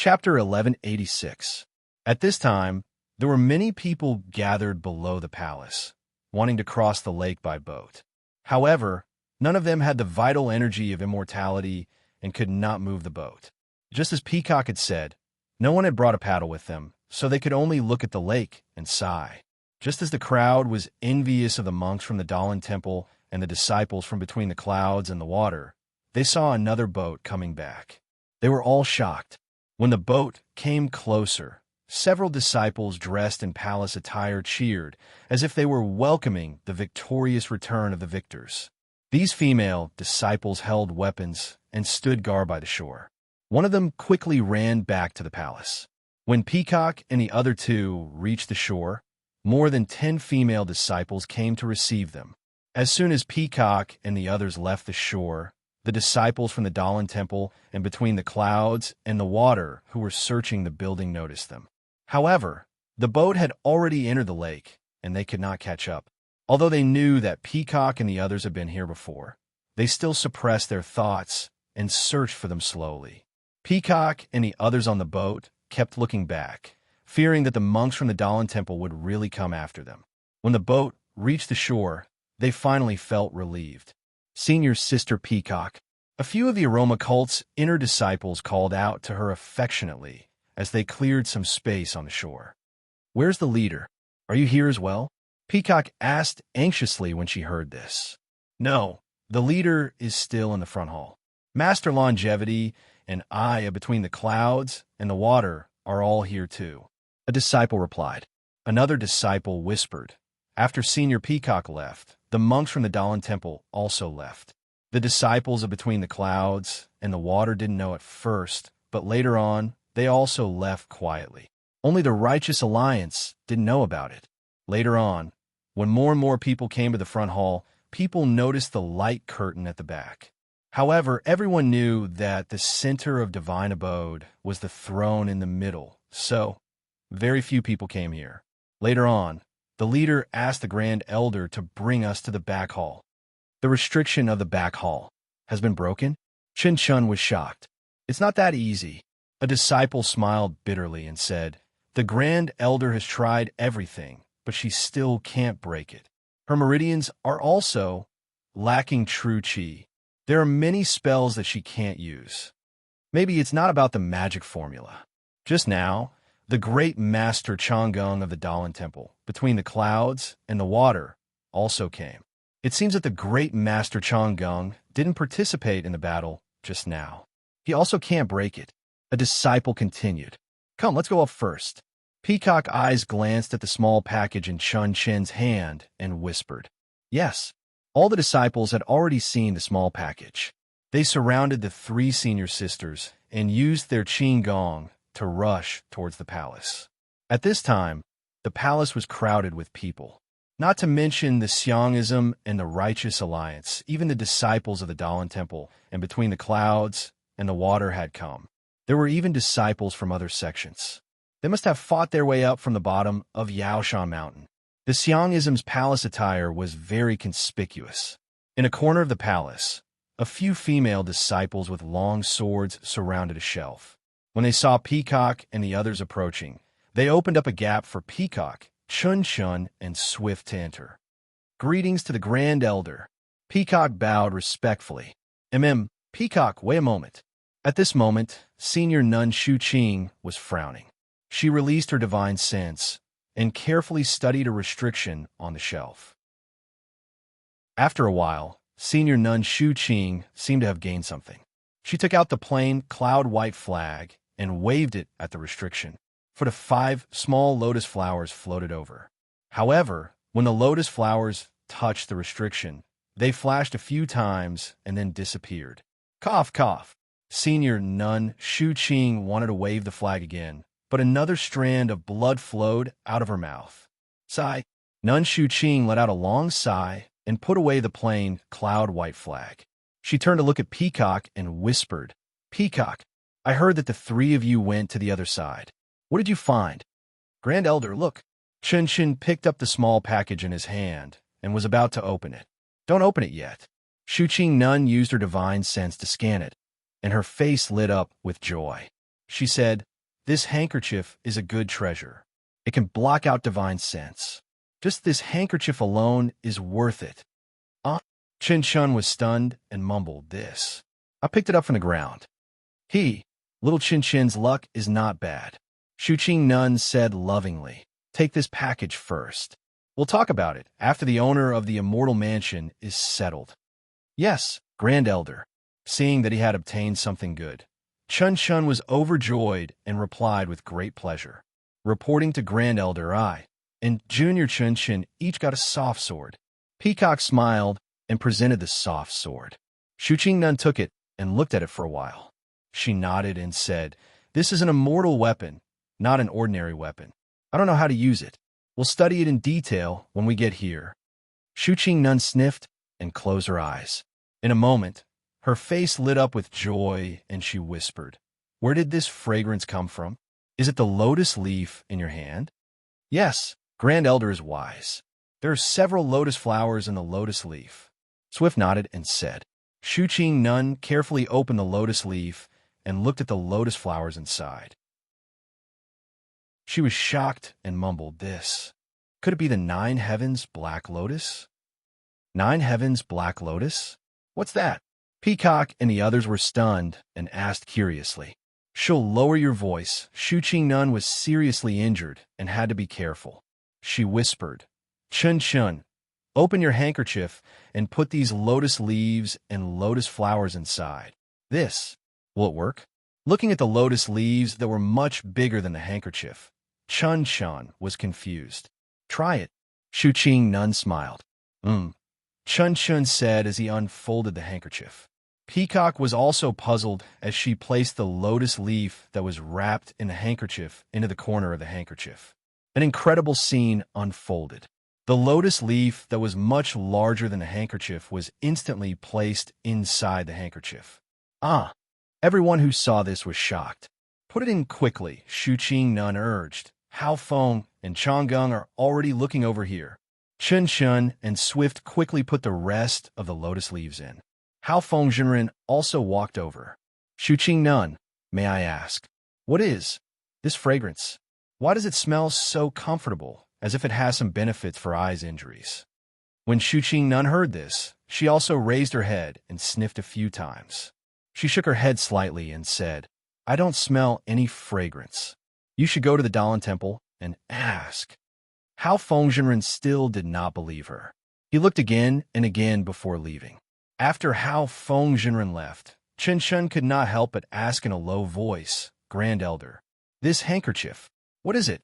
Chapter 1186. At this time, there were many people gathered below the palace, wanting to cross the lake by boat. However, none of them had the vital energy of immortality and could not move the boat. Just as Peacock had said, no one had brought a paddle with them, so they could only look at the lake and sigh. Just as the crowd was envious of the monks from the Dahlin Temple and the disciples from between the clouds and the water, they saw another boat coming back. They were all shocked. When the boat came closer, several disciples dressed in palace attire cheered, as if they were welcoming the victorious return of the victors. These female disciples held weapons and stood guard by the shore. One of them quickly ran back to the palace. When Peacock and the other two reached the shore, more than 10 female disciples came to receive them. As soon as Peacock and the others left the shore, the disciples from the Dahlin Temple and between the clouds and the water who were searching the building noticed them. However, the boat had already entered the lake, and they could not catch up. Although they knew that Peacock and the others had been here before, they still suppressed their thoughts and searched for them slowly. Peacock and the others on the boat kept looking back, fearing that the monks from the Dahlin Temple would really come after them. When the boat reached the shore, they finally felt relieved. Senior Sister Peacock. A few of the aroma cult's inner disciples called out to her affectionately as they cleared some space on the shore. "Where's the leader? Are you here as well?" Peacock asked anxiously when she heard this. "No, the leader is still in the front hall. Master Longevity and I between the clouds and the water are all here too," a disciple replied. Another disciple whispered. After Senior Peacock left, the monks from the Dahlin Temple also left. The disciples of Between the Clouds and the Water didn't know at first, but later on, they also left quietly. Only the Righteous Alliance didn't know about it. Later on, when more and more people came to the front hall, people noticed the light curtain at the back. However, everyone knew that the center of divine abode was the throne in the middle, so very few people came here. Later on, the leader asked the Grand Elder to bring us to the back hall. The restriction of the back hall has been broken? Chin Chun was shocked. It's not that easy. A disciple smiled bitterly and said, "The Grand Elder has tried everything, but she still can't break it. Her meridians are also lacking true chi. There are many spells that she can't use. Maybe it's not about the magic formula." Just now, the great master Chang'eng of the Dahlin Temple, Between the Clouds and the Water, also came. It seems that the great master Chang'eng didn't participate in the battle just now. He also can't break it. A disciple continued. "Come, let's go up first." Peacock eyes glanced at the small package in Chun Chen's hand and whispered. Yes, all the disciples had already seen the small package. They surrounded the 3 senior sisters and used their Qing Gong to rush towards the palace. At this time, the palace was crowded with people. Not to mention the Xiangism and the Righteous Alliance, even the disciples of the Dahlin Temple and Between the Clouds and the Water had come. There were even disciples from other sections. They must have fought their way up from the bottom of Yaoshan Mountain. The Xiangism's palace attire was very conspicuous. In a corner of the palace, a few female disciples with long swords surrounded a shelf. When they saw Peacock and the others approaching, they opened up a gap for Peacock, Chun Chun, and Swift to enter. "Greetings to the Grand Elder." Peacock bowed respectfully. Peacock, wait a moment." At this moment, Senior Nun Shu Qing was frowning. She released her divine sense and carefully studied a restriction on the shelf. After a while, Senior Nun Shu Qing seemed to have gained something. She took out the plain cloud-white flag and waved it at the restriction. For the 5 small lotus flowers floated over. However, when the lotus flowers touched the restriction, they flashed a few times and then disappeared. Cough, cough. Senior Nun Shu Qing wanted to wave the flag again, but another strand of blood flowed out of her mouth. Sigh. Nun Shu Qing let out a long sigh and put away the plain cloud-white flag. She turned to look at Peacock and whispered, "Peacock, I heard that the 3 of you went to the other side. What did you find?" "Grand Elder, look." Chun Chen picked up the small package in his hand and was about to open it. "Don't open it yet." Shu Qing Nun used her divine sense to scan it, and her face lit up with joy. She said, This handkerchief is a good treasure. It can block out divine sense. Just this handkerchief alone is worth it. Chin Chun was stunned and mumbled this. I picked it up from the ground. Little Chin Chin's luck is not bad. Shu Qing Nun said lovingly. Take this package first. We'll talk about it after the owner of the immortal mansion is settled. Yes, Grand Elder. Seeing that he had obtained something good, Chun Chun was overjoyed and replied with great pleasure. Reporting to Grand Elder, I and Junior Chun Chin each got a soft sword. Peacock smiled and presented the soft sword. Shu Qing Nun took it and looked at it for a while. She nodded and said, This is an immortal weapon, not an ordinary weapon. I don't know how to use it. We'll study it in detail when we get here. Shu Qing Nun sniffed and closed her eyes. In a moment, her face lit up with joy and she whispered, Where did this fragrance come from? Is it the lotus leaf in your hand? Yes, Grand Elder is wise. There are several lotus flowers in the lotus leaf. Swift nodded and said. Shu Qing Nun carefully opened the lotus leaf and looked at the lotus flowers inside. She was shocked and mumbled this. Could it be the 9 Heavens Black Lotus? 9 Heavens Black Lotus? What's that? Peacock and the others were stunned and asked curiously. She'll lower your voice. Shu Qing Nun was seriously injured and had to be careful. She whispered, Chun Chun, open your handkerchief and put these lotus leaves and lotus flowers inside. This. Will it work? Looking at the lotus leaves that were much bigger than the handkerchief, Chun Chun was confused. Try it. Shu Qing Nun smiled. Chun Chun said as he unfolded the handkerchief. Peacock was also puzzled as she placed the lotus leaf that was wrapped in the handkerchief into the corner of the handkerchief. An incredible scene unfolded. The lotus leaf that was much larger than the handkerchief was instantly placed inside the handkerchief. Everyone who saw this was shocked. Put it in quickly, Shu Qing Nun urged. Hao Feng and Changgung are already looking over here. Chun Chun and Swift quickly put the rest of the lotus leaves in. Hao Feng Jinren also walked over. Shu Qing Nun, may I ask, what is this fragrance? Why does it smell so comfortable, as if it has some benefits for eyes injuries? When Shu Qing Nun heard this, she also raised her head and sniffed a few times. She shook her head slightly and said, I don't smell any fragrance. You should go to the Dalan Temple and ask. Hao Feng Jinren still did not believe her. He looked again and again before leaving. After Hao Feng Jinren left, Chen Shun could not help but ask in a low voice, Grand Elder, this handkerchief, what is it?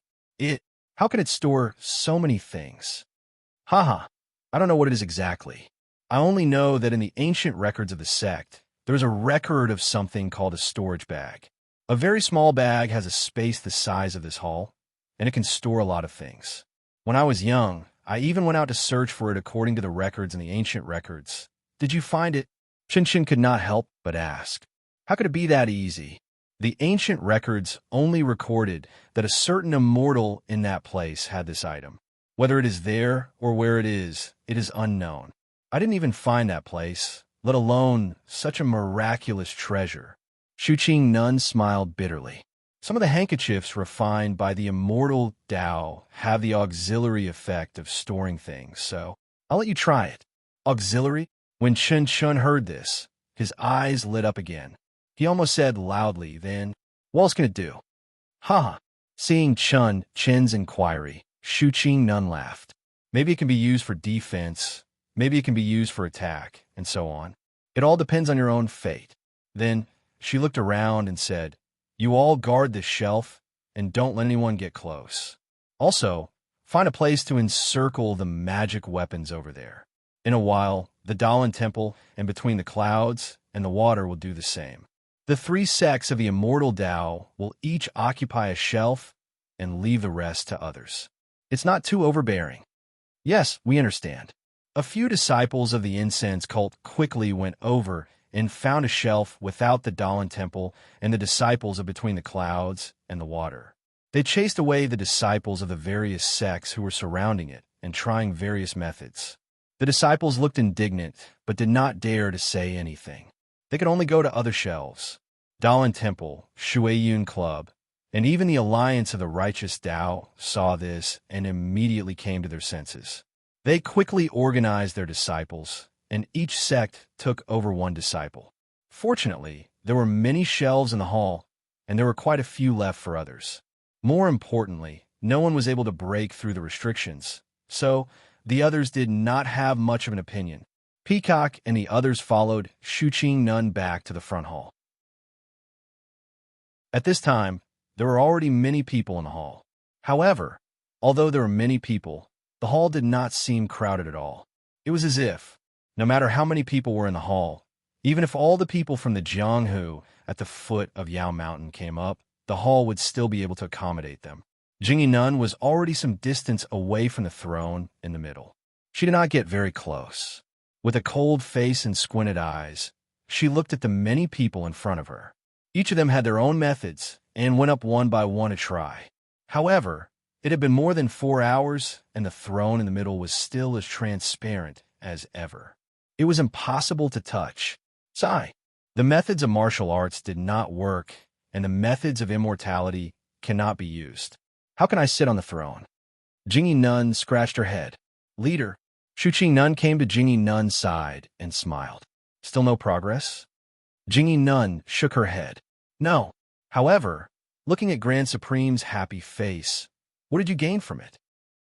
How can it store so many things? I don't know what it is exactly. I only know that in the ancient records of the sect, there is a record of something called a storage bag. A very small bag has a space the size of this hall, and it can store a lot of things. When I was young, I even went out to search for it according to the records in the ancient records. Did you find it? Chin Chin could not help but ask. How could it be that easy? The ancient records only recorded that a certain immortal in that place had this item. Whether it is there or where it is unknown. I didn't even find that place, let alone such a miraculous treasure. Shu Qing Nun smiled bitterly. Some of the handkerchiefs refined by the immortal Tao have the auxiliary effect of storing things, so I'll let you try it. Auxiliary? When Chen Chun heard this, his eyes lit up again. He almost said loudly, then, what else can it do? Seeing Chen's inquiry, Shu Qing Nun laughed. Maybe it can be used for defense, maybe it can be used for attack, and so on. It all depends on your own fate. Then she looked around and said, you all guard this shelf and don't let anyone get close. Also, find a place to encircle the magic weapons over there. In a while, the Dalan Temple and between the clouds and the water will do the same. The 3 sects of the immortal Tao will each occupy a shelf and leave the rest to others. It's not too overbearing. Yes, we understand. A few disciples of the incense cult quickly went over and found a shelf without the Dalan Temple and the disciples of between the clouds and the water. They chased away the disciples of the various sects who were surrounding it and trying various methods. The disciples looked indignant, but did not dare to say anything. They could only go to other shelves. Dalan Temple, Shueyun Club, And even the alliance of the righteous Tao saw this and immediately came to their senses. They quickly organized their disciples, and each sect took over one disciple. Fortunately, there were many shelves in the hall, and there were quite a few left for others. More importantly, no one was able to break through the restrictions, so the others did not have much of an opinion. Peacock and the others followed Shuqing Nun back to the front hall. At this time, there were already many people in the hall. However, although there were many people, the hall did not seem crowded at all. It was as if, no matter how many people were in the hall, even if all the people from the Jianghu at the foot of Yao Mountain came up, the hall would still be able to accommodate them. Jingyi Nun was already some distance away from the throne in the middle. She did not get very close. With a cold face and squinted eyes, she looked at the many people in front of her. Each of them had their own methods and went up one by one to try. However, it had been more than 4 hours, and the throne in the middle was still as transparent as ever. It was impossible to touch. Sigh. The methods of martial arts did not work, and the methods of immortality cannot be used. How can I sit on the throne? Jingyi Nun scratched her head. Leader, Shuqing Nun came to Jingyi Nun's side and smiled. Still no progress? Jingyi Nun shook her head. No. However, looking at Grand Supreme's happy face, what did you gain from it?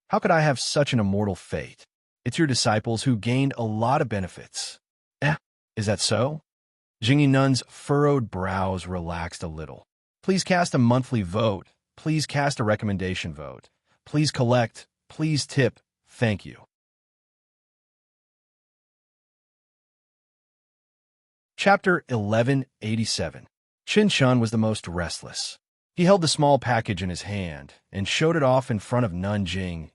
How could I have such an immortal fate? It's your disciples who gained a lot of benefits. Is that so? Jingyi Nun's furrowed brows relaxed a little. Please cast a monthly vote. Please cast a recommendation vote. Please collect. Please tip. Thank you. Chapter 1187. Qin Shun was the most restless. He held the small package in his hand and showed it off in front of Nun Jing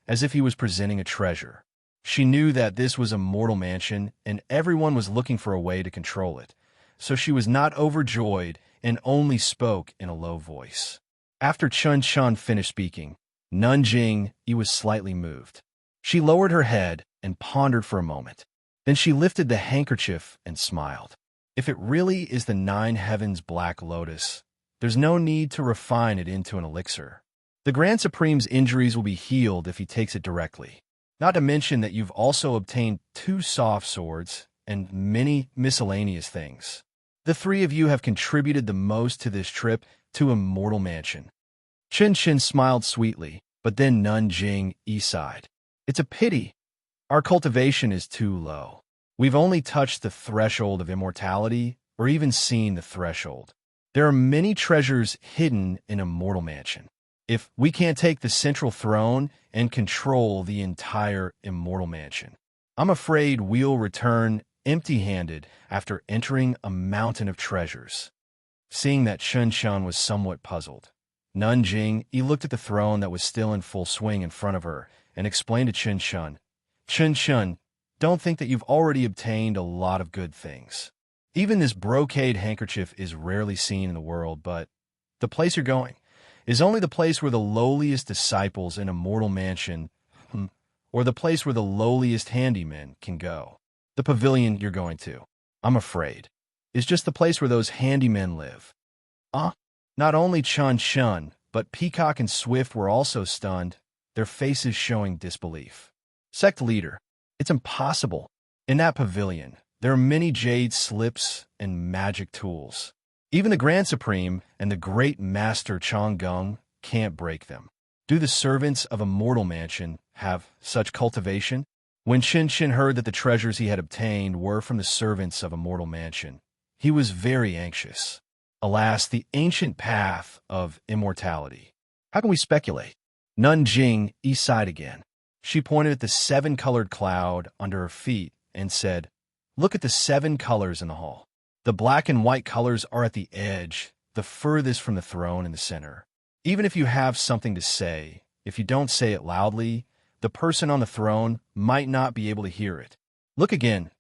as if he was presenting a treasure. She knew that this was a mortal mansion and everyone was looking for a way to control it, so she was not overjoyed and only spoke in a low voice. After Qin Shun finished speaking, Nun Jing was slightly moved. She lowered her head and pondered for a moment. Then she lifted the handkerchief and smiled. If it really is the 9 heavens black lotus, there's no need to refine it into an elixir. The Grand Supreme's injuries will be healed if he takes it directly. Not to mention that you've also obtained 2 soft swords and many miscellaneous things. The 3 of you have contributed the most to this trip to Immortal Mansion. Qin Shun smiled sweetly, but then Nun Jing sighed. It's a pity. Our cultivation is too low. We've only touched the threshold of immortality, or even seen the threshold. There are many treasures hidden in Immortal Mansion. If we can't take the central throne and control the entire Immortal Mansion, I'm afraid we'll return empty-handed after entering a mountain of treasures. Seeing that Qin Shun was somewhat puzzled, Nun Jing looked at the throne that was still in full swing in front of her and explained to Qin Shun, Qin Shun, don't think that you've already obtained a lot of good things. Even this brocade handkerchief is rarely seen in the world, but the place you're going is only the place where the lowliest disciples in Immortal Mansion, or the place where the lowliest handymen can go. The pavilion you're going to, I'm afraid, is just the place where those handymen live. Not only Qin Shun, but Peacock and Swift were also stunned, their faces showing disbelief. Sect leader, it's impossible. In that pavilion, there are many jade slips and magic tools. Even the Grand Supreme and the Great Master Changgung can't break them. Do the servants of Immortal Mansion have such cultivation? When Qin Shun heard that the treasures he had obtained were from the servants of Immortal Mansion, he was very anxious. Alas, the ancient path of immortality. How can we speculate? Nun Jing sighed again. She pointed at the 7-colored cloud under her feet and said, Look at the 7 colors in the hall. The black and white colors are at the edge, the furthest from the throne in the center. Even if you have something to say, if you don't say it loudly, the person on the throne might not be able to hear it. Look again.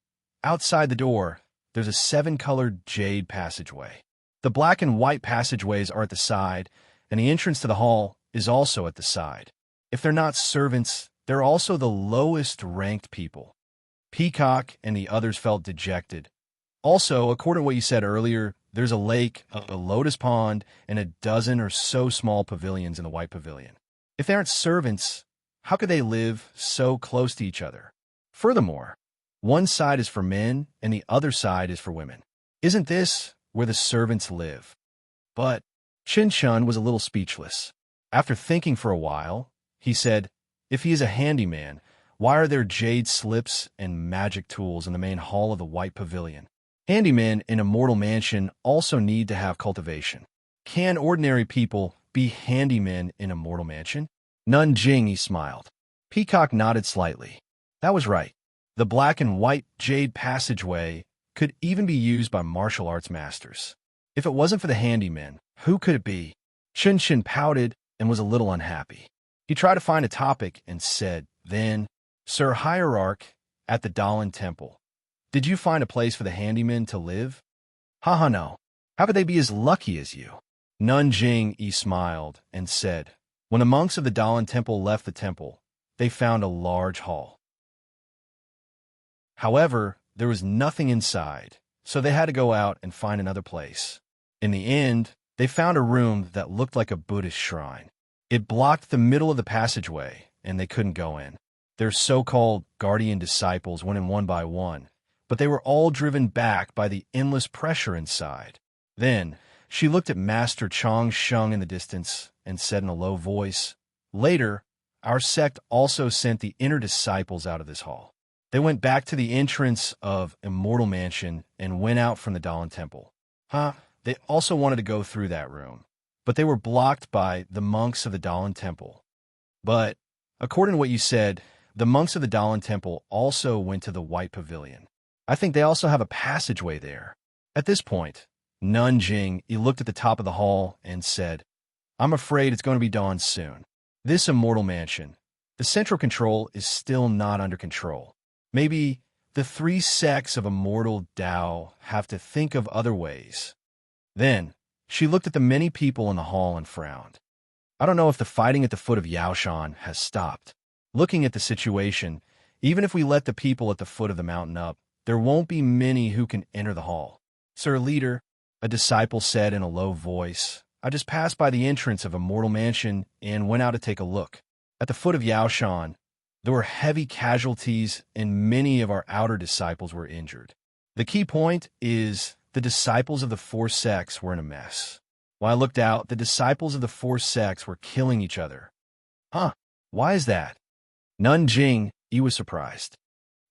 Outside the door, there's a 7-colored jade passageway. The black and white passageways are at the side, and the entrance to the hall is also at the side. If they're not servants, they're also the lowest ranked people. Peacock and the others felt dejected. Also, according to what you said earlier, there's a lake, a lotus pond, and a dozen or so small pavilions in the White Pavilion. If they aren't servants, how could they live so close to each other? Furthermore, one side is for men and the other side is for women. Isn't this where the servants live? But Chin Chun was a little speechless. After thinking for a while, he said, if he is a handyman, why are there jade slips and magic tools in the main hall of the White Pavilion? Handymen in a mortal mansion also need to have cultivation. Can ordinary people be handymen in a mortal mansion? Nun Jing, he smiled. Peacock nodded slightly. That was right. The black and white jade passageway could even be used by martial arts masters. If it wasn't for the handymen, who could it be? Chun Shin pouted and was a little unhappy. He tried to find a topic and said, then, Sir Hierarch at the Dalan Temple, did you find a place for the handymen to live? Haha, no. How could they be as lucky as you? Nun Jing smiled and said, when the monks of the Dalan Temple left the temple, they found a large hall. However, there was nothing inside, so they had to go out and find another place. In the end, they found a room that looked like a Buddhist shrine. It blocked the middle of the passageway, and they couldn't go in. Their so-called guardian disciples went in one by one, but they were all driven back by the endless pressure inside. Then, she looked at Master Chong Sheng in the distance and said in a low voice, later, our sect also sent the inner disciples out of this hall. They went back to the entrance of Immortal Mansion and went out from the Dalan Temple. They also wanted to go through that room, but they were blocked by the monks of the Dalan Temple. But, according to what you said, the monks of the Dalan Temple also went to the White Pavilion. I think they also have a passageway there. At this point, Nun Jing looked at the top of the hall and said, I'm afraid it's going to be dawn soon. This Immortal Mansion, the central control is still not under control. Maybe the three sects of immortal Tao have to think of other ways. Then, she looked at the many people in the hall and frowned. I don't know if the fighting at the foot of Yaoshan has stopped. Looking at the situation, even if we let the people at the foot of the mountain up, there won't be many who can enter the hall. Sir Leader, a disciple said in a low voice, I just passed by the entrance of Immortal Mansion and went out to take a look. At the foot of Yaoshan, there were heavy casualties and many of our outer disciples were injured. The key point is the disciples of the four sects were in a mess. When I looked out, the disciples of the four sects were killing each other. Why is that? Nun Jing, he was surprised.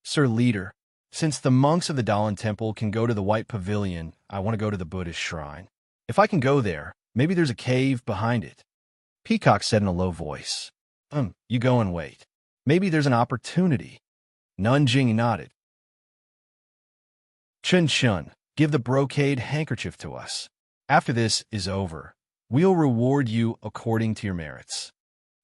Sir Leader, since the monks of the Dalan Temple can go to the White Pavilion, I want to go to the Buddhist shrine. If I can go there, maybe there's a cave behind it. Peacock said in a low voice. You go and wait. Maybe there's an opportunity. Nun Jing nodded. Chun Chun, give the brocade handkerchief to us. After this is over, we'll reward you according to your merits.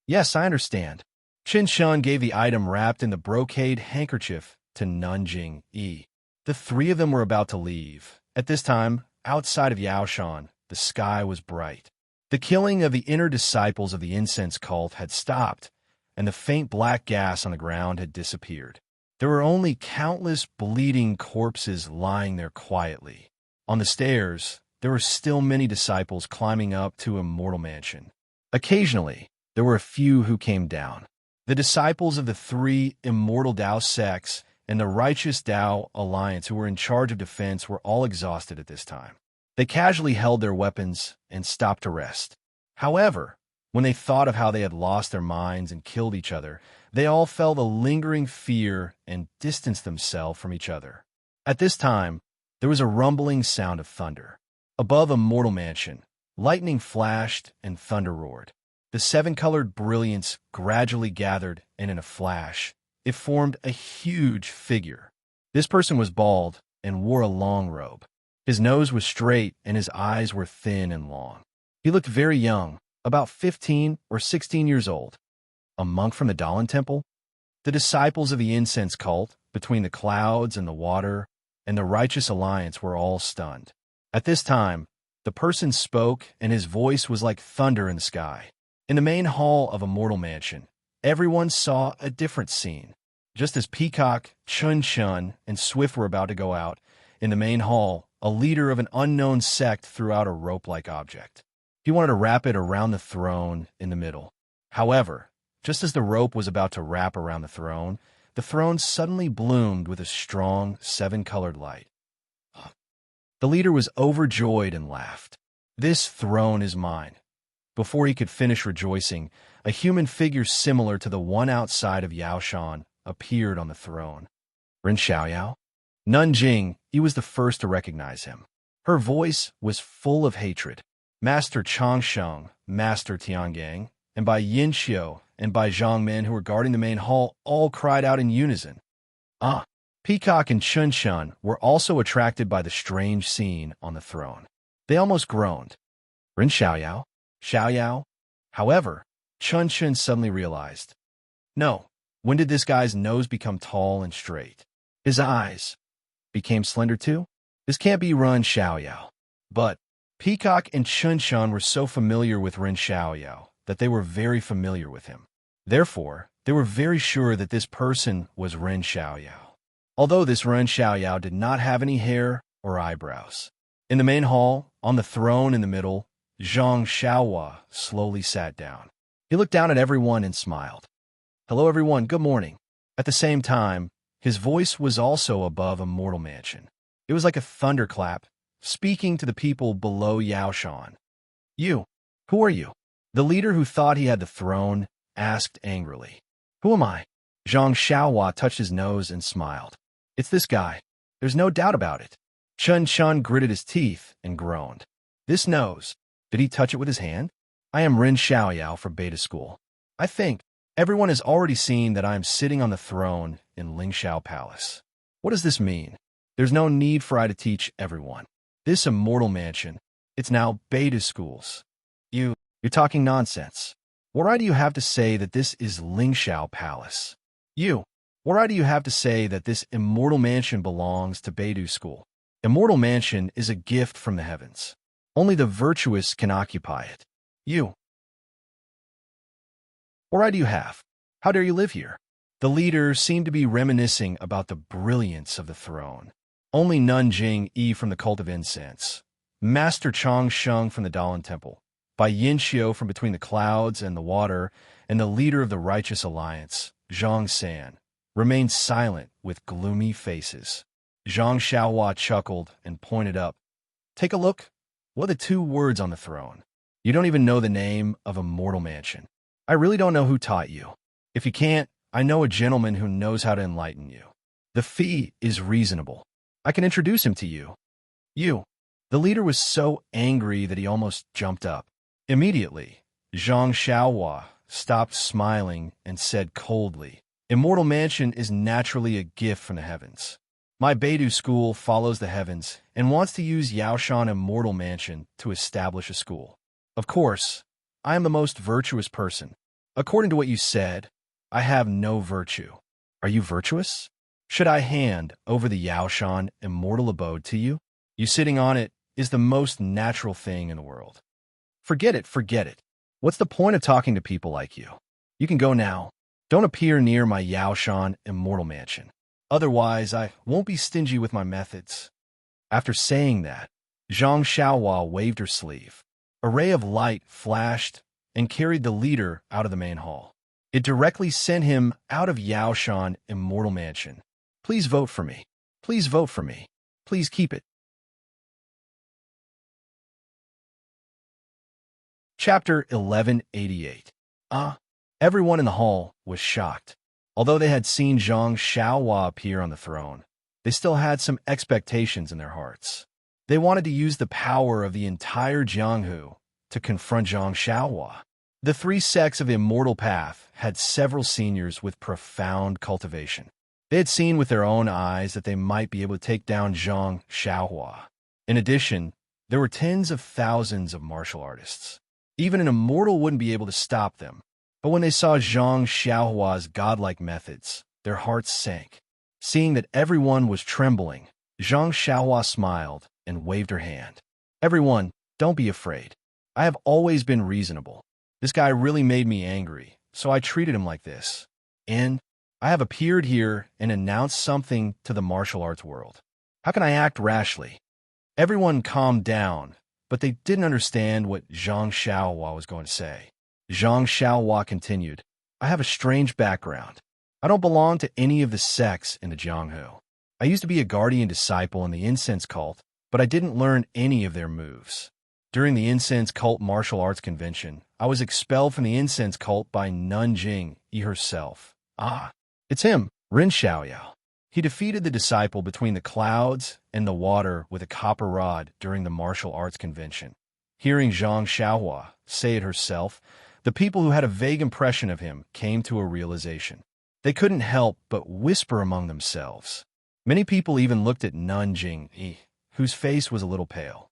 Yes, I understand. Chun Chun gave the item wrapped in the brocade handkerchief to Nun Jing. The three of them were about to leave. At this time, outside of Yaoshan, the sky was bright. The killing of the inner disciples of the incense cult had stopped, and the faint black gas on the ground had disappeared. There were only countless bleeding corpses lying there quietly. On the stairs, there were still many disciples climbing up to Immortal Mansion. Occasionally, there were a few who came down. The disciples of the three immortal Tao sects and the righteous Tao alliance who were in charge of defense were all exhausted at this time. They casually held their weapons and stopped to rest. However, when they thought of how they had lost their minds and killed each other, they all felt a lingering fear and distanced themselves from each other. At this time, there was a rumbling sound of thunder. Above Immortal Mansion, lightning flashed and thunder roared. The seven-colored brilliance gradually gathered, and in a flash, it formed a huge figure. This person was bald and wore a long robe. His nose was straight and his eyes were thin and long. He looked very young, about 15 or 16 years old. A monk from the Dalan Temple? The disciples of the incense cult, between the clouds and the water, and the righteous alliance were all stunned. At this time, the person spoke and his voice was like thunder in the sky. In the main hall of Immortal Mansion, everyone saw a different scene. Just as Peacock, Chun Chun, and Swift were about to go out, in the main hall, a leader of an unknown sect, threw out a rope-like object. He wanted to wrap it around the throne in the middle. However, just as the rope was about to wrap around the throne suddenly bloomed with a strong, seven-colored light. The leader was overjoyed and laughed. "This throne is mine." Before he could finish rejoicing, a human figure similar to the one outside of Yao Shan appeared on the throne. Ren Xiaoyao? Nanjing, he was the first to recognize him. Her voice was full of hatred. Master Changsheng, Master Tiangang, and Bai Yinxiu and Bai Zhangmin, who were guarding the main hall, all cried out in unison. "Ah!" Peacock and Chunshan were also attracted by the strange scene on the throne. They almost groaned. "Ren Xiaoyao? Xiaoyao?" However, Chunshan suddenly realized. No, when did this guy's nose become tall and straight? His eyes became slender too? This can't be Ren Xiaoyao. But Peacock and Chunshan were so familiar with Ren Xiaoyao that they were very familiar with him. Therefore, they were very sure that this person was Ren Xiaoyao. Although this Ren Xiaoyao did not have any hair or eyebrows. In the main hall, on the throne in the middle, Zhang Xiaohua slowly sat down. He looked down at everyone and smiled. "Hello everyone, good morning." At the same time, his voice was also above a mortal mansion. It was like a thunderclap, speaking to the people below Yaoshan. "You, who are you?" The leader, who thought he had the throne, asked angrily. "Who am I?" Zhang Xiaohua touched his nose and smiled. "It's this guy. There's no doubt about it." Chun Chun gritted his teeth and groaned. "This nose. Did he touch it with his hand? I am Ren Xiaoyao for Beta School. I think everyone has already seen that I am sitting on the throne in Lingxiao Palace. What does this mean? There's no need for I to teach everyone. This immortal mansion, it's now Beta Schools. You're talking nonsense. What right do you have to say that this is Lingxiao Palace? What right do you have to say that this immortal mansion belongs to Beidou School? Immortal mansion is a gift from the heavens. Only the virtuous can occupy it. What right do you have? How dare you live here?" The leader seemed to be reminiscing about the brilliance of the throne. Only Nanjing Yi from the Cult of Incense, Master Changsheng from the Dalan Temple, Bai Yinxiu from between the clouds and the water, and the leader of the Righteous Alliance, Zhang San, remained silent with gloomy faces. Zhang Xiaohua chuckled and pointed up. "Take a look. What are the two words on the throne? You don't even know the name of a mortal mansion. I really don't know who taught you. If you can't, I know a gentleman who knows how to enlighten you. The fee is reasonable. I can introduce him to you." The leader was so angry that he almost jumped up. Immediately, Zhang Xiaohua stopped smiling and said coldly, "Immortal mansion is naturally a gift from the heavens. My Beidou school follows the heavens and wants to use Yaoshan Immortal Mansion to establish a school. Of course, I am the most virtuous person. According to what you said, I have no virtue. Are you virtuous? Should I hand over the Yaoshan Immortal Abode to you? You sitting on it is the most natural thing in the world. Forget it. What's the point of talking to people like you? You can go now. Don't appear near my Yaoshan Immortal Mansion. Otherwise, I won't be stingy with my methods." After saying that, Zhang Xiaohua waved her sleeve. A ray of light flashed and carried the leader out of the main hall. It directly sent him out of Yaoshan Immortal Mansion. "Please vote for me. Please vote for me. Please keep it." Chapter 1188. Everyone in the hall was shocked. Although they had seen Zhang Xiaohua appear on the throne, they still had some expectations in their hearts. They wanted to use the power of the entire Jianghu to confront Zhang Xiaohua. The three sects of the Immortal Path had several seniors with profound cultivation. They had seen with their own eyes that they might be able to take down Zhang Xiaohua. In addition, there were tens of thousands of martial artists. Even an immortal wouldn't be able to stop them. But when they saw Zhang Xiaohua's godlike methods, their hearts sank. Seeing that everyone was trembling, Zhang Xiaohua smiled and waved her hand. "Everyone, don't be afraid. I have always been reasonable. This guy really made me angry, so I treated him like this. And I have appeared here and announced something to the martial arts world. How can I act rashly? Everyone calmed down, but they didn't understand what Zhang Xiaohua was going to say. Zhang Xiaohua continued, I have a strange background. I don't belong to any of the sects in the Jianghu. I used to be a guardian disciple in the incense cult, but I didn't learn any of their moves. During the incense cult martial arts convention, I was expelled from the incense cult by Nanjing Yi herself. Ah, it's him, Ren Xiaoyao. He defeated the disciple between the clouds and the water with a copper rod during the martial arts convention. Hearing Zhang Xiaohua say it herself, the people who had a vague impression of him came to a realization. They couldn't help but whisper among themselves. Many people even looked at Nanjing Yi, whose face was a little pale.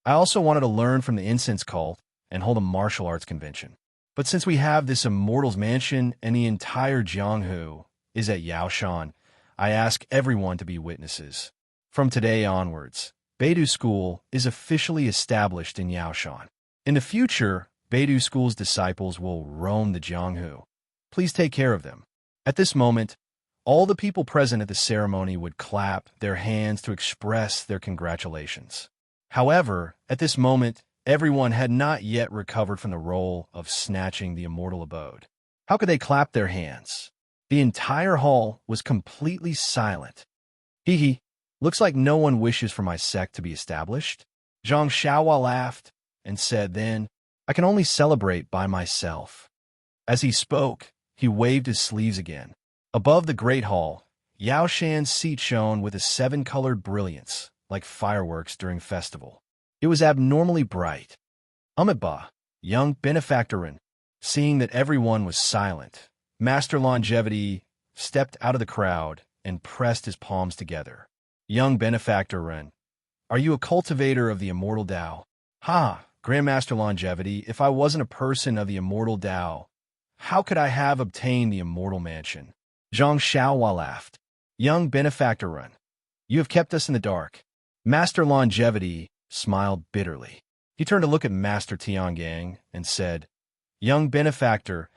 I also wanted to learn from the incense cult and hold a martial arts convention. But since we have this immortal's mansion and the entire Jianghu is at Yaoshan, I ask everyone to be witnesses. From today onwards, Beidou School is officially established in Yaoshan. In the future, Beidou School's disciples will roam the Jianghu. Please take care of them. At this moment, all the people present at the ceremony would clap their hands to express their congratulations. However, at this moment, everyone had not yet recovered from the role of snatching the immortal abode. How could they clap their hands? The entire hall was completely silent. Hee hee, looks like no one wishes for my sect to be established. Zhang Xiaohua laughed and said then, I can only celebrate by myself. As he spoke, he waved his sleeves again. Above the great hall, Yao Shan's seat shone with a seven-colored brilliance, like fireworks during festival. It was abnormally bright. Amiba, young benefactorin, seeing that everyone was silent, Master Longevity stepped out of the crowd and pressed his palms together. Young benefactorin, are you a cultivator of the immortal Tao? Ha, Grandmaster Longevity, if I wasn't a person of the immortal Tao, how could I have obtained the immortal mansion? Zhang Xiaohua laughed. Young benefactorin, you have kept us in the dark. Master Longevity smiled bitterly. He turned to look at Master Tiangang and said, Young benefactor,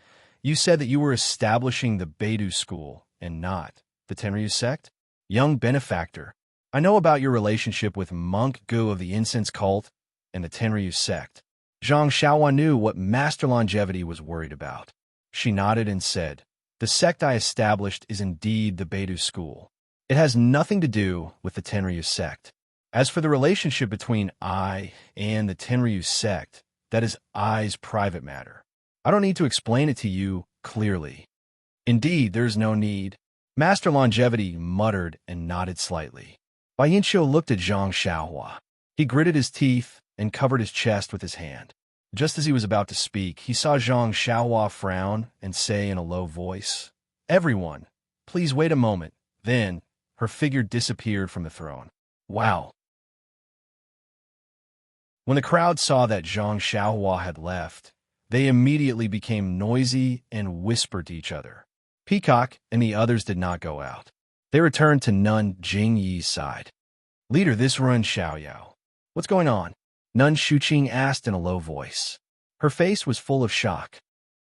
you said that you were establishing the Beidou School and not the Tenryu sect? Young benefactor, I know about your relationship with Monk Gu of the Incense Cult and the Tenryu sect. Zhang Xiaohua knew what Master Longevity was worried about. She nodded and said, the sect I established is indeed the Beidou School. It has nothing to do with the Tenryu sect. As for the relationship between I and the Tenryu sect, that is I's private matter. I don't need to explain it to you clearly. Indeed, there's no need. Master Longevity muttered and nodded slightly. Bai Yinqiu looked at Zhang Xiaohua. He gritted his teeth and covered his chest with his hand. Just as he was about to speak, he saw Zhang Xiaohua frown and say in a low voice, Everyone, please wait a moment. Then, her figure disappeared from the throne. Wow. When the crowd saw that Zhang Xiaohua had left, they immediately became noisy and whispered to each other. Peacock and the others did not go out. They returned to Nun Jingyi's side. Leader, this Ren Xiaoyao. What's going on? Nun Shuqing asked in a low voice. Her face was full of shock.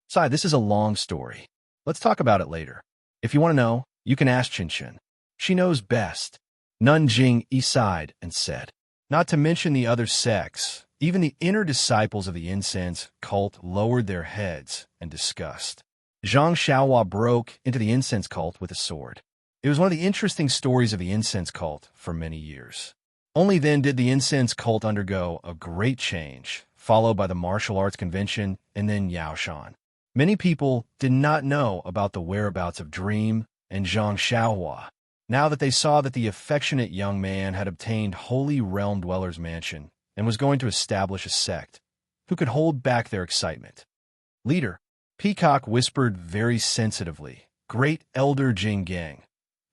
Sai, this is a long story. Let's talk about it later. If you want to know, you can ask Qinshin. She knows best. Nun Jingyi sighed and said, Not to mention the other sects, even the inner disciples of the incense cult lowered their heads in disgust. Zhang Xiaohua broke into the incense cult with a sword. It was one of the interesting stories of the incense cult for many years. Only then did the incense cult undergo a great change, followed by the martial arts convention and then Yaoshan. Many people did not know about the whereabouts of Dream and Zhang Xiaohua. Now that they saw that the affectionate young man had obtained Holy Realm Dweller's mansion and was going to establish a sect, who could hold back their excitement? Leader, Peacock whispered very sensitively, Great Elder Jinggang.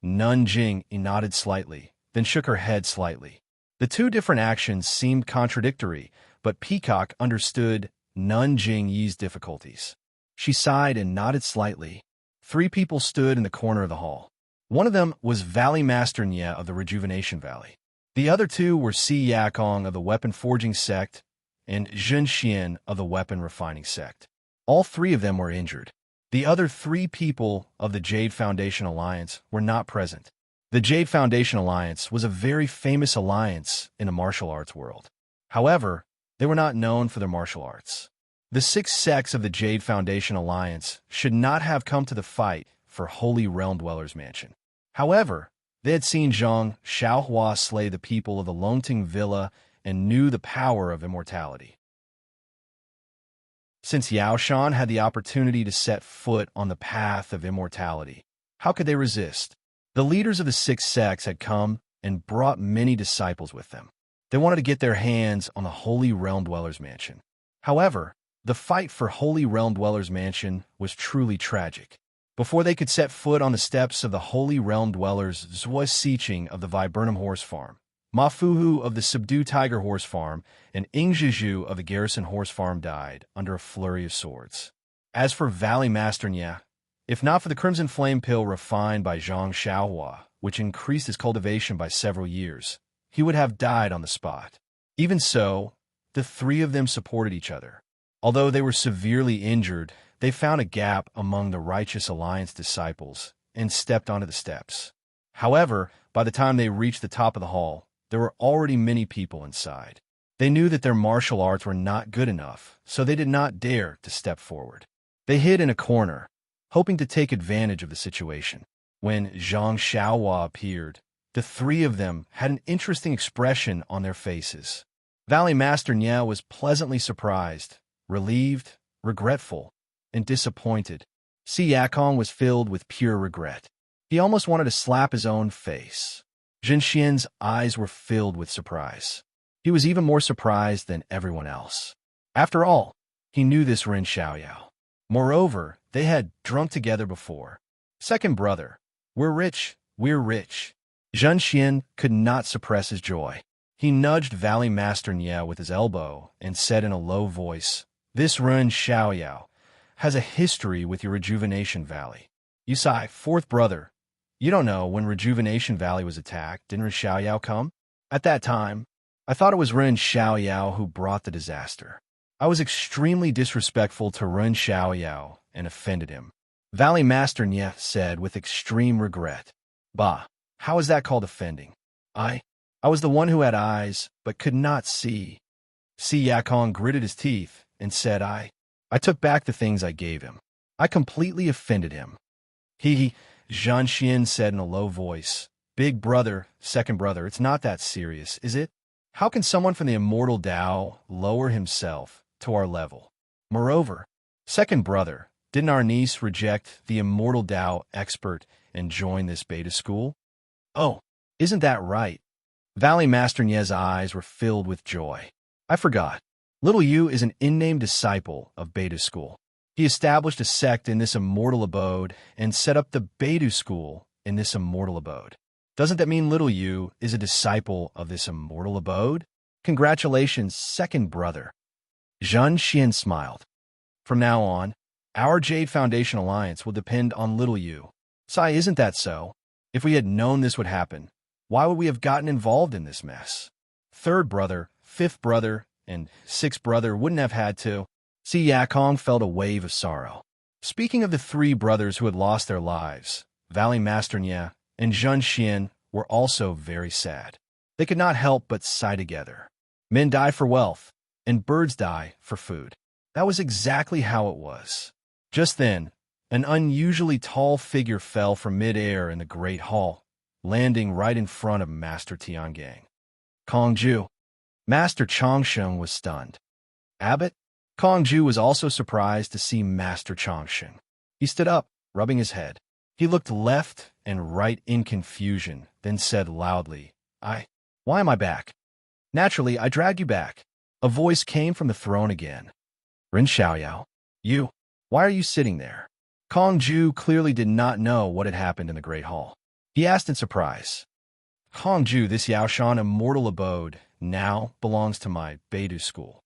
Nun Jing nodded slightly, then shook her head slightly. The two different actions seemed contradictory, but Peacock understood Nun Jingyi's difficulties. She sighed and nodded slightly. Three people stood in the corner of the hall. One of them was Valley Master Nye of the Rejuvenation Valley. The other two were Si Yakong of the Weapon Forging Sect and Zhen Xian of the Weapon Refining Sect. All three of them were injured. The other three people of the Jade Foundation Alliance were not present. The Jade Foundation Alliance was a very famous alliance in the martial arts world. However, they were not known for their martial arts. The 6 sects of the Jade Foundation Alliance should not have come to the fight for Holy Realm Dweller's Mansion. However, they had seen Zhang Xiaohua slay the people of the Longting Villa and knew the power of immortality. Since Yao Shan had the opportunity to set foot on the path of immortality, how could they resist? The leaders of the 6 sects had come and brought many disciples with them. They wanted to get their hands on the Holy Realm Dweller's Mansion. However, the fight for Holy Realm Dweller's Mansion was truly tragic. Before they could set foot on the steps of the Holy Realm Dwellers, Zhuo Xiqing of the Viburnum Horse Farm, Ma Fuhu of the Subdue Tiger Horse Farm, and Ing Zhizhu of the Garrison Horse Farm died under a flurry of swords. As for Valley Master Nya, if not for the Crimson Flame Pill refined by Zhang Xiaohua, which increased his cultivation by several years, he would have died on the spot. Even so, the 3 of them supported each other. Although they were severely injured, they found a gap among the Righteous Alliance disciples and stepped onto the steps. However, by the time they reached the top of the hall, there were already many people inside. They knew that their martial arts were not good enough, so they did not dare to step forward. They hid in a corner, hoping to take advantage of the situation. When Zhang Xiaohua appeared, the 3 of them had an interesting expression on their faces. Valley Master Nya was pleasantly surprised, relieved, regretful, and disappointed. Si Yakong was filled with pure regret. He almost wanted to slap his own face. Jin Xian's eyes were filled with surprise. He was even more surprised than everyone else. After all, he knew this Ren Xiaoyao. Moreover, they had drunk together before. Second brother, we're rich. Zhen Xian could not suppress his joy. He nudged Valley Master Nya with his elbow and said in a low voice, "This Ren Xiaoyao has a history with your Rejuvenation Valley. You sigh, 4th brother. You don't know when Rejuvenation Valley was attacked, didn't Ren Xiaoyao come? At that time, I thought it was Ren Xiaoyao who brought the disaster. I was extremely disrespectful to Ren Xiaoyao and offended him." Valley Master Nya said with extreme regret. "Bah, how is that called offending? I was the one who had eyes, but could not see." Si Yakong gritted his teeth and said, I took back the things I gave him. I completely offended him." Zhang Xian said in a low voice, "Big brother, second brother, it's not that serious, is it? How can someone from the immortal Tao lower himself to our level? Moreover, second brother, didn't our niece reject the immortal Tao expert and join this beta school?" "Oh, isn't that right?" Valley Master Nye's eyes were filled with joy. "I forgot. Little Yu is an in-name disciple of Beta School. He established a sect in this immortal abode and set up the Beta School in this immortal abode. Doesn't that mean Little Yu is a disciple of this immortal abode? Congratulations, second brother." Zhen Xian smiled. "From now on, our Jade Foundation Alliance will depend on Little Yu." "Sai, isn't that so? If we had known this would happen, why would we have gotten involved in this mess? Third brother, fifth brother, and sixth brother wouldn't have had to." Si Yakong felt a wave of sorrow. Speaking of the 3 brothers who had lost their lives, Valley Master Nya and Zhen Xian were also very sad. They could not help but sigh together. Men die for wealth, and birds die for food. That was exactly how it was. Just then, an unusually tall figure fell from mid-air in the Great Hall, landing right in front of Master Tiangang. Kongju. Master Changsheng was stunned. "Abbot?" Kongju was also surprised to see Master Changsheng. He stood up, rubbing his head. He looked left and right in confusion, then said loudly, Why am I back?" "Naturally, I dragged you back." A voice came from the throne again. "Ren Xiaoyao, why are you sitting there?" Kongju clearly did not know what had happened in the Great Hall. He asked in surprise. "Kongju, this Yaoshan immortal abode now belongs to my Beidou school.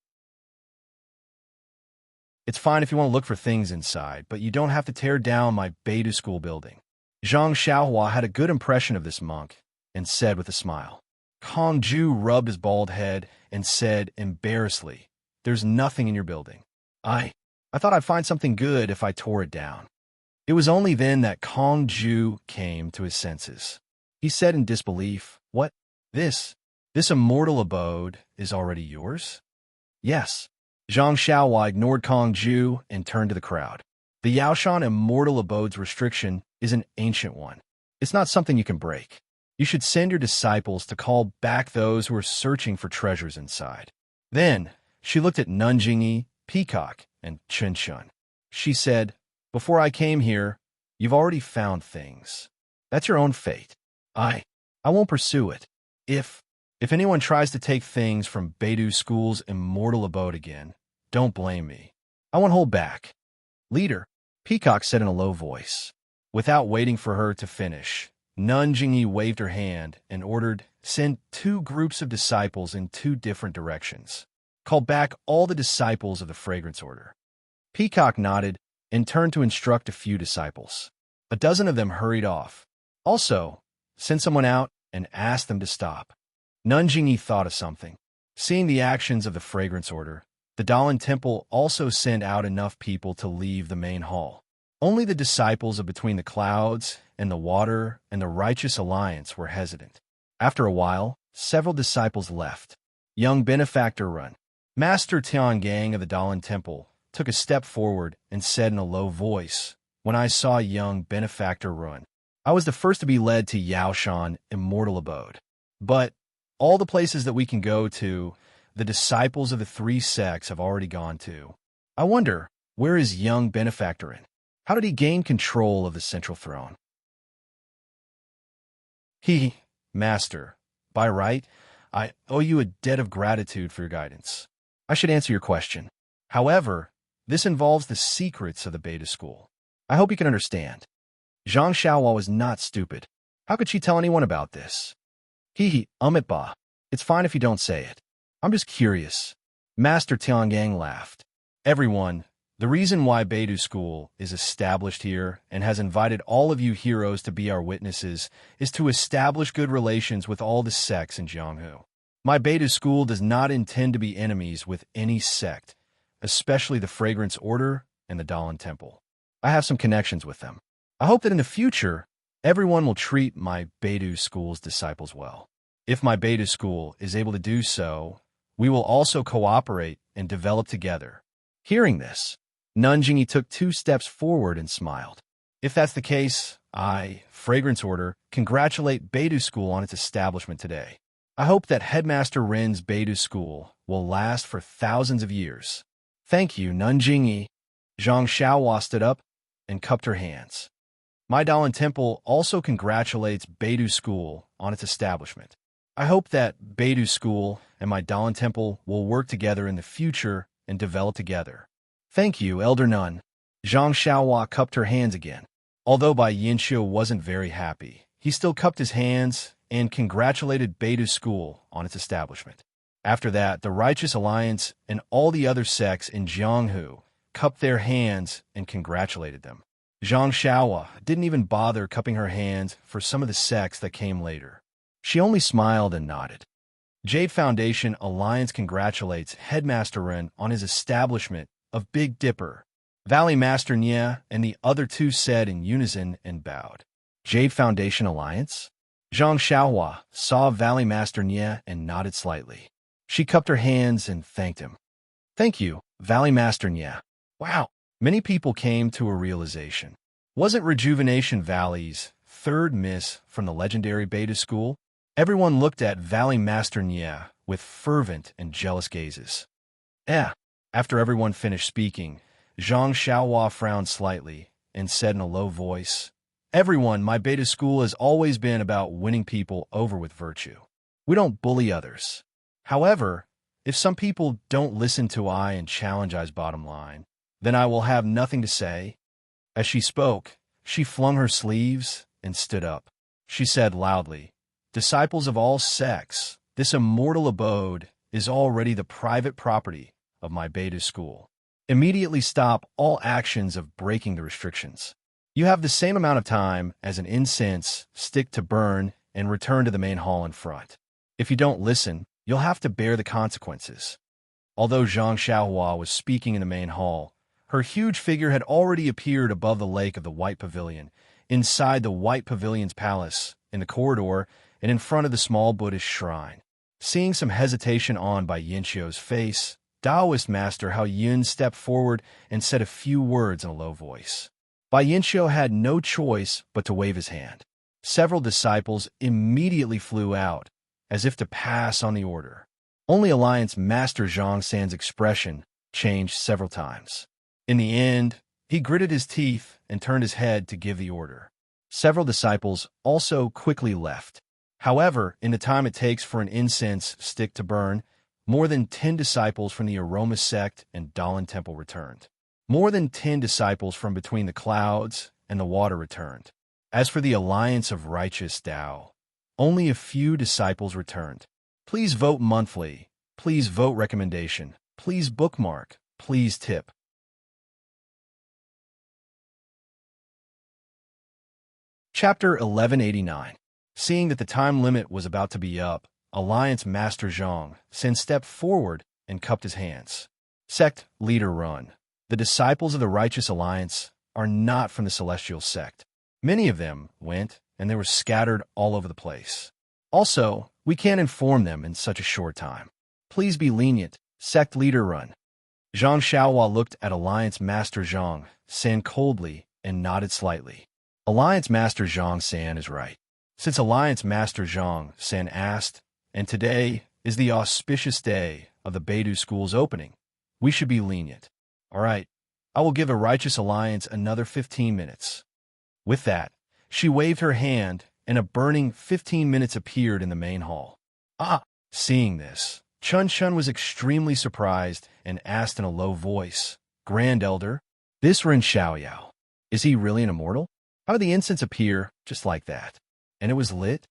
It's fine if you want to look for things inside, but you don't have to tear down my Beidou school building." Zhang Xiaohua had a good impression of this monk and said with a smile. Kongju rubbed his bald head and said embarrassedly, "There's nothing in your building. I thought I'd find something good if I tore it down." It was only then that Kongju came to his senses. he said in disbelief. What? This? This immortal abode is already yours? Yes. Zhang Xiaohua ignored Kong Ju and turned to the crowd. The Yaoshan Immortal Abode's restriction is an ancient one. It's not something you can break. You should send your disciples to call back those who are searching for treasures inside. Then, she looked at Nanjingyi, Peacock, and Chen Shun. She said, Before I came here, you've already found things. That's your own fate. I won't pursue it. If anyone tries to take things from Beidou School's immortal abode again, don't blame me. I won't hold back. Leader, Peacock said in a low voice. Without waiting for her to finish, Nanjingyi waved her hand and ordered, Send 2 groups of disciples in 2 different directions. Call back all the disciples of the Fragrance Order. Peacock nodded and turned to instruct a few disciples. A dozen of them hurried off. Also, send someone out and ask them to stop. Nanjingyi thought of something. Seeing the actions of the Fragrance Order, the Dalan Temple also sent out enough people to leave the main hall. Only the disciples of Between the Clouds and the Water and the Righteous Alliance were hesitant. After a while, several disciples left. Young Benefactor Run. Master Tiangang of the Dalan Temple took a step forward and said in a low voice, When I saw young Benefactor Run, I was the first to be led to Yaoshan Immortal Abode. But all the places that we can go to, the disciples of the 3 sects have already gone to. I wonder, where is young Benefactor in? How did he gain control of the central throne? Master, by right, I owe you a debt of gratitude for your guidance. I should answer your question. However, this involves the secrets of the Beta School. I hope you can understand. Zhang Xiaohua was not stupid. How could she tell anyone about this? Ba. It's fine if you don't say it. I'm just curious. Master Tiangang laughed. Everyone, the reason why Beidou School is established here and has invited all of you heroes to be our witnesses is to establish good relations with all the sects in Jianghu. My Beidou School does not intend to be enemies with any sect, especially the Fragrance Order and the Dalan Temple. I have some connections with them. I hope that in the future, everyone will treat my Beidou School's disciples well. If my Beidou School is able to do so, we will also cooperate and develop together. Hearing this, Nanjingyi took 2 steps forward and smiled. If that's the case, I, Fragrance Order, congratulate Beidou School on its establishment today. I hope that Headmaster Ren's Beidou School will last for thousands of years. Thank you, Nanjingyi. Zhang Xiaohua stood up and cupped her hands. My Dalan Temple also congratulates Beidou School on its establishment. I hope that Beidou School and my Dalan Temple will work together in the future and develop together. Thank you, Elder Nun. Zhang Xiaohua cupped her hands again. Although Bai Yinxiu wasn't very happy, he still cupped his hands and congratulated Beidou School on its establishment. After that, the Righteous Alliance and all the other sects in Jianghu cupped their hands and congratulated them. Zhang Xiaohua didn't even bother cupping her hands for some of the sects that came later. She only smiled and nodded. Jade Foundation Alliance congratulates Headmaster Ren on his establishment of Big Dipper. Valley Master Nye and the other 2 said in unison and bowed. Jade Foundation Alliance? Zhang Xiaohua saw Valley Master Nye and nodded slightly. She cupped her hands and thanked him. Thank you, Valley Master Nye. Wow. Many people came to a realization. Wasn't Rejuvenation Valley's 3rd miss from the legendary Beta School? Everyone looked at Valley Master Nye with fervent and jealous gazes. After everyone finished speaking, Zhang Xiaohua frowned slightly and said in a low voice, Everyone, my Beta School has always been about winning people over with virtue. We don't bully others. However, if some people don't listen to I and challenge I's bottom line, then I will have nothing to say. As she spoke, she flung her sleeves and stood up. She said loudly, Disciples of all sects, this immortal abode is already the private property of my Beta School. Immediately stop all actions of breaking the restrictions. You have the same amount of time as an incense stick to burn and return to the main hall in front. If you don't listen, you'll have to bear the consequences. Although Zhang Xiaohua was speaking in the main hall, her huge figure had already appeared above the lake of the White Pavilion, inside the White Pavilion's palace, in the corridor and in front of the small Buddhist shrine. Seeing some hesitation by Yin face, Taoist master Hao Yun stepped forward and said a few words in a low voice. Bai Yinxiu had no choice but to wave his hand. Several disciples immediately flew out, as if to pass on the order. Only Alliance Master Zhang San's expression changed several times. In the end, he gritted his teeth and turned his head to give the order. Several disciples also quickly left. However, in the time it takes for an incense stick to burn, more than 10 disciples from the Aroma sect and Dalan Temple returned. More than 10 disciples from between the clouds and the water returned. As for the Alliance of Righteous Tao, only a few disciples returned. Please vote monthly. Please vote recommendation. Please bookmark. Please tip. Chapter 1189. Seeing that the time limit was about to be up, Alliance Master Zhang San stepped forward and cupped his hands. Sect Leader Run. The disciples of the Righteous Alliance are not from the Celestial Sect. Many of them went, and they were scattered all over the place. Also, we can't inform them in such a short time. Please be lenient. Sect Leader Run. Zhang Xiaohua looked at Alliance Master Zhang San coldly and nodded slightly. Alliance Master Zhang San is right. Since Alliance Master Zhang San asked, and today is the auspicious day of the Beidou School's opening, we should be lenient. All right, I will give a Righteous Alliance another 15 minutes. With that, she waved her hand, and a burning 15 minutes appeared in the main hall. Seeing this, Chun Chun was extremely surprised and asked in a low voice, Grand Elder, this Ren Xiaoyao, is he really an immortal? How did the incense appear just like that? And it was lit?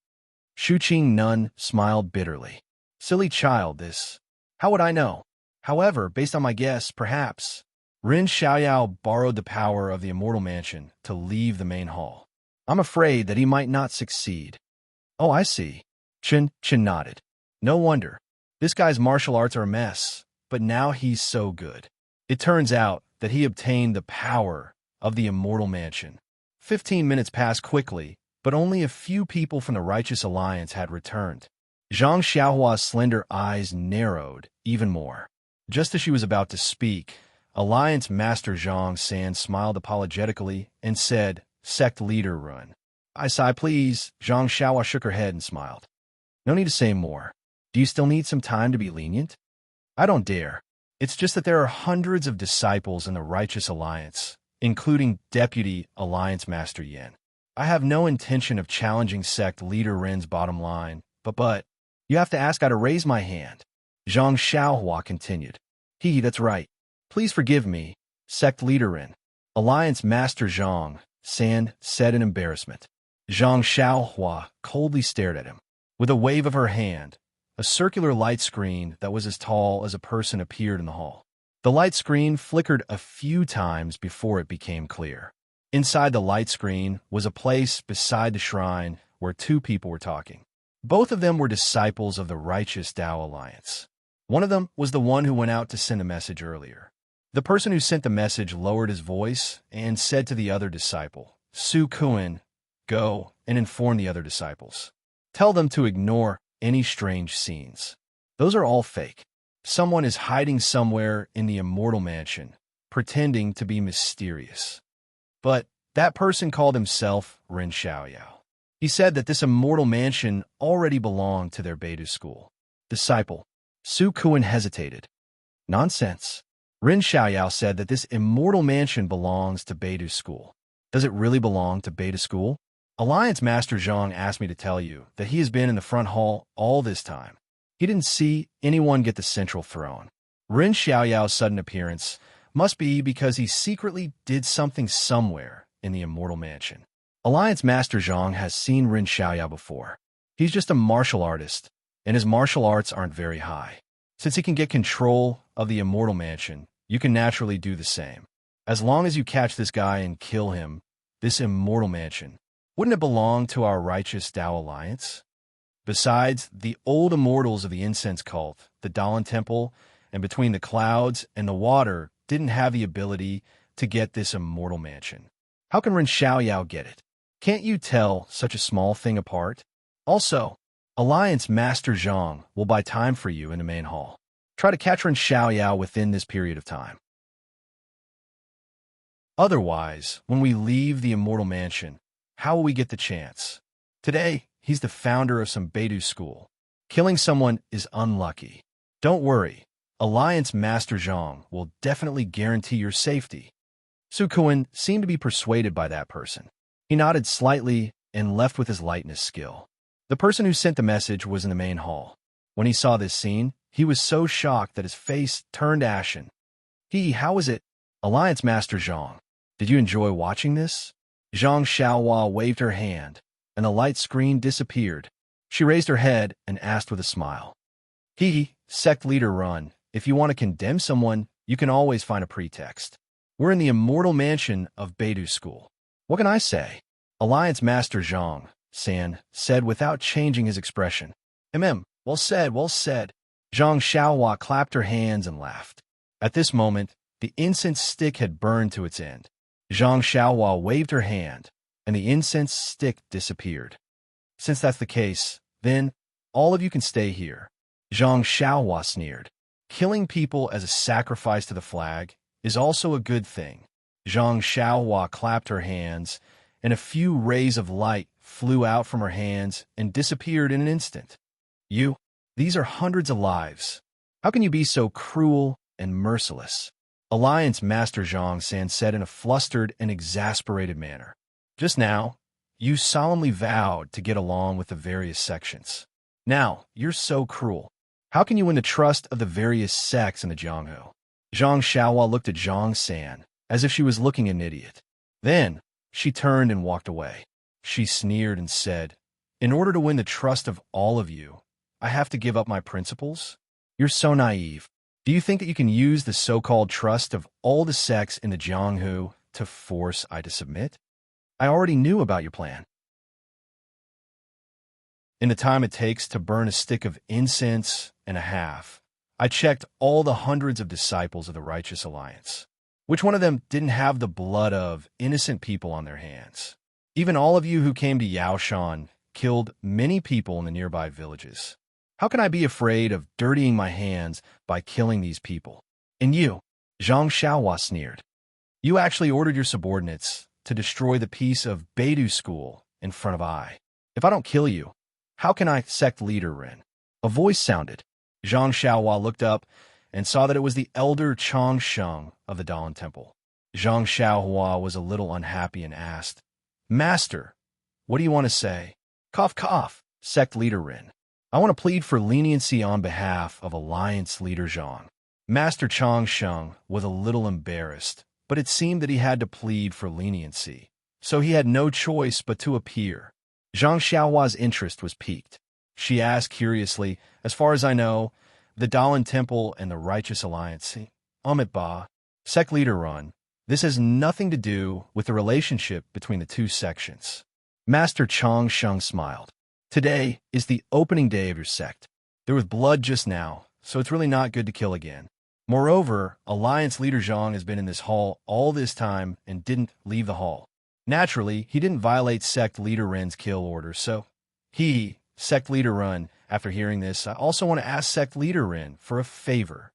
Shuqing Nun smiled bitterly. Silly child, this. How would I know? However, based on my guess, perhaps, Ren Xiaoyao borrowed the power of the Immortal Mansion to leave the main hall. I'm afraid that he might not succeed. Oh, I see. Chin nodded. No wonder. This guy's martial arts are a mess, but now he's so good. It turns out that he obtained the power of the Immortal Mansion. 15 minutes passed quickly, but only a few people from the Righteous Alliance had returned. Zhang Xiaohua's slender eyes narrowed even more. Just as she was about to speak, Alliance Master Zhang San smiled apologetically and said, Sect Leader Run. I sigh, please. Zhang Xiaohua shook her head and smiled. No need to say more. Do you still need some time to be lenient? I don't dare. It's just that there are hundreds of disciples in the Righteous Alliance, including Deputy Alliance Master Yin. I have no intention of challenging Sect Leader Ren's bottom line, but you have to ask I to raise my hand. Zhang Xiaohua continued. That's right. Please forgive me, Sect Leader Ren. Alliance Master Zhang San said in embarrassment. Zhang Xiaohua coldly stared at him. With a wave of her hand, a circular light screen that was as tall as a person appeared in the hall. The light screen flickered a few times before it became clear. Inside the light screen was a place beside the shrine where two people were talking. Both of them were disciples of the Righteous Tao Alliance. One of them was the one who went out to send a message earlier. The person who sent the message lowered his voice and said to the other disciple, Su Kuan, go and inform the other disciples. Tell them to ignore any strange scenes. Those are all fake. Someone is hiding somewhere in the Immortal Mansion, pretending to be mysterious. But that person called himself Ren Xiaoyao. He said that this Immortal Mansion already belonged to their Beidou school. Disciple. Su Kuan hesitated. Nonsense. Ren Xiaoyao said that this Immortal Mansion belongs to Beidou school. Does it really belong to Beidou school? Alliance Master Zhang asked me to tell you that he has been in the front hall all this time. He didn't see anyone get the central throne. Ren Xiaoyao's sudden appearance must be because he secretly did something somewhere in the Immortal Mansion. Alliance Master Zhang has seen Ren Xiaoyao before. He's just a martial artist, and his martial arts aren't very high. Since he can get control of the Immortal Mansion, you can naturally do the same. As long as you catch this guy and kill him, this Immortal Mansion, wouldn't it belong to our Righteous Tao Alliance? Besides, the old immortals of the incense cult, the Dalan Temple, and between the clouds and the water didn't have the ability to get this Immortal Mansion. How can Ren Xiaoyao get it? Can't you tell such a small thing apart? Also, Alliance Master Zhang will buy time for you in the main hall. Try to catch her in Xiaoyao within this period of time. Otherwise, when we leave the Immortal Mansion, how will we get the chance? Today, he's the founder of some Beidou school. Killing someone is unlucky. Don't worry, Alliance Master Zhang will definitely guarantee your safety. Su Kuan seemed to be persuaded by that person. He nodded slightly and left with his lightness skill. The person who sent the message was in the main hall. When he saw this scene, he was so shocked that his face turned ashen. How is it? Alliance Master Zhang, did you enjoy watching this? Zhang Xiaohua waved her hand, and the light screen disappeared. She raised her head and asked with a smile. Sect leader Run, if you want to condemn someone, you can always find a pretext. We're in the Immortal Mansion of Beidou School. What can I say? Alliance Master Zhang, San, said without changing his expression. Well said, well said. Zhang Xiaohua clapped her hands and laughed. At this moment, the incense stick had burned to its end. Zhang Xiaohua waved her hand, and the incense stick disappeared. Since that's the case, then, all of you can stay here. Zhang Xiaohua sneered. Killing people as a sacrifice to the flag is also a good thing. Zhang Xiaohua clapped her hands, and a few rays of light flew out from her hands and disappeared in an instant. These are hundreds of lives. How can you be so cruel and merciless? Alliance Master Zhang San said in a flustered and exasperated manner. Just now, you solemnly vowed to get along with the various sections. Now, you're so cruel. How can you win the trust of the various sects in the Jianghu? Zhang Xiaohua looked at Zhang San as if she was looking at an idiot. Then, she turned and walked away. She sneered and said, in order to win the trust of all of you, I have to give up my principles? You're so naive. Do you think that you can use the so-called trust of all the sects in the Jianghu to force I to submit? I already knew about your plan. In the time it takes to burn a stick of incense and a half, I checked all the hundreds of disciples of the Righteous Alliance. Which one of them didn't have the blood of innocent people on their hands? Even all of you who came to Yaoshan killed many people in the nearby villages. How can I be afraid of dirtying my hands by killing these people? And you, Zhang Xiaohua sneered. You actually ordered your subordinates to destroy the piece of Beidou school in front of I. If I don't kill you, how can I sect leader Ren? A voice sounded. Zhang Xiaohua looked up and saw that it was the elder Chang Sheng of the Dawn Temple. Zhang Xiaohua was a little unhappy and asked, Master, what do you want to say? Cough, cough, sect leader Ren. I want to plead for leniency on behalf of Alliance leader Zhang. Master Chang Sheng was a little embarrassed, but it seemed that he had to plead for leniency, so he had no choice but to appear. Zhang Xiaohua's interest was piqued. She asked curiously, as far as I know, the Dalan Temple and the Righteous Alliance, Amit Ba, sect leader Run, this has nothing to do with the relationship between the two sections. Master Chang Sheng smiled. Today is the opening day of your sect. There was blood just now, so it's really not good to kill again. Moreover, Alliance leader Zhang has been in this hall all this time and didn't leave the hall. Naturally, he didn't violate sect leader Ren's kill order, so sect leader Ren, after hearing this, I also want to ask sect leader Ren for a favor.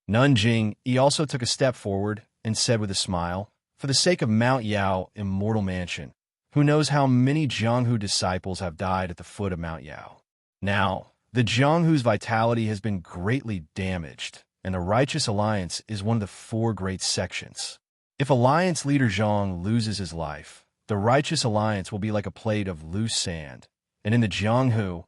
Nanjing, he also took a step forward and said with a smile, for the sake of Mount Yao Immortal Mansion, who knows how many Jianghu disciples have died at the foot of Mount Yao. Now, the Jianghu's vitality has been greatly damaged, and the Righteous Alliance is one of the 4 great sections. If Alliance leader Zhang loses his life, the Righteous Alliance will be like a plate of loose sand, and in the Jianghu,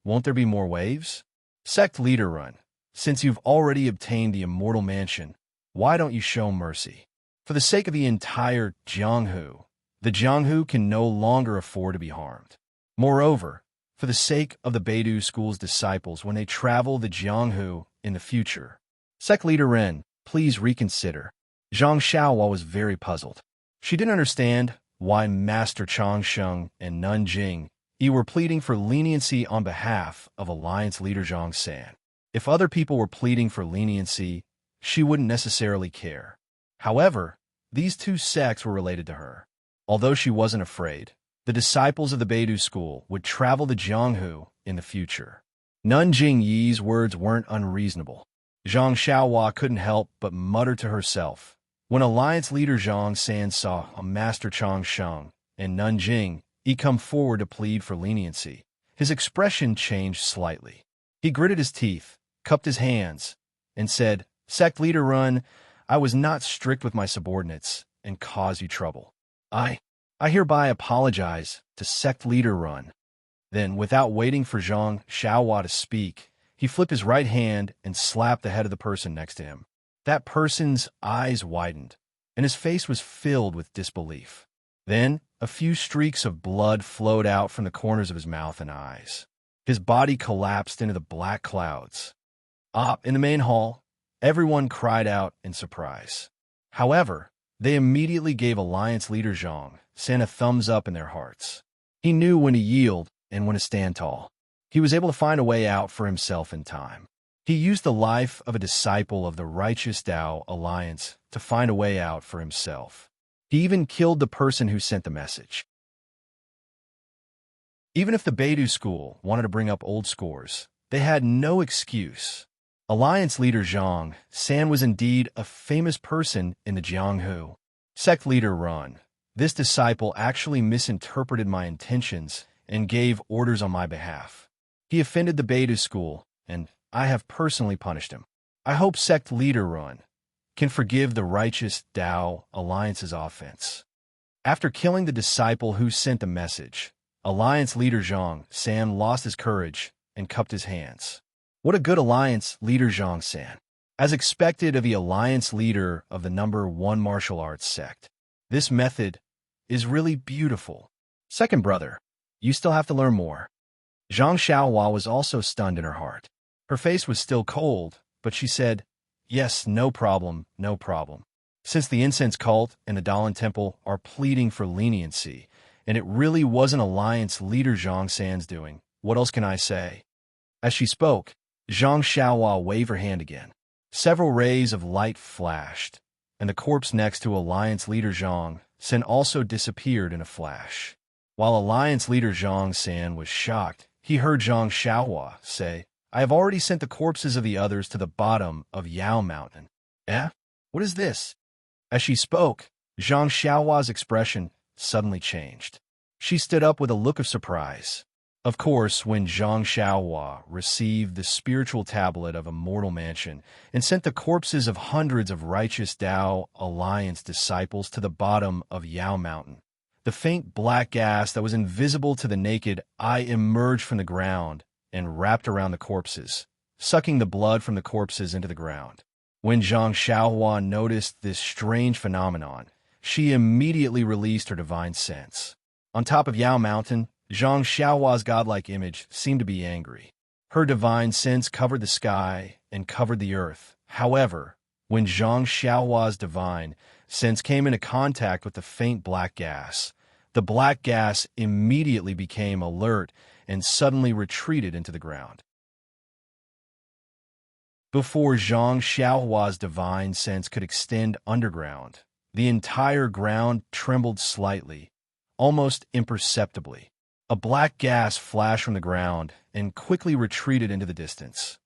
won't there be more waves? Sect leader Run, since you've already obtained the Immortal Mansion, why don't you show mercy? For the sake of the entire Jianghu, the Jianghu can no longer afford to be harmed. Moreover, for the sake of the Beidou school's disciples when they travel the Jianghu in the future, sect leader Ren, please reconsider. Zhang Xiaohua was very puzzled. She didn't understand why Master Chang Sheng and Nanjing were pleading for leniency on behalf of Alliance leader Zhang San. If other people were pleading for leniency, she wouldn't necessarily care. However, these two sects were related to her. Although she wasn't afraid, The disciples of the Beidou school would travel to Jianghu in the future. Nun Jingyi's words weren't unreasonable. Zhang Xiaohua couldn't help but mutter to herself. When Alliance leader Zhang San saw a Master Chang Sheng and Nun Jing come forward to plead for leniency, his expression changed slightly. He gritted his teeth, cupped his hands, and said, "Sect leader Run, I was not strict with my subordinates and caused you trouble. I hereby apologize to Sect leader Run." Then, without waiting for Zhang Xiaohua to speak, he flipped his right hand and slapped the head of the person next to him. That person's eyes widened, and his face was filled with disbelief. Then, a few streaks of blood flowed out from the corners of his mouth and eyes. His body collapsed into the black clouds. In the main hall, everyone cried out in surprise. However, they immediately gave Alliance leader Zhang San a thumbs up in their hearts. He knew when to yield and when to stand tall. He was able to find a way out for himself in time. He used the life of a disciple of the righteous Tao Alliance to find a way out for himself. He even killed the person who sent the message. Even if the Beidou school wanted to bring up old scores, they had no excuse. Alliance leader Zhang San was indeed a famous person in the Jianghu. Sect leader Run, this disciple actually misinterpreted my intentions and gave orders on my behalf. He offended the Beidou school, and I have personally punished him. I hope Sect leader Run can forgive the righteous Tao Alliance's offense. After killing the disciple who sent the message, Alliance leader Zhang San lost his courage and cupped his hands. What a good Alliance leader Zhang San. As expected of the Alliance leader of the #1 martial arts sect. This method is really beautiful. Second brother, you still have to learn more. Zhang Xiaohua was also stunned in her heart. Her face was still cold, but she said, "Yes, no problem, no problem." Since the incense cult and the Dalan temple are pleading for leniency, and it really wasn't Alliance leader Zhang San's doing, what else can I say? As she spoke, Zhang Xiaohua waved her hand again. Several rays of light flashed, and the corpse next to Alliance leader Zhang San also disappeared in a flash. While Alliance leader Zhang San was shocked, he heard Zhang Xiaohua say, "I have already sent the corpses of the others to the bottom of Yao Mountain." Eh? What is this? As she spoke, Zhang Xiaohua's expression suddenly changed. She stood up with a look of surprise. Of course, when Zhang Xiaohua received the spiritual tablet of Immortal Mansion and sent the corpses of hundreds of righteous Tao Alliance disciples to the bottom of Yao Mountain, the faint black gas that was invisible to the naked eye emerged from the ground and wrapped around the corpses, sucking the blood from the corpses into the ground. When Zhang Xiaohua noticed this strange phenomenon, she immediately released her divine sense. On top of Yao Mountain, Zhang Xiaohua's godlike image seemed to be angry. Her divine sense covered the sky and covered the earth. However, when Zhang Xiaohua's divine sense came into contact with the faint black gas, the black gas immediately became alert and suddenly retreated into the ground. Before Zhang Xiaohua's divine sense could extend underground, the entire ground trembled slightly, almost imperceptibly. A black gas flashed from the ground and quickly retreated into the distance.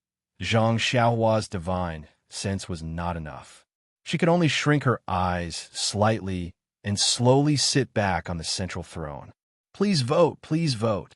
Zhang Xiaohua's divine sense was not enough. She could only shrink her eyes slightly and slowly sit back on the central throne. Please vote, please vote.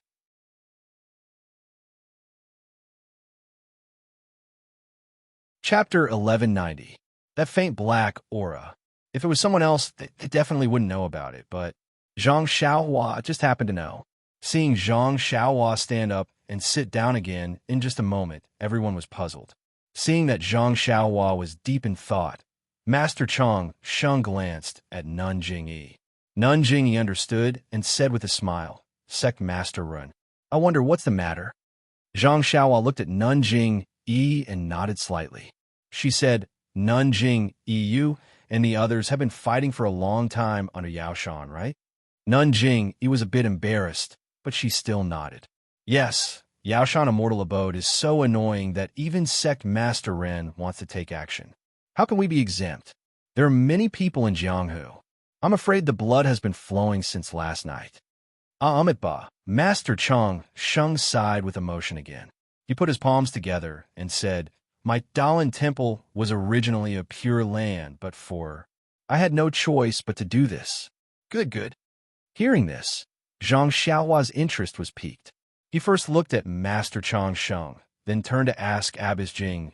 Chapter 1190. That faint black aura. If it was someone else, they definitely wouldn't know about it, but Zhang Xiaohua just happened to know. Seeing Zhang Xiaohua stand up and sit down again in just a moment, everyone was puzzled. Seeing that Zhang Xiaohua was deep in thought, Master Chang Sheng glanced at Nun Jingyi. Nun Jingyi understood and said with a smile, "Sect Master Run, I wonder what's the matter?" Zhang Xiaohua looked at Nun Jingyi and nodded slightly. She said, "Nun Jingyi, you and the others have been fighting for a long time under Yao Shan, right?" Nun Jingyi was a bit embarrassed, but she still nodded. "Yes, Yao Shan Immortal Abode is so annoying that even Sect Master Ren wants to take action. How can we be exempt? There are many people in Jianghu. I'm afraid the blood has been flowing since last night." Amitba, Master Shung sighed with emotion again. He put his palms together and said, "My Dalan temple was originally a pure land, but I had no choice but to do this." Good. Hearing this, Zhang Xiaohua's interest was piqued. He first looked at Master Shung, then turned to ask Abbess Jing,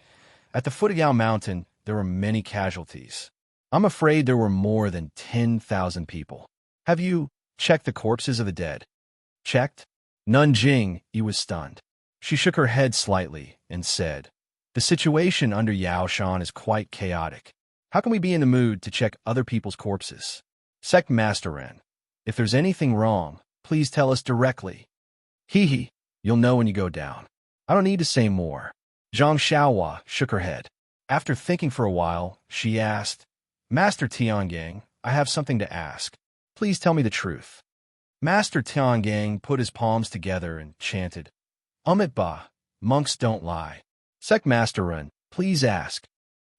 "At the foot of Yao Mountain, there were many casualties. I'm afraid there were more than 10,000 people. Have you checked the corpses of the dead?" "Checked?" Nanjing, he was stunned. She shook her head slightly and said, "The situation under Yaoshan is quite chaotic. How can we be in the mood to check other people's corpses?" Sect Master Ren, "If there's anything wrong, please tell us directly." "Hee, you'll know when you go down. I don't need to say more." Zhang Xiaohua shook her head. After thinking for a while, she asked, "Master Tiangang, I have something to ask. Please tell me the truth." Master Tiangang put his palms together and chanted, "Amitba, monks don't lie." Sect Master Ren, "Please ask.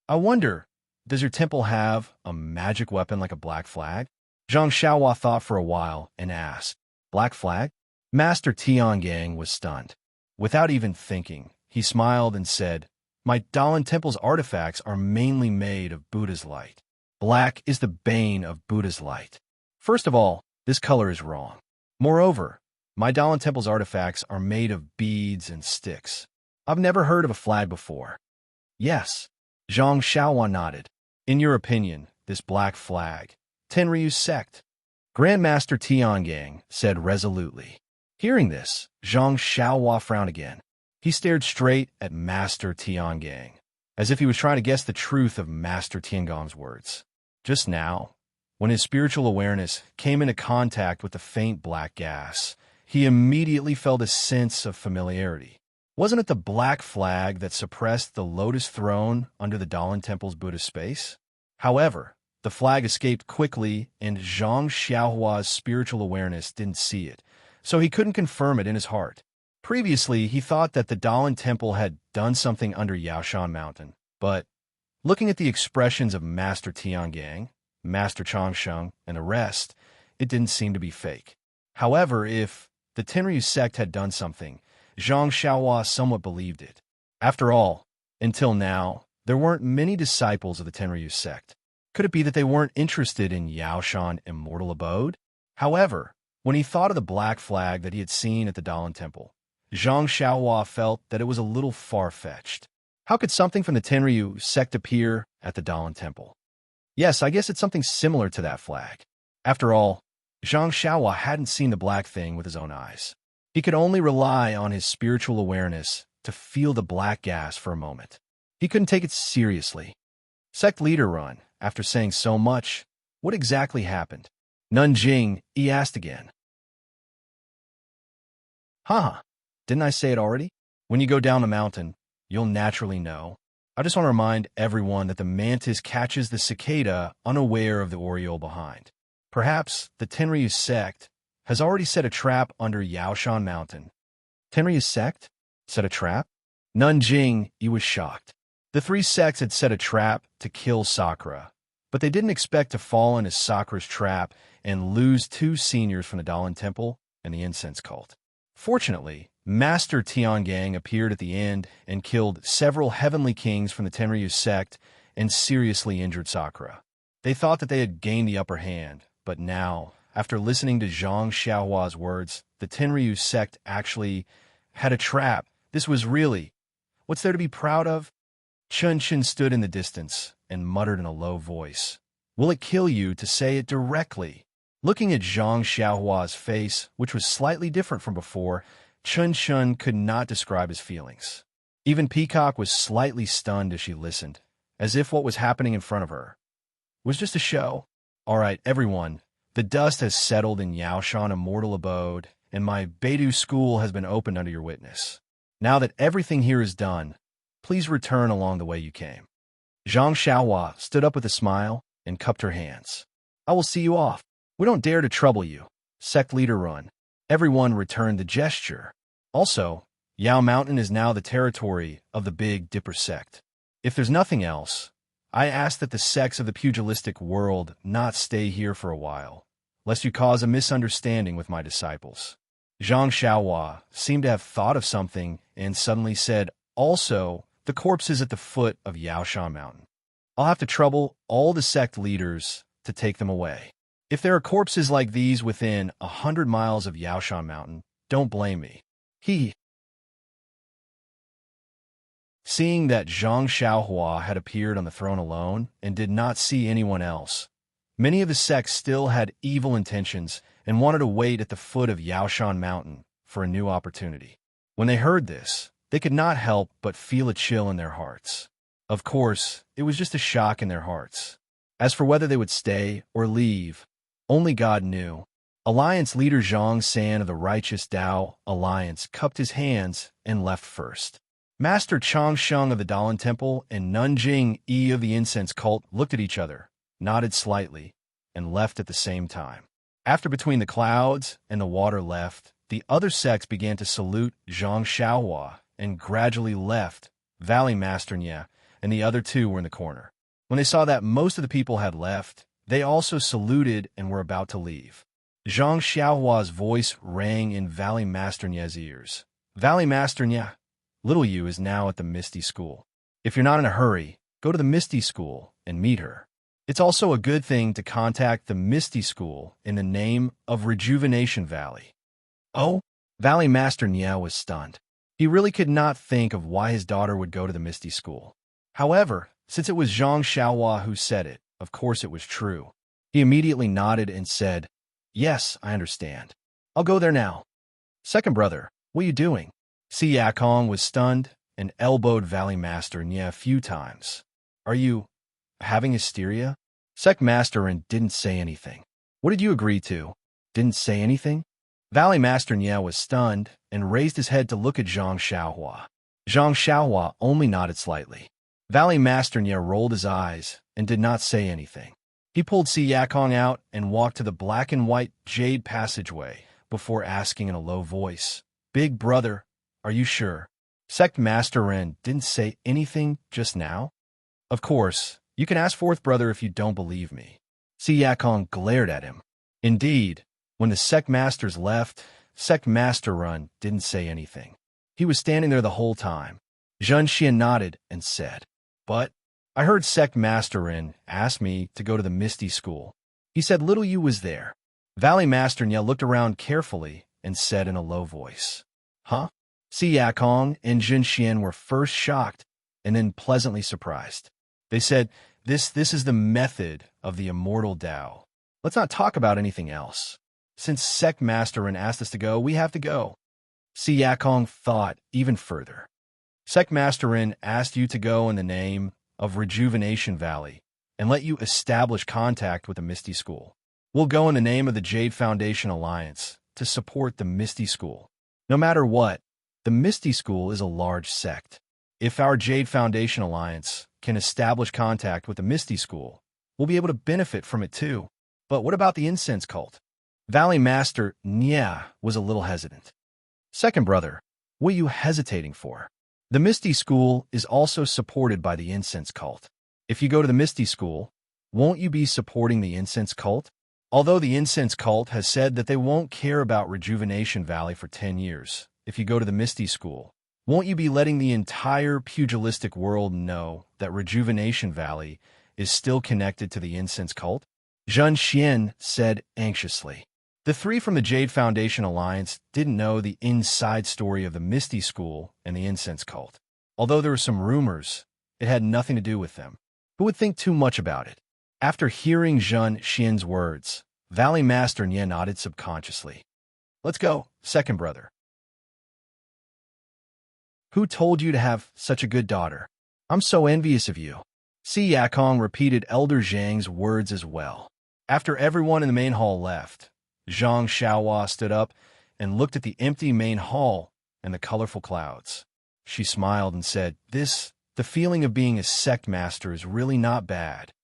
I wonder, does your temple have a magic weapon like a black flag?" Zhang Xiaohua thought for a while and asked, "Black flag?" Master Tiangang was stunned. Without even thinking, he smiled and said, "My Dalan temple's artifacts are mainly made of Buddha's light. Black is the bane of Buddha's light. First of all, this color is wrong. Moreover, my Dalan temple's artifacts are made of beads and sticks. I've never heard of a flag before." "Yes," Zhang Xiaohua nodded. "In your opinion, this black flag, Tenryu's sect?" Grandmaster Tiangang said resolutely. Hearing this, Zhang Xiaohua frowned again. He stared straight at Master Tiangang, as if he was trying to guess the truth of Master Tiangong's words. Just now, when his spiritual awareness came into contact with the faint black gas, he immediately felt a sense of familiarity. Wasn't it the black flag that suppressed the lotus throne under the Dalan Temple's Buddhist space? However, the flag escaped quickly, and Zhang Xiaohua's spiritual awareness didn't see it, so he couldn't confirm it in his heart. Previously, he thought that the Dalan Temple had done something under Yaoshan Mountain, but looking at the expressions of Master Tiangang, Master Changsheng, and the rest, it didn't seem to be fake. However, if the Tenryu sect had done something, Zhang Xiaohua somewhat believed it. After all, until now, there weren't many disciples of the Tenryu sect. Could it be that they weren't interested in Yaoshan Immortal Abode? However, when he thought of the black flag that he had seen at the Dalan Temple, Zhang Xiaohua felt that it was a little far-fetched. How could something from the Tenryu sect appear at the Dalan Temple? Yes, I guess it's something similar to that flag. After all, Zhang Xiaohua hadn't seen the black thing with his own eyes. He could only rely on his spiritual awareness to feel the black gas for a moment. He couldn't take it seriously. Sect leader Run, after saying so much, what exactly happened? Nanjing, he asked again. Haha, didn't I say it already? When you go down the mountain, you'll naturally know. I just want to remind everyone that the mantis catches the cicada unaware of the oriole behind. Perhaps the Tenryu sect has already set a trap under Yaoshan Mountain. Tenryu sect? Set a trap? Nanjing, he was shocked. The three sects had set a trap to kill Sakura, but they didn't expect to fall into Sakura's trap and lose two seniors from the Dalan Temple and the incense cult. Fortunately, Master Tiangang appeared at the end and killed several heavenly kings from the Tenryu sect and seriously injured Sakura. They thought that they had gained the upper hand, but now, after listening to Zhang Xiaohua's words, the Tenryu sect actually had a trap. This was really, what's there to be proud of? Chun Chin stood in the distance and muttered in a low voice, "Will it kill you to say it directly?" Looking at Zhang Xiaohua's face, which was slightly different from before, Chun Chin could not describe his feelings. Even Peacock was slightly stunned as she listened, as if what was happening in front of her was just a show. "All right, everyone, the dust has settled in Yaoshan Immortal Abode, and my Beidou school has been opened under your witness. Now that everything here is done, please return along the way you came." Zhang Xiaohua stood up with a smile and cupped her hands. "I will see you off. We don't dare to trouble you." Sect leader Run. Everyone returned the gesture. Also, Yao Mountain is now the territory of the Big Dipper sect. If there's nothing else, I ask that the sects of the pugilistic world not stay here for a while. lest you cause a misunderstanding with my disciples." Zhang Xiaohua seemed to have thought of something and suddenly said, "Also, the corpse is at the foot of Yaoshan Mountain. I'll have to trouble all the sect leaders to take them away. If there are corpses like these within 100 miles of Yaoshan Mountain, don't blame me." Seeing that Zhang Xiaohua had appeared on the throne alone and did not see anyone else, many of the sects still had evil intentions and wanted to wait at the foot of Yaoshan Mountain for a new opportunity. When they heard this, they could not help but feel a chill in their hearts. Of course, it was just a shock in their hearts. As for whether they would stay or leave, only God knew. Alliance leader Zhang San of the Righteous Tao Alliance cupped his hands and left first. Master Chang Sheng of the Dalan Temple and Nanjing Yi of the Incense Cult looked at each other, nodded slightly, and left at the same time. After Between the Clouds and the Water left, the other sects began to salute Zhang Xiaohua and gradually left. Valley Master Nye and the other two were in the corner. When they saw that most of the people had left, they also saluted and were about to leave. Zhang Xiaohua's voice rang in Valley Master Nye's ears. "Valley Master Nye, little you is now at the Misty School. If you're not in a hurry, go to the Misty School and meet her. It's also a good thing to contact the Misty School in the name of Rejuvenation Valley." Oh? Valley Master Nye was stunned. He really could not think of why his daughter would go to the Misty School. However, since it was Zhang Xiaohua who said it, of course it was true. He immediately nodded and said, "Yes, I understand. I'll go there now." "Second brother, what are you doing?" Si Yakong was stunned and elbowed Valley Master Nye a few times. "Are you having hysteria?" Sect Master Ren didn't say anything. "What did you agree to?" "Didn't say anything?" Valley Master Nye was stunned and raised his head to look at Zhang Xiaohua. Zhang Xiaohua only nodded slightly. Valley Master Nye rolled his eyes and did not say anything. He pulled Si Yakong out and walked to the black and white jade passageway before asking in a low voice, "Big brother, are you sure? Sect Master Ren didn't say anything just now?" "Of course, you can ask fourth brother if you don't believe me." Si Yakong glared at him. Indeed, when the sect masters left, Sect Master Ren didn't say anything. He was standing there the whole time. Zhen Xian nodded and said, "But I heard Sect Master Ren ask me to go to the Misty School. He said little you was there." Valley Master Nye looked around carefully and said in a low voice, "Huh?" Si Yakong and Zhen Xian were first shocked and then pleasantly surprised. They said, This is the method of the immortal Tao. Let's not talk about anything else. Since Sect Master Ren asked us to go, we have to go." Si Yakong thought even further. "Sect Master Ren asked you to go in the name of Rejuvenation Valley and let you establish contact with the Misty School. We'll go in the name of the Jade Foundation Alliance to support the Misty School. No matter what, the Misty School is a large sect. If our Jade Foundation Alliance can establish contact with the Misty School, we'll be able to benefit from it too. But what about the incense cult?" Valley Master Nye was a little hesitant. "Second brother, what are you hesitating for? The Misty School is also supported by the incense cult. If you go to the Misty School, won't you be supporting the incense cult? Although the incense cult has said that they won't care about Rejuvenation Valley for 10 years, if you go to the Misty School, won't you be letting the entire pugilistic world know that Rejuvenation Valley is still connected to the incense cult?" Zhen Xian said anxiously. The three from the Jade Foundation Alliance didn't know the inside story of the Misty School and the incense cult. Although there were some rumors, it had nothing to do with them. Who would think too much about it? After hearing Zhen Xian's words, Valley Master Nye nodded subconsciously. "Let's go, second brother." "Who told you to have such a good daughter? I'm so envious of you." Si Yakong repeated Elder Zhang's words as well. After everyone in the main hall left, Zhang Xiaohua stood up and looked at the empty main hall and the colorful clouds. She smiled and said, The feeling of being a sect master is really not bad."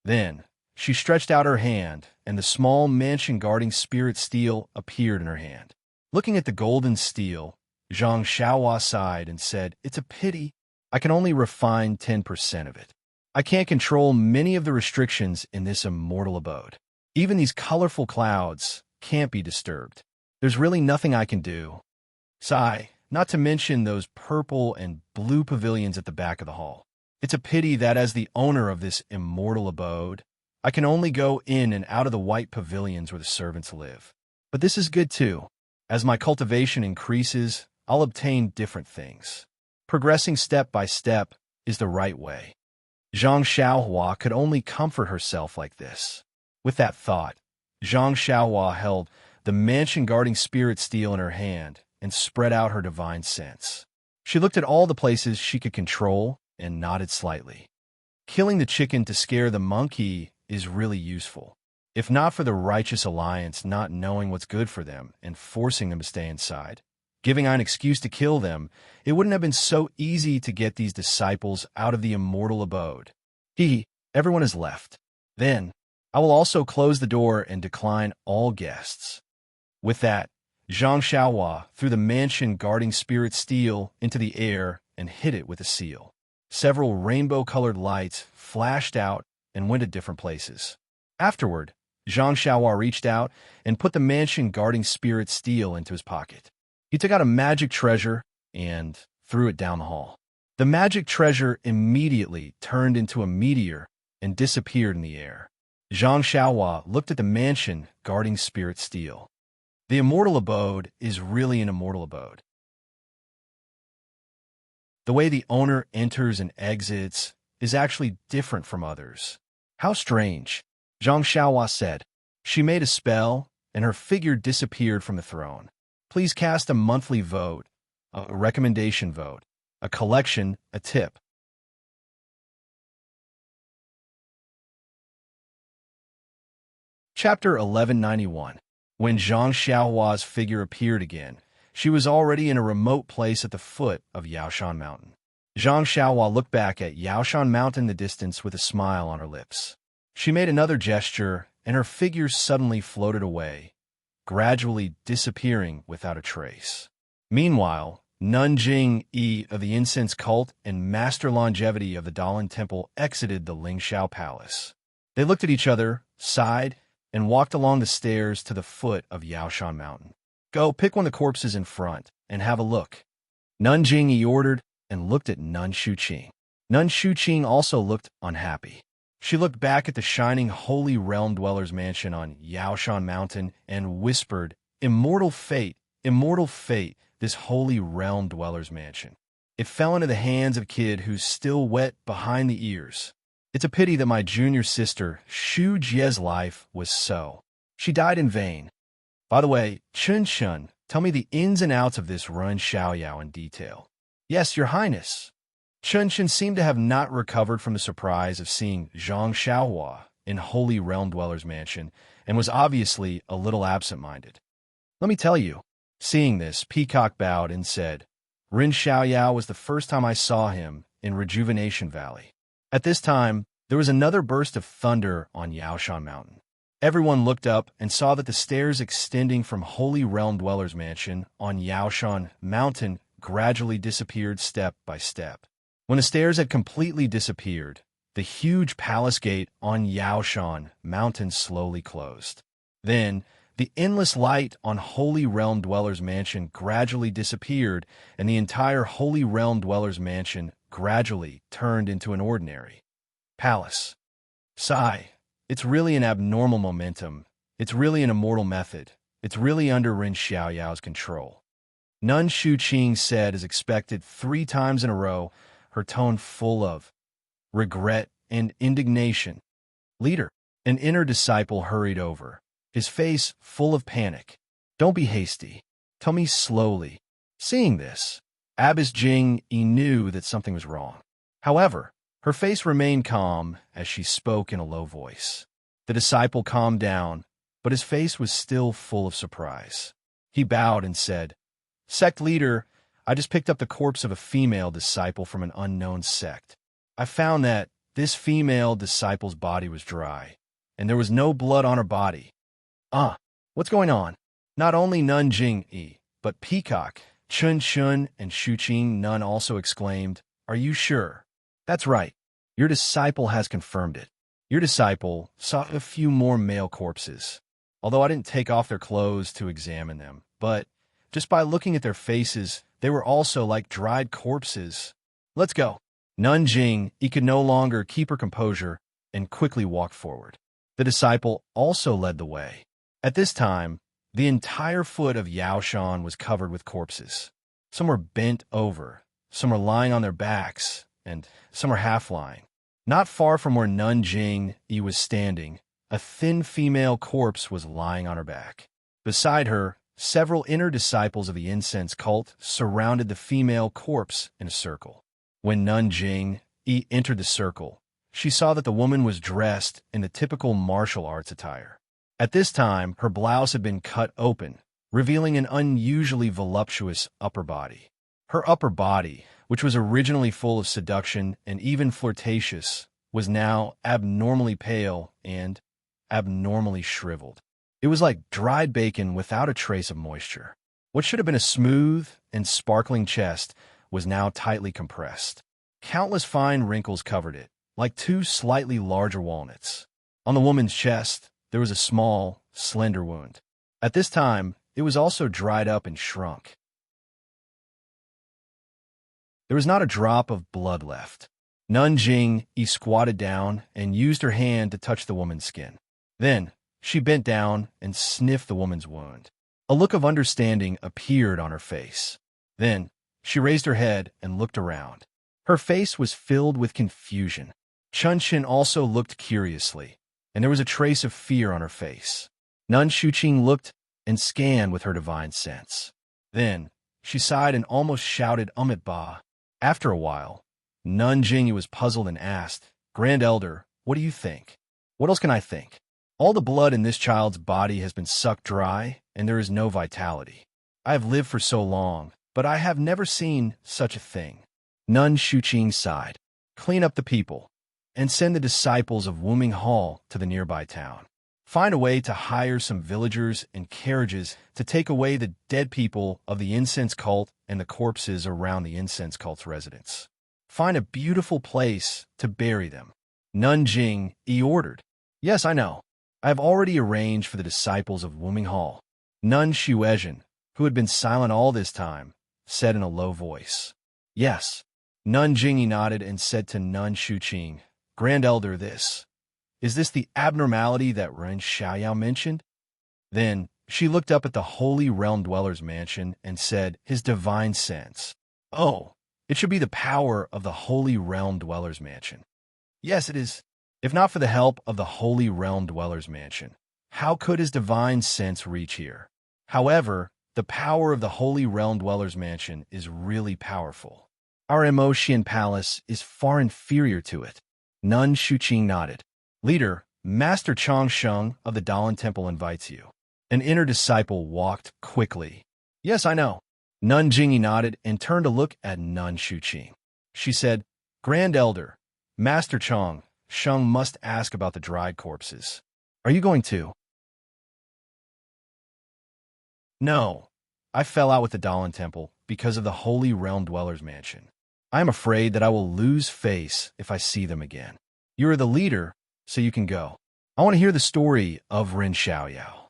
Then, she stretched out her hand, and the small mansion guarding spirit steel appeared in her hand. Looking at the golden steel, Zhang Xiaohua sighed and said, "It's a pity. I can only refine 10% of it. I can't control many of the restrictions in this immortal abode." Even these colorful clouds can't be disturbed. There's really nothing I can do. Sigh, not to mention those purple and blue pavilions at the back of the hall. It's a pity that as the owner of this immortal abode, I can only go in and out of the white pavilions where the servants live. But this is good too. As my cultivation increases, I'll obtain different things. Progressing step by step is the right way. Zhang Xiaohua could only comfort herself like this. With that thought, Zhang Xiaohua held the mansion-guarding spirit steel in her hand and spread out her divine sense. She looked at all the places she could control and nodded slightly. Killing the chicken to scare the monkey is really useful. If not for the righteous alliance not knowing what's good for them and forcing them to stay inside, giving an excuse to kill them, it wouldn't have been so easy to get these disciples out of the immortal abode. Everyone has left. Then, I will also close the door and decline all guests. With that, Zhang Xiaohua threw the mansion-guarding spirit steel into the air and hit it with a seal. Several rainbow-colored lights flashed out and went to different places. Afterward, Zhang Xiaohua reached out and put the mansion-guarding spirit steel into his pocket. He took out a magic treasure and threw it down the hall. The magic treasure immediately turned into a meteor and disappeared in the air. Zhang Xiaohua looked at the mansion-guarding spirit steel. The immortal abode is really an immortal abode. The way the owner enters and exits is actually different from others. How strange, Zhang Xiaohua said. She made a spell, and her figure disappeared from the throne. Please cast a monthly vote, a recommendation vote, a collection, a tip. Chapter 1191. When Zhang Xiaohua's figure appeared again, she was already in a remote place at the foot of Yaoshan Mountain. Zhang Xiaohua looked back at Yaoshan Mountain in the distance with a smile on her lips. She made another gesture, and her figure suddenly floated away, gradually disappearing without a trace. Meanwhile, Nanjing Yi of the Incense Cult and Master Longevity of the Dalan Temple exited the Lingxiao Palace. They looked at each other, sighed, and walked along the stairs to the foot of Yaoshan Mountain. Go, pick one of the corpses in front, and have a look. Nanjing Yi ordered, and looked at Nun Shuqing. Nun Shuqing also looked unhappy. She looked back at the shining Holy Realm Dweller's mansion on Yaoshan Mountain and whispered, immortal fate, this Holy Realm Dweller's mansion. It fell into the hands of a kid who's still wet behind the ears. It's a pity that my junior sister, Xu Jie's life was so. She died in vain. By the way, Chun Shun, tell me the ins and outs of this Run Xiaoyao in detail. Yes, Your Highness. Chun Shun seemed to have not recovered from the surprise of seeing Zhang Xiaohua in Holy Realm Dweller's mansion and was obviously a little absent-minded. Let me tell you. Seeing this, Peacock bowed and said, Ren Xiaoyao was the first time I saw him in Rejuvenation Valley. At this time, there was another burst of thunder on Yaoshan Mountain. Everyone looked up and saw that the stairs extending from Holy Realm Dweller's mansion on Yaoshan Mountain gradually disappeared step by step. When the stairs had completely disappeared, the huge palace gate on Yaoshan Mountain slowly closed. Then, the endless light on Holy Realm Dweller's mansion gradually disappeared, and the entire Holy Realm Dweller's mansion gradually turned into an ordinary palace. Sigh. It's really an abnormal momentum. It's really an immortal method. It's really under Ren Xiaoyao's control. Nun Shuqing said as expected 3 times in a row, her tone full of regret and indignation. Leader, an inner disciple hurried over, his face full of panic. Don't be hasty. Tell me slowly. Seeing this, Abbess Jing Yi knew that something was wrong. However, her face remained calm as she spoke in a low voice. The disciple calmed down, but his face was still full of surprise. He bowed and said, Sect leader, I just picked up the corpse of a female disciple from an unknown sect. I found that this female disciple's body was dry, and there was no blood on her body. What's going on? Not only Nun Jing-yi, but Peacock, Chun Shun, and Shuqing Nun also exclaimed, Are you sure? That's right. Your disciple has confirmed it. Your disciple saw a few more male corpses, although I didn't take off their clothes to examine them, but just by looking at their faces, they were also like dried corpses. Let's go. Nanjing, he could no longer keep her composure and quickly walked forward. The disciple also led the way. At this time, the entire foot of Yaoshan was covered with corpses. Some were bent over, some were lying on their backs, and some were half lying. Not far from where Nanjing Yi was standing, a thin female corpse was lying on her back. Beside her, several inner disciples of the incense cult surrounded the female corpse in a circle. When Nanjing Yi entered the circle, she saw that the woman was dressed in the typical martial arts attire. At this time, her blouse had been cut open, revealing an unusually voluptuous upper body. Her upper body, which was originally full of seduction and even flirtatious, was now abnormally pale and abnormally shriveled. It was like dried bacon without a trace of moisture. What should have been a smooth and sparkling chest was now tightly compressed. Countless fine wrinkles covered it, like two slightly larger walnuts. On the woman's chest, there was a small, slender wound. At this time, it was also dried up and shrunk. There was not a drop of blood left. Nanjing Yi squatted down and used her hand to touch the woman's skin. Then, she bent down and sniffed the woman's wound. A look of understanding appeared on her face. Then, she raised her head and looked around. Her face was filled with confusion. Chun-Shin also looked curiously, and there was a trace of fear on her face. Nun Shuqing looked and scanned with her divine sense. Then, she sighed and almost shouted Ba. After a while, Nun Jingyi was puzzled and asked, Grand Elder, what do you think? What else can I think? All the blood in this child's body has been sucked dry, and there is no vitality. I have lived for so long, but I have never seen such a thing. Nun Shuqing sighed. Clean up the people, and send the disciples of Wuming Hall to the nearby town. Find a way to hire some villagers and carriages to take away the dead people of the incense cult and the corpses around the incense cult's residence. Find a beautiful place to bury them. Nanjing Yi ordered. Yes, I know. I have already arranged for the disciples of Wuming Hall. Nun Shuezhen, who had been silent all this time, said in a low voice. Yes. Nun Jingyi nodded and said to Nun Shuqing, Grand Elder, is this the abnormality that Ren Xiaoyao mentioned? Then she looked up at the Holy Realm Dweller's mansion and said, His divine sense. Oh, it should be the power of the Holy Realm Dweller's mansion. Yes, it is. If not for the help of the Holy Realm Dweller's mansion, how could his divine sense reach here? However, the power of the Holy Realm Dweller's mansion is really powerful. Our Emotian Palace is far inferior to it. Nun Shuqing nodded. Leader, Master Changsheng of the Dalan Temple invites you. An inner disciple walked quickly. Yes, I know. Nun Jingyi nodded and turned to look at Nun Shuqing. She said, Grand Elder, Master Sheng must ask about the dried corpses. Are you going to? No. I fell out with the Dalan Temple because of the Holy Realm Dweller's mansion. I am afraid that I will lose face if I see them again. You are the leader, so you can go. I want to hear the story of Ren Xiaoyao.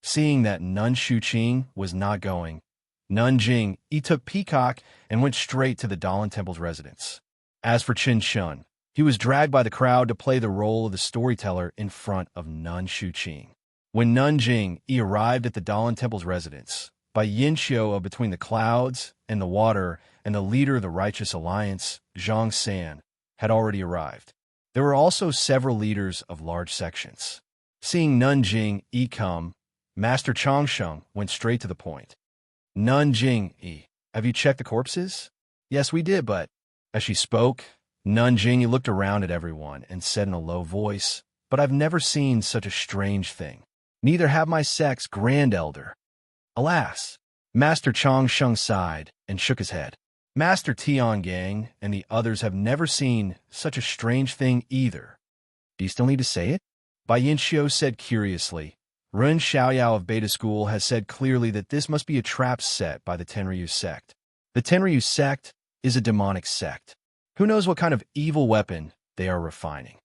Seeing that Nun Shuqing was not going, Nun Jing took Peacock and went straight to the Dalan Temple's residence. As for Qin Shun, he was dragged by the crowd to play the role of the storyteller in front of Nun Shuqing. When Nun Jing arrived at the Dalan Temple's residence, by Yinxiu of Between the Clouds and the Water and the leader of the Righteous Alliance, Zhang San, had already arrived. There were also several leaders of large sections. Seeing Nun Jing come, Master Changsheng went straight to the point. Nun Jing, have you checked the corpses? Yes, we did, but... As she spoke, Nun Jing looked around at everyone and said in a low voice, But I've never seen such a strange thing. Neither have my sex, Grand Elder. Alas! Master Changsheng sighed and shook his head. Master Tiangang and the others have never seen such a strange thing either. Do you still need to say it? Bai Yinxiu said curiously. Ren Xiaoyao of Beta School has said clearly that this must be a trap set by the Tenryu sect. The Tenryu sect is a demonic sect. Who knows what kind of evil weapon they are refining?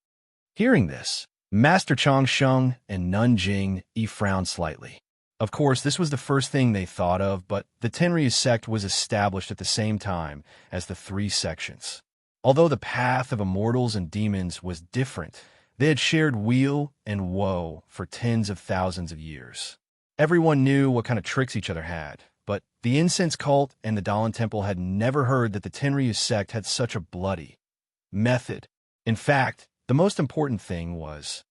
Hearing this, Master Changsheng and Nanjing frowned slightly. Of course, this was the first thing they thought of, but the Tenryu sect was established at the same time as the three sections. Although the path of immortals and demons was different, they had shared weal and woe for tens of thousands of years. Everyone knew what kind of tricks each other had, but the incense cult and the Dalan Temple had never heard that the Tenryu sect had such a bloody method. In fact, the most important thing was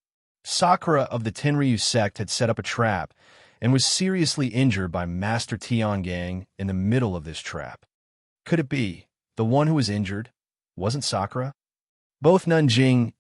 Sakura of the Tenryu sect had set up a trap and was seriously injured by Master Tiangang in the middle of this trap. Could it be the one who was injured wasn't Sakura? Both Nanjing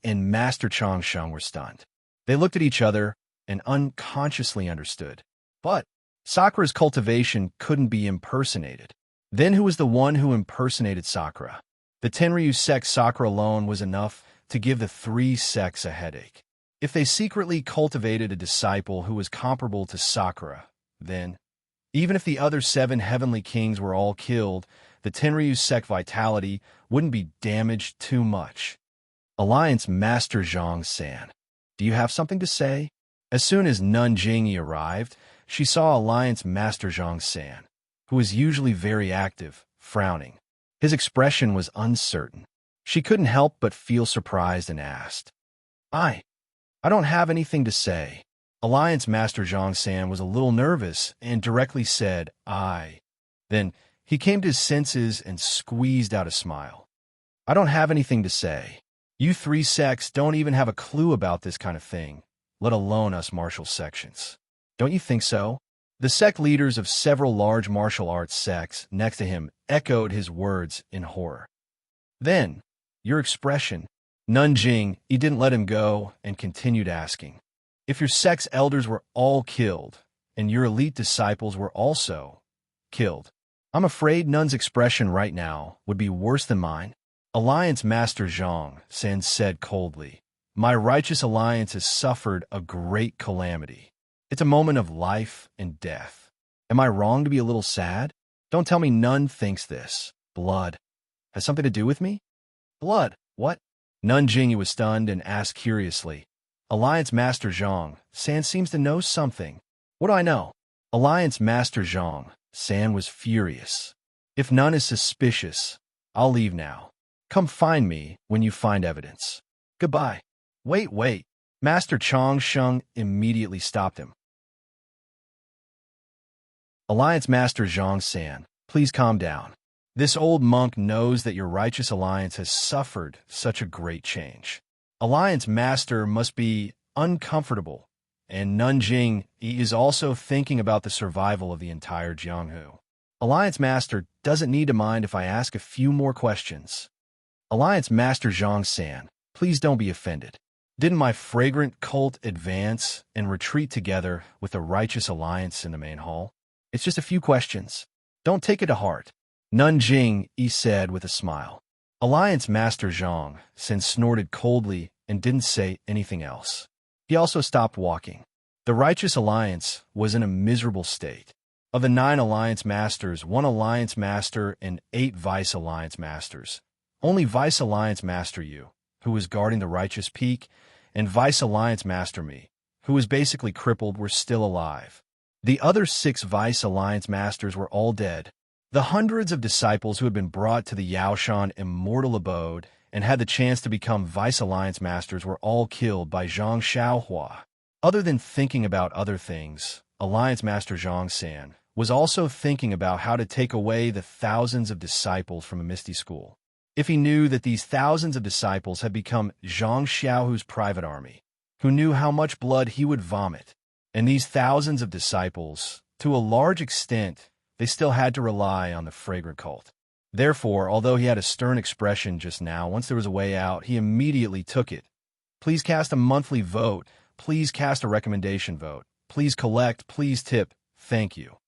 and Master Changsheng were stunned. They looked at each other and unconsciously understood. But Sakura's cultivation couldn't be impersonated. Then who was the one who impersonated Sakura? The Tenryu sect Sakura alone was enough to give the three sects a headache. If they secretly cultivated a disciple who was comparable to Sakura, then, even if the other 7 heavenly kings were all killed, the Tenryu sect vitality wouldn't be damaged too much. Alliance Master Zhang-san, do you have something to say? As soon as Nanjing arrived, she saw Alliance Master Zhang-san, who was usually very active, frowning. His expression was uncertain. She couldn't help but feel surprised and asked, I don't have anything to say. Alliance Master Zhang-san was a little nervous and directly said, I. Then he came to his senses and squeezed out a smile. I don't have anything to say. You three sects don't even have a clue about this kind of thing, let alone us martial sections. Don't you think so? The sect leaders of several large martial arts sects next to him echoed his words in horror. Then, your expression. Nanjing, he didn't let him go and continued asking, if your sect's elders were all killed, and your elite disciples were also killed, I'm afraid Nun's expression right now would be worse than mine. Alliance Master Zhang-san said coldly, my righteous alliance has suffered a great calamity. It's a moment of life and death. Am I wrong to be a little sad? Don't tell me Nun thinks this. Blood has something to do with me? Blood, what? Nanjing was stunned and asked curiously. Alliance Master Zhang-san seems to know something. What do I know? Alliance Master Zhang-san was furious. If Nun is suspicious, I'll leave now. Come find me when you find evidence. Goodbye. Wait. Master Changsheng immediately stopped him. Alliance Master Zhang-san, please calm down. This old monk knows that your righteous alliance has suffered such a great change. Alliance Master must be uncomfortable, and Nanjing is also thinking about the survival of the entire Jianghu. Alliance Master doesn't need to mind if I ask a few more questions. Alliance Master Zhang-san, please don't be offended. Didn't my fragrant cult advance and retreat together with the righteous alliance in the main hall? It's just a few questions. Don't take it to heart. Nanjing said with a smile. Alliance Master Zhang-san snorted coldly and didn't say anything else. He also stopped walking. The righteous alliance was in a miserable state. Of the 9 alliance masters, 1 alliance master and 8 vice alliance masters, only Vice Alliance Master Yu, who was guarding the Righteous Peak, and Vice Alliance Master Me, who was basically crippled, were still alive. The other 6 Vice Alliance Masters were all dead. The hundreds of disciples who had been brought to the Yaoshan immortal abode and had the chance to become Vice Alliance Masters were all killed by Zhang Xiaohua. Other than thinking about other things, Alliance Master Zhang-san was also thinking about how to take away the thousands of disciples from a Misty School. If he knew that these thousands of disciples had become Zhang Xiaohu's private army, who knew how much blood he would vomit, and these thousands of disciples, to a large extent, they still had to rely on the fragrant cult. Therefore, although he had a stern expression just now, once there was a way out, he immediately took it. Please cast a monthly vote. Please cast a recommendation vote. Please collect. Please tip. Thank you.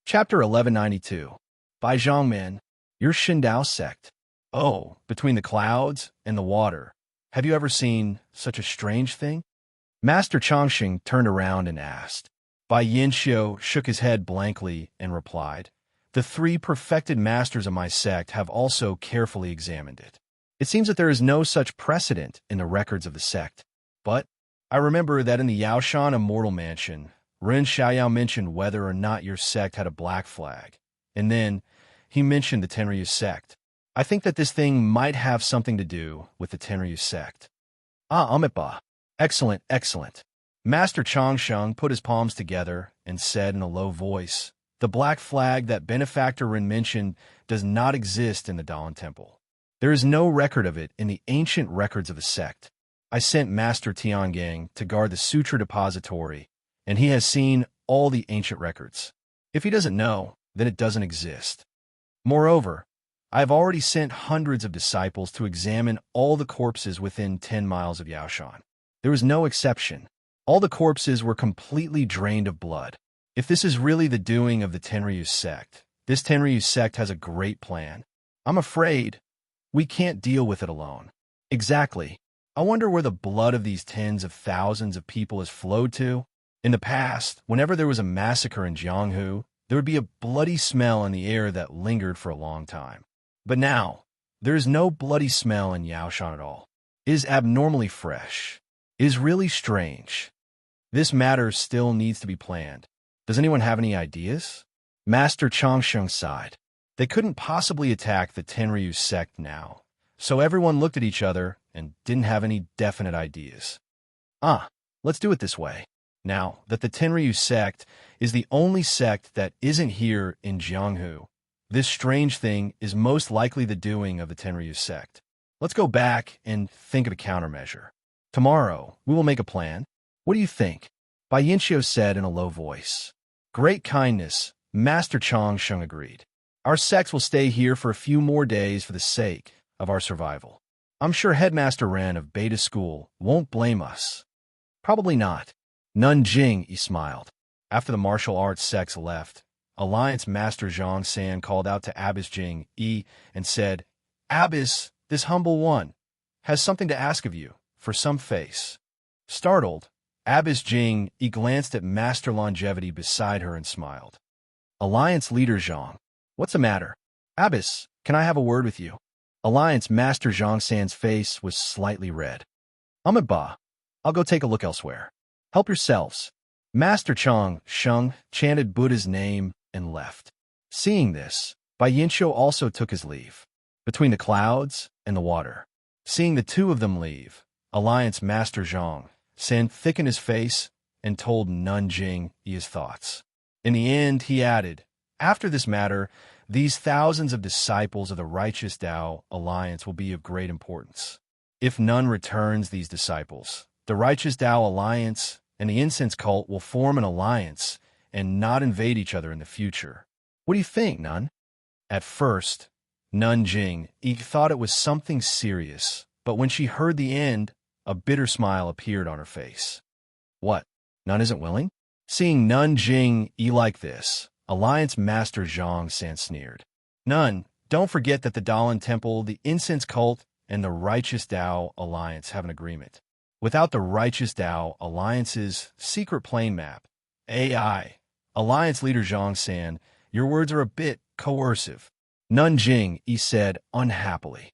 Chapter 1192. By Zhangman, your Shindao sect. Oh, between the clouds and the water, have you ever seen such a strange thing? Master Changxing turned around and asked. Bai Yinxiu shook his head blankly and replied, The 3 perfected masters of my sect have also carefully examined it. It seems that there is no such precedent in the records of the sect. But I remember that in the Yaoshan Immortal Mansion, Ren Xiaoyao mentioned whether or not your sect had a black flag. And then he mentioned the Tenryu sect. I think that this thing might have something to do with the Tenryu sect. Ah, Amipa. Excellent, excellent. Master Changsheng put his palms together and said in a low voice, the black flag that Benefactor Ren mentioned does not exist in the Dawn Temple. There is no record of it in the ancient records of the sect. I sent Master Tiangang to guard the Sutra Depository, and he has seen all the ancient records. If he doesn't know, then it doesn't exist. Moreover, I have already sent hundreds of disciples to examine all the corpses within 10 miles of Yaoshan. There was no exception. All the corpses were completely drained of blood. If this is really the doing of the Tenryu sect, this Tenryu sect has a great plan. I'm afraid we can't deal with it alone. Exactly. I wonder where the blood of these tens of thousands of people has flowed to. In the past, whenever there was a massacre in Jianghu, there would be a bloody smell in the air that lingered for a long time. But now, there is no bloody smell in Yaoshan at all. It is abnormally fresh. It is really strange. This matter still needs to be planned. Does anyone have any ideas? Master Changsheng sighed. They couldn't possibly attack the Tenryu sect now, so everyone looked at each other and didn't have any definite ideas. Let's do it this way. Now that the Tenryu sect is the only sect that isn't here in Jianghu, this strange thing is most likely the doing of the Tenryu sect. Let's go back and think of a countermeasure. Tomorrow, we will make a plan. What do you think? Bai Yinqiu said in a low voice. Great kindness, Master Changsheng agreed. Our sects will stay here for a few more days for the sake of our survival. I'm sure Headmaster Ren of Beta School won't blame us. Probably not. Nun Jing, he smiled. After the martial arts sects left, Alliance Master Zhang San called out to Abbess Jing Yi and said, Abbess, this humble one, has something to ask of you, for some face. Startled, Abbess Jing Yi glanced at Master Longevity beside her and smiled. Alliance Leader Zhang, what's the matter? Abbess, can I have a word with you? Alliance Master Zhang San's face was slightly red. Amiba, I'll go take a look elsewhere. Help yourselves. Master Sheng chanted Buddha's name and left. Seeing this, Bai Yinqiu also took his leave. Between the clouds and the water. Seeing the two of them leave, Alliance Master Zhang San thickened his face and told Nun Jing his thoughts. In the end, he added, after this matter, these thousands of disciples of the Righteous Tao Alliance will be of great importance. If none returns these disciples, the Righteous Tao Alliance and the incense cult will form an alliance and not invade each other in the future. What do you think, Nun? At first, Nun Jing thought it was something serious, but when she heard the end, a bitter smile appeared on her face. What? Nun isn't willing? Seeing Nun Jing like this, Alliance Master Zhang San sneered. Nun, don't forget that the Dalan Temple, the Incense Cult, and the Righteous Tao Alliance have an agreement. Without the Righteous Tao Alliance's secret plane map, AI, Alliance Leader Zhang San, your words are a bit coercive. Nun Jing said unhappily.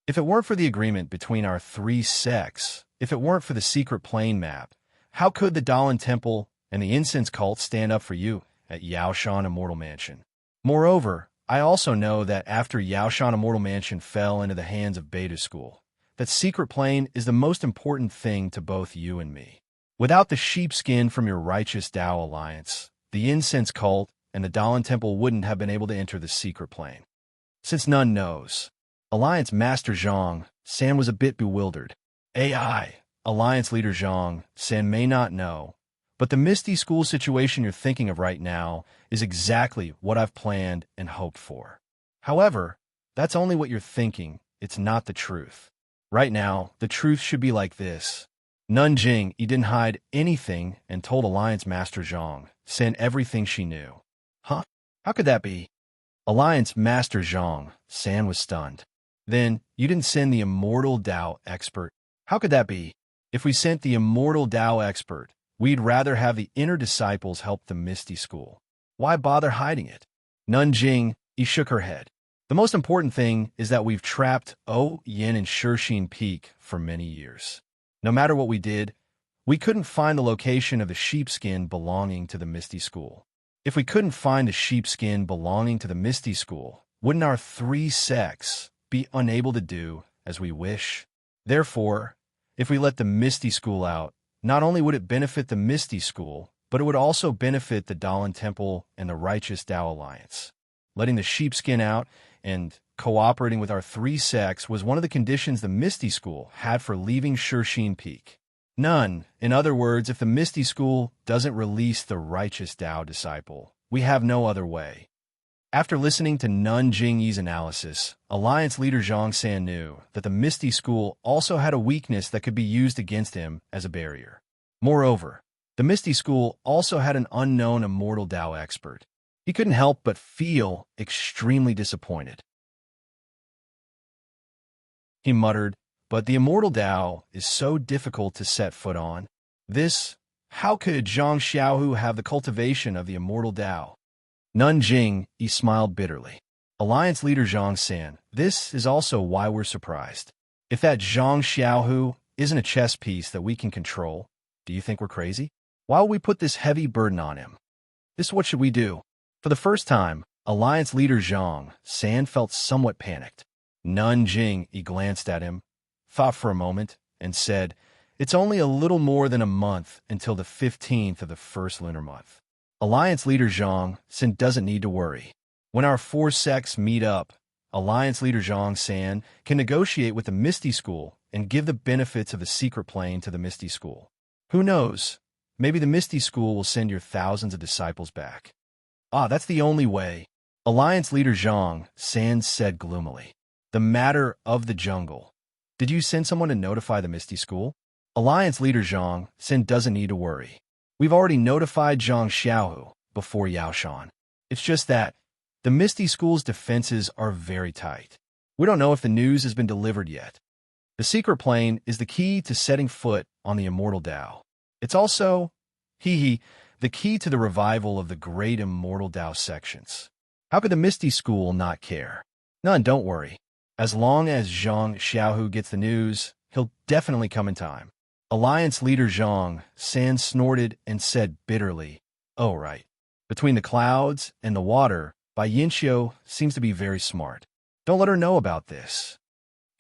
If it weren't for the agreement between our 3 sects, if it weren't for the secret plane map, how could the Dalan Temple and the Incense Cult stand up for you at Yaoshan Immortal Mansion? Moreover, I also know that after Yaoshan Immortal Mansion fell into the hands of Beta School, that secret plane is the most important thing to both you and me. Without the sheepskin from your Righteous Tao Alliance, the Incense Cult and the Dalan Temple wouldn't have been able to enter the secret plane. Since none knows, Alliance Master Zhang San was a bit bewildered. AI, Alliance Leader Zhang San may not know, but the Misty School situation you're thinking of right now is exactly what I've planned and hoped for. However, that's only what you're thinking. It's not the truth. Right now, the truth should be like this. Nun Jing didn't hide anything and told Alliance Master Zhang San everything she knew. Huh? How could that be? Alliance Master Zhang San was stunned. Then, you didn't send the Immortal Tao expert. How could that be? If we sent the Immortal Tao expert, we'd rather have the inner disciples help the Misty School. Why bother hiding it? Nanjing, he shook her head. The most important thing is that we've trapped O Yin and Shishine Peak for many years. No matter what we did, we couldn't find the location of the sheepskin belonging to the Misty School. If we couldn't find the sheepskin belonging to the Misty School, wouldn't our 3 sects be unable to do as we wish? Therefore, if we let the Misty School out, not only would it benefit the Misty School, but it would also benefit the Dalan Temple and the Righteous Tao Alliance. Letting the sheepskin out and cooperating with our 3 sects was one of the conditions the Misty School had for leaving Shishine Peak. None. In other words, if the Misty School doesn't release the Righteous Tao disciple, we have no other way. After listening to Nun Jingyi's analysis, Alliance leader Zhang San knew that the Misty School also had a weakness that could be used against him as a barrier. Moreover, the Misty School also had an unknown immortal Tao expert. He couldn't help but feel extremely disappointed. He muttered, but the immortal Tao is so difficult to set foot on. How could Zhang Xiaohu have the cultivation of the immortal Tao? Nanjing, he smiled bitterly. Alliance leader Zhang San, this is also why we're surprised. If that Zhang Xiaohu isn't a chess piece that we can control, do you think we're crazy? Why will we put this heavy burden on him? What should we do? For the first time, Alliance leader Zhang San felt somewhat panicked. Nanjing, he glanced at him, thought for a moment, and said, it's only a little more than a month until the 15th of the first lunar month. Alliance leader Zhang San doesn't need to worry. When our 4 sects meet up, Alliance leader Zhang San can negotiate with the Misty School and give the benefits of the secret plane to the Misty School. Who knows? Maybe the Misty School will send your thousands of disciples back. That's the only way. Alliance leader Zhang San said gloomily. The matter of the jungle. Did you send someone to notify the Misty School? Alliance leader Zhang San doesn't need to worry. We've already notified Zhang Xiaohu before Yaoshan. It's just that the Misty School's defenses are very tight. We don't know if the news has been delivered yet. The secret plane is the key to setting foot on the immortal Tao. It's also, the key to the revival of the great immortal Tao sections. How could the Misty School not care? None, don't worry. As long as Zhang Xiaohu gets the news, he'll definitely come in time. Alliance leader Zhang San snorted and said bitterly, oh right. Between the clouds and the water, Bai Yinxiu seems to be very smart. Don't let her know about this.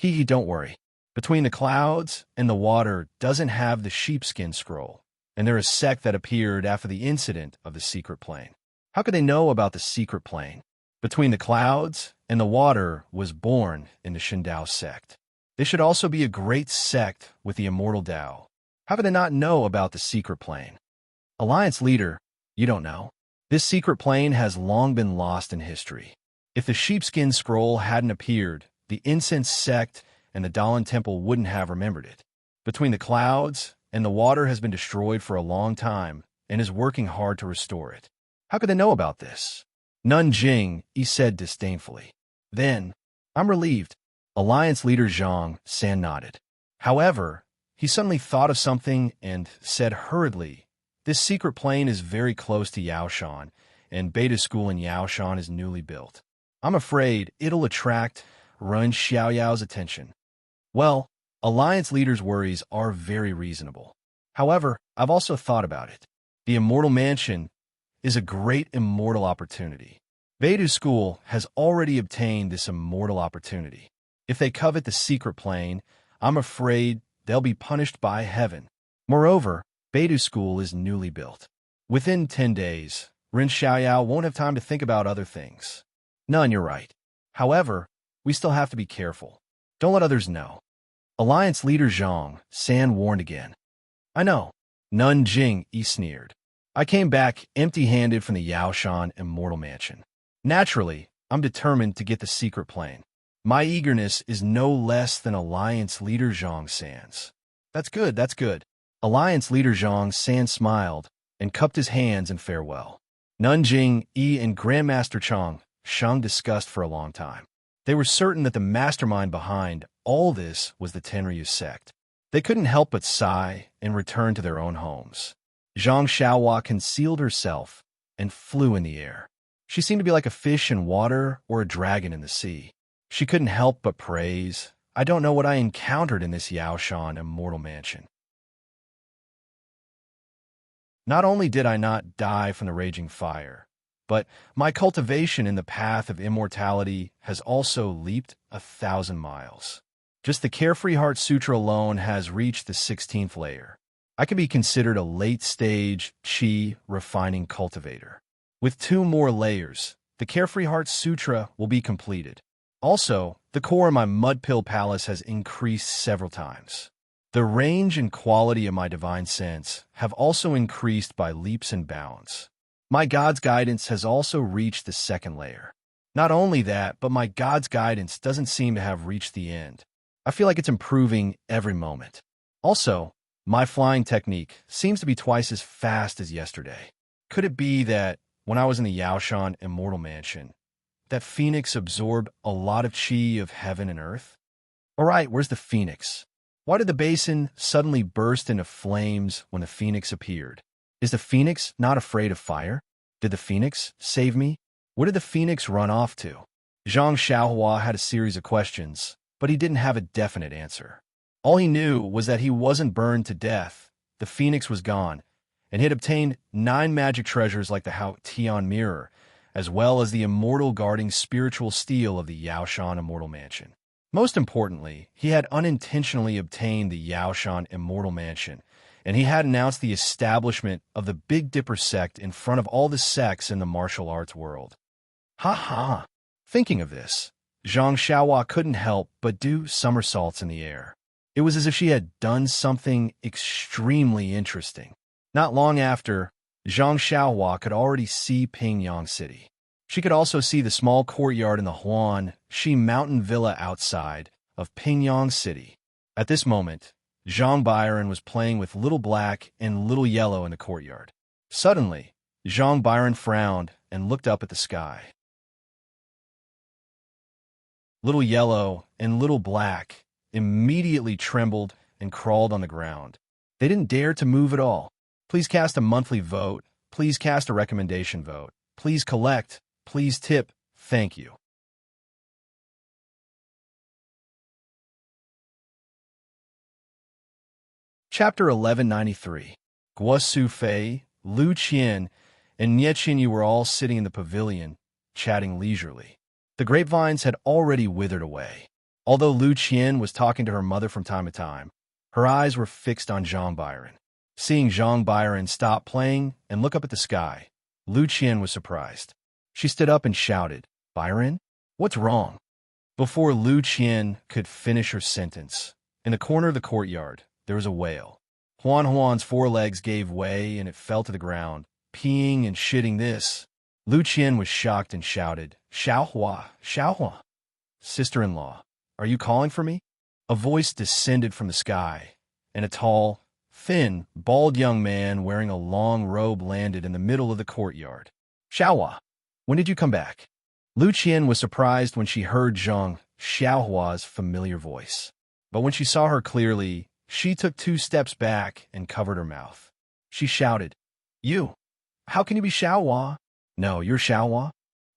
Don't worry. Between the clouds and the water doesn't have the sheepskin scroll, and they're a sect that appeared after the incident of the secret plane. How could they know about the secret plane? Between the clouds and the water was born in the Shindao sect. They should also be a great sect with the immortal Tao. How could they not know about the secret plane? Alliance leader, you don't know. This secret plane has long been lost in history. If the sheepskin scroll hadn't appeared, the incense sect and the Dalan Temple wouldn't have remembered it. Between the clouds and the water has been destroyed for a long time and is working hard to restore it. How could they know about this? Nanjing, he said disdainfully. Then, I'm relieved. Alliance leader Zhang San nodded. However, he suddenly thought of something and said hurriedly, this secret plane is very close to Yaoshan, and Beta School in Yaoshan is newly built. I'm afraid it'll attract Ren Xiaoyao's attention. Well, Alliance leader's worries are very reasonable. However, I've also thought about it. The Immortal Mansion is a great immortal opportunity. Beta School has already obtained this immortal opportunity. If they covet the secret plane, I'm afraid they'll be punished by heaven. Moreover, Beta School is newly built. Within 10 days, Ren Xiaoyao won't have time to think about other things. None, you're right. However, we still have to be careful. Don't let others know. Alliance leader Zhang San warned again. I know. Nanjing, he sneered. I came back empty-handed from the Yaoshan Immortal Mansion. Naturally, I'm determined to get the secret plane. My eagerness is no less than Alliance leader Zhang San's. That's good, that's good. Alliance leader Zhang San smiled and cupped his hands in farewell. Nanjing, Yi, and Grandmaster Shang discussed for a long time. They were certain that the mastermind behind all this was the Tenryu sect. They couldn't help but sigh and return to their own homes. Zhang Xiaohua concealed herself and flew in the air. She seemed to be like a fish in water or a dragon in the sea. She couldn't help but praise, "I don't know what I encountered in this Yaoshan immortal mansion." Not only did I not die from the raging fire, but my cultivation in the path of immortality has also leaped 1,000 miles. Just the Carefree Heart Sutra alone has reached the 16th layer. I can be considered a late-stage Qi refining cultivator. With 2 more layers, the Carefree Heart Sutra will be completed. Also, the core of my Mud Pill Palace has increased several times. The range and quality of my divine sense have also increased by leaps and bounds. My God's guidance has also reached the 2nd layer. Not only that, but my God's guidance doesn't seem to have reached the end. I feel like it's improving every moment. Also, my flying technique seems to be twice as fast as yesterday. Could it be that when I was in the Yaoshan Immortal Mansion, that phoenix absorbed a lot of qi of heaven and earth? All right, where's the phoenix? Why did the basin suddenly burst into flames when the phoenix appeared? Is the phoenix not afraid of fire? Did the phoenix save me? Where did the phoenix run off to? Zhang Xiaohua had a series of questions, but he didn't have a definite answer. All he knew was that he wasn't burned to death, the phoenix was gone, and he had obtained 9 magic treasures like the Hao Tian Mirror, as well as the immortal guarding spiritual steel of the Yaoshan Immortal Mansion. Most importantly, he had unintentionally obtained the Yaoshan Immortal Mansion, and he had announced the establishment of the Big Dipper sect in front of all the sects in the martial arts world. Ha ha! Thinking of this, Zhang Xiaohua couldn't help but do somersaults in the air. It was as if she had done something extremely interesting. Not long after, Zhang Xiaohua could already see Pingyang City. She could also see the small courtyard in the Huan Shi Mountain Villa outside of Pingyang City. At this moment, Zhang Byron was playing with Little Black and Little Yellow in the courtyard. Suddenly, Zhang Byron frowned and looked up at the sky. Little Yellow and Little Black immediately trembled and crawled on the ground. They didn't dare to move at all. Please cast a monthly vote. Please cast a recommendation vote. Please collect. Please tip. Thank you. Chapter 1193. Guo Sufei, Lu Qian, and Nie Qinyu were all sitting in the pavilion, chatting leisurely. The grapevines had already withered away. Although Lu Qian was talking to her mother from time to time, her eyes were fixed on Zhang Byron. Seeing Zhang Byron stop playing and look up at the sky, Lu Qian was surprised. She stood up and shouted, "Byron, what's wrong?" Before Lu Qian could finish her sentence, in the corner of the courtyard, there was a wail. Huan's forelegs gave way and it fell to the ground, peeing and shitting this. Lu Qian was shocked and shouted, "Xiaohua, Xiaohua, sister-in-law, are you calling for me?" A voice descended from the sky, and a tall, thin, bald young man wearing a long robe landed in the middle of the courtyard. "Xiaohua, when did you come back?" Lu Qian was surprised when she heard Zhang Xiaohua's familiar voice. But when she saw her clearly, she took 2 steps back and covered her mouth. She shouted, "You! How can you be Xiaohua?" "No, you're Xiaohua?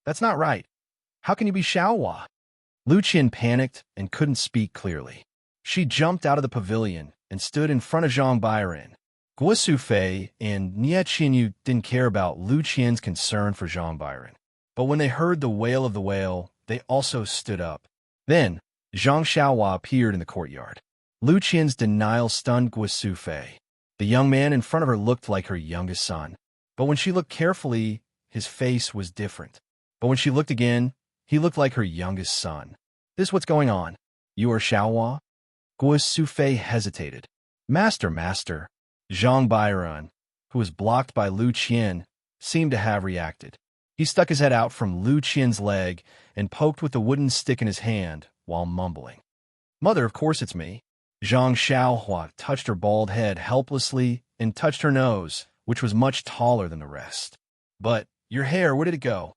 That's not right. How can you be Xiaohua?" Lu Qian panicked and couldn't speak clearly. She jumped out of the pavilion and stood in front of Zhang Byron. Guo Sufei and Nie Qinyu didn't care about Lu Qian's concern for Zhang Byron. But when they heard the wail of the whale, they also stood up. Then, Zhang Xiaohua appeared in the courtyard. Lu Qian's denial stunned Guo Sufei. The young man in front of her looked like her youngest son. But when she looked carefully, his face was different. But when she looked again, he looked like her youngest son. "This what's going on? You are Xiaohua?" Guo Sufei hesitated. Master. Zhang Byron, who was blocked by Lu Qian, seemed to have reacted. He stuck his head out from Lu Qian's leg and poked with the wooden stick in his hand while mumbling. "Mother, of course it's me." Zhang Xiaohua touched her bald head helplessly and touched her nose, which was much taller than the rest. "But your hair, where did it go?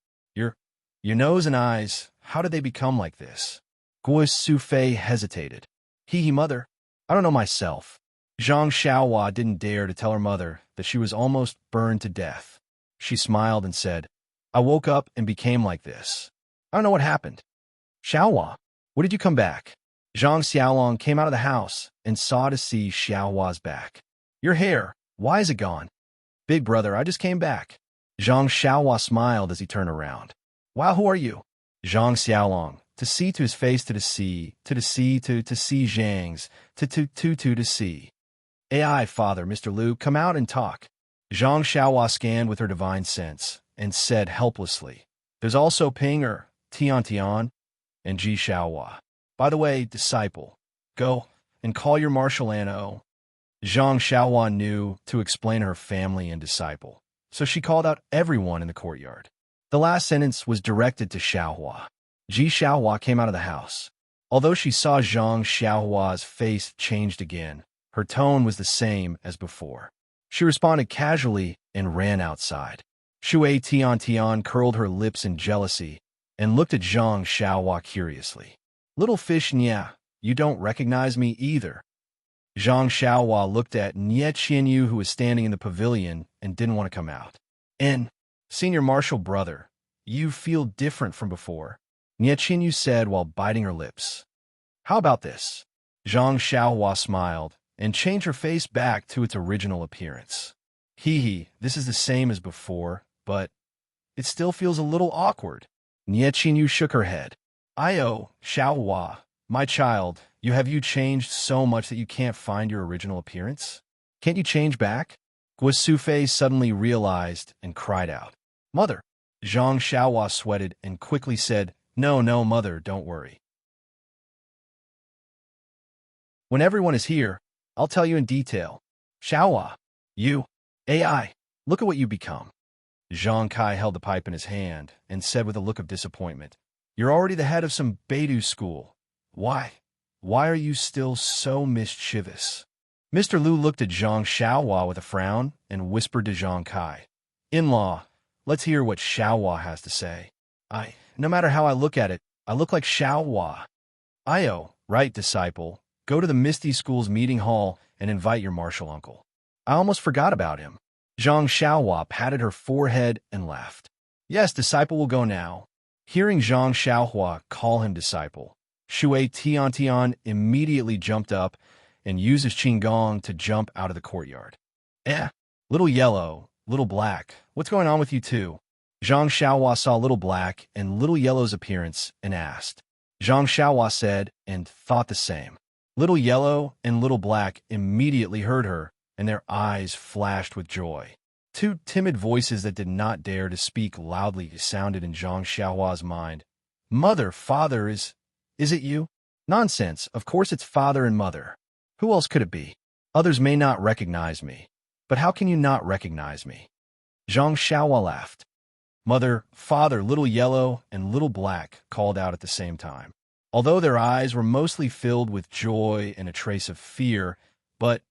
Your nose and eyes, how did they become like this?" Guo Sufei hesitated. Mother, I don't know myself." Zhang Xiaohua didn't dare to tell her mother that she was almost burned to death. She smiled and said, I woke up and became like this. I don't know what happened. Xiaohua, what did you come back? Zhang Xiaolong came out of the house and saw to see Xiaohua's back. Your hair, why is it gone? Big brother, I just came back. Zhang Xiaohua smiled as he turned around. Wow, who are you? Zhang Xiaolong, to see to his face to see, to see to see Zhang's, to see. AI, father, Mr. Liu, come out and talk. Zhang Xiaohua scanned with her divine sense and said helplessly, there's also Pinger, Tian, and Ji Xiaohua. By the way, disciple, go and call your marshal Anno. Zhang Xiaohua knew to explain her family and disciple, so she called out everyone in the courtyard. The last sentence was directed to Xiaohua. Ji Xiaohua came out of the house. Although she saw Zhang Xiaohua's face changed again, her tone was the same as before. She responded casually and ran outside. Shui Tian curled her lips in jealousy and looked at Zhang Xiaohua curiously. Little fish Nya, you don't recognize me either. Zhang Xiaohua looked at Nye Qianyu, who was standing in the pavilion and didn't want to come out. Senior Marshal brother, you feel different from before, Nye Qianyu said while biting her lips. How about this? Zhang Xiaohua smiled and changed her face back to its original appearance. Hee, this is the same as before, but it still feels a little awkward. Nye Qianyu shook her head. Xiaohua, my child, have you changed so much that you can't find your original appearance? Can't you change back? Guo Sufei suddenly realized and cried out. Mother! Zhang Xiaohua sweated and quickly said, No, mother, don't worry. When everyone is here, I'll tell you in detail. Xiaohua, you, AI, look at what you become. Zhang Kai held the pipe in his hand and said with a look of disappointment, You're already the head of some Beidou school. Why are you still so mischievous? Mr. Liu looked at Zhang Xiaohua with a frown and whispered to Zhang Kai, In-law, let's hear what Xiaohua has to say. No matter how I look at it, I look like Xiaohua. Right, disciple. Go to the Misty School's meeting hall and invite your martial uncle. I almost forgot about him. Zhang Xiaohua patted her forehead and laughed. Yes, disciple will go now. Hearing Zhang Xiaohua call him disciple, Shui Tian immediately jumped up and used his qigong to jump out of the courtyard. Little yellow, little black, what's going on with you two? Zhang Xiaohua saw little black and little yellow's appearance and asked. Zhang Xiaohua said and thought the same. Little yellow and little black immediately heard her, and their eyes flashed with joy. Two timid voices that did not dare to speak loudly sounded in Zhang Xiaohua's mind. Mother, father, is it you? Nonsense, of course it's father and mother. Who else could it be? Others may not recognize me. But how can you not recognize me? Zhang Xiaohua laughed. Mother, father, little yellow, and little black called out at the same time. Although their eyes were mostly filled with joy and a trace of fear, but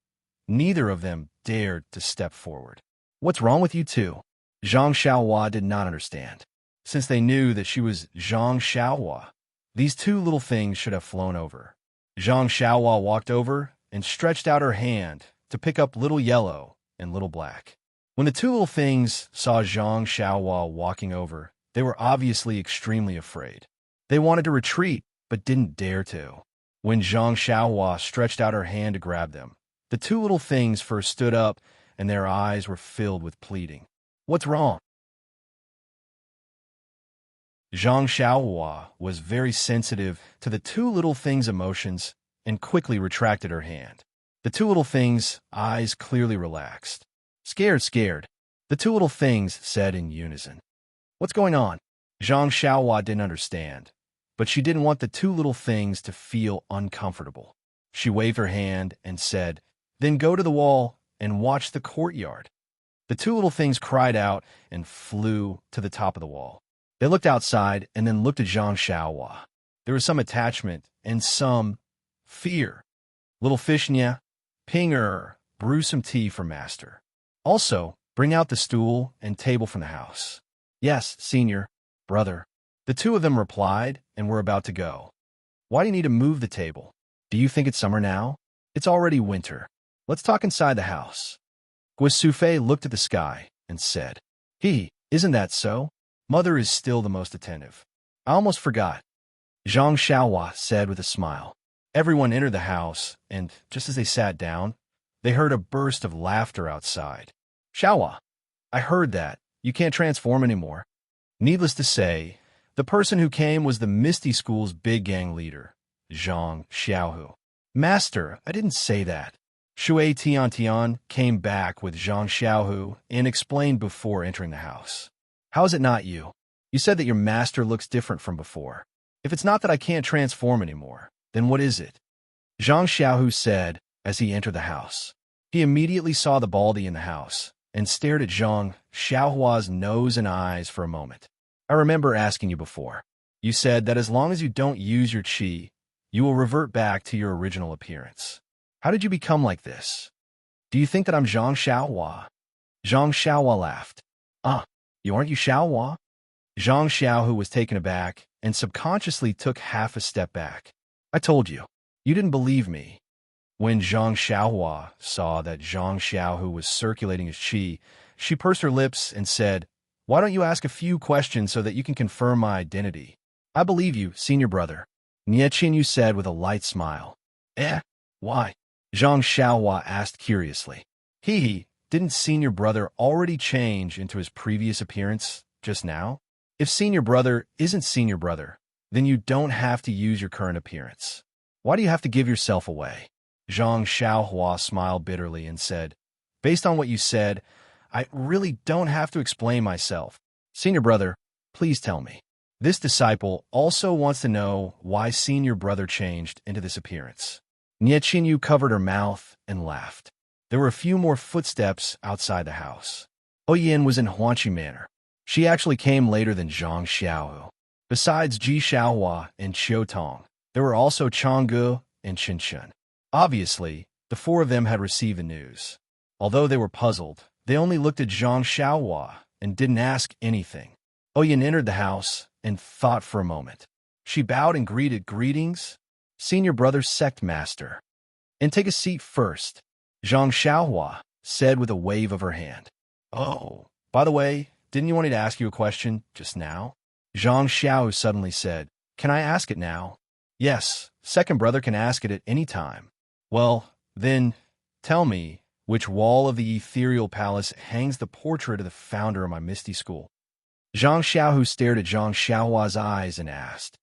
neither of them dared to step forward. What's wrong with you two? Zhang Xiaohua did not understand. Since they knew that she was Zhang Xiaohua, these two little things should have flown over. Zhang Xiaohua walked over and stretched out her hand to pick up little yellow and little black. When the two little things saw Zhang Xiaohua walking over, they were obviously extremely afraid. They wanted to retreat, but didn't dare to. When Zhang Xiaohua stretched out her hand to grab them, the two little things first stood up, and their eyes were filled with pleading. What's wrong? Zhang Xiaohua was very sensitive to the two little things' emotions and quickly retracted her hand. The two little things' eyes clearly relaxed. Scared, the two little things said in unison. What's going on? Zhang Xiaohua didn't understand, but she didn't want the two little things to feel uncomfortable. She waved her hand and said, Then go to the wall and watch the courtyard. The two little things cried out and flew to the top of the wall. They looked outside and then looked at Zhang Xiaohua. There was some attachment and some fear. Little fish Nya, Pinger, brew some tea for master. Also, bring out the stool and table from the house. Yes, senior, brother. The two of them replied and were about to go. Why do you need to move the table? Do you think it's summer now? It's already winter. Let's talk inside the house. Guo Sufei looked at the sky and said, Isn't that so? Mother is still the most attentive. I almost forgot, Zhang Xiaohua said with a smile. Everyone entered the house, and just as they sat down, they heard a burst of laughter outside. Xiaohua, I heard that. You can't transform anymore. Needless to say, the person who came was the Misty School's big gang leader, Zhang Xiaohu. Master, I didn't say that. Shui Tiantian came back with Zhang Xiaohu and explained before entering the house. How is it not you? You said that your master looks different from before. If it's not that I can't transform anymore, then what is it? Zhang Xiaohu said as he entered the house. He immediately saw the baldy in the house and stared at Zhang Xiaohua's nose and eyes for a moment. I remember asking you before. You said that as long as you don't use your qi, you will revert back to your original appearance. How did you become like this? Do you think that I'm Zhang Xiaohua? Zhang Xiaohua laughed. You aren't you Xiaohua? Zhang Xiaohu was taken aback and subconsciously took half a step back. I told you. You didn't believe me. When Zhang Xiaohua saw that Zhang Xiaohu was circulating his qi, she pursed her lips and said, Why don't you ask a few questions so that you can confirm my identity? I believe you, senior brother. Nie Qinyu said with a light smile. Why? Zhang Xiaohua asked curiously. Didn't senior brother already change into his previous appearance just now? If senior brother isn't senior brother, then you don't have to use your current appearance. Why do you have to give yourself away? Zhang Xiaohua smiled bitterly and said, Based on what you said, I really don't have to explain myself. Senior brother, please tell me. This disciple also wants to know why senior brother changed into this appearance. Nie Qinyu covered her mouth and laughed. There were a few more footsteps outside the house. Oyin was in Huanqi Manor. She actually came later than Zhang Xiaohu. Besides Ji Xiaohua and Qiu Tong, there were also Changgu and Qinshen. Obviously, the four of them had received the news. Although they were puzzled, they only looked at Zhang Xiaohua and didn't ask anything. Oyin entered the house and thought for a moment. She bowed and greeted, Greetings, senior brother sect master. And take a seat first, Zhang Xiaohua said with a wave of her hand. Oh, by the way, didn't you want me to ask you a question just now? Zhang Xiaohu suddenly said, Can I ask it now? Yes, second brother can ask it at any time. Well, then, tell me, which wall of the ethereal palace hangs the portrait of the founder of my Misty School? Zhang Xiaohu stared at Zhang Xiaohua's eyes and asked.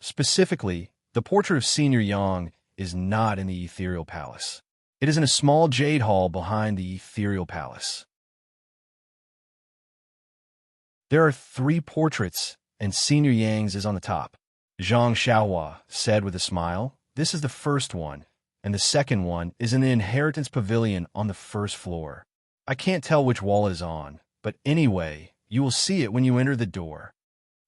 Specifically, the portrait of Senior Yang is not in the ethereal palace. It is in a small jade hall behind the ethereal palace. There are 3 portraits, and Senior Yang's is on the top. Zhang Xiaohua said with a smile, This is the first one, and the second one is in the inheritance pavilion on the first floor. I can't tell which wall it is on, but anyway, you will see it when you enter the door.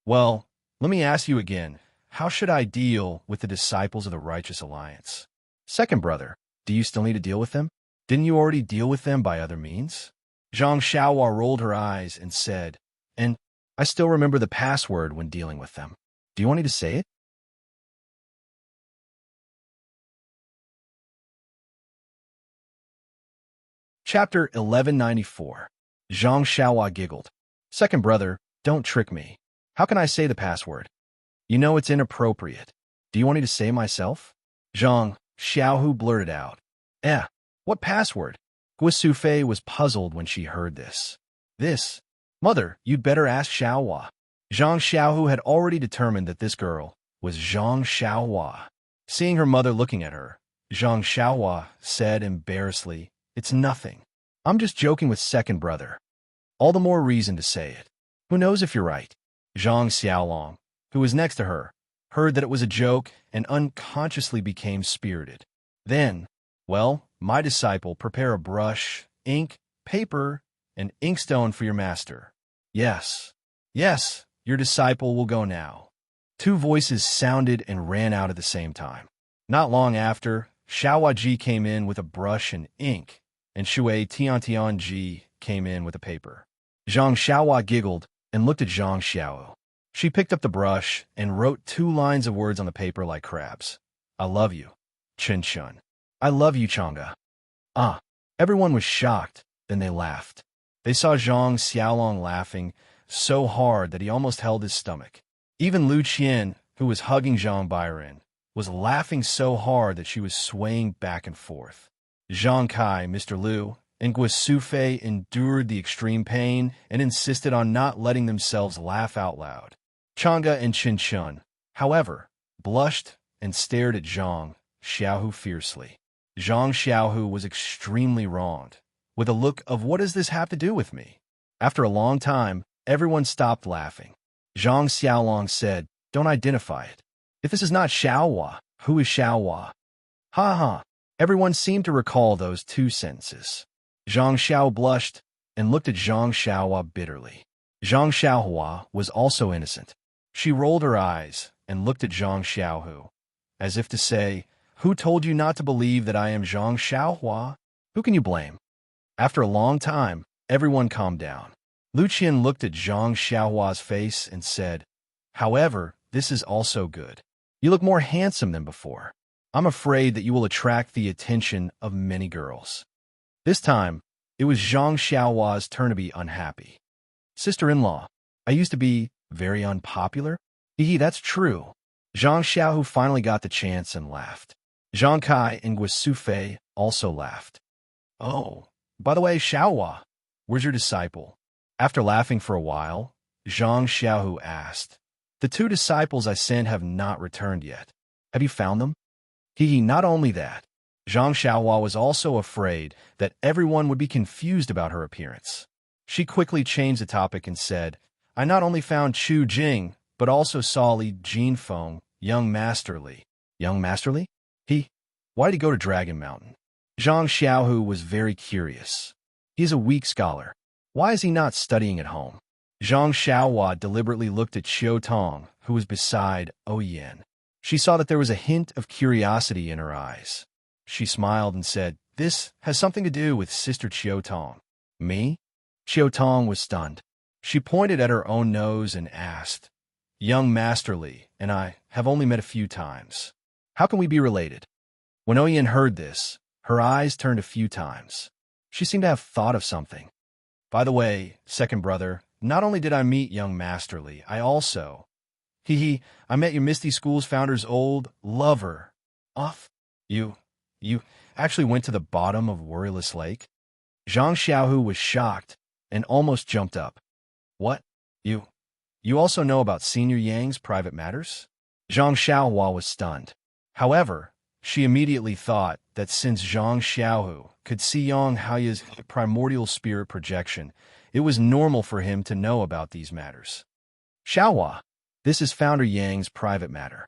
Well, let me ask you again, how should I deal with the disciples of the Righteous Alliance? Second brother, do you still need to deal with them? Didn't you already deal with them by other means? Zhang Xiaohua rolled her eyes and said, And I still remember the password when dealing with them. Do you want me to say it? Chapter 1194. Zhang Xiaohua giggled. Second brother, don't trick me. How can I say the password? You know it's inappropriate. Do you want me to say it myself? Zhang Xiaohu blurted out. What password? Guo Sufei was puzzled when she heard this. Mother, you'd better ask Xiaohua. Zhang Xiaohu had already determined that this girl was Zhang Xiaohua. Seeing her mother looking at her, Zhang Xiaohua said embarrassedly, It's nothing. I'm just joking with second brother. All the more reason to say it. Who knows if you're right? Zhang Xiaolong, who was next to her, heard that it was a joke and unconsciously became spirited. Then, my disciple, prepare a brush, ink, paper, and inkstone for your master. Yes, your disciple will go now. 2 voices sounded and ran out at the same time. Not long after, Xiaohua Ji came in with a brush and ink, and Shui Tiantian Ji came in with a paper. Zhang Xiaohua giggled and looked at Zhang Xiaohu. She picked up the brush and wrote 2 lines of words on the paper like crabs. I love you, Chen Shun. I love you, Chang'e. Everyone was shocked, then they laughed. They saw Zhang Xiaolong laughing so hard that he almost held his stomach. Even Lu Qian, who was hugging Zhang Bairen, was laughing so hard that she was swaying back and forth. Zhang Kai, Mr. Liu, and Guo Sufei endured the extreme pain and insisted on not letting themselves laugh out loud. Chang'e and Qin Shun, however, blushed and stared at Zhang Xiaohu fiercely. Zhang Xiaohu was extremely wronged, with a look of "what does this have to do with me?" After a long time, everyone stopped laughing. Zhang Xiaolong said, "Don't identify it. If this is not Xiaohua, who is Xiaohua?" Ha ha. Everyone seemed to recall those two sentences. Zhang Xiao blushed and looked at Zhang Xiaohua bitterly. Zhang Xiaohua was also innocent. She rolled her eyes and looked at Zhang Xiaohu, as if to say, "Who told you not to believe that I am Zhang Xiaohua? Who can you blame?" After a long time, everyone calmed down. Lu Qian looked at Zhang Xiaohua's face and said, "However, this is also good. You look more handsome than before. I'm afraid that you will attract the attention of many girls." This time, it was Zhang Xiaohua's turn to be unhappy. "Sister-in-law, I used to be very unpopular?" "Hee, that's true." Zhang Xiaohu finally got the chance and laughed. Zhang Kai and Guo Sufei also laughed. "Oh, by the way, Xiaohua, where's your disciple?" After laughing for a while, Zhang Xiaohu asked, "The two disciples I sent have not returned yet. Have you found them?" Hee, not only that. Zhang Xiaohua was also afraid that everyone would be confused about her appearance. She quickly changed the topic and said, "I not only found Chu Jing, but also saw Li Jinfeng, young Master Li." "Young Master Li? Why did he go to Dragon Mountain?" Zhang Xiaohu was very curious. "He is a weak scholar. Why is he not studying at home?" Zhang Xiaohua deliberately looked at Xiao Tong, who was beside Oyen. She saw that there was a hint of curiosity in her eyes. She smiled and said, "This has something to do with Sister Xiao Tong." "Me?" Xiao Tong was stunned. She pointed at her own nose and asked, "Young Master Li and I have only met a few times. How can we be related?" When Oyen heard this, her eyes turned a few times. She seemed to have thought of something. "By the way, second brother, not only did I meet young Master Li, I also... I met your Misty School's founder's old lover. Off. You actually went to the bottom of Worryless Lake?" Zhang Xiaohu was shocked and almost jumped up. "What? You also know about Senior Yang's private matters?" Zhang Xiaohua was stunned. However, she immediately thought that since Zhang Xiaohu could see Yang Haoya's primordial spirit projection, it was normal for him to know about these matters. "Xiaohua, this is Founder Yang's private matter."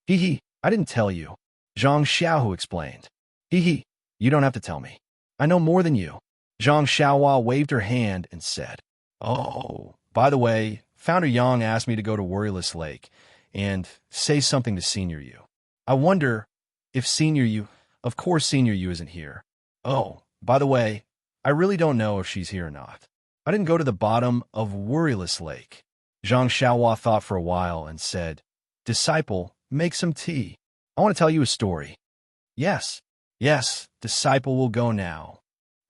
I didn't tell you," Zhang Xiaohu explained. You don't have to tell me. I know more than you." Zhang Xiaohua waved her hand and said, "Oh, by the way, Founder Yang asked me to go to Worryless Lake and say something to Senior Yu. I wonder if Senior Yu... Of course Senior Yu isn't here. Oh, by the way, I really don't know if she's here or not. I didn't go to the bottom of Worryless Lake." Zhang Xiaohua thought for a while and said, "Disciple, make some tea. I want to tell you a story." Yes, disciple will go now."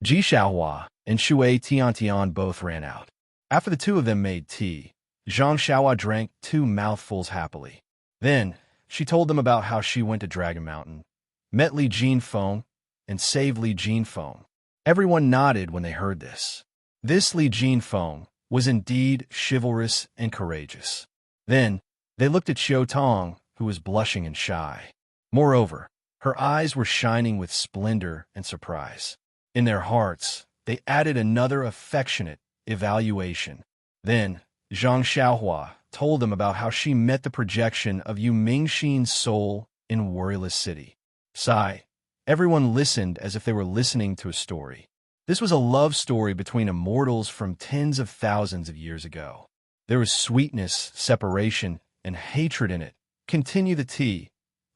Ji Xiaohua and Shui Tiantian both ran out. After the two of them made tea, Zhang Xiaohua drank 2 mouthfuls happily. Then, she told them about how she went to Dragon Mountain, met Li Jinfeng, and saved Li Jinfeng. Everyone nodded when they heard this. This Li Jinfeng was indeed chivalrous and courageous. Then, they looked at Xiao Tong, who was blushing and shy. Moreover, her eyes were shining with splendor and surprise. In their hearts, they added another affectionate evaluation. Then, Zhang Xiaohua told them about how she met the projection of Yu Mingxin's soul in Worryless City. Sigh. Everyone listened as if they were listening to a story. This was a love story between immortals from tens of thousands of years ago. There was sweetness, separation, and hatred in it. "Continue the tea,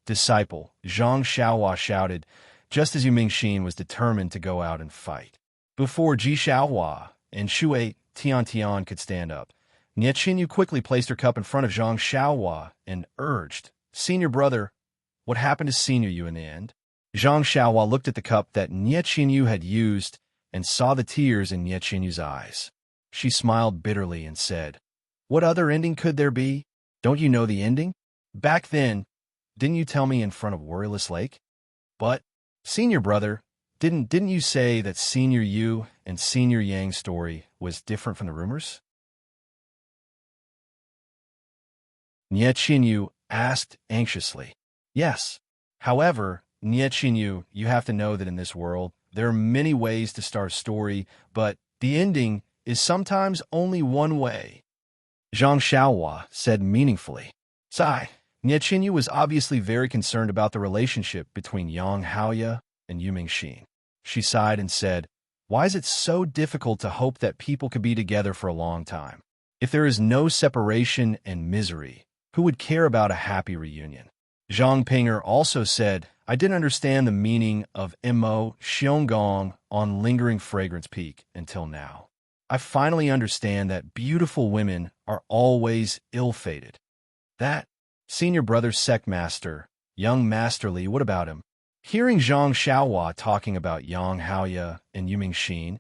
disciple," Zhang Xiaohua shouted, just as Yu Mingxin was determined to go out and fight. Before Ji Xiaohua and Shui Tiantian could stand up, Nie Qinyu quickly placed her cup in front of Zhang Xiaohua and urged, "Senior brother, what happened to Senior Yu in the end?" Zhang Xiaohua looked at the cup that Nie Qinyu had used and saw the tears in Nie Qinyu's eyes. She smiled bitterly and said, "What other ending could there be? Don't you know the ending? Back then, didn't you tell me in front of Worryless Lake? But, senior brother, didn't you say that Senior Yu and Senior Yang's story was different from the rumors?" Nie Qinyu asked anxiously. "Yes. However, Nie Qinyu, you have to know that in this world, there are many ways to start a story, but the ending is sometimes only one way," Zhang Xiaohua said meaningfully. Sigh. Nie Qinyu was obviously very concerned about the relationship between Yang Haoya and Yu Mingxin. She sighed and said, "Why is it so difficult to hope that people could be together for a long time? If there is no separation and misery, who would care about a happy reunion?" Zhang Pinger also said, "I didn't understand the meaning of Mo Xiongong on Lingering Fragrance Peak until now. I finally understand that beautiful women are always ill-fated." That senior brother sect master, young Master Li, what about him? Hearing Zhang Xiaohua talking about Yang Haoya and Yu Mingxin,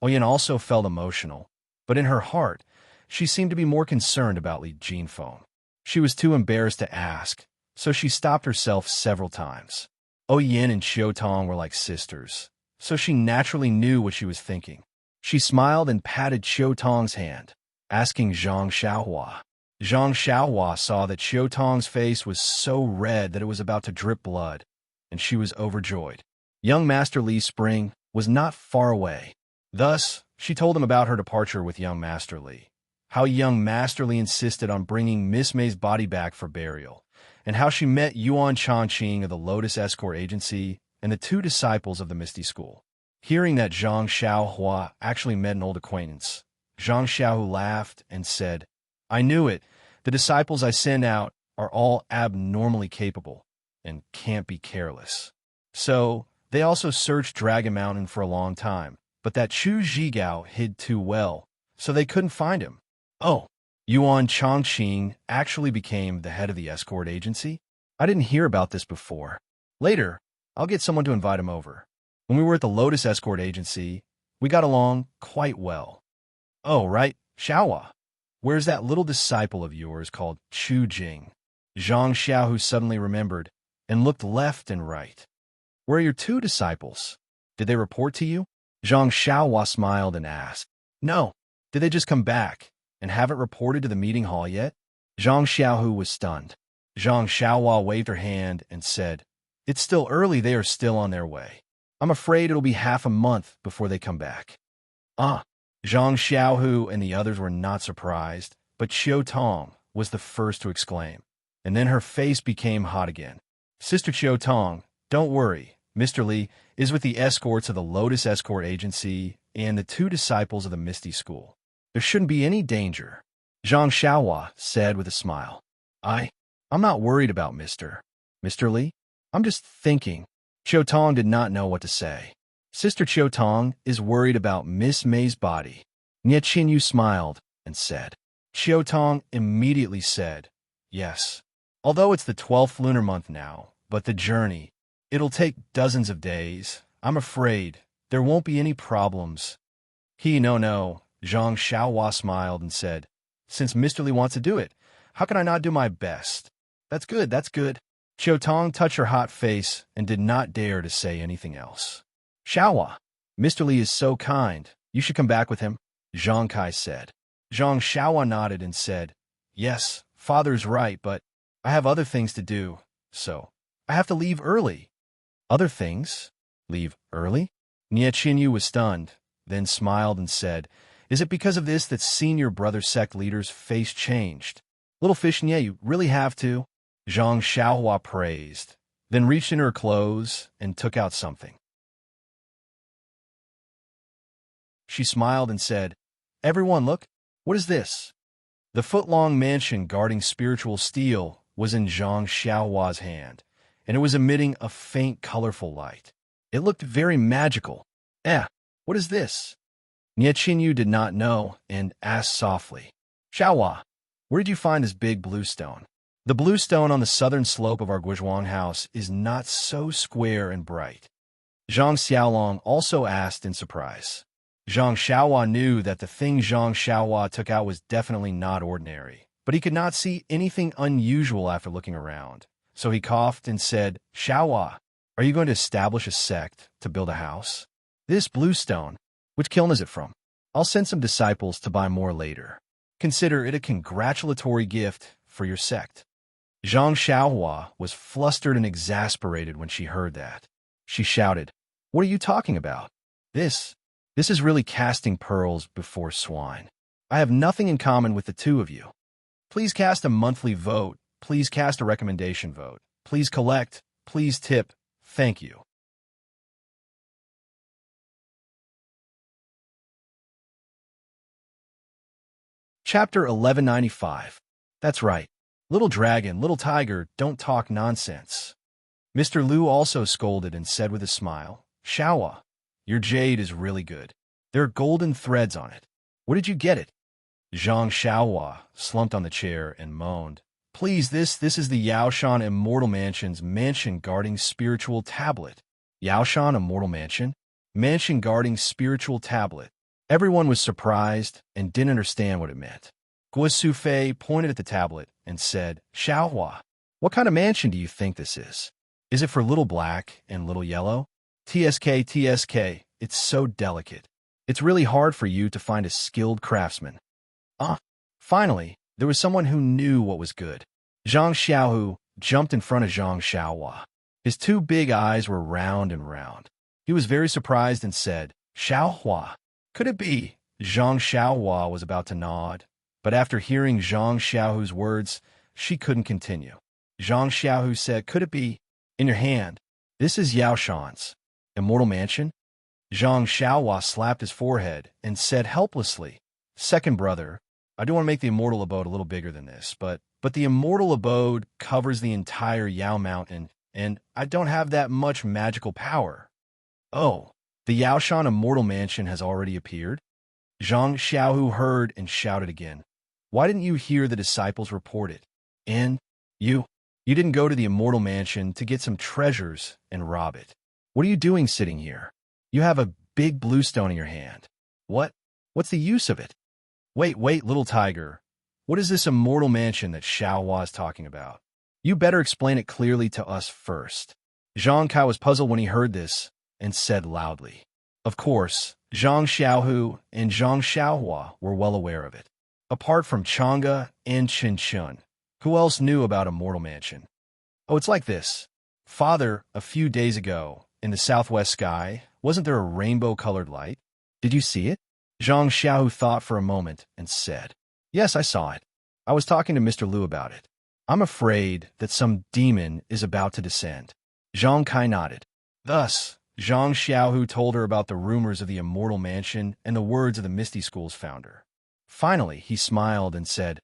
Oyen also felt emotional, but in her heart, she seemed to be more concerned about Li Jinfeng. She was too embarrassed to ask, so she stopped herself several times. Oyen and Xiao Tong were like sisters, so she naturally knew what she was thinking. She smiled and patted Xiao Tong's hand, asking Zhang Xiaohua. Zhang Xiaohua saw that Xiao Tong's face was so red that it was about to drip blood, and she was overjoyed. Young Master Li Spring was not far away. Thus, she told him about her departure with young Master Li, how young Master Li insisted on bringing Miss May's body back for burial, and how she met Yuan Changqing of the Lotus Escort Agency and the two disciples of the Misty School. Hearing that Zhang Xiaohua actually met an old acquaintance, Zhang Xiaohu laughed and said, "I knew it. The disciples I send out are all abnormally capable and can't be careless." So, they also searched Dragon Mountain for a long time, but that Chu Zhigao hid too well, so they couldn't find him. Oh, Yuan Changqing actually became the head of the escort agency? I didn't hear about this before. Later, I'll get someone to invite him over. When we were at the Lotus Escort Agency, we got along quite well. Oh, right, Xiaohua. Where's that little disciple of yours called Chu Jing? Zhang Xiaohu suddenly remembered and looked left and right. Where are your two disciples? Did they report to you? Zhang Xiaohua smiled and asked. No. Did they just come back and haven't reported to the meeting hall yet? Zhang Xiaohu was stunned. Zhang Xiaohua waved her hand and said, "It's still early, they are still on their way. I'm afraid it'll be half a month before they come back." Ah. Zhang Xiaohu and the others were not surprised, but Xiao Tong was the first to exclaim, and then her face became hot again. "Sister Xiao Tong, don't worry. Mr. Li is with the escorts of the Lotus Escort Agency and the two disciples of the Misty School. There shouldn't be any danger," Zhang Xiaohua said with a smile. I'm not worried about Mr. Li. I'm just thinking." Xiao Tong did not know what to say. Sister Xiao Tong is worried about Miss May's body. Nie Qinyu smiled and said. Xiao Tong immediately said, "Yes. Although it's the 12th lunar month now, but the journey, it'll take dozens of days. I'm afraid there won't be any problems." No. Zhang Xiaohua smiled and said, "Since Mr. Li wants to do it, how can I not do my best?" That's good. Xiao Tong touched her hot face and did not dare to say anything else. "Xiaohua, Mr. Li is so kind. You should come back with him," Zhang Kai said. Zhang Xiaohua nodded and said, "Yes, father's right, but I have other things to do, so I have to leave early." "Other things? Leave early?" Nie Qinyu was stunned, then smiled and said, "Is it because of this that senior brother sect leader's face changed? Little fish Nie, you really have to?" Zhang Xiaohua praised, then reached into her clothes and took out something. She smiled and said, "Everyone, look, what is this?" The foot-long mansion guarding spiritual steel was in Zhang Xiaohua's hand, and it was emitting a faint, colorful light. It looked very magical. What is this?" Nie Qinyu did not know and asked softly, "Xiaohua, where did you find this big blue stone?" The blue stone on the southern slope of our Guizhuang house is not so square and bright. Zhang Xiaolong also asked in surprise. Zhang Xiaohua knew that the thing Zhang Xiaohua took out was definitely not ordinary, but he could not see anything unusual after looking around. So he coughed and said, "Xiaohua, are you going to establish a sect to build a house? This blue stone, which kiln is it from? I'll send some disciples to buy more later. Consider it a congratulatory gift for your sect." Zhang Xiaohua was flustered and exasperated when she heard that. She shouted, "What are you talking about? This is really casting pearls before swine. I have nothing in common with the two of you. Please cast a monthly vote. Please cast a recommendation vote. Please collect. Please tip. Thank you." Chapter 1195. That's right. Little dragon, little tiger, don't talk nonsense. Mr. Liu also scolded and said with a smile, "Xiaohua, your jade is really good. There are golden threads on it. Where did you get it?" Zhang Xiaohua slumped on the chair and moaned, "Please, this is the Yaoshan Immortal Mansion's mansion guarding spiritual tablet." Yaoshan Immortal Mansion? Mansion guarding spiritual tablet. Everyone was surprised and didn't understand what it meant. Guo Sufei pointed at the tablet and said, "Xiaohua, what kind of mansion do you think this is? Is it for Little Black and Little Yellow? TSK, it's so delicate. It's really hard for you to find a skilled craftsman." Finally, there was someone who knew what was good. Zhang Xiaohu jumped in front of Zhang Xiaohua. His two big eyes were round and round. He was very surprised and said, "Xiaohua, could it be?" Zhang Xiaohua was about to nod, but after hearing Zhang Xiaohu's words, she couldn't continue. Zhang Xiaohu said, "Could it be? In your hand. This is Yaoshan's Immortal Mansion?" Zhang Xiaohua slapped his forehead and said helplessly, "Second brother, I do want to make the Immortal Abode a little bigger than this, but the Immortal Abode covers the entire Yao Mountain, and I don't have that much magical power." "Oh, the Yaoshan Immortal Mansion has already appeared?" Zhang Xiaohu heard and shouted again, "Why didn't you hear the disciples report it? And you didn't go to the Immortal Mansion to get some treasures and rob it. What are you doing sitting here? You have a big blue stone in your hand. What's the use of it? Wait, little tiger. What is this Immortal Mansion that Xiaohua is talking about? You better explain it clearly to us first." Zhang Kai was puzzled when he heard this and said loudly. Of course, Zhang Xiaohu and Zhang Xiaohua were well aware of it. Apart from Chang'e and Chen Chun, who else knew about Immortal Mansion? "Oh, it's like this. Father, a few days ago, in the southwest sky, wasn't there a rainbow-colored light? Did you see it?" Zhang Xiaohu thought for a moment and said, "Yes, I saw it. I was talking to Mr. Liu about it. I'm afraid that some demon is about to descend." Zhang Kai nodded. Thus, Zhang Xiaohu told her about the rumors of the Immortal Mansion and the words of the Misty School's founder. Finally, he smiled and said,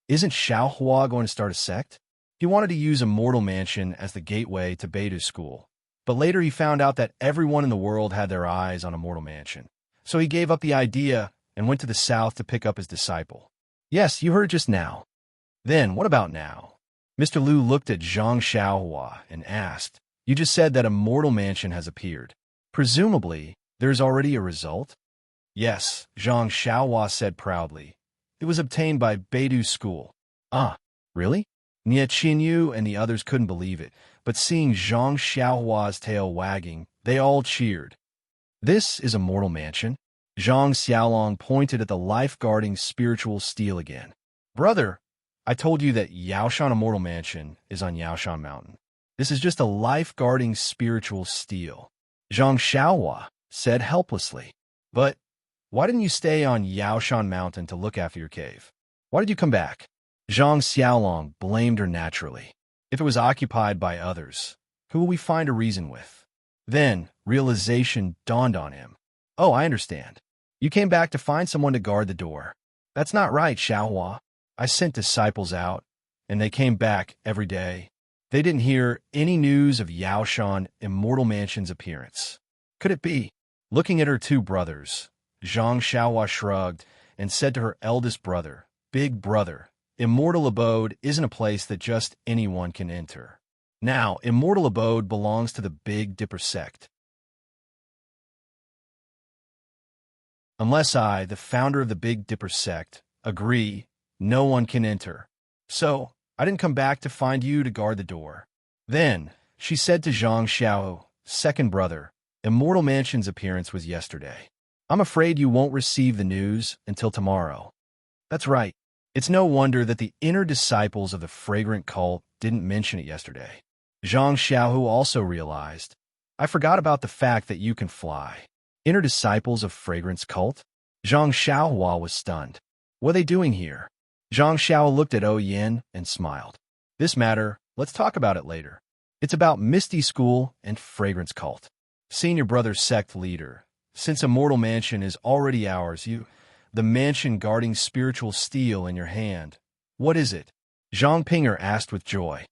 "Isn't Xiaohua going to start a sect?" He wanted to use Immortal Mansion as the gateway to Beidu's school, but later he found out that everyone in the world had their eyes on Immortal Mansion. So he gave up the idea and went to the south to pick up his disciple. Yes, you heard just now. Then, what about now? Mr. Liu looked at Zhang Xiaohua and asked, "You just said that Immortal Mansion has appeared. Presumably, there's already a result?" "Yes," Zhang Xiaohua said proudly. "It was obtained by Beidu's school." "Ah, really?" Nie Qinyu and the others couldn't believe it, but seeing Zhang Xiaohua's tail wagging, they all cheered. "This is Immortal Mansion." Zhang Xiaolong pointed at the life-guarding spiritual steel again. "Brother, I told you that Yaoshan Immortal Mansion is on Yaoshan Mountain. This is just a life-guarding spiritual steel," Zhang Xiaohua said helplessly. "But why didn't you stay on Yaoshan Mountain to look after your cave? Why did you come back?" Zhang Xiaolong blamed her naturally. If it was occupied by others, who will we find a reason with? Then, realization dawned on him. "Oh, I understand. You came back to find someone to guard the door." "That's not right, Xiaohua. I sent disciples out, and they came back every day. They didn't hear any news of Yaoshan Immortal Mansion's appearance. Could it be?" Looking at her two brothers, Zhang Xiaohua shrugged and said to her eldest brother, "Big brother, Immortal Abode isn't a place that just anyone can enter. Now, Immortal Abode belongs to the Big Dipper sect. Unless I, the founder of the Big Dipper sect, agree, no one can enter. So, I didn't come back to find you to guard the door. Then, she said to Zhang Xiao, second brother, Immortal Mansion's appearance was yesterday. I'm afraid you won't receive the news until tomorrow. That's right. It's no wonder that the inner disciples of the fragrant cult didn't mention it yesterday. Zhang Xiaohu also realized, I forgot about the fact that you can fly. Inner disciples of fragrance cult? Zhang Xiaohua was stunned. What are they doing here? Zhang Xiao looked at O Yin and smiled. This matter, let's talk about it later. It's about Misty School and fragrance cult. Senior brother sect leader, since Immortal Mansion is already ours, the mansion guarding spiritual steel in your hand. What is it? Zhang Pinger asked with joy.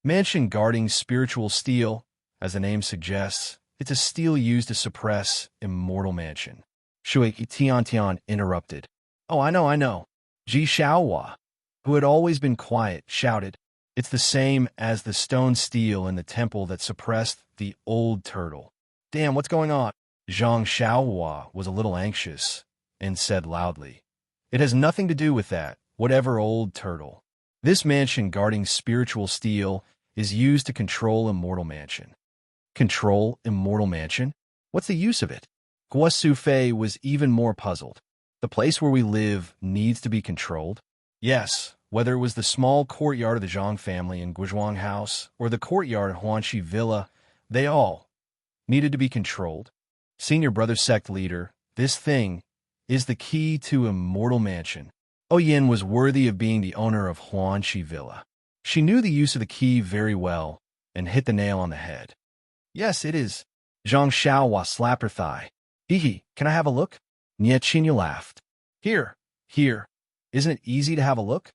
Mansion guarding spiritual steel, as the name suggests, it's a steel used to suppress Immortal Mansion. Shui Tiantian interrupted. Oh, I know. Ji Xiaohua, who had always been quiet, shouted. It's the same as the stone steel in the temple that suppressed the old turtle. Damn, what's going on? Zhang Xiaohua was a little anxious and said loudly. It has nothing to do with that, whatever old turtle. This mansion guarding spiritual steel is used to control Immortal Mansion. Control Immortal Mansion? What's the use of it? Guo Sufei was even more puzzled. The place where we live needs to be controlled? Yes, whether it was the small courtyard of the Zhang family in Guizhuang House or the courtyard at Huanxi Villa, they all needed to be controlled. Senior brother sect leader, this thing is the key to Immortal Mansion. O Yin was worthy of being the owner of Huanxi Villa. She knew the use of the key very well and hit the nail on the head. Yes, it is. Zhang Xiaohua slapped her thigh. Hee, can I have a look? Nie Qinyu laughed. Here. Isn't it easy to have a look?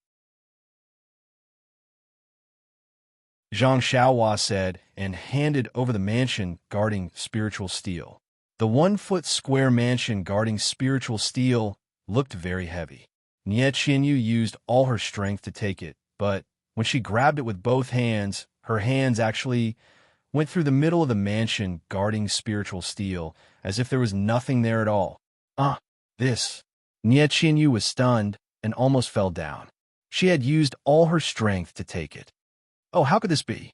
Zhang Xiaohua said and handed over the mansion guarding spiritual steel. The 1-foot square mansion guarding spiritual steel looked very heavy. Nie Qinyu used all her strength to take it, but when she grabbed it with both hands, her hands actually went through the middle of the mansion guarding spiritual steel, as if there was nothing there at all. This. Nie Qinyu was stunned and almost fell down. She had used all her strength to take it. Oh, how could this be?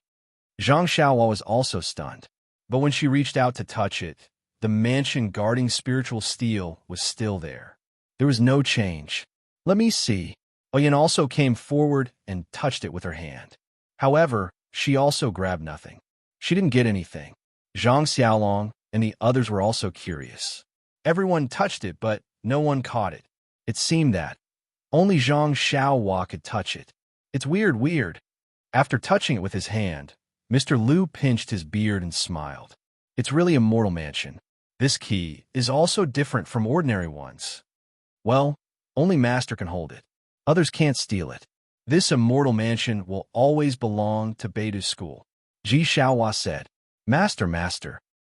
Zhang Xiaohua was also stunned, but when she reached out to touch it, the mansion guarding spiritual steel was still there. There was no change. Let me see. Oyin also came forward and touched it with her hand. However, she also grabbed nothing. She didn't get anything. Zhang Xiaolong and the others were also curious. Everyone touched it, but no one caught it. It seemed that only Zhang Xiaohua could touch it. It's weird. After touching it with his hand, Mr. Liu pinched his beard and smiled. It's really Immortal Mansion. This key is also different from ordinary ones. Well, only Master can hold it. Others can't steal it. This Immortal Mansion will always belong to Beidou School. Ji Xiaohua said. Master.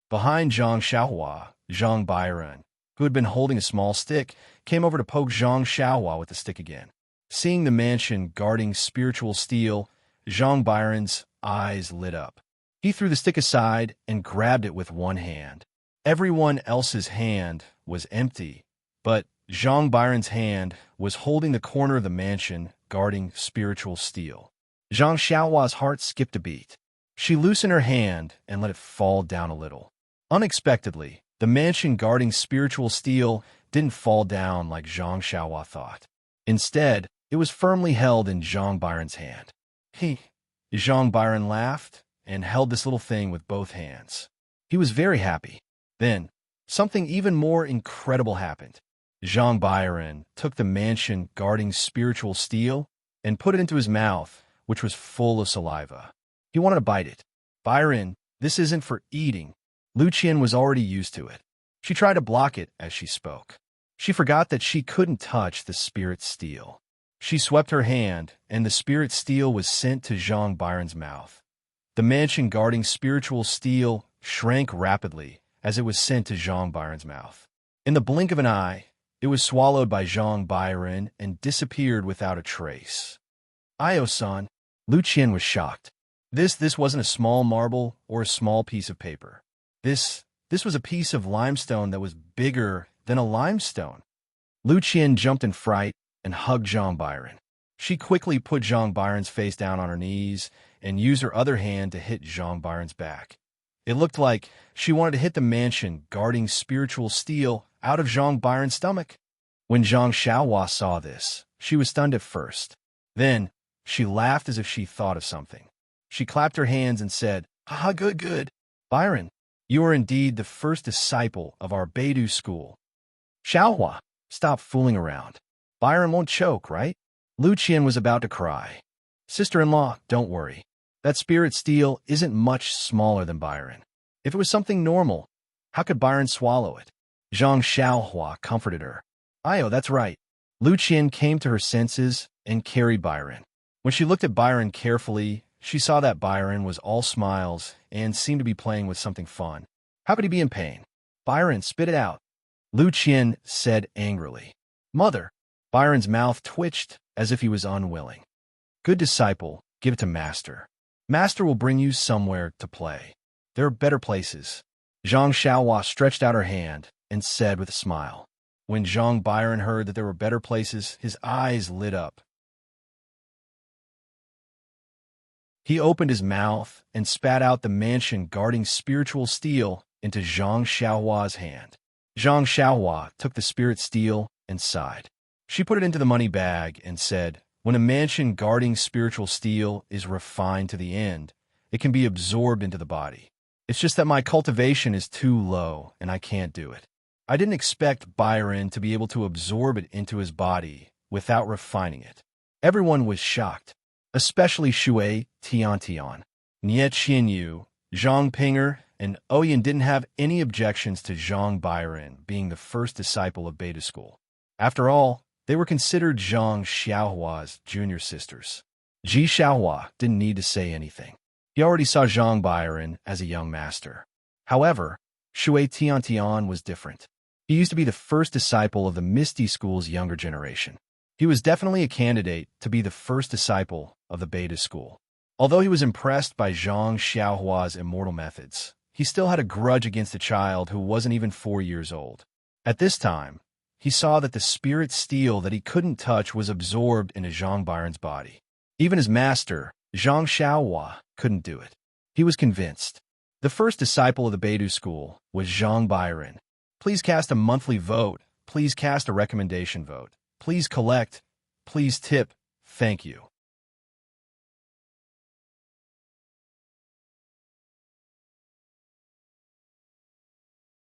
Behind Zhang Xiaohua, Zhang Bairen, who had been holding a small stick, came over to poke Zhang Xiaohua with the stick again. Seeing the mansion guarding spiritual steel, Zhang Bairen's eyes lit up. He threw the stick aside and grabbed it with one hand. Everyone else's hand was empty, but Zhang Bairen's hand was holding the corner of the mansion guarding spiritual steel. Zhang Xiaohua's heart skipped a beat. She loosened her hand and let it fall down a little. Unexpectedly, the mansion guarding spiritual steel didn't fall down like Zhang Xiaohua thought. Instead, it was firmly held in Zhang Bairen's hand. Zhang Bairen laughed and held this little thing with both hands. He was very happy. Then, something even more incredible happened. Zhang Bairen took the mansion guarding spiritual steel and put it into his mouth, which was full of saliva. He wanted to bite it. Bairen, this isn't for eating. Lu Qian was already used to it. She tried to block it as she spoke. She forgot that she couldn't touch the spirit steel. She swept her hand, and the spirit steel was sent to Zhang Bairen's mouth. The mansion guarding spiritual steel shrank rapidly as it was sent to Zhang Bairen's mouth. In the blink of an eye, it was swallowed by Zhang Bairen and disappeared without a trace. Io-san. Lu Qian was shocked. This wasn't a small marble or a small piece of paper. This was a piece of limestone that was bigger than a limestone. Lu Qian jumped in fright and hugged Zhang Byron. She quickly put Zhang Byron's face down on her knees and used her other hand to hit Zhang Byron's back. It looked like she wanted to hit the mansion guarding spiritual steel out of Zhang Byron's stomach. When Zhang Xiaohua saw this, she was stunned at first. Then, she laughed as if she thought of something. She clapped her hands and said, "Ah, good, good. Byron, you are indeed the first disciple of our Beidou school. Xiaohua, stop fooling around. Byron won't choke, right?" Lu Qian was about to cry. "Sister-in-law, don't worry. That spirit steel isn't much smaller than Byron. If it was something normal, how could Byron swallow it?" Zhang Xiaohua comforted her. "Io, that's right." Lu Qian came to her senses and carried Byron. When she looked at Byron carefully, she saw that Byron was all smiles and seemed to be playing with something fun. How could he be in pain? "Byron, spit it out," Lu Qian said angrily. "Mother." Byron's mouth twitched as if he was unwilling. "Good disciple, give it to Master. Master will bring you somewhere to play. There are better places." Zhang Xiaohua stretched out her hand and said with a smile. When Zhang Byron heard that there were better places, his eyes lit up. He opened his mouth and spat out the mansion guarding spiritual steel into Zhang Xiaohua's hand. Zhang Xiaohua took the spirit steel and sighed. She put it into the money bag and said, "When a mansion guarding spiritual steel is refined to the end, it can be absorbed into the body. It's just that my cultivation is too low and I can't do it." I didn't expect Byron to be able to absorb it into his body without refining it. Everyone was shocked, especially Shui Tiantian. Nie Qianyu, Zhang Pinger, and Oyan didn't have any objections to Zhang Byron being the first disciple of Beta School. After all, they were considered Zhang Xiaohua's junior sisters. Ji Xiaohua didn't need to say anything. He already saw Zhang Byron as a young master. However, Shui Tiantian was different. He used to be the first disciple of the Misty School's younger generation. He was definitely a candidate to be the first disciple of the Beta School. Although he was impressed by Zhang Xiaohua's immortal methods, he still had a grudge against a child who wasn't even 4 years old. At this time, he saw that the spirit steel that he couldn't touch was absorbed into Zhang Byron's body. Even his master, Zhang Xiaohua, couldn't do it. He was convinced. The first disciple of the Beidou School was Zhang Byron. Please cast a monthly vote. Please cast a recommendation vote. Please collect. Please tip. Thank you.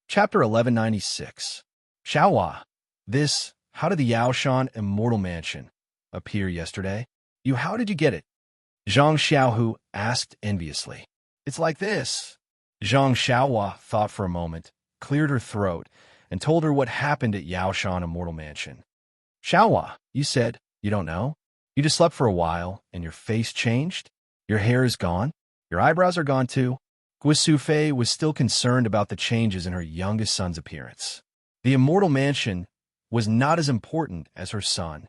Chapter 1196. Xiaohua. How did the Yaoshan Immortal Mansion appear yesterday? How did you get it? Zhang Xiaohu asked enviously. It's like this. Zhang Xiaohua thought for a moment, cleared her throat, and told her what happened at Yaoshan Immortal Mansion. Xiaohua, you said, you don't know? You just slept for a while, and your face changed? Your hair is gone? Your eyebrows are gone too? Guisufei was still concerned about the changes in her youngest son's appearance. The Immortal Mansion was not as important as her son.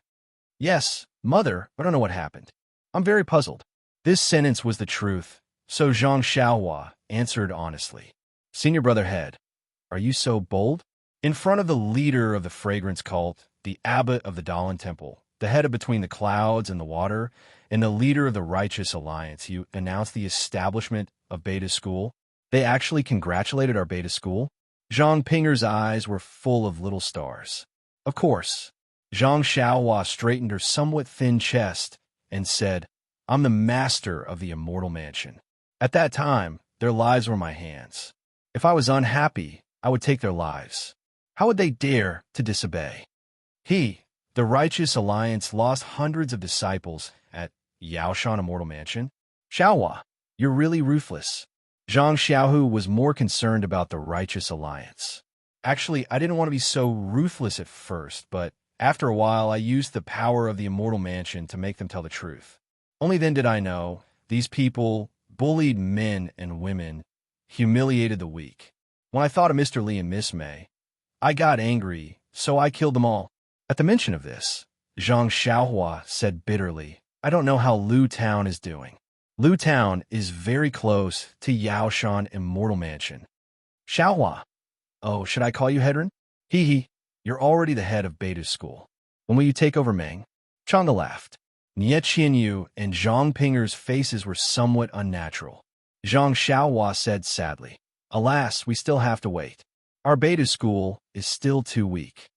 Yes, mother, I don't know what happened. I'm very puzzled. This sentence was the truth, so Zhang Xiaohua answered honestly. Senior Brother Head, are you so bold? In front of the leader of the fragrance cult, the abbot of the Dalan Temple, the head of Between the Clouds and the Water, and the leader of the Righteous Alliance, you announced the establishment of Beta School. They actually congratulated our Beta School? Zhang Pinger's eyes were full of little stars. Of course. Zhang Xiaohua straightened her somewhat thin chest and said, I'm the master of the Immortal Mansion. At that time, their lives were my hands. If I was unhappy, I would take their lives. How would they dare to disobey? The Righteous Alliance, lost hundreds of disciples at Yaoshan Immortal Mansion. Xiaohua, you're really ruthless. Zhang Xiaohu was more concerned about the Righteous Alliance. Actually, I didn't want to be so ruthless at first, but after a while I used the power of the Immortal Mansion to make them tell the truth. Only then did I know these people bullied men and women, humiliated the weak. When I thought of Mr. Li and Miss May, I got angry, so I killed them all. At the mention of this, Zhang Xiaohua said bitterly, I don't know how Lu Town is doing. Lu Town is very close to Yaoshan Immortal Mansion. Xiaohua. Oh, should I call you Hedron? Hee hee. You're already the head of Beta's school. When will you take over Meng? Chang'e laughed. Nie Qianyu and Zhang Pinger's faces were somewhat unnatural. Zhang Xiaohua said sadly, Alas, we still have to wait. Our Beta school is still too weak.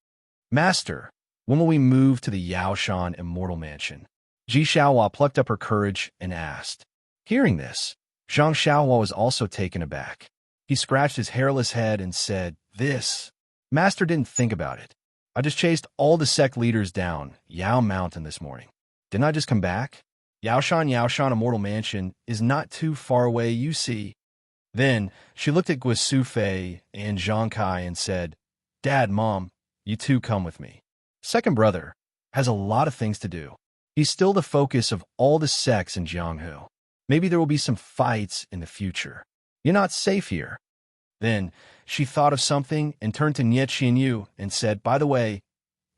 Master, when will we move to the Yaoshan Immortal Mansion? Ji Xiaohua plucked up her courage and asked. Hearing this, Zhang Xiaohua was also taken aback. He scratched his hairless head and said, This. Master didn't think about it. I just chased all the sect leaders down Yao Mountain this morning. Didn't I just come back? Yaoshan Immortal Mansion is not too far away, you see. Then she looked at Guisufei and Zhang Kai and said, Dad, Mom, you two come with me. Second brother has a lot of things to do. He's still the focus of all the sects in Jianghu. Maybe there will be some fights in the future. You're not safe here. Then she thought of something and turned to Nie Qianyu and said, By the way,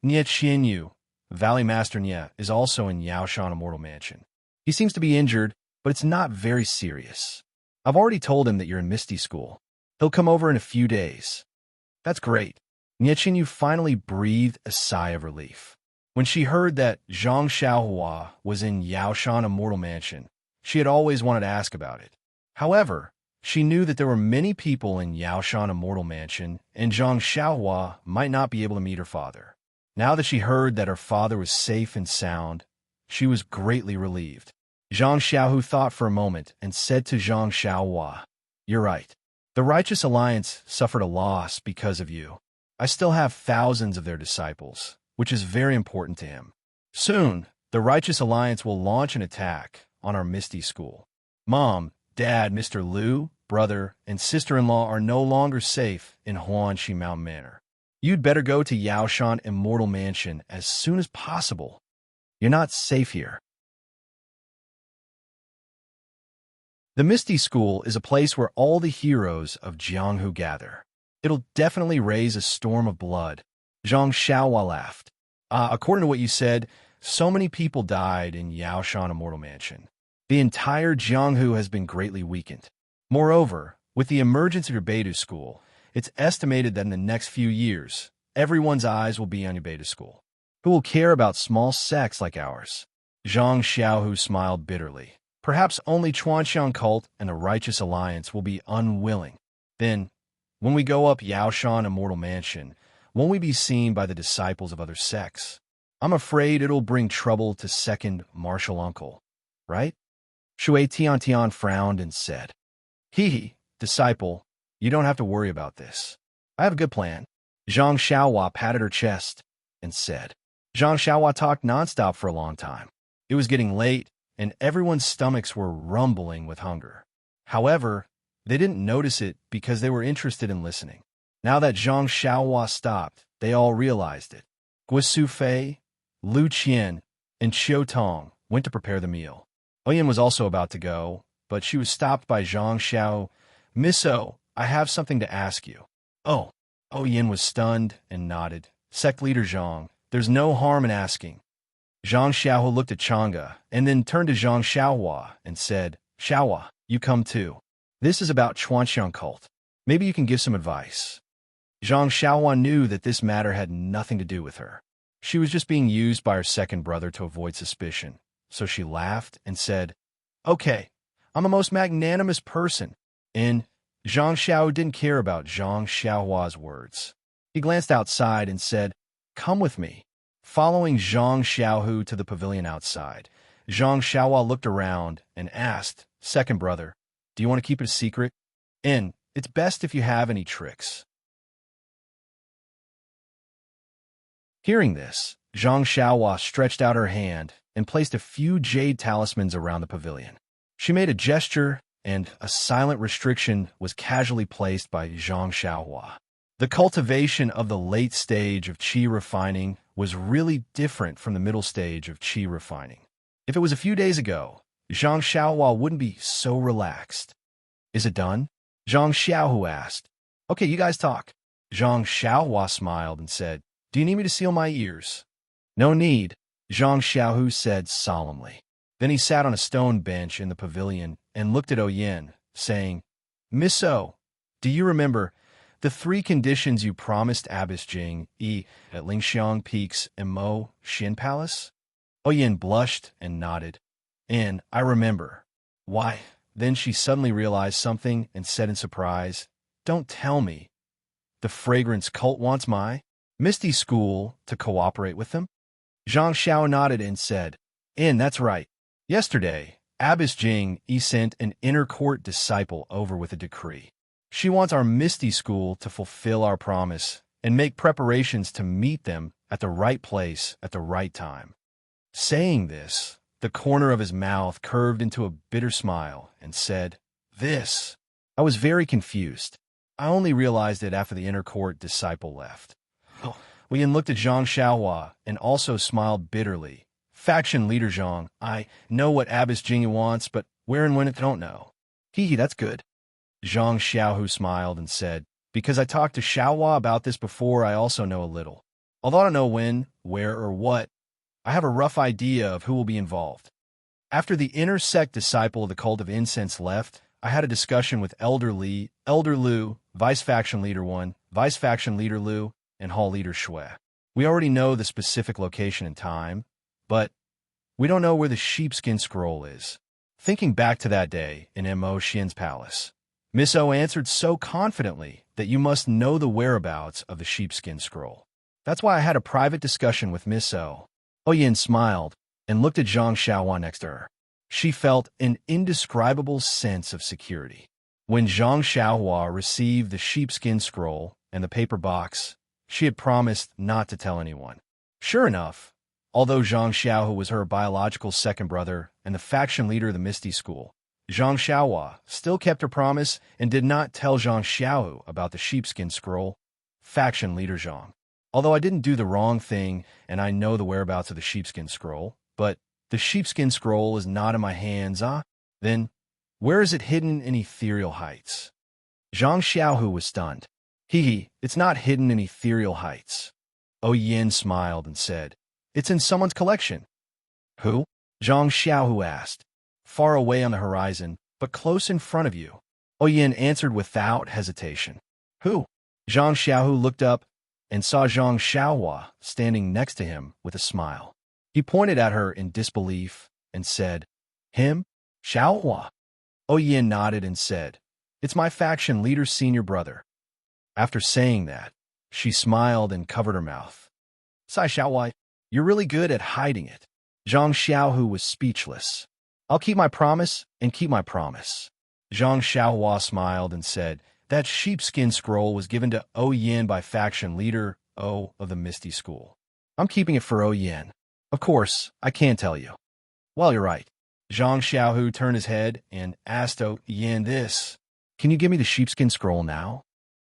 Nie Qianyu, Valley Master Nie, is also in Yaoshan Immortal Mansion. He seems to be injured, but it's not very serious. I've already told him that you're in Misty School. He'll come over in a few days. That's great. Nie Qianyu finally breathed a sigh of relief. When she heard that Zhang Xiaohua was in Yaoshan Immortal Mansion, she had always wanted to ask about it. However, she knew that there were many people in Yaoshan Immortal Mansion, and Zhang Xiaohua might not be able to meet her father. Now that she heard that her father was safe and sound, she was greatly relieved. Zhang Xiaohu thought for a moment and said to Zhang Xiaohua, You're right. The Righteous Alliance suffered a loss because of you. I still have thousands of their disciples, which is very important to him. Soon, the Righteous Alliance will launch an attack on our Misty School. Mom, Dad, Mr. Liu, brother, and sister-in-law are no longer safe in Huanxi Mountain Manor. You'd better go to Yaoshan Immortal Mansion as soon as possible. You're not safe here. The Misty School is a place where all the heroes of Jianghu gather. It'll definitely raise a storm of blood. Zhang Xiaohua laughed. According to what you said, so many people died in Yaoshan Immortal Mansion. The entire Jianghu has been greatly weakened. Moreover, with the emergence of your Beta school, it's estimated that in the next few years, everyone's eyes will be on your Beta school. Who will care about small sects like ours? Zhang Xiaohu smiled bitterly. Perhaps only Chuanxiang cult and the Righteous Alliance will be unwilling. Then, when we go up Yaoshan Immortal Mansion, won't we be seen by the disciples of other sects? I'm afraid it'll bring trouble to second martial uncle, right? Shui Tiantian frowned and said, Hee, disciple, you don't have to worry about this. I have a good plan. Zhang Xiaohua patted her chest and said. Zhang Xiaohua talked nonstop for a long time. It was getting late, and everyone's stomachs were rumbling with hunger. However, they didn't notice it because they were interested in listening. Now that Zhang Xiaohua stopped, they all realized it. Guisufei, Lu Qian, and Qiu Tong went to prepare the meal. Oyen was also about to go, but she was stopped by Zhang Xiao. Miss O, I have something to ask you. Oh, Oyen was stunned and nodded. Sect leader Zhang, there's no harm in asking. Zhang Xiaohu looked at Chang'e and then turned to Zhang Xiaohua and said, Xiaohua, you come too. This is about Chuanxiang cult. Maybe you can give some advice. Zhang Xiaohua knew that this matter had nothing to do with her. She was just being used by her second brother to avoid suspicion. So she laughed and said, Okay, I'm a most magnanimous person. And Zhang Xiao didn't care about Zhang Xiaohua's words. He glanced outside and said, Come with me. Following Zhang Xiaohu to the pavilion outside, Zhang Xiaohua looked around and asked, Second brother, do you want to keep it a secret? And it's best if you have any tricks. Hearing this, Zhang Xiaohua stretched out her hand and placed a few jade talismans around the pavilion. She made a gesture, and a silent restriction was casually placed by Zhang Xiaohua. The cultivation of the late stage of qi refining was really different from the middle stage of qi refining. If it was a few days ago, Zhang Xiaohua wouldn't be so relaxed. Is it done? Zhang Xiaohu asked. Okay, you guys talk. Zhang Xiaohua smiled and said, Do you need me to seal my ears? No need, Zhang Xiaohu said solemnly. Then he sat on a stone bench in the pavilion and looked at Oyen, saying, Miss O, do you remember the 3 conditions you promised Abbess Jing at Lingxiang Peak's Mo Xin Palace? Oyen blushed and nodded. And I remember. Why? Then she suddenly realized something and said in surprise, Don't tell me. The fragrance cult wants my Misty School to cooperate with them? Zhang Xiao nodded and said, that's right. Yesterday, Abbess Jing sent an inner court disciple over with a decree. She wants our Misty School to fulfill our promise and make preparations to meet them at the right place at the right time. Saying this, the corner of his mouth curved into a bitter smile and said, This. I was very confused. I only realized it after the inner court disciple left. Lian looked at Zhang Xiaohua and also smiled bitterly. Faction leader Zhang, I know what Abbess Jing wants, but where and when I don't know. That's good. Zhang Xiaohu smiled and said, Because I talked to Xiaohua about this before, I also know a little. Although I don't know when, where, or what, I have a rough idea of who will be involved. After the inner sect disciple of the cult of incense left, I had a discussion with Elder Lu, Vice Faction Leader 1, Vice Faction Leader Lu, and Hall Leader Shui. We already know the specific location and time, but we don't know where the sheepskin scroll is. Thinking back to that day in Mo Xin's palace, Miss O answered so confidently that you must know the whereabouts of the sheepskin scroll. That's why I had a private discussion with Miss O. Oyen smiled and looked at Zhang Xiaohua next to her. She felt an indescribable sense of security. When Zhang Xiaohua received the sheepskin scroll and the paper box, she had promised not to tell anyone. Sure enough, although Zhang Xiaohu was her biological second brother and the faction leader of the Misty School, Zhang Xiaohua still kept her promise and did not tell Zhang Xiaohu about the sheepskin scroll. Faction leader Zhang. Although I didn't do the wrong thing and I know the whereabouts of the sheepskin scroll, but the sheepskin scroll is not in my hands, then where is it hidden in ethereal heights? Zhang Xiaohu was stunned. It's not hidden in ethereal heights. Oyen smiled and said, It's in someone's collection. Who? Zhang Xiaohu asked. Far away on the horizon, but close in front of you. Oyen answered without hesitation. Who? Zhang Xiaohu looked up and saw Zhang Xiaohua standing next to him with a smile. He pointed at her in disbelief and said, Him? Xiaohua? Oyen nodded and said, It's my faction leader's senior brother. After saying that, she smiled and covered her mouth. Sai Xiaohua, you're really good at hiding it. Zhang Xiaohu was speechless. I'll keep my promise and keep my promise. Zhang Xiaohua smiled and said, That sheepskin scroll was given to Oyen by faction leader O of the Misty School. I'm keeping it for Oyen. Of course, I can't tell you. Well, you're right. Zhang Xiaohu turned his head and asked Oyen this. Can you give me the sheepskin scroll now?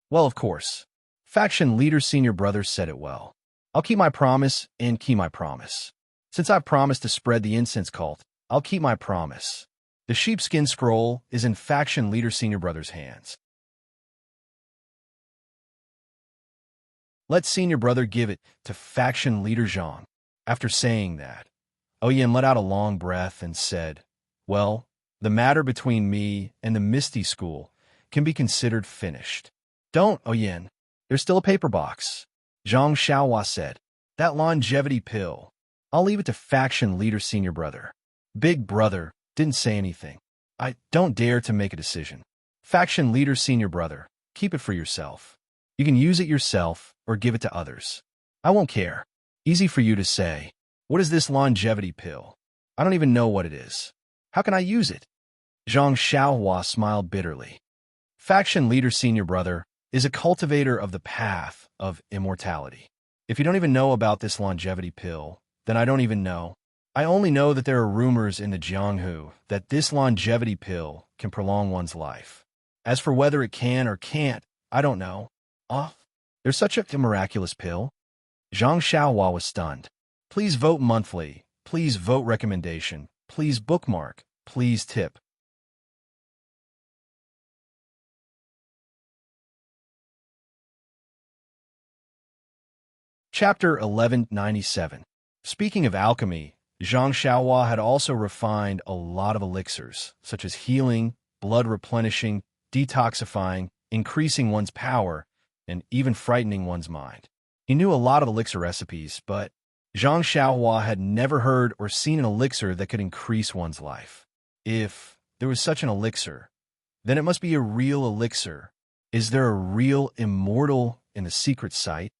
Well, of course. Faction leader's senior brother said it well. I'll keep my promise and keep my promise. Since I've promised to spread the incense cult, I'll keep my promise. The sheepskin scroll is in faction leader senior brother's hands. Let senior brother give it to faction leader Zhang. After saying that, Oyen let out a long breath and said, Well, the matter between me and the Misty School can be considered finished. Don't, Oyen. There's still a paper box. Zhang Xiaohua said, That longevity pill. I'll leave it to faction leader senior brother. Big brother didn't say anything. I don't dare to make a decision. Faction leader senior brother, keep it for yourself. You can use it yourself or give it to others. I won't care. Easy for you to say. What is this longevity pill? I don't even know what it is. How can I use it? Zhang Xiaohua smiled bitterly. Faction leader senior brother is a cultivator of the path of immortality. If you don't even know about this longevity pill, then I don't even know. I only know that there are rumors in the Jianghu that this longevity pill can prolong one's life. As for whether it can or can't, I don't know. There's such a miraculous pill? Zhang Xiaohua was stunned. Please vote monthly. Please vote recommendation. Please bookmark. Please tip. Chapter 1197. Speaking of alchemy, Zhang Xiaohua had also refined a lot of elixirs, such as healing, blood replenishing, detoxifying, increasing one's power, and even frightening one's mind. He knew a lot of elixir recipes, but Zhang Xiaohua had never heard or seen an elixir that could increase one's life. If there was such an elixir, then it must be a real elixir. Is there a real immortal in the secret site?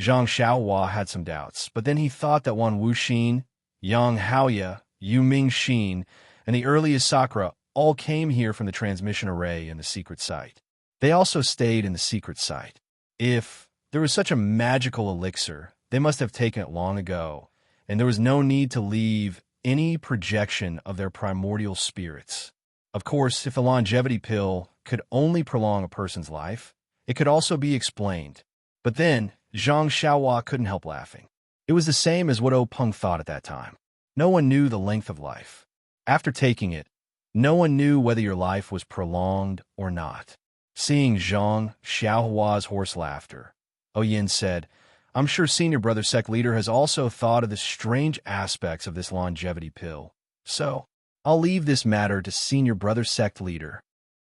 Zhang Xiaohua had some doubts, but then he thought that Wan Wuxin, Yang Haoya, Yu Ming Xin, and the earliest Sakura all came here from the transmission array in the secret site. They also stayed in the secret site. If there was such a magical elixir, they must have taken it long ago, and there was no need to leave any projection of their primordial spirits. Of course, if a longevity pill could only prolong a person's life, it could also be explained. But then, Zhang Xiaohua couldn't help laughing. It was the same as what Peng thought at that time. No one knew the length of life. After taking it, no one knew whether your life was prolonged or not. Seeing Zhang Xiaohua's hoarse laughter, Yin said, I'm sure Senior Brother Sect Leader has also thought of the strange aspects of this longevity pill. So, I'll leave this matter to Senior Brother Sect Leader.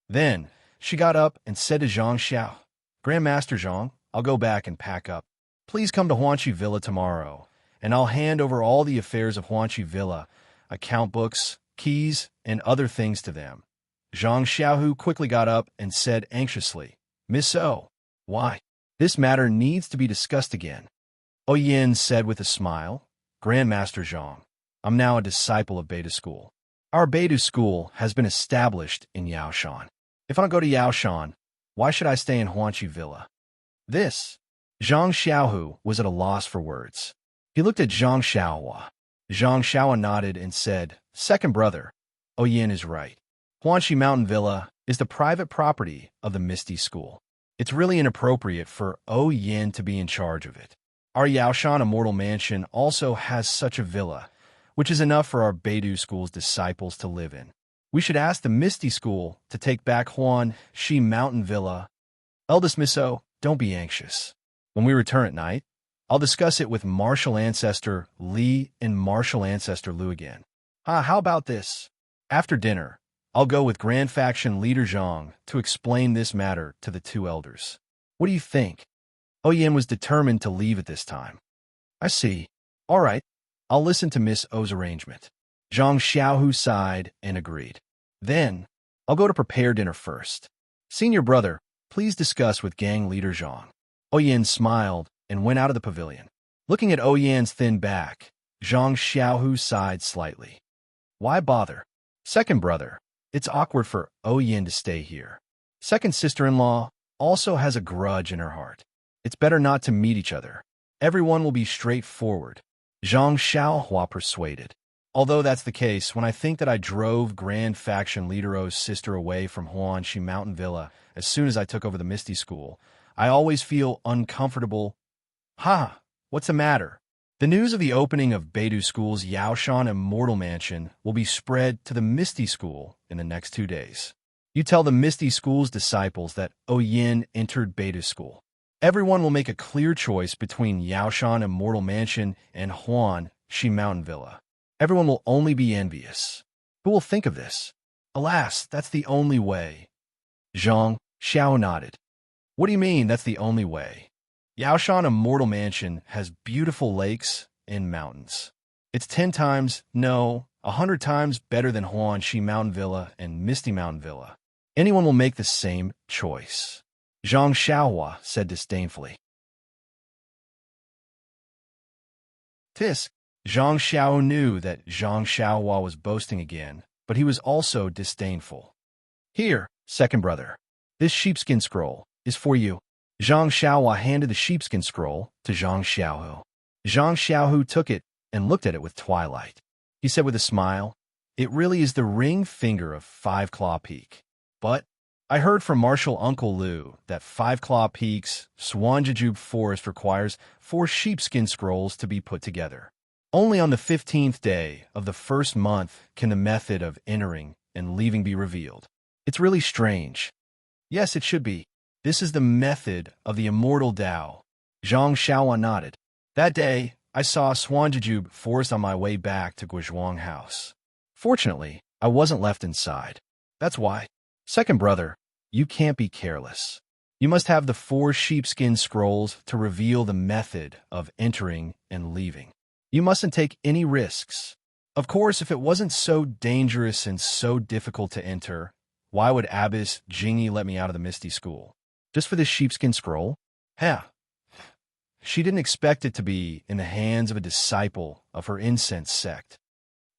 Then, she got up and said to Zhang Xiao, Grandmaster Zhang, I'll go back and pack up. Please come to Huanqi Villa tomorrow, and I'll hand over all the affairs of Huanqi Villa, account books, keys, and other things to them. Zhang Xiaohu quickly got up and said anxiously, Miss O, why? This matter needs to be discussed again. Yin said with a smile, Grandmaster Zhang, I'm now a disciple of Beta School. Our Beta School has been established in Yaoshan. If I don't go to Yaoshan, why should I stay in Huanqi Villa? Zhang Xiaohu was at a loss for words. He looked at Zhang Xiaohua. Zhang Xiaohua nodded and said, Second brother, Yin is right. Huanqi Mountain Villa is the private property of the Misty School. It's really inappropriate for Yin to be in charge of it. Our Yaoshan Immortal Mansion also has such a villa, which is enough for our Beidou School's disciples to live in. We should ask the Misty School to take back Huanqi Mountain Villa. Eldest Miss O, don't be anxious. When we return at night, I'll discuss it with Martial Ancestor Li and Martial Ancestor Lu again. How about this? After dinner, I'll go with Grand Faction Leader Zhang to explain this matter to the two elders. What do you think? Yin was determined to leave at this time. I see. All right, I'll listen to Miss O's arrangement. Zhang Xiaohu sighed and agreed. Then, I'll go to prepare dinner first. Senior brother, please discuss with Gang Leader Zhang. Yin smiled and went out of the pavilion. Looking at Yin's thin back, Zhang Xiaohu sighed slightly. Why bother? Second brother, it's awkward for Yin to stay here. Second sister-in-law also has a grudge in her heart. It's better not to meet each other. Everyone will be straightforward. Zhang Xiaohua persuaded. Although that's the case, when I think that I drove Grand Faction Leader O's sister away from Huanqi Mountain Villa as soon as I took over the Misty School, I always feel uncomfortable. What's the matter? The news of the opening of Beidou School's Yaoshan Immortal Mansion will be spread to the Misty School in the next 2 days. You tell the Misty School's disciples that Yin entered Beidou School. Everyone will make a clear choice between Yaoshan Immortal Mansion and Huanqi Mountain Villa. Everyone will only be envious. Who will think of this? Alas, that's the only way. Zhang Xiao nodded. What do you mean, that's the only way? Yaoshan Immortal Mansion has beautiful lakes and mountains. It's 10 times, no, 100 times better than Huanqi Mountain Villa and Misty Mountain Villa. Anyone will make the same choice. Zhang Xiaohua said disdainfully. Zhang Xiao knew that Zhang Xiaohua was boasting again, but he was also disdainful. Here, second brother, this sheepskin scroll is for you. Zhang Xiaohua handed the sheepskin scroll to Zhang Xiaohu. Zhang Xiaohu took it and looked at it with twilight. He said with a smile, It really is the ring finger of Five Claw Peak. But I heard from Martial Uncle Lu that Five Claw Peak's Swanjajube Forest requires 4 sheepskin scrolls to be put together. Only on the 15th day of the first month can the method of entering and leaving be revealed. It's really strange. Yes, it should be. This is the method of the immortal Tao. Zhang Xiaohua nodded. That day, I saw Swanjujube forest on my way back to Guizhuang House. Fortunately, I wasn't left inside. That's why. Second brother, you can't be careless. You must have the 4 sheepskin scrolls to reveal the method of entering and leaving. You mustn't take any risks. Of course, if it wasn't so dangerous and so difficult to enter, why would Abbess Jingy let me out of the Misty School? Just for this sheepskin scroll? Yeah. She didn't expect it to be in the hands of a disciple of her incense sect.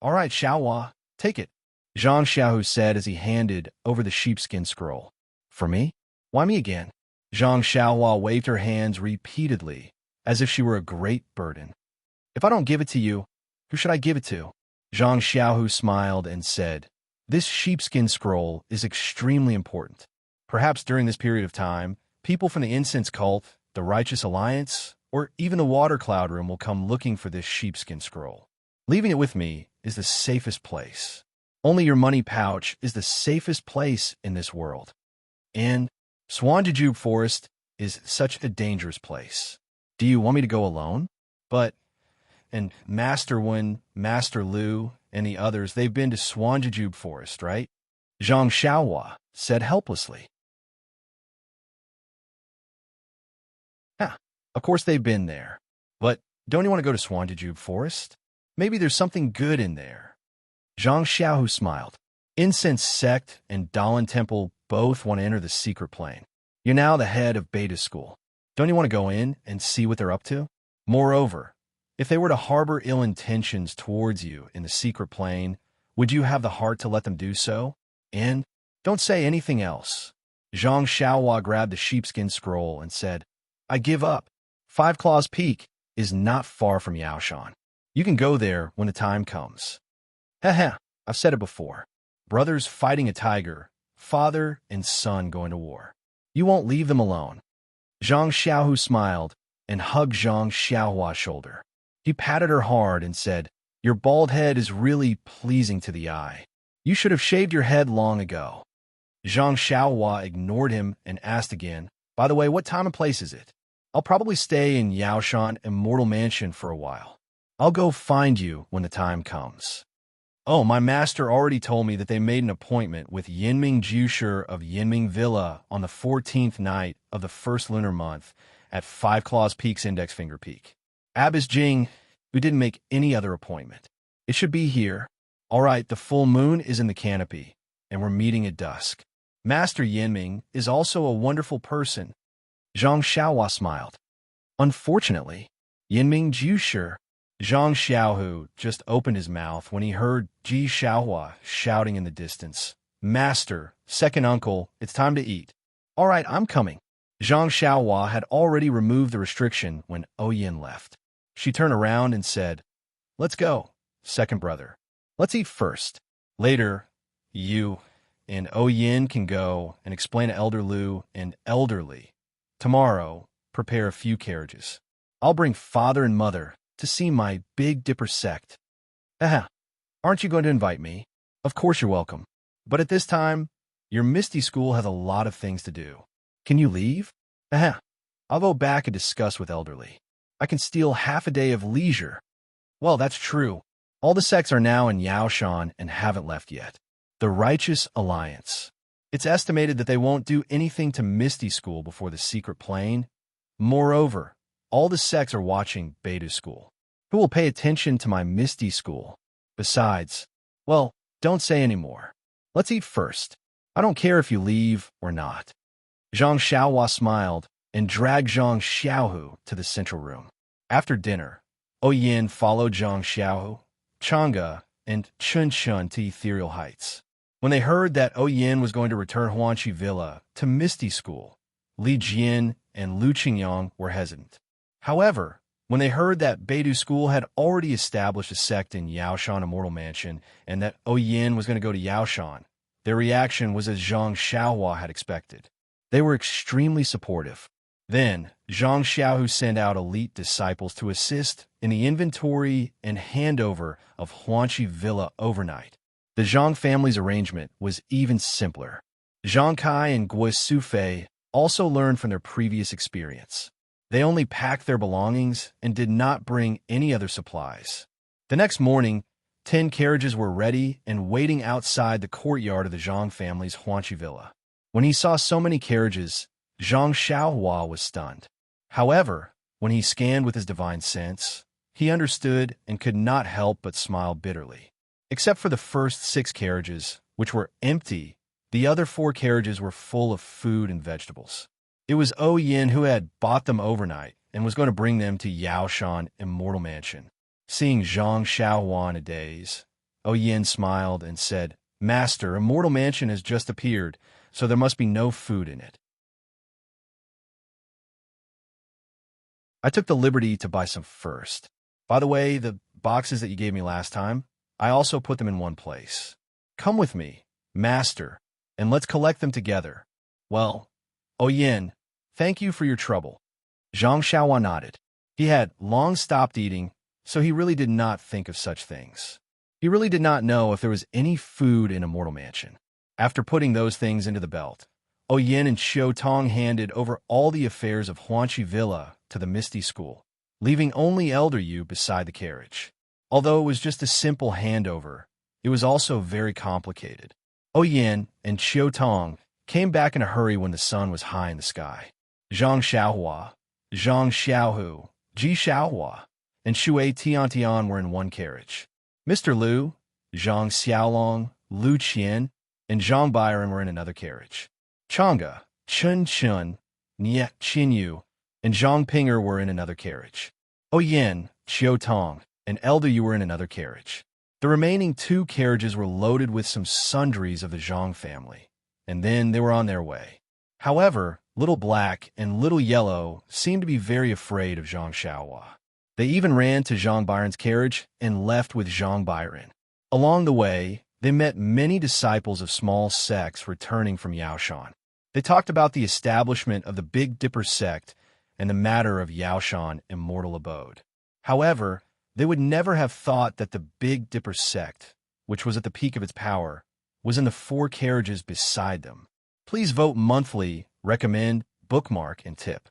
All right, Xiaohua, take it, Zhang Xiaohu said as he handed over the sheepskin scroll. For me? Why me again? Zhang Xiaohua waved her hands repeatedly, as if she were a great burden. If I don't give it to you, who should I give it to? Zhang Xiaohu smiled and said, This sheepskin scroll is extremely important. Perhaps during this period of time, people from the incense cult, the Righteous Alliance, or even the Water Cloud Room will come looking for this sheepskin scroll. Leaving it with me is the safest place. Only your money pouch is the safest place in this world. And Swanjujube Forest is such a dangerous place. Do you want me to go alone? And Master Wen, Master Lu, and the others, they've been to Swanjujube Forest, right? Zhang Xiaohua said helplessly. Of course they've been there. But don't you want to go to Swanjujube Forest? Maybe there's something good in there. Zhang Xiaohu smiled. Incense Sect and Dalan Temple both want to enter the secret plane. You're now the head of Beta School. Don't you want to go in and see what they're up to? Moreover, if they were to harbor ill intentions towards you in the secret plane, would you have the heart to let them do so? And don't say anything else. Zhang Xiaohua grabbed the sheepskin scroll and said, I give up. 5 Claws Peak is not far from Yaoshan. You can go there when the time comes. Heh, I've said it before. Brothers fighting a tiger, father and son going to war. You won't leave them alone. Zhang Xiaohu smiled and hugged Zhang Xiaohua's shoulder. He patted her hard and said, Your bald head is really pleasing to the eye. You should have shaved your head long ago. Zhang Xiaohua ignored him and asked again, By the way, what time and place is it? I'll probably stay in Yaoshan Immortal Mansion for a while. I'll go find you when the time comes. Oh, my master already told me that they made an appointment with Yinming Jusher of Yinming Villa on the 14th night of the first lunar month at 5 Claws Peak's Index Finger Peak. Abbess Jing, who didn't make any other appointment. It should be here. All right, the full moon is in the canopy, and we're meeting at dusk. Master Yinming is also a wonderful person. Zhang Xiaohua smiled. Unfortunately, Yinming Jusher, Zhang Xiaohu just opened his mouth when he heard Ji Xiaohua shouting in the distance, Master, second uncle, it's time to eat. All right, I'm coming. Zhang Xiaohua had already removed the restriction when Oyin left. She turned around and said, Let's go, second brother. Let's eat first. Later, you and Oyin can go and explain to Elder Lu and Elderly. Tomorrow, prepare a few carriages. I'll bring father and mother to see my Big Dipper sect. Aren't you going to invite me? Of course you're welcome. But at this time, your Misty School has a lot of things to do. Can you leave? I'll go back and discuss with Elderly. I can steal half a day of leisure. Well, that's true. All the sects are now in Yaoshan and haven't left yet. The Righteous Alliance. It's estimated that they won't do anything to Misty School before the secret plane. Moreover, all the sects are watching Beta School. Who will pay attention to my Misty School? Besides, well, don't say any more. Let's eat first. I don't care if you leave or not. Zhang Xiaohua smiled and dragged Zhang Xiaohu to the central room. After dinner, Oyin followed Zhang Xiaohu, Chang'e, and Chun Chun to Ethereal Heights. When they heard that Oyin was going to return Huanqi Villa to Misty School, Li Jian and Lu Qingyang were hesitant. However, when they heard that Beidou School had already established a sect in Yaoshan Immortal Mansion and that Oyin was going to go to Yaoshan, their reaction was as Zhang Xiaohua had expected. They were extremely supportive. Then, Zhang Xiaohu sent out elite disciples to assist in the inventory and handover of Huanqi Villa overnight. The Zhang family's arrangement was even simpler. Zhang Kai and Guo Sufei also learned from their previous experience. They only packed their belongings and did not bring any other supplies. The next morning, 10 carriages were ready and waiting outside the courtyard of the Zhang family's Huanqi villa. When he saw so many carriages, Zhang Xiaohua was stunned. However, when he scanned with his divine sense, he understood and could not help but smile bitterly. Except for the first 6 carriages, which were empty, the other 4 carriages were full of food and vegetables. It was Yin who had bought them overnight and was going to bring them to Yaoshan Immortal Mansion. Seeing Zhang Xiaohua in a daze, Yin smiled and said, "Master, Immortal Mansion has just appeared, so there must be no food in it." I took the liberty to buy some first. By the way, the boxes that you gave me last time, I also put them in one place. Come with me, Master, and let's collect them together. Well, Yin, thank you for your trouble. Zhang Xiaohua nodded. He had long stopped eating, so he really did not think of such things. He really did not know if there was any food in Immortal Mansion. After putting those things into the belt, Yin and Xiu Tong handed over all the affairs of Huanqi Villa to the Misty School, leaving only Elder Yu beside the carriage. Although it was just a simple handover, it was also very complicated. Yin and Xiu Tong came back in a hurry when the sun was high in the sky. Zhang Xiaohua, Zhang Xiaohu, Ji Xiaohua, and Shui Tiantian were in one carriage. Mr. Liu, Zhang Xiaolong, Lu Qian, and Zhang Byron were in another carriage. Chang'e, Chen Chun, Nie Qinyu, and Zhang Pinger were in another carriage. Yin, Xiu Tong, and Elder Yu were in another carriage. The remaining 2 carriages were loaded with some sundries of the Zhang family, and then they were on their way. However, Little Black and Little Yellow seemed to be very afraid of Zhang Xiaohua. They even ran to Zhang Byron's carriage and left with Zhang Byron. Along the way, they met many disciples of small sects returning from Yaoshan. They talked about the establishment of the Big Dipper sect and the matter of Yaoshan Immortal Abode. However, they would never have thought that the Big Dipper sect, which was at the peak of its power, was in the 4 carriages beside them. Please vote monthly, recommend, bookmark, and tip.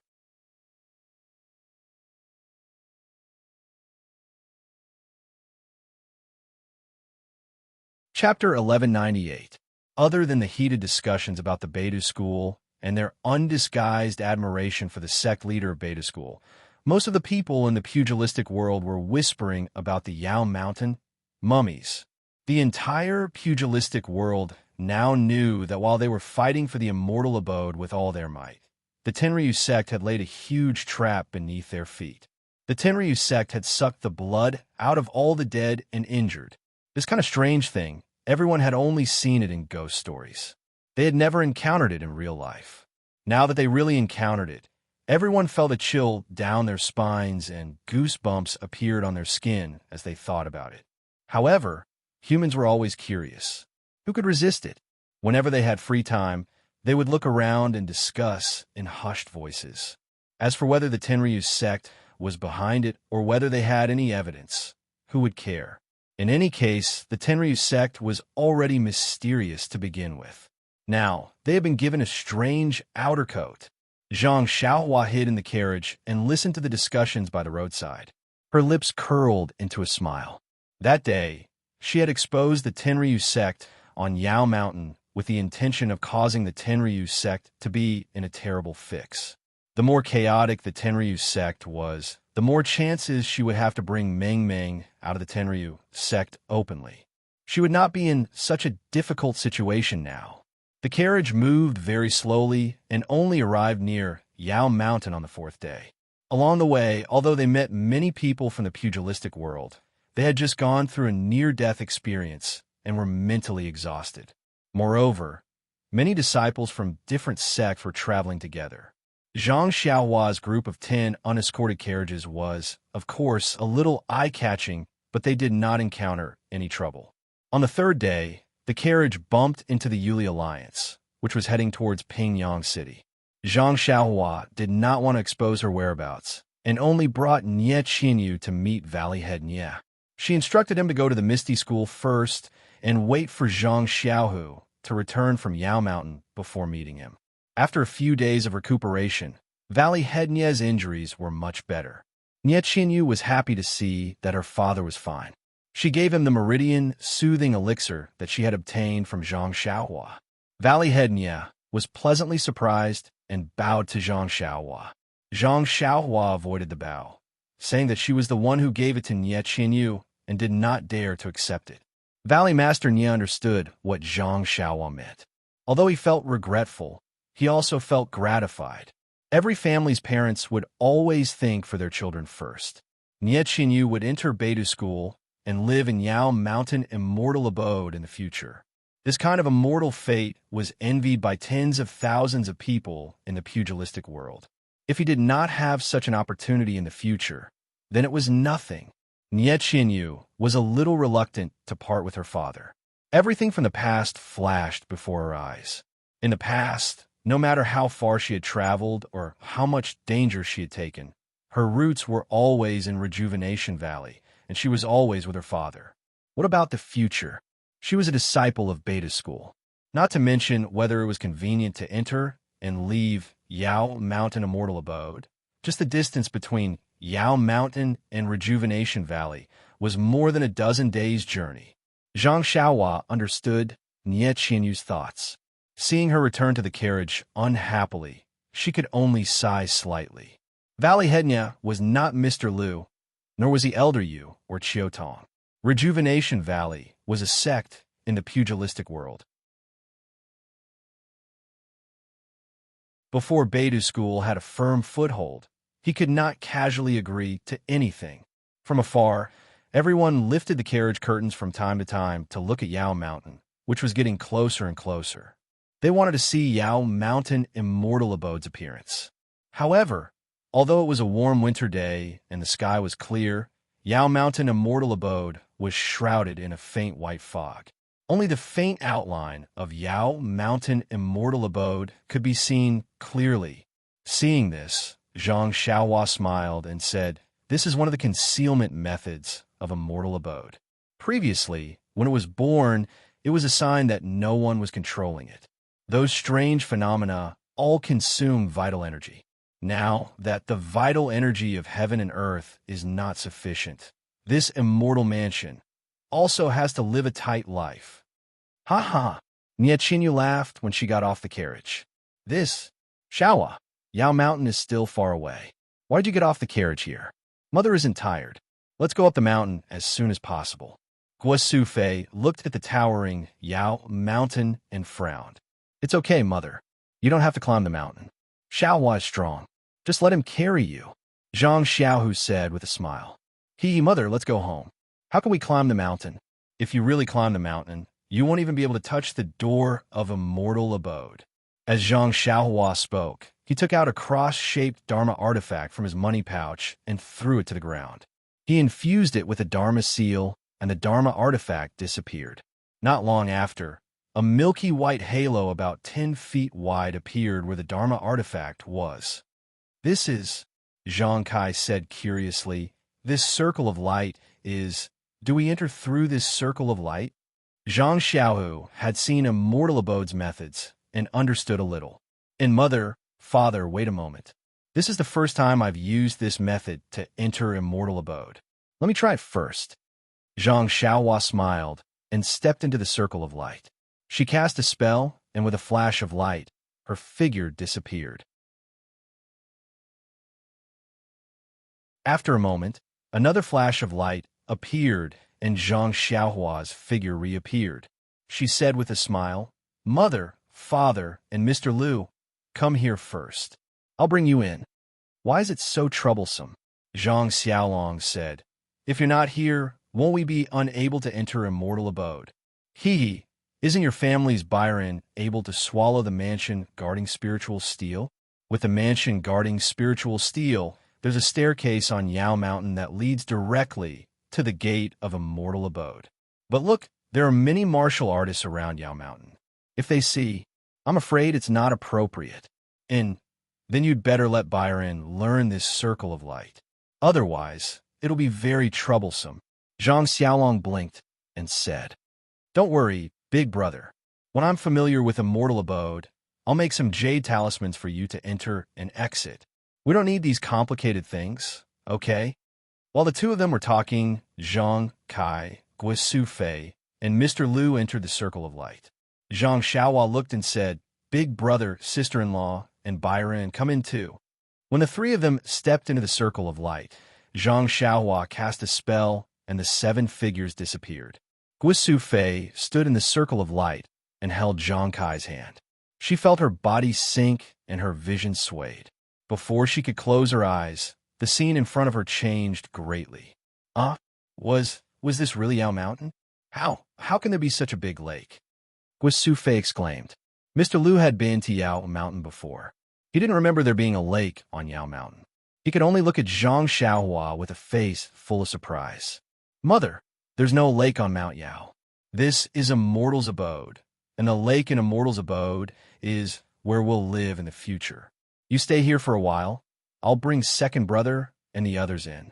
Chapter 1198. Other than the heated discussions about the Beta School and their undisguised admiration for the sect leader of Beta School, most of the people in the pugilistic world were whispering about the Yao Mountain mummies. The entire pugilistic world now knew that while they were fighting for the immortal abode with all their might, the Tenryu sect had laid a huge trap beneath their feet. The Tenryu sect had sucked the blood out of all the dead and injured. This kind of strange thing, everyone had only seen it in ghost stories. They had never encountered it in real life. Now that they really encountered it, everyone felt a chill down their spines and goosebumps appeared on their skin as they thought about it. However, humans were always curious. Who could resist it? Whenever they had free time, they would look around and discuss in hushed voices. As for whether the Tenryu sect was behind it or whether they had any evidence, who would care? In any case, the Tenryu sect was already mysterious to begin with. Now, they had been given a strange outer coat. Zhang Xiaohua hid in the carriage and listened to the discussions by the roadside. Her lips curled into a smile. That day, she had exposed the Tenryu sect on Yao Mountain with the intention of causing the Tenryu sect to be in a terrible fix. The more chaotic the Tenryu sect was, the more chances she would have to bring Meng Meng out of the Tenryu sect openly. She would not be in such a difficult situation now. The carriage moved very slowly and only arrived near Yao Mountain on the 4th day. Along the way, although they met many people from the pugilistic world, they had just gone through a near-death experience and were mentally exhausted. Moreover, many disciples from different sects were traveling together. Zhang Xiaohua's group of 10 unescorted carriages was, of course, a little eye-catching, but they did not encounter any trouble. On the 3rd day, the carriage bumped into the Yuli Alliance, which was heading towards Pingyang City. Zhang Xiaohua did not want to expose her whereabouts, and only brought Nie Qinyu to meet Valley Head Nie. She instructed him to go to the Misty School first and wait for Zhang Xiaohu to return from Yao Mountain before meeting him. After a few days of recuperation, Valley Head Nie's injuries were much better. Nie Qinyu was happy to see that her father was fine. She gave him the meridian soothing elixir that she had obtained from Zhang Xiaohua. Valley Head Nie was pleasantly surprised and bowed to Zhang Xiaohua. Zhang Xiaohua avoided the bow, saying that she was the one who gave it to Nie Qinyu and did not dare to accept it. Valley Master Nie understood what Zhang Xiaohua meant. Although he felt regretful, he also felt gratified. Every family's parents would always think for their children first. Nie Qinyu would enter Beidou School and live in Yao Mountain Immortal Abode in the future. This kind of immortal fate was envied by tens of thousands of people in the pugilistic world. If he did not have such an opportunity in the future, then it was nothing. Nie Qinyu was a little reluctant to part with her father. Everything from the past flashed before her eyes. In the past, no matter how far she had traveled or how much danger she had taken, her roots were always in Rejuvenation Valley, and she was always with her father. What about the future? She was a disciple of Beidou School. Not to mention whether it was convenient to enter and leave Yao Mountain Immortal Abode. Just the distance between Yao Mountain and Rejuvenation Valley was more than a dozen days' journey. Zhang Xiaohua understood Nie Qinyu's thoughts. Seeing her return to the carriage unhappily, she could only sigh slightly. Valley Head Nie was not Mr. Liu, nor was he Elder Yu or Chiotong. Rejuvenation Valley was a sect in the pugilistic world. Before Beidou School had a firm foothold, he could not casually agree to anything. From afar, everyone lifted the carriage curtains from time to time to look at Yao Mountain, which was getting closer and closer. They wanted to see Yao Mountain Immortal Abode's appearance. However, although it was a warm winter day and the sky was clear, Yao Mountain Immortal Abode was shrouded in a faint white fog. Only the faint outline of Yao Mountain Immortal Abode could be seen clearly. Seeing this, Zhang Xiaohua smiled and said, "This is one of the concealment methods of Immortal Abode. Previously, when it was born, it was a sign that no one was controlling it. Those strange phenomena all consume vital energy. Now that the vital energy of heaven and earth is not sufficient, this immortal mansion also has to live a tight life." "Ha ha!" Nie Qinyu laughed when she got off the carriage. "This, Xiaohua, Yao Mountain is still far away. Why'd you get off the carriage here? Mother isn't tired. Let's go up the mountain as soon as possible." Guo Sufei looked at the towering Yao Mountain and frowned. "It's okay, Mother. You don't have to climb the mountain. Xiaohua is strong. Just let him carry you," Zhang Xiaohu said with a smile. Mother, let's go home. How can we climb the mountain? If you really climb the mountain, you won't even be able to touch the door of Immortal Abode." As Zhang Xiaohua spoke, he took out a cross-shaped Dharma artifact from his money pouch and threw it to the ground. He infused it with a Dharma seal, and the Dharma artifact disappeared. Not long after, a milky white halo about 10 feet wide appeared where the Dharma artifact was. "This is," Zhang Kai said curiously, "this circle of light is... Do we enter through this circle of light?" Zhang Xiaohu had seen Immortal Abode's methods and understood a little. "And Mother, Father, wait a moment. This is the first time I've used this method to enter Immortal Abode. Let me try it first." Zhang Xiaohua smiled and stepped into the circle of light. She cast a spell, and with a flash of light, her figure disappeared. After a moment, another flash of light appeared, and Zhang Xiaohua's figure reappeared. She said with a smile, "Mother, Father, and Mr. Liu, come here first. I'll bring you in." "Why is it so troublesome?" Zhang Xiaolong said. "If you're not here, won't we be unable to enter Immortal Abode?" "Hee, isn't your family's Byron able to swallow the mansion guarding spiritual steel?" "With the mansion guarding spiritual steel, there's a staircase on Yao Mountain that leads directly to the gate of Immortal Abode. But look, there are many martial artists around Yao Mountain. If they see, I'm afraid it's not appropriate. And then you'd better let Byron learn this circle of light. Otherwise, it'll be very troublesome." Zhang Xiaolong blinked and said, "Don't worry, big brother. When I'm familiar with Immortal Abode, I'll make some jade talismans for you to enter and exit. We don't need these complicated things, okay? While the two of them were talking, Zhang Kai, Guisu Fei, and Mr. Liu entered the circle of light. Zhang Xiaohua looked and said, "Big brother, sister-in-law, and Byron, come in too." When the three of them stepped into the circle of light, Zhang Xiaohua cast a spell, and the 7 figures disappeared. Guisu Fei stood in the circle of light and held Zhang Kai's hand. She felt her body sink and her vision swayed. Before she could close her eyes, the scene in front of her changed greatly. Was this really Yao Mountain? How can there be such a big lake? Guisu Fei exclaimed. Mr. Liu had been to Yao Mountain before. He didn't remember there being a lake on Yao Mountain. He could only look at Zhang Xiaohua with a face full of surprise. Mother, there's no lake on Mount Yao. This is a mortal's abode, and the lake in a mortal's abode is where we'll live in the future. You stay here for a while. I'll bring second brother and the others in.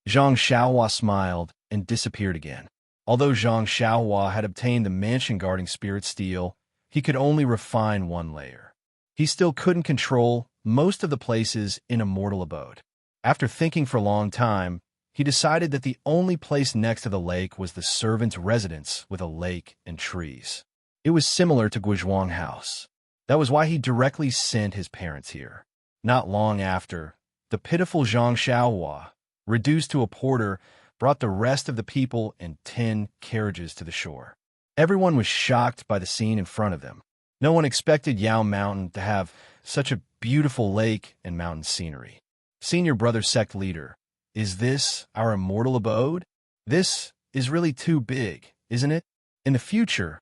Zhang Xiaohua smiled and disappeared again. Although Zhang Xiaohua had obtained the mansion-guarding spirit steel, he could only refine one layer. He still couldn't control most of the places in a mortal abode. After thinking for a long time, he decided that the only place next to the lake was the servant's residence with a lake and trees. It was similar to Guizhuang House. That was why he directly sent his parents here. Not long after, the pitiful Zhang Xiaohua, reduced to a porter, brought the rest of the people in 10 carriages to the shore. Everyone was shocked by the scene in front of them. No one expected Yao Mountain to have such a beautiful lake and mountain scenery. Senior brother sect leader, is this our immortal abode? This is really too big, isn't it? In the future,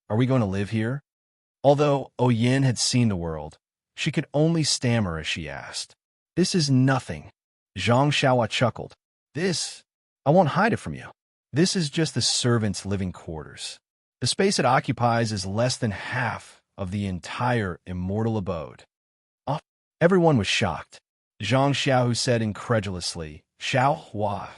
are we going to live here? Although Oyen had seen the world, she could only stammer as she asked. This is nothing. Zhang Xiaohua chuckled. I won't hide it from you. This is just the servants' living quarters. The space it occupies is less than half of the entire immortal abode. Everyone was shocked. Zhang Xiaohu said incredulously, Xiaohua,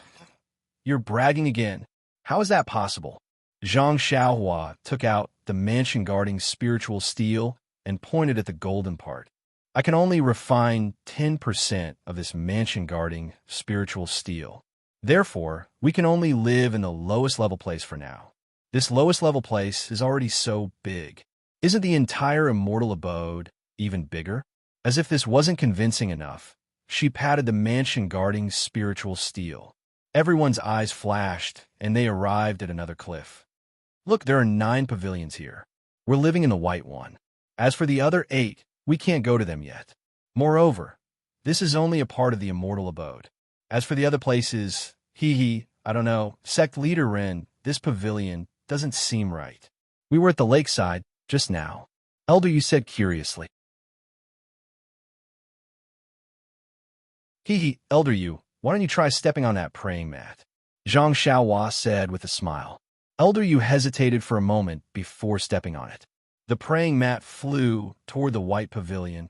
you're bragging again. How is that possible? Zhang Xiaohua took out the mansion-guarding spiritual steel and pointed at the golden part. I can only refine 10% of this mansion-guarding spiritual steel. Therefore, we can only live in the lowest level place for now. This lowest level place is already so big. Isn't the entire immortal abode even bigger? As if this wasn't convincing enough, she patted the mansion-guarding spiritual steel. Everyone's eyes flashed, and they arrived at another cliff. Look, there are 9 pavilions here. We're living in the white one. As for the other 8, we can't go to them yet. Moreover, this is only a part of the immortal abode. As for the other places, I don't know, sect leader Ren, this pavilion doesn't seem right. We were at the lakeside just now. Elder, you said curiously. Elder you, why don't you try stepping on that praying mat? Zhang Xiaohua said with a smile. Elder you hesitated for a moment before stepping on it. The praying mat flew toward the white pavilion.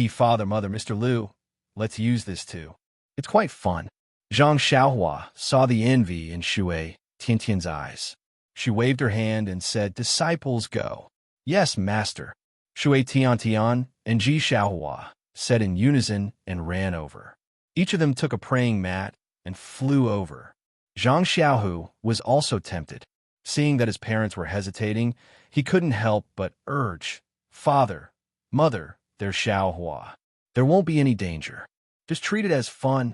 Father, mother, Mr. Liu, let's use this too. It's quite fun. Zhang Xiaohua saw the envy in Shui Tiantian's eyes. She waved her hand and said, Disciples, go. Yes, master. Shui Tiantian and Ji Xiaohua said in unison and ran over. Each of them took a praying mat and flew over. Zhang Xiaohu was also tempted. Seeing that his parents were hesitating, he couldn't help but urge, Father, Mother, there's Xiaohua. There won't be any danger. Just treat it as fun.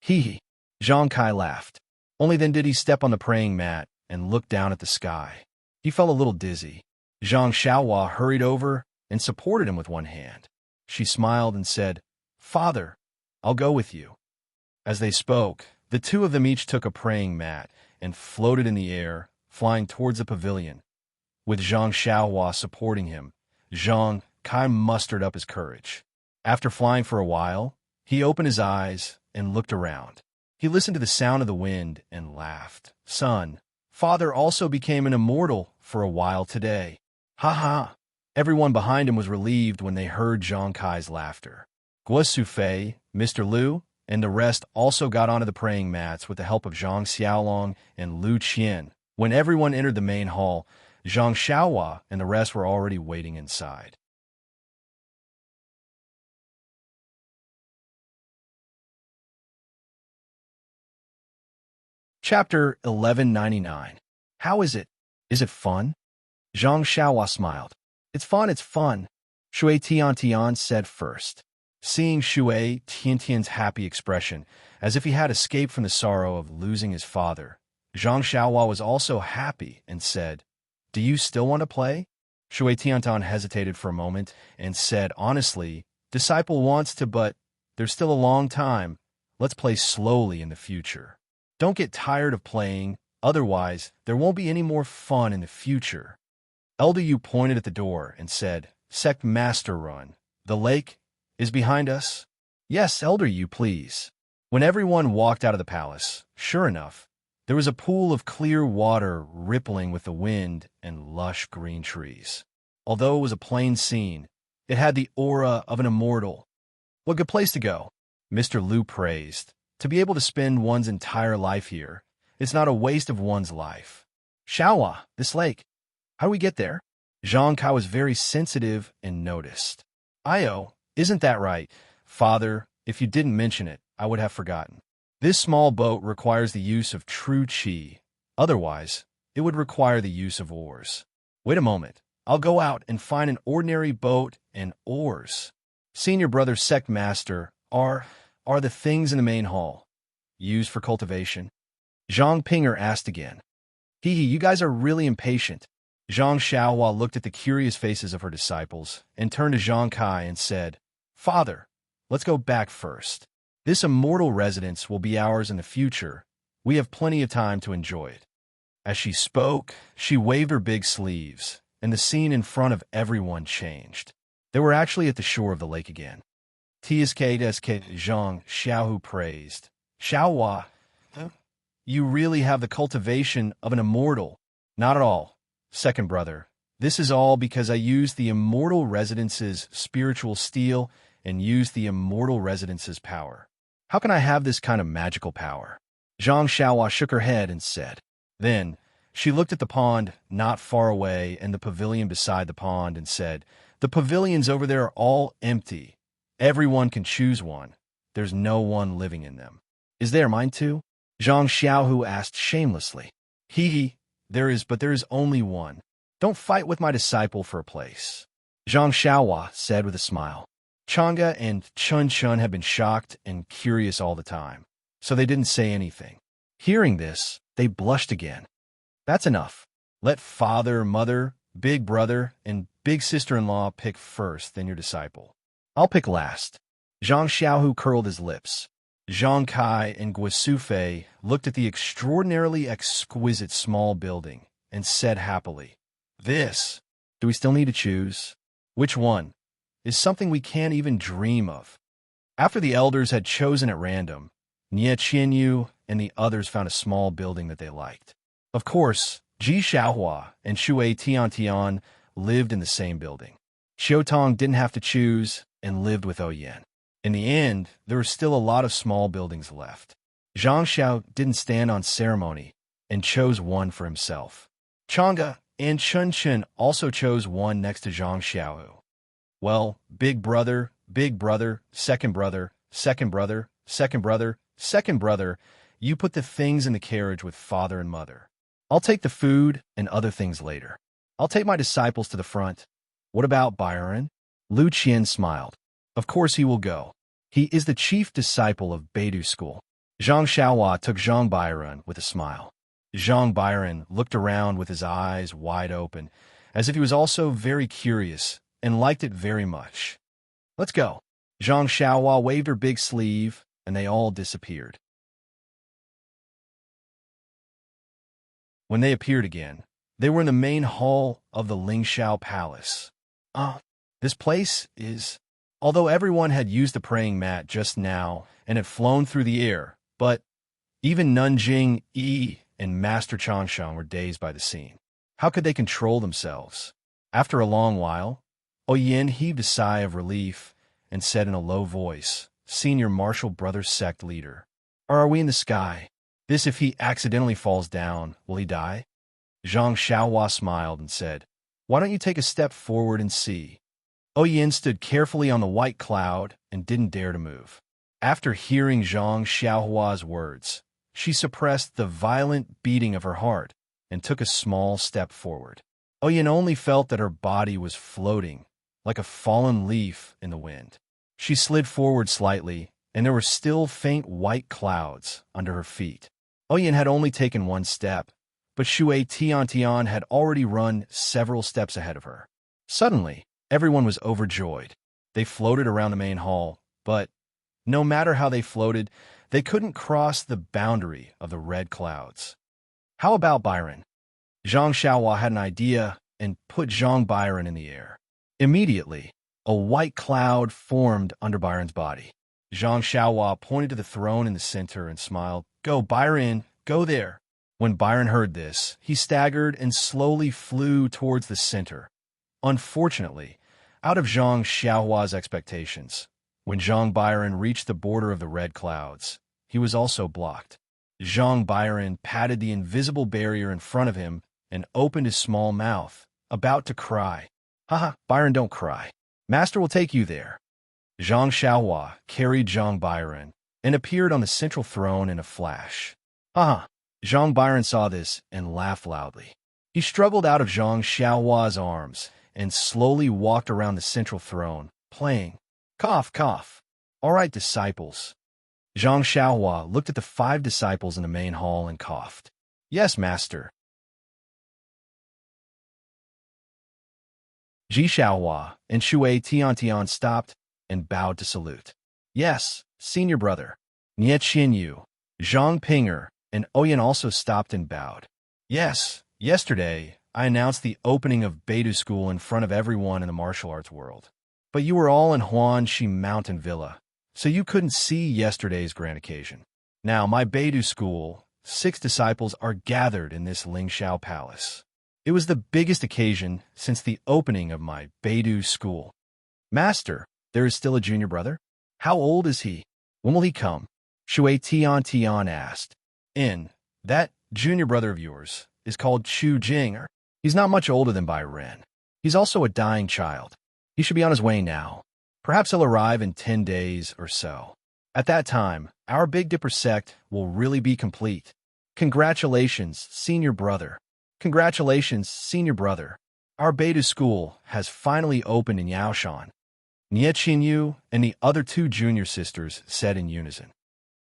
Zhang Kai laughed. Only then did he step on the praying mat and look down at the sky. He felt a little dizzy. Zhang Xiaohua hurried over and supported him with one hand. She smiled and said, Father, I'll go with you. As they spoke, the two of them each took a praying mat and floated in the air, flying towards the pavilion. With Zhang Xiaohua supporting him, Zhang Kai mustered up his courage. After flying for a while, he opened his eyes and looked around. He listened to the sound of the wind and laughed. Son, Father also became an immortal for a while today. Ha ha! Everyone behind him was relieved when they heard Zhang Kai's laughter. Guo Fei, Mr. Liu, and the rest also got onto the praying mats with the help of Zhang Xiaolong and Lu Qian. When everyone entered the main hall, Zhang Xiaohua and the rest were already waiting inside. Chapter 1199. How is it? Is it fun? Zhang Xiaohua smiled. It's fun. Shui Tiantian said first. Seeing Shui Tiantian's happy expression, as if he had escaped from the sorrow of losing his father, Zhang Xiaohua was also happy and said, Do you still want to play? Shui Tiantian hesitated for a moment and said, Honestly, disciple wants to, but there's still a long time. Let's play slowly in the future. Don't get tired of playing, otherwise there won't be any more fun in the future. Elder Yu pointed at the door and said, Sect Master Run, the lake is behind us? Yes, Elder Yu, please. When everyone walked out of the palace, sure enough, there was a pool of clear water rippling with the wind and lush green trees. Although it was a plain scene, it had the aura of an immortal. What good place to go, Mr. Liu praised. To be able to spend one's entire life here, it's not a waste of one's life. Xiaohua, this lake, how do we get there? Zhang Kai was very sensitive and noticed. Io, isn't that right? Father, if you didn't mention it, I would have forgotten. This small boat requires the use of true qi. Otherwise, it would require the use of oars. Wait a moment. I'll go out and find an ordinary boat and oars. Senior brother sect master, are the things in the main hall used for cultivation? Zhang Pinger asked again. You guys are really impatient. Zhang Xiaohua looked at the curious faces of her disciples and turned to Zhang Kai and said, Father, let's go back first. This immortal residence will be ours in the future. We have plenty of time to enjoy it. As she spoke, she waved her big sleeves, and the scene in front of everyone changed. They were actually at the shore of the lake again. TSK Zhang Xiaohu praised. Xiaohua, you really have the cultivation of an immortal. Not at all, second brother. This is all because I used the immortal residence's spiritual steel and used the immortal residence's power. How can I have this kind of magical power? Zhang Xiaohua shook her head and said. Then, she looked at the pond not far away and the pavilion beside the pond and said, The pavilions over there are all empty. Everyone can choose one. There's no one living in them. Is there mine too? Zhang Xiaohu asked shamelessly. There is, but there is only one. Don't fight with my disciple for a place. Zhang Xiaohua said with a smile. Chang'e and Chun Chun had been shocked and curious all the time, so they didn't say anything. Hearing this, they blushed again. That's enough. Let father, mother, big brother, and big sister-in-law pick first, then your disciple. I'll pick last. Zhang Xiaohu curled his lips. Zhang Kai and Guosufei looked at the extraordinarily exquisite small building and said happily, This, do we still need to choose? Which one? Is something we can't even dream of. After the elders had chosen at random, Nie Qianyu and the others found a small building that they liked. Of course, Ji Xiaohua and Shui Tiantian lived in the same building. Xiutong didn't have to choose and lived with Oyen. In the end, there were still a lot of small buildings left. Zhang Xiao didn't stand on ceremony and chose one for himself. Chang'e and Chun Chun also chose one next to Zhang Xiaohu. Well, big brother, second brother, second brother, second brother, second brother, you put the things in the carriage with father and mother. I'll take the food and other things later. I'll take my disciples to the front. What about Byron? Lu Qian smiled. Of course he will go. He is the chief disciple of Beidou School. Zhang Xiaohua took Zhang Byron with a smile. Zhang Byron looked around with his eyes wide open, as if he was also very curious and liked it very much. Let's go. Zhang Xiaohua waved her big sleeve, and they all disappeared. When they appeared again, they were in the main hall of the Lingxiao Palace. This place is... Although everyone had used the praying mat just now and had flown through the air, but even Nanjing Yi and Master Changshan were dazed by the scene. How could they control themselves? After a long while, Oyen heaved a sigh of relief and said in a low voice, Senior Martial Brothers Sect Leader, or are we in the sky? This if he accidentally falls down, will he die? Zhang Xiaohua smiled and said, Why don't you take a step forward and see? Oyen stood carefully on the white cloud and didn't dare to move. After hearing Zhang Xiaohua's words, She suppressed the violent beating of her heart and took a small step forward. Oyen only felt that her body was floating, like a fallen leaf in the wind. She slid forward slightly, and there were still faint white clouds under her feet. Oyen had only taken one step, but Shui Tiantian had already run several steps ahead of her. Suddenly, everyone was overjoyed. They floated around the main hall, but no matter how they floated, they couldn't cross the boundary of the red clouds. How about Byron? Zhang Xiaohua had an idea and put Zhang Byron in the air. Immediately, a white cloud formed under Byron's body. Zhang Xiaohua pointed to the throne in the center and smiled. "Go, Byron, go there." When Byron heard this, he staggered and slowly flew towards the center. Unfortunately, out of Zhang Xiaohua's expectations, when Zhang Byron reached the border of the red clouds, he was also blocked. Zhang Byron patted the invisible barrier in front of him and opened his small mouth, about to cry. "Haha, Byron, don't cry. Master will take you there." Zhang Xiaohua carried Zhang Byron and appeared on the central throne in a flash. Haha. Zhang Byron saw this and laughed loudly. He struggled out of Zhang Xiaohua's arms and slowly walked around the central throne, playing. Cough, cough. All right, disciples. Zhang Xiaohua looked at the 5 disciples in the main hall and coughed. Yes, master. Ji Xiaohua and Shui Tiantian stopped and bowed to salute. Yes, senior brother. Nie Qinyu, Zhang Pinger, and Oyen also stopped and bowed. Yes, yesterday, I announced the opening of Beidou School in front of everyone in the martial arts world. But you were all in Huanxi Mountain Villa, so you couldn't see yesterday's grand occasion. Now, my Beidou School, 6 disciples are gathered in this Lingxiao Palace. It was the biggest occasion since the opening of my Beidou School. Master, there is still a junior brother? How old is he? When will he come? Shui Tian asked. That junior brother of yours is called Chu Jing. He's not much older than Bai Ren. He's also a dying child. He should be on his way now. Perhaps he'll arrive in 10 days or so. At that time, our Big Dipper sect will really be complete. Congratulations, senior brother. Congratulations, senior brother. Our Beidou School has finally opened in Yaoshan. Nie Qinyu and the other 2 junior sisters said in unison.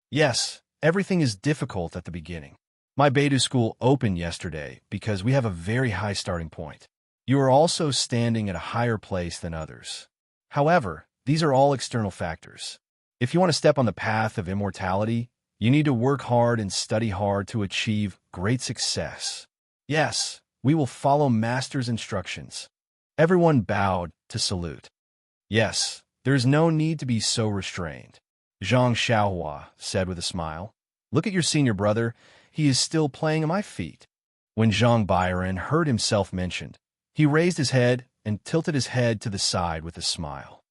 Yes, everything is difficult at the beginning. My Beidou School opened yesterday because we have a very high starting point. You are also standing at a higher place than others. However, these are all external factors. If you want to step on the path of immortality, you need to work hard and study hard to achieve great success. Yes, we will follow Master's instructions. Everyone bowed to salute. Yes, there is no need to be so restrained. Zhang Xiaohua said with a smile. Look at your senior brother. He is still playing at my feet. When Zhang Byron heard himself mentioned, he raised his head and tilted his head to the side with a smile.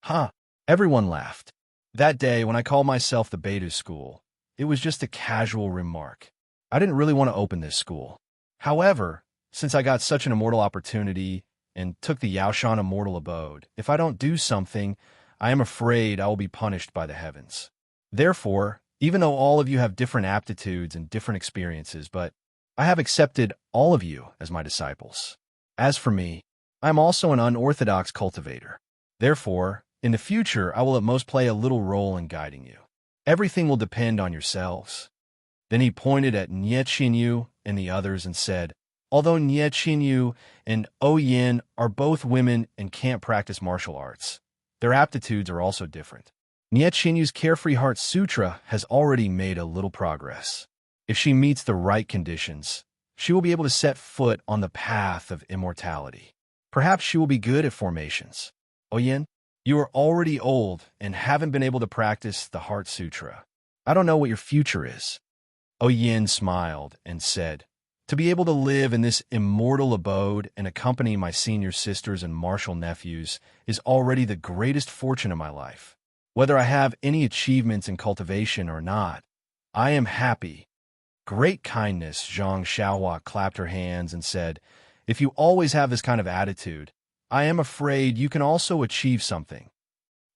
Huh, everyone laughed. That day, when I called myself the Beidou School, it was just a casual remark. I didn't really want to open this school. However, since I got such an immortal opportunity and took the Yaoshan immortal abode, if I don't do something, I am afraid I will be punished by the heavens. Therefore, even though all of you have different aptitudes and different experiences, but I have accepted all of you as my disciples. As for me, I am also an unorthodox cultivator. Therefore, in the future, I will at most play a little role in guiding you. Everything will depend on yourselves. Then he pointed at Nie Qinyu and the others and said, although Nie Qinyu and Oyen are both women and can't practice martial arts, their aptitudes are also different. Nie Qinyu's Carefree Heart Sutra has already made a little progress. If she meets the right conditions, she will be able to set foot on the path of immortality. Perhaps she will be good at formations. Oyen, you are already old and haven't been able to practice the Heart Sutra. I don't know what your future is. Oyen smiled and said, to be able to live in this immortal abode and accompany my senior sisters and martial nephews is already the greatest fortune of my life. Whether I have any achievements in cultivation or not, I am happy. Great kindness, Zhang Xiaohua clapped her hands and said, if you always have this kind of attitude, I am afraid you can also achieve something.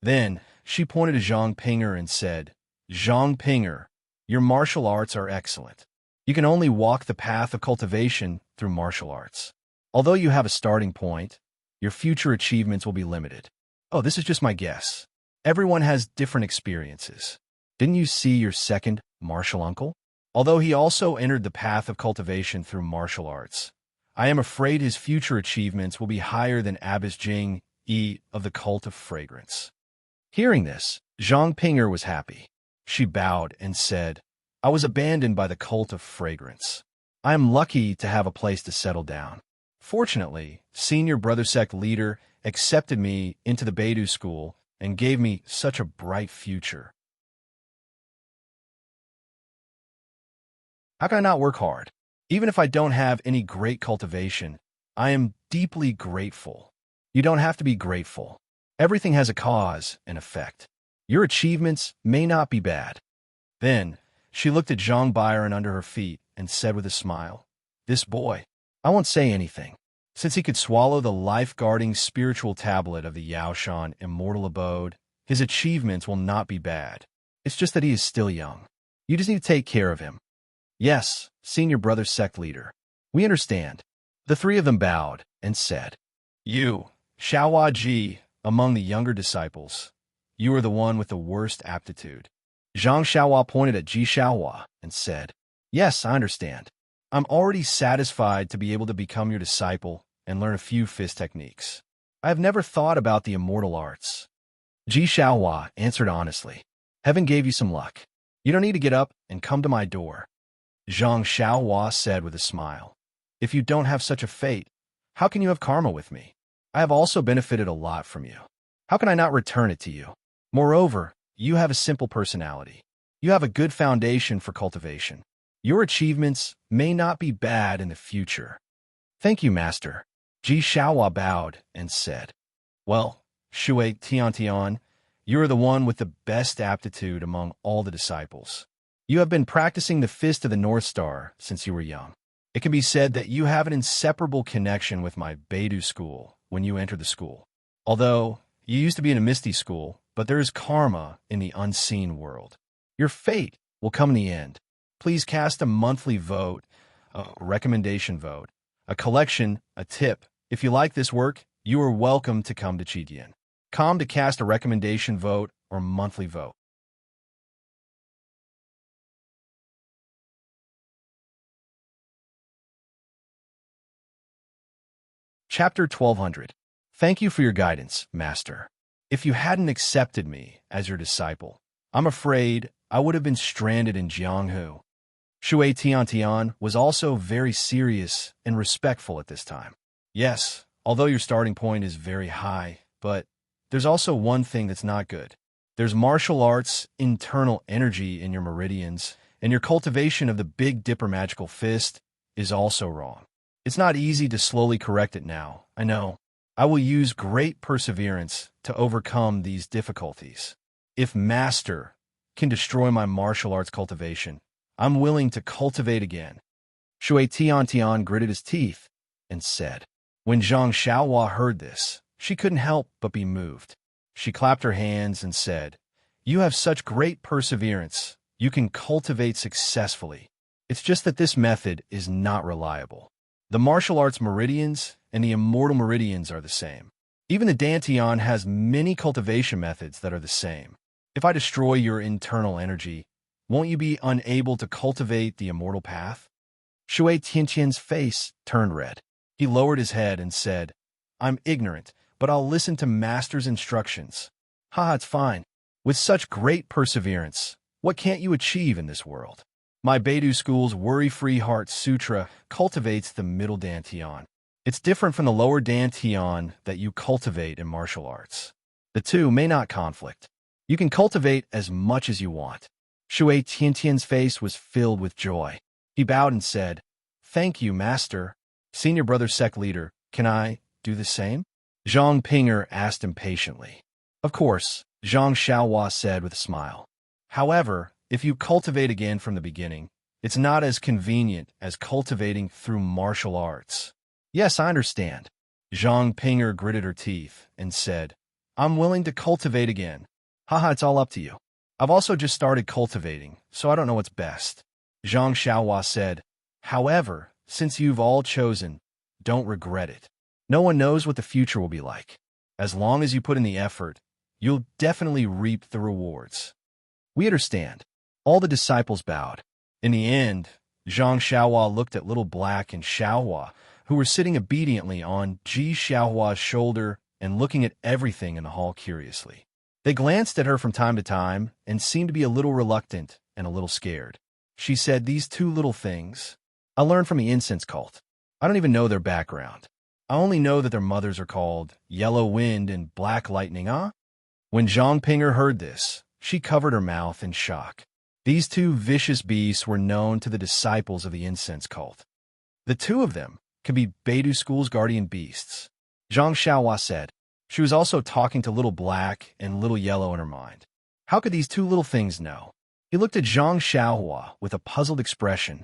Then she pointed to Zhang Pinger and said, Zhang Pinger, Your martial arts are excellent. You can only walk the path of cultivation through martial arts. Although you have a starting point, your future achievements will be limited. Oh, this is just my guess. Everyone has different experiences. Didn't you see your second martial uncle? Although he also entered the path of cultivation through martial arts, I am afraid his future achievements will be higher than Abbess Jing Yi of the Cult of Fragrance. Hearing this, Zhang Pinger was happy. She bowed and said, I was abandoned by the Cult of Fragrance. I am lucky to have a place to settle down. Fortunately, senior brother sect leader accepted me into the Beidou school and gave me such a bright future. How can I not work hard? Even if I don't have any great cultivation, I am deeply grateful. You don't have to be grateful. Everything has a cause and effect. Your achievements may not be bad. Then, she looked at Zhang Byron under her feet and said with a smile, This boy, I won't say anything. Since he could swallow the life-guarding spiritual tablet of the Yaoshan immortal abode, his achievements will not be bad. It's just that he is still young. You just need to take care of him. Yes, senior brother sect leader. We understand. The three of them bowed and said, You, Xiaohua Ji, among the younger disciples, you are the one with the worst aptitude. Zhang Xiaohua pointed at Ji Xiaohua and said, Yes, I understand. I'm already satisfied to be able to become your disciple and learn a few fist techniques. I have never thought about the immortal arts. Ji Xiaohua answered honestly, Heaven gave you some luck. You don't need to get up and come to my door. Zhang Xiaohua said with a smile, If you don't have such a fate, how can you have karma with me? I have also benefited a lot from you. How can I not return it to you? Moreover, you have a simple personality. You have a good foundation for cultivation. Your achievements may not be bad in the future. Thank you, Master. Ji Xiaohua bowed and said, Well, Shui Tiantian, you are the one with the best aptitude among all the disciples. You have been practicing the Fist of the North Star since you were young. It can be said that you have an inseparable connection with my Beidou school when you entered the school. Although, you used to be in a misty school, but there is karma in the unseen world. Your fate will come in the end. Please cast a monthly vote, a recommendation vote, a collection, a tip. If you like this work, you are welcome to come to Chidian. Come to cast a recommendation vote or monthly vote. Chapter 1200. Thank you for your guidance, Master. If you hadn't accepted me as your disciple, I'm afraid I would have been stranded in Jianghu. Shui Tiantian was also very serious and respectful at this time. Yes, although your starting point is very high, but there's also one thing that's not good. There's martial arts, internal energy in your meridians, and your cultivation of the Big Dipper magical fist is also wrong. It's not easy to slowly correct it now, I know. I will use great perseverance to overcome these difficulties. If Master can destroy my martial arts cultivation, I'm willing to cultivate again. Shui Tiantian gritted his teeth and said. When Zhang Xiaohua heard this, she couldn't help but be moved. She clapped her hands and said, You have such great perseverance. You can cultivate successfully. It's just that this method is not reliable. The martial arts meridians and the immortal meridians are the same. Even the Dantian has many cultivation methods that are the same. If I destroy your internal energy, won't you be unable to cultivate the immortal path? Shui Tiantian's face turned red. He lowered his head and said, I'm ignorant, but I'll listen to Master's instructions. Haha, it's fine. With such great perseverance, what can't you achieve in this world? My Beidou school's Worry-Free Heart Sutra cultivates the middle Dantian. It's different from the lower Dantian that you cultivate in martial arts. The two may not conflict. You can cultivate as much as you want. Shui Tiantian's face was filled with joy. He bowed and said, Thank you, Master. Senior brother sect leader, can I do the same? Zhang Pinger asked impatiently. Of course, Zhang Xiaohua said with a smile. However, if you cultivate again from the beginning, it's not as convenient as cultivating through martial arts. Yes, I understand. Zhang Pinger gritted her teeth and said, I'm willing to cultivate again. Haha, it's all up to you. I've also just started cultivating, so I don't know what's best. Zhang Xiaohua said, however, since you've all chosen, don't regret it. No one knows what the future will be like. As long as you put in the effort, you'll definitely reap the rewards. We understand. All the disciples bowed. In the end, Zhang Xiaohua looked at Little Black and Xiaohua, who were sitting obediently on Ji Xiaohua's shoulder and looking at everything in the hall curiously. They glanced at her from time to time and seemed to be a little reluctant and a little scared. She said, these two little things, I learned from the incense cult. I don't even know their background. I only know that their mothers are called Yellow Wind and Black Lightning, huh? When Zhang Pinger heard this, she covered her mouth in shock. These two vicious beasts were known to the disciples of the incense cult. The two of them could be Beidou School's guardian beasts. Zhang Xiaohua said. She was also talking to Little Black and Little Yellow in her mind. How could these two little things know? He looked at Zhang Xiaohua with a puzzled expression.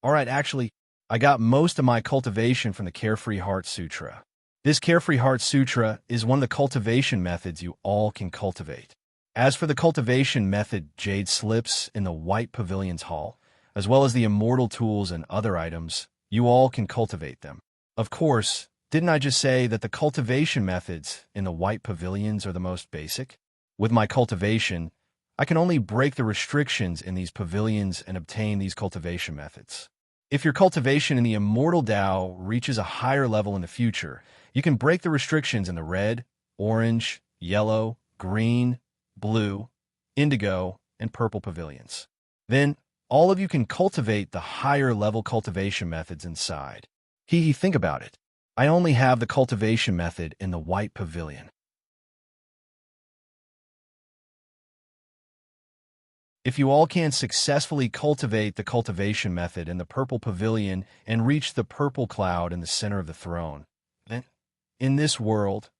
All right, actually, I got most of my cultivation from the Carefree Heart Sutra. This Carefree Heart Sutra is one of the cultivation methods you all can cultivate. As for the cultivation method Jade Slips in the White Pavilion's hall, as well as the immortal tools and other items, you all can cultivate them. Of course, didn't I just say that the cultivation methods in the White Pavilions are the most basic? With my cultivation, I can only break the restrictions in these pavilions and obtain these cultivation methods. If your cultivation in the Immortal Tao reaches a higher level in the future, you can break the restrictions in the red, orange, yellow, green, blue, indigo, and purple pavilions. Then, all of you can cultivate the higher level cultivation methods inside. Think about it. I only have the cultivation method in the White Pavilion. If you all can successfully cultivate the cultivation method in the Purple Pavilion and reach the purple cloud in the center of the throne, then, in this world,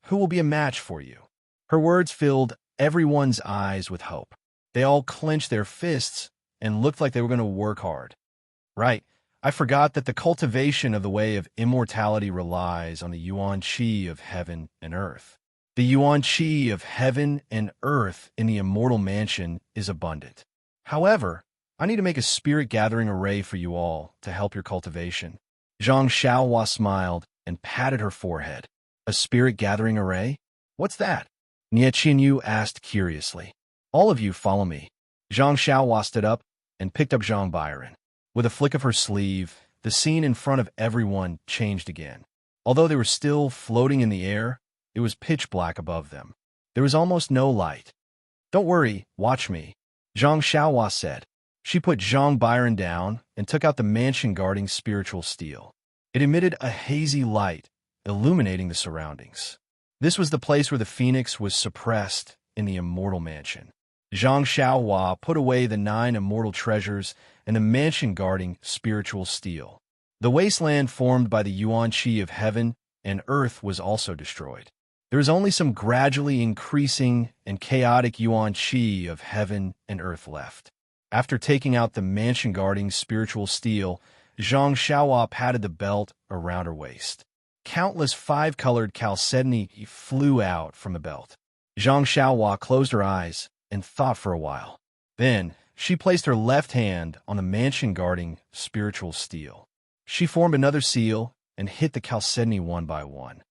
who will be a match for you? Her words filled everyone's eyes with hope. They all clenched their fists and looked like they were going to work hard. Right, I forgot that the cultivation of the way of immortality relies on the Yuan Qi of heaven and earth. The Yuan Qi of heaven and earth in the immortal mansion is abundant. However, I need to make a spirit gathering array for you all to help your cultivation. Zhang Xiaohua smiled and patted her forehead. A spirit gathering array? What's that? Nie Qinyu asked curiously. All of you follow me. Zhang Xiaohua stood up and picked up Zhang Byron. With a flick of her sleeve, the scene in front of everyone changed again. Although they were still floating in the air, it was pitch black above them. There was almost no light. Don't worry, watch me, Zhang Xiaohua said. She put Zhang Byron down and took out the mansion-guarding spiritual steel. It emitted a hazy light, illuminating the surroundings. This was the place where the phoenix was suppressed in the immortal mansion. Zhang Xiaohua put away the 9 immortal treasures and the mansion-guarding spiritual steel. The wasteland formed by the Yuan Qi of heaven and earth was also destroyed. There is only some gradually increasing and chaotic Yuan Qi of heaven and earth left. After taking out the mansion-guarding spiritual steel, Zhang Xiaohua patted the belt around her waist. Countless 5-colored chalcedony flew out from the belt. Zhang Xiaohua closed her eyes and thought for a while. Then, she placed her left hand on the mansion-guarding spiritual steel. She formed another seal and hit the chalcedony one by one.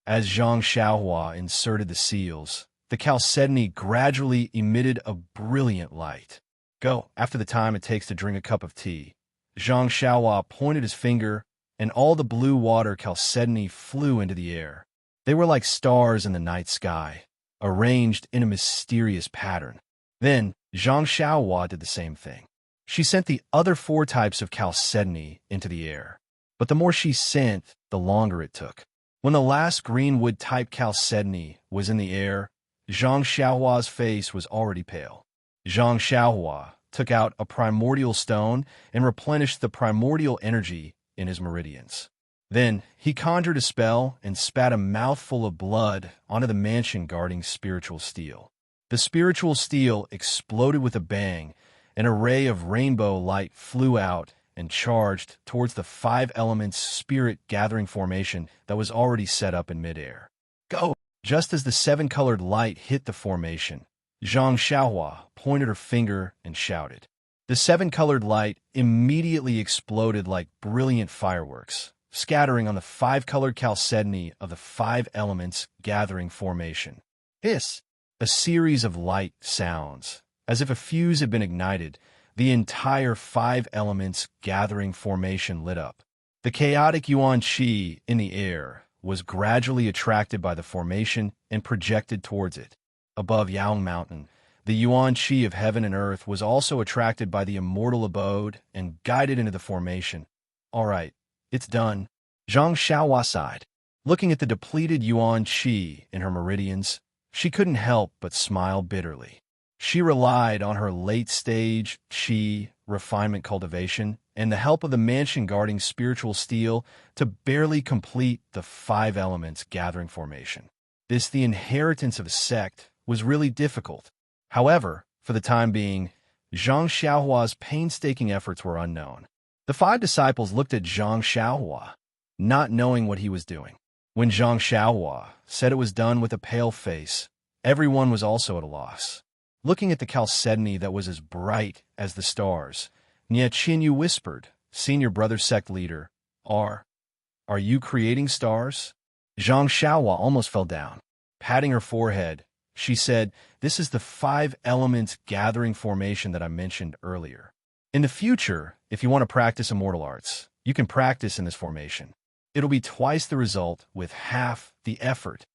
As Zhang Xiaohua inserted the seals, the chalcedony gradually emitted a brilliant light. Go, after the time it takes to drink a cup of tea. Zhang Xiaohua pointed his finger, and all the blue water chalcedony flew into the air. They were like stars in the night sky, arranged in a mysterious pattern. Then, Zhang Xiaohua did the same thing. She sent the other 4 types of chalcedony into the air. But the more she sent, the longer it took. When the last greenwood-type chalcedony was in the air, Zhang Xiaohua's face was already pale. Zhang Xiaohua took out a primordial stone and replenished the primordial energy in his meridians. Then, he conjured a spell and spat a mouthful of blood onto the mansion-guarding spiritual steel. The spiritual steel exploded with a bang. An array of rainbow light flew out and charged towards the 5 elements spirit gathering formation that was already set up in midair. Go! Just as the seven-colored light hit the formation, Zhang Xiaohua pointed her finger and shouted. The seven-colored light immediately exploded like brilliant fireworks, scattering on the five-colored chalcedony of the five elements gathering formation. Hiss! A series of light sounds, as if a fuse had been ignited, the entire five elements gathering formation lit up. The chaotic yuan qi in the air was gradually attracted by the formation and projected towards it. Above Yang Mountain, the yuan qi of heaven and earth was also attracted by the immortal abode and guided into the formation. All right, it's done. Zhang Xiaohua sighed. Looking at the depleted yuan qi in her meridians, she couldn't help but smile bitterly. She relied on her late-stage qi refinement cultivation and the help of the mansion-guarding spiritual steel to barely complete the five elements gathering formation. This, the inheritance of a sect, was really difficult. However, for the time being, Zhang Xiaohua's painstaking efforts were unknown. The five disciples looked at Zhang Xiaohua, not knowing what he was doing. When Zhang Xiaohua said it was done with a pale face, everyone was also at a loss. Looking at the chalcedony that was as bright as the stars, Nie Qinyu whispered, Senior Brother Sect Leader, Are you creating stars? Zhang Xiaohua almost fell down. Patting her forehead, she said, This is the five elements gathering formation that I mentioned earlier. In the future, if you want to practice immortal arts, you can practice in this formation. It'll be twice the result with half the effort.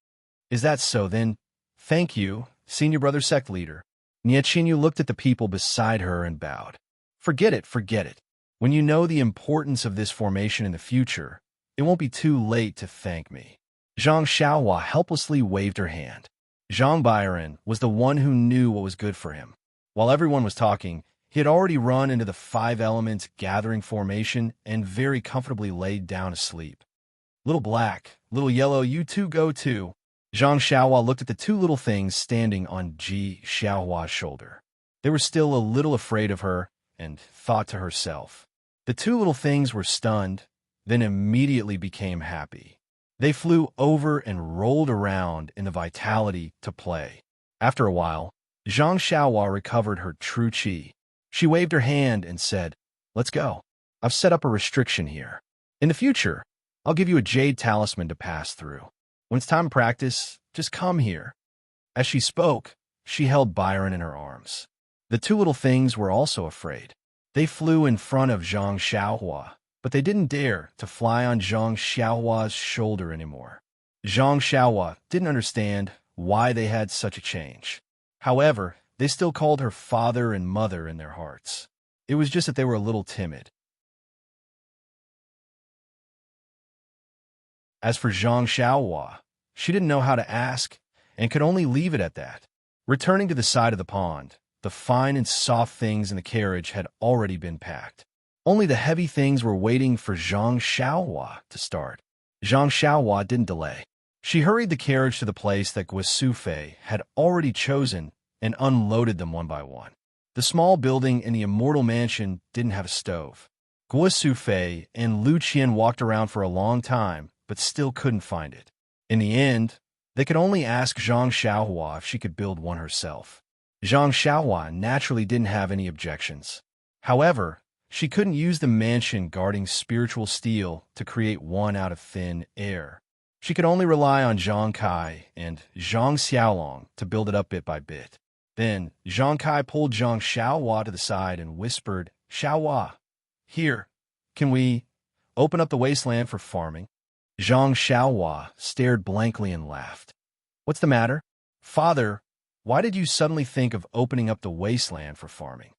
Is that so then? Thank you, Senior Brother Sect Leader. Nie Qinyu looked at the people beside her and bowed. Forget it, forget it. When you know the importance of this formation in the future, it won't be too late to thank me. Zhang Xiaohua helplessly waved her hand. Zhang Byron was the one who knew what was good for him. While everyone was talking, he had already run into the five elements gathering formation and very comfortably laid down asleep. Little black, little yellow, you two go too. Zhang Xiaohua looked at the two little things standing on Ji Xiaohua's shoulder. They were still a little afraid of her and thought to herself. The two little things were stunned, then immediately became happy. They flew over and rolled around in the vitality to play. After a while, Zhang Xiaohua recovered her true qi. She waved her hand and said, Let's go. I've set up a restriction here. In the future, I'll give you a jade talisman to pass through. When it's time to practice, just come here. As she spoke, she held Byron in her arms. The two little things were also afraid. They flew in front of Zhang Xiaohua, but they didn't dare to fly on Zhang Xiaohua's shoulder anymore. Zhang Xiaohua didn't understand why they had such a change. However, they still called her father and mother in their hearts. It was just that they were a little timid. As for Zhang Xiaohua, she didn't know how to ask and could only leave it at that. Returning to the side of the pond, the fine and soft things in the carriage had already been packed. Only the heavy things were waiting for Zhang Xiaohua to start. Zhang Xiaohua didn't delay. She hurried the carriage to the place that Guo Sufei had already chosen and unloaded them one by one. The small building in the immortal mansion didn't have a stove. Guo Sufei and Lu Qian walked around for a long time, but still couldn't find it. In the end, they could only ask Zhang Xiaohua if she could build one herself. Zhang Xiaohua naturally didn't have any objections. However, she couldn't use the mansion guarding spiritual steel to create one out of thin air. She could only rely on Zhang Kai and Zhang Xiaolong to build it up bit by bit. Then, Zhang Kai pulled Zhang Xiaohua to the side and whispered, Xiaohua, here, can we open up the wasteland for farming? Zhang Xiaohua stared blankly and laughed. What's the matter? Father, why did you suddenly think of opening up the wasteland for farming?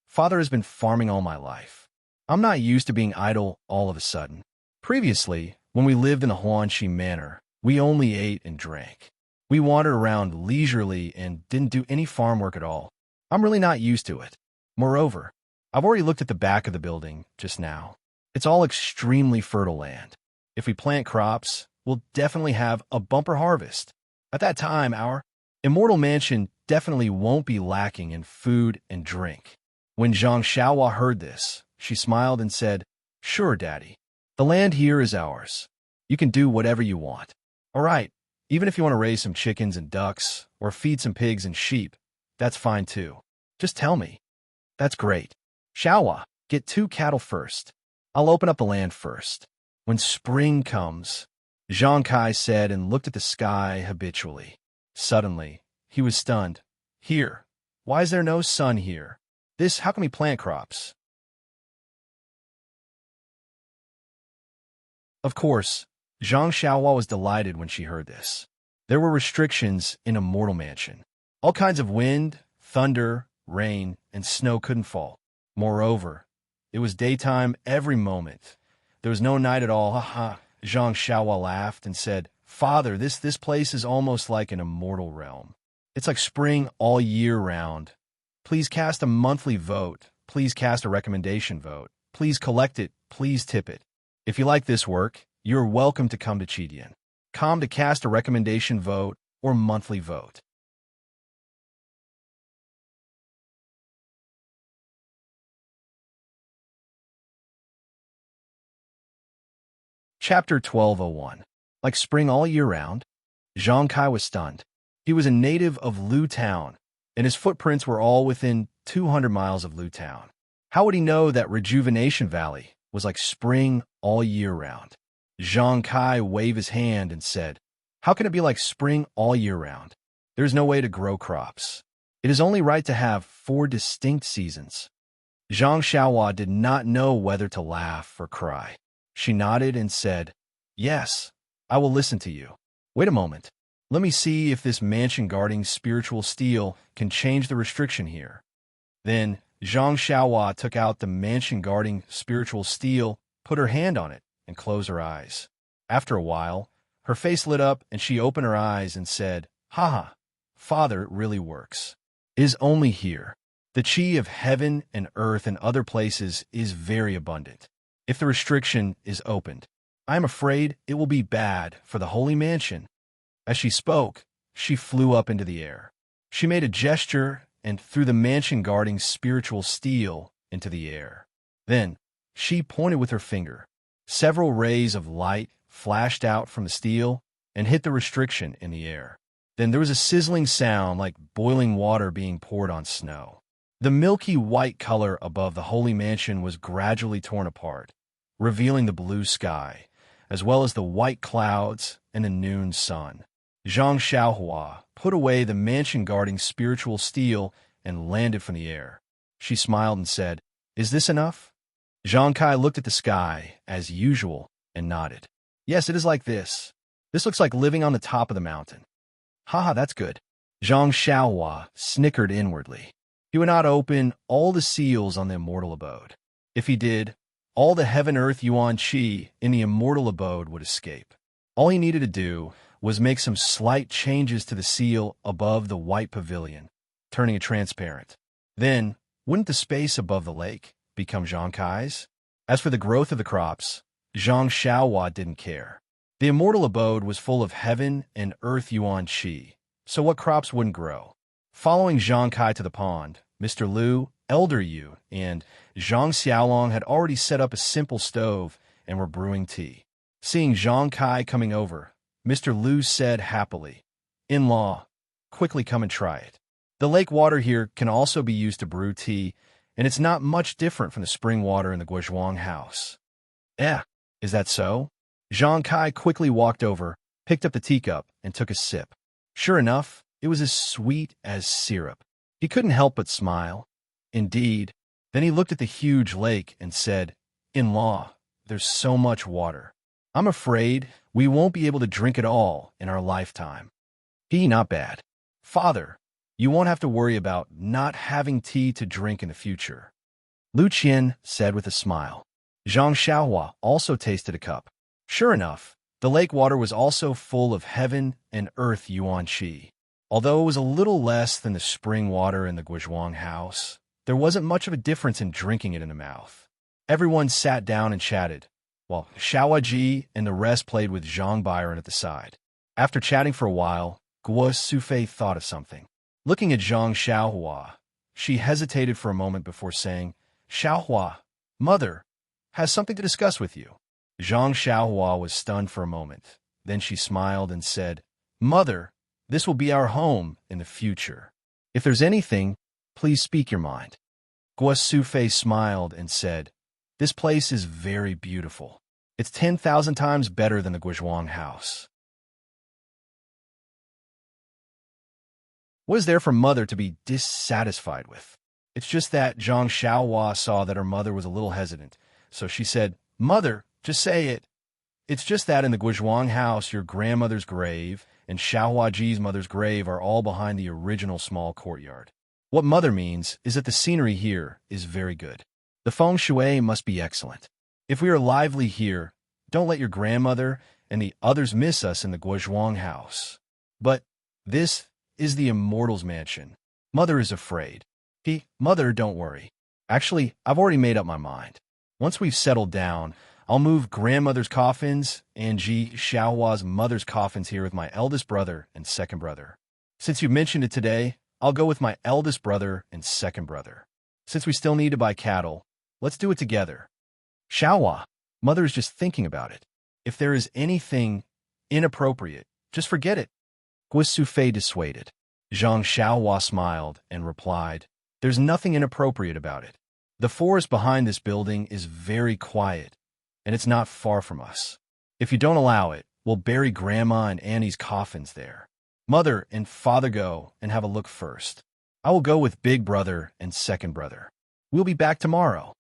Father has been farming all my life. I'm not used to being idle all of a sudden. Previously, when we lived in the Huanxi Manor, we only ate and drank. We wandered around leisurely and didn't do any farm work at all. I'm really not used to it. Moreover, I've already looked at the back of the building just now. It's all extremely fertile land. If we plant crops, we'll definitely have a bumper harvest. At that time, our immortal mansion definitely won't be lacking in food and drink. When Zhang Xiaohua heard this, she smiled and said, Sure, Daddy. The land here is ours. You can do whatever you want. All right, even if you want to raise some chickens and ducks, or feed some pigs and sheep, that's fine too. Just tell me. That's great. Xiaohua, get 2 cattle first. I'll open up the land first. When spring comes, Zhang Kai said and looked at the sky habitually. Suddenly, he was stunned. Here. Why is there no sun here? How can we plant crops? Of course, Zhang Xiaohua was delighted when she heard this. There were restrictions in a mortal mansion. All kinds of wind, thunder, rain, and snow couldn't fall. Moreover, it was daytime every moment. There was no night at all. Haha. Zhang Xiaohua laughed and said, Father, this place is almost like an immortal realm. It's like spring all year round. Please cast a monthly vote. Please cast a recommendation vote. Please collect it. Please tip it. If you like this work, you're welcome to come to Chidian. Come to cast a recommendation vote or monthly vote. Chapter 1201. Like spring all year round? Zhang Kai was stunned. He was a native of Lu Town, and his footprints were all within 200 miles of Lu Town. How would he know that Rejuvenation Valley was like spring all year round? Zhang Kai waved his hand and said, How can it be like spring all year round? There's no way to grow crops. It is only right to have 4 distinct seasons. Zhang Xiaohua did not know whether to laugh or cry. She nodded and said, Yes, I will listen to you. Wait a moment. Let me see if this mansion-guarding spiritual steel can change the restriction here. Then Zhang Xiaohua took out the mansion-guarding spiritual steel, put her hand on it, and closed her eyes. After a while, her face lit up and she opened her eyes and said, Haha, Father, it really works. It is only here. The chi of heaven and earth and other places is very abundant. If the restriction is opened, I am afraid it will be bad for the holy mansion. As she spoke, she flew up into the air. She made a gesture and threw the mansion-guarding spiritual steel into the air. Then, she pointed with her finger. Several rays of light flashed out from the steel and hit the restriction in the air. Then there was a sizzling sound like boiling water being poured on snow. The milky white color above the holy mansion was gradually torn apart, revealing the blue sky, as well as the white clouds and the noon sun. Zhang Xiaohua put away the mansion-guarding spiritual steel and landed from the air. She smiled and said, Is this enough? Zhang Kai looked at the sky, as usual, and nodded. Yes, it is like this. This looks like living on the top of the mountain. Haha, that's good. Zhang Xiaohua snickered inwardly. He would not open all the seals on the immortal abode. If he did, all the heaven-earth yuan qi in the immortal abode would escape. All he needed to do was make some slight changes to the seal above the white pavilion, turning it transparent. Then, wouldn't the space above the lake become Zhang Kai's? As for the growth of the crops, Zhang Xiaohua didn't care. The immortal abode was full of heaven and earth yuan qi, so what crops wouldn't grow? Following Zhang Kai to the pond, Mr. Liu, Elder Yu, and Zhang Xiaolong had already set up a simple stove and were brewing tea. Seeing Zhang Kai coming over, Mr. Liu said happily, In-law, quickly come and try it. The lake water here can also be used to brew tea, and it's not much different from the spring water in the Guozhuang house. Is that so? Zhang Kai quickly walked over, picked up the teacup, and took a sip. Sure enough, it was as sweet as syrup. He couldn't help but smile. Indeed. Then he looked at the huge lake and said, In-law, there's so much water. I'm afraid we won't be able to drink it all in our lifetime. Not bad. Father, you won't have to worry about not having tea to drink in the future. Lu Qian said with a smile. Zhang Xiaohua also tasted a cup. Sure enough, the lake water was also full of heaven and earth yuan qi. Although it was a little less than the spring water in the Guozhuang house, there wasn't much of a difference in drinking it in the mouth. Everyone sat down and chatted, while Xiaoji and the rest played with Zhang Byron at the side. After chatting for a while, Guo Sufei thought of something. Looking at Zhang Xiaohua, she hesitated for a moment before saying, Xiaohua, Mother, has something to discuss with you. Zhang Xiaohua was stunned for a moment. Then she smiled and said, "Mother, this will be our home in the future. If there's anything, please speak your mind." Guo Sufei smiled and said, "This place is very beautiful. It's 10,000 times better than the Guizhuang house." What is there for Mother to be dissatisfied with? It's just that Zhang Xiaohua saw that her mother was a little hesitant, so she said, "Mother, just say it. It's just that in the Guizhuang house, your grandmother's grave and Xiaohuaji's mother's grave are all behind the original small courtyard. What Mother means is that the scenery here is very good. The feng shui must be excellent. If we are lively here, don't let your grandmother and the others miss us in the Guizhuang house. But this is the immortal's mansion. Mother is afraid." Mother, don't worry. Actually, I've already made up my mind. Once we've settled down, I'll move grandmother's coffins and Ji Xiaohua's mother's coffins here with my eldest brother and second brother. Since you mentioned it today, I'll go with my eldest brother and second brother. Since we still need to buy cattle, let's do it together. Xiaohua, Mother is just thinking about it. If there is anything inappropriate, just forget it. Guo Sufei dissuaded. Zhang Xiaohua smiled and replied, "There's nothing inappropriate about it. The forest behind this building is very quiet, and it's not far from us. If you don't allow it, we'll bury Grandma and Annie's coffins there. Mother and Father go and have a look first. I will go with big brother and second brother. We'll be back tomorrow."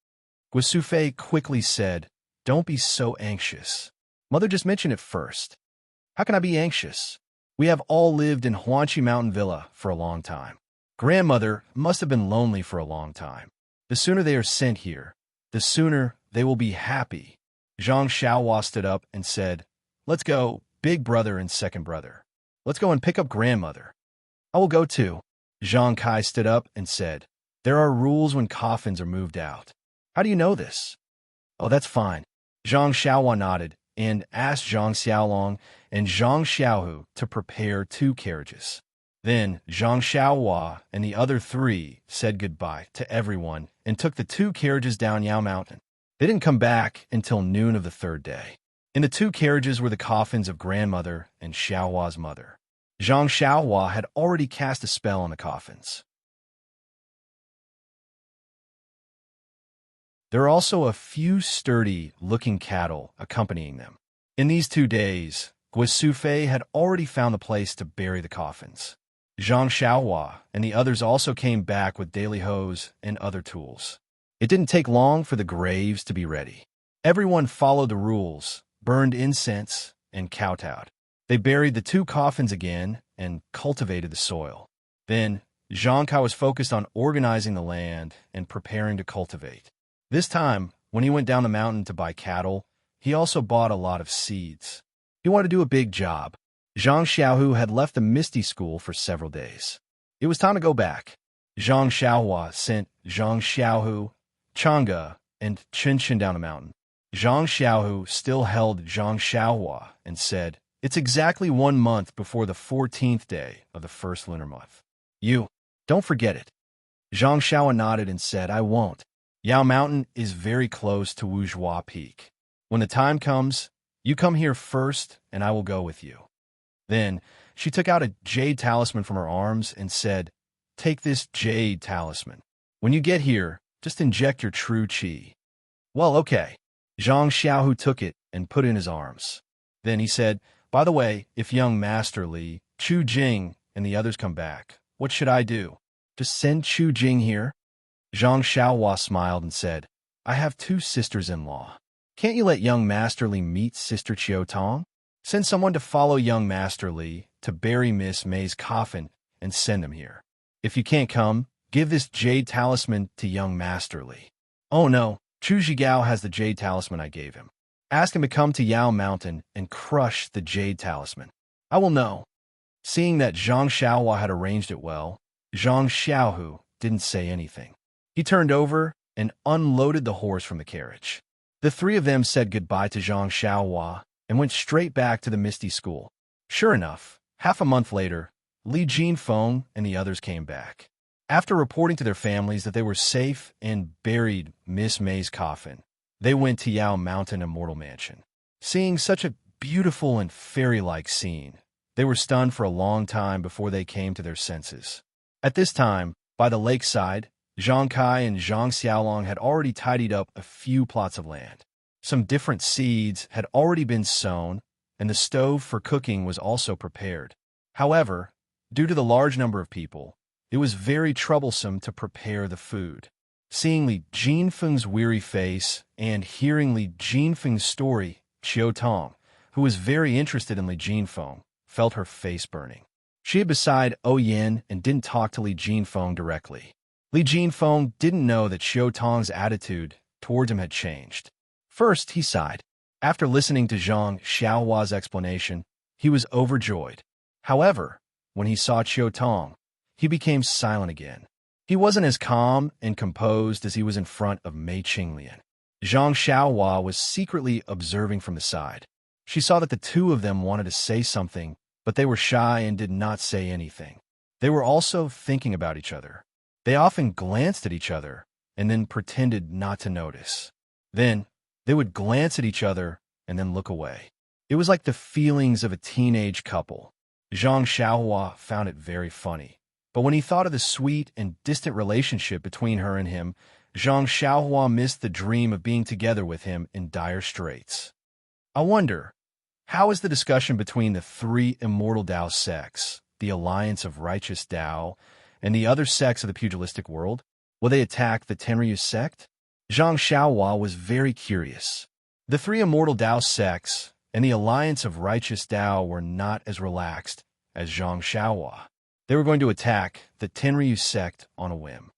Guo Sufei quickly said, "Don't be so anxious. Mother just mentioned it first. How can I be anxious? We have all lived in Huanqi Mountain Villa for a long time. Grandmother must have been lonely for a long time. The sooner they are sent here, the sooner they will be happy." Zhang Xiaohua stood up and said, "Let's go, big brother and second brother. Let's go and pick up grandmother." "I will go too." Zhang Kai stood up and said, "There are rules when coffins are moved out." "How do you know this?" "Oh, that's fine." Zhang Xiaohua nodded and asked Zhang Xiaolong and Zhang Xiaohu to prepare 2 carriages. Then Zhang Xiaohua and the other 3 said goodbye to everyone and took the 2 carriages down Yao Mountain. They didn't come back until noon of the 3rd day. In the 2 carriages were the coffins of grandmother and Xiaohua's mother. Zhang Xiaohua had already cast a spell on the coffins. There are also a few sturdy-looking cattle accompanying them. In these 2 days, Guo Sufei had already found the place to bury the coffins. Zhang Xiaohua and the others also came back with daily hoes and other tools. It didn't take long for the graves to be ready. Everyone followed the rules, burned incense, and kowtowed. They buried the 2 coffins again and cultivated the soil. Then, Zhang Kai was focused on organizing the land and preparing to cultivate. This time, when he went down the mountain to buy cattle, he also bought a lot of seeds. He wanted to do a big job. Zhang Xiaohu had left the Misty School for several days. It was time to go back. Zhang Xiaohua sent Zhang Xiaohu, Changge, and Chen down the mountain. Zhang Xiaohu still held Zhang Xiaohua and said, "It's exactly 1 month before the 14th day of the first lunar month. You, don't forget it." Zhang Xiaohua nodded and said, "I won't. Yao Mountain is very close to Wuzhua Peak. When the time comes, you come here first and I will go with you." Then she took out a jade talisman from her arms and said, "Take this jade talisman. When you get here, just inject your true qi." "Well, okay." Zhang Xiaohu took it and put it in his arms. Then he said, "By the way, if young Master Li, Chu Jing, and the others come back, what should I do? Just send Chu Jing here?" Zhang Xiaohua smiled and said, "I have 2 sisters-in-law. Can't you let young Master Li meet Sister Chiao Tong? Send someone to follow young Master Li to bury Miss May's coffin and send him here. If you can't come, give this jade talisman to young Master Li." "Oh no, Chu Zhigao has the jade talisman I gave him. Ask him to come to Yao Mountain and crush the jade talisman. I will know." Seeing that Zhang Xiaohua had arranged it well, Zhang Xiaohu didn't say anything. He turned over and unloaded the horse from the carriage. The 3 of them said goodbye to Zhang Xiaohua and went straight back to the Misty School. Sure enough, half a month later, Li Jinfeng and the others came back. After reporting to their families that they were safe and buried Miss May's coffin, they went to Yao Mountain Immortal Mansion. Seeing such a beautiful and fairy-like scene. They were stunned for a long time before they came to their senses. At this time, by the lakeside, Zhang Kai and Zhang Xiaolong had already tidied up a few plots of land. Some different seeds had already been sown, and the stove for cooking was also prepared. However, due to the large number of people, it was very troublesome to prepare the food. Seeing Li Jinfeng's weary face and hearing Li Jinfeng's story, Qiu Tong, who was very interested in Li Jinfeng, felt her face burning. She hid beside Yin and didn't talk to Li Jinfeng directly. Li Jinfeng didn't know that Qiu Tong's attitude towards him had changed. First, he sighed. After listening to Zhang Xiaohua's explanation, he was overjoyed. However, when he saw Qiu Tong, he became silent again. He wasn't as calm and composed as he was in front of Mei Qinglian. Zhang Xiaohua was secretly observing from the side. She saw that the two of them wanted to say something, but they were shy and did not say anything. They were also thinking about each other. They often glanced at each other and then pretended not to notice. Then, they would glance at each other and then look away. It was like the feelings of a teenage couple. Zhang Xiaohua found it very funny. But when he thought of the sweet and distant relationship between her and him, Zhang Xiaohua missed the dream of being together with him in dire straits. I wonder, how is the discussion between the three immortal Dao sects, the alliance of righteous Dao, and the other sects of the pugilistic world? Will they attack the Tenryu sect? Zhang Xiaohua was very curious. The three immortal Dao sects and the alliance of righteous Dao were not as relaxed as Zhang Xiaohua. They were going to attack the Tenryu sect on a whim.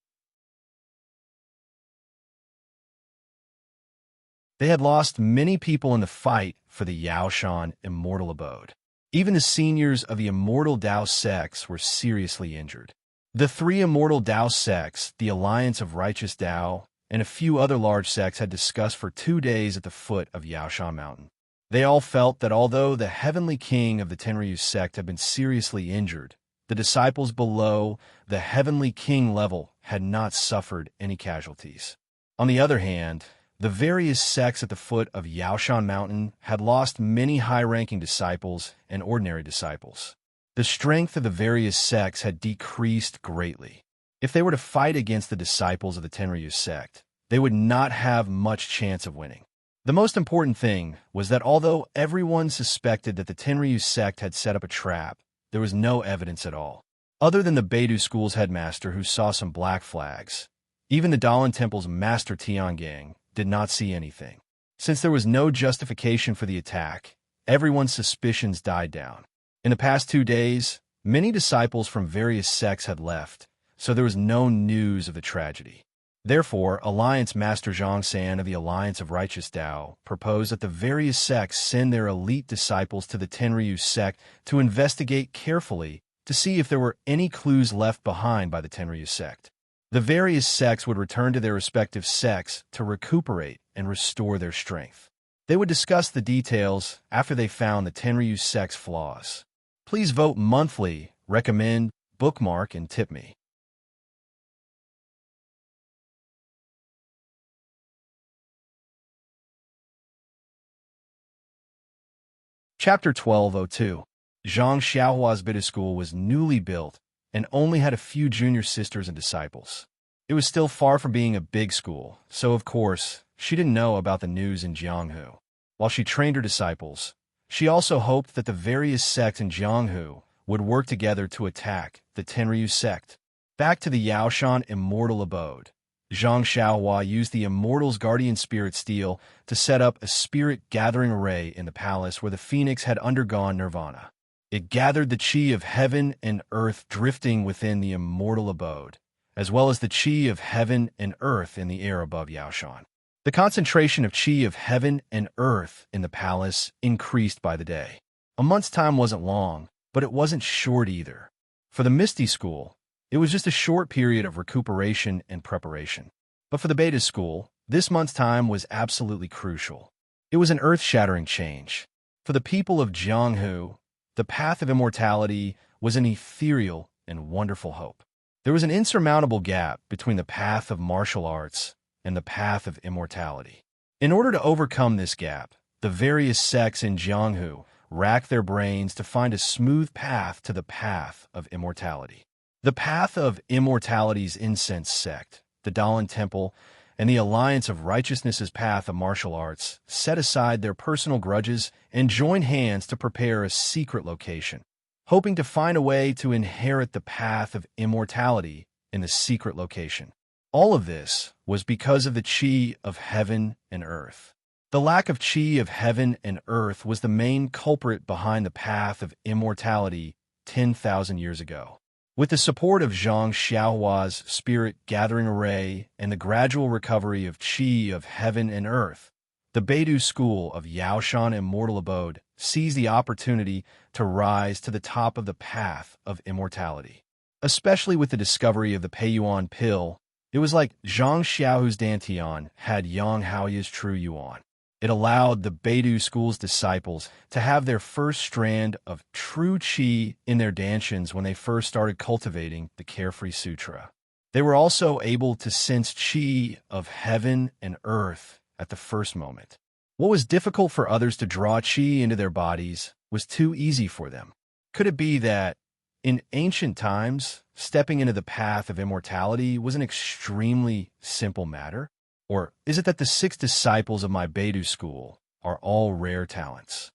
They had lost many people in the fight for the Yaoshan immortal abode. Even the seniors of the immortal Dao sects were seriously injured. The three immortal Dao sects, the alliance of righteous Dao, and a few other large sects had discussed for 2 days at the foot of Yaoshan Mountain. They all felt that although the heavenly king of the Tenryu sect had been seriously injured, the disciples below the heavenly king level had not suffered any casualties. On the other hand, the various sects at the foot of Yaoshan Mountain had lost many high-ranking disciples and ordinary disciples. The strength of the various sects had decreased greatly. If they were to fight against the disciples of the Tenryu sect, they would not have much chance of winning. The most important thing was that although everyone suspected that the Tenryu sect had set up a trap, there was no evidence at all. Other than the Beidou School's headmaster who saw some black flags, even the Dalan Temple's master Tiangang did not see anything. Since there was no justification for the attack, everyone's suspicions died down. In the past 2 days, many disciples from various sects had left, so there was no news of the tragedy. Therefore, Alliance Master Zhang San of the Alliance of Righteous Dao proposed that the various sects send their elite disciples to the Tenryu sect to investigate carefully to see if there were any clues left behind by the Tenryu sect. The various sects would return to their respective sects to recuperate and restore their strength. They would discuss the details after they found the Tenryu sect's flaws. Please vote monthly, recommend, bookmark, and tip me. Chapter 1202. Zhang Xiaohua's Beidou School was newly built and only had a few junior sisters and disciples. It was still far from being a big school, so of course, she didn't know about the news in Jianghu. While she trained her disciples, she also hoped that the various sects in Jianghu would work together to attack the Tenryu sect. Back to the Yaoshan immortal abode, Zhang Xiaohua used the immortal's guardian spirit steel to set up a spirit gathering array in the palace where the phoenix had undergone nirvana. It gathered the chi of heaven and earth drifting within the immortal abode, as well as the chi of heaven and earth in the air above Yaoshan. The concentration of chi of heaven and earth in the palace increased by the day. A month's time wasn't long, but it wasn't short either. For the Misty School, it was just a short period of recuperation and preparation. But for the Beidou School, this month's time was absolutely crucial. It was an earth-shattering change. For the people of Jianghu, the path of immortality was an ethereal and wonderful hope. There was an insurmountable gap between the path of martial arts and the path of immortality. In order to overcome this gap, The various sects in Jianghu racked their brains to find a smooth path to the path of immortality. The path of immortality's incense sect, the Dalan Temple, and the Alliance of Righteousness's path of martial arts set aside their personal grudges and joined hands to prepare a secret location, hoping to find a way to inherit the path of immortality in the secret location. All of this was because of the chi of heaven and earth. The lack of chi of heaven and earth was the main culprit behind the path of immortality 10,000 years ago. With the support of Zhang Xiaohua's spirit gathering array and the gradual recovery of chi of heaven and earth, the Beidou school of Yaoshan Immortal Abode seized the opportunity to rise to the top of the path of immortality. Especially with the discovery of the Peiyuan pill, it was like Zhang Xiaohu's Dantian had Yang Haoya's True Yuan. It allowed the Beidou school's disciples to have their first strand of true qi in their dantians when they first started cultivating the Carefree Sutra. They were also able to sense qi of heaven and earth at the first moment. What was difficult for others to draw qi into their bodies was too easy for them. Could it be that, in ancient times, stepping into the path of immortality was an extremely simple matter? Or is it that the 6 disciples of my Beidou school are all rare talents?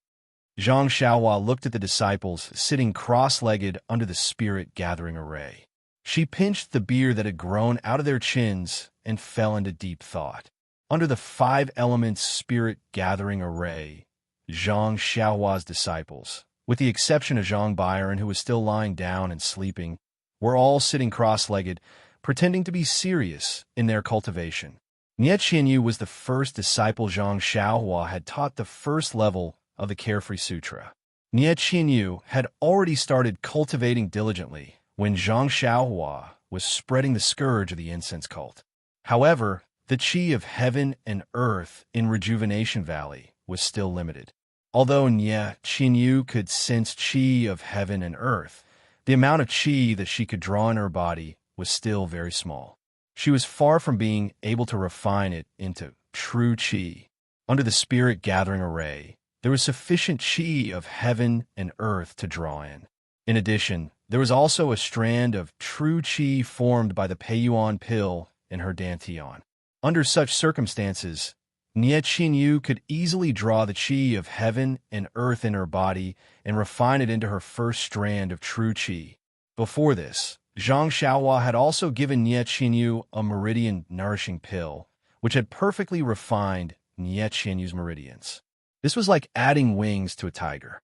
Zhang Xiaohua looked at the disciples sitting cross-legged under the spirit-gathering array. She pinched the beard that had grown out of their chins and fell into deep thought. Under the 5 elements spirit-gathering array, Zhang Xiaohua's disciples, with the exception of Zhang Byron, who was still lying down and sleeping, were all sitting cross-legged, pretending to be serious in their cultivation. Nie Qianyu was the first disciple Zhang Xiaohua had taught the first level of the Carefree Sutra. Nie Qianyu had already started cultivating diligently when Zhang Xiaohua was spreading the scourge of the incense cult. However, the qi of heaven and earth in Rejuvenation Valley was still limited. Although Nie Qianyu could sense qi of heaven and earth, the amount of qi that she could draw in her body was still very small. She was far from being able to refine it into true qi. Under the spirit-gathering array, there was sufficient qi of heaven and earth to draw in. In addition, there was also a strand of true qi formed by the Peiyuan pill in her Dantian. Under such circumstances, Nie Qianyu could easily draw the qi of heaven and earth in her body and refine it into her first strand of true qi. Before this, Zhang Xiaohua had also given Nie Qianyu a meridian nourishing pill, which had perfectly refined Nie Qianyu's meridians. This was like adding wings to a tiger.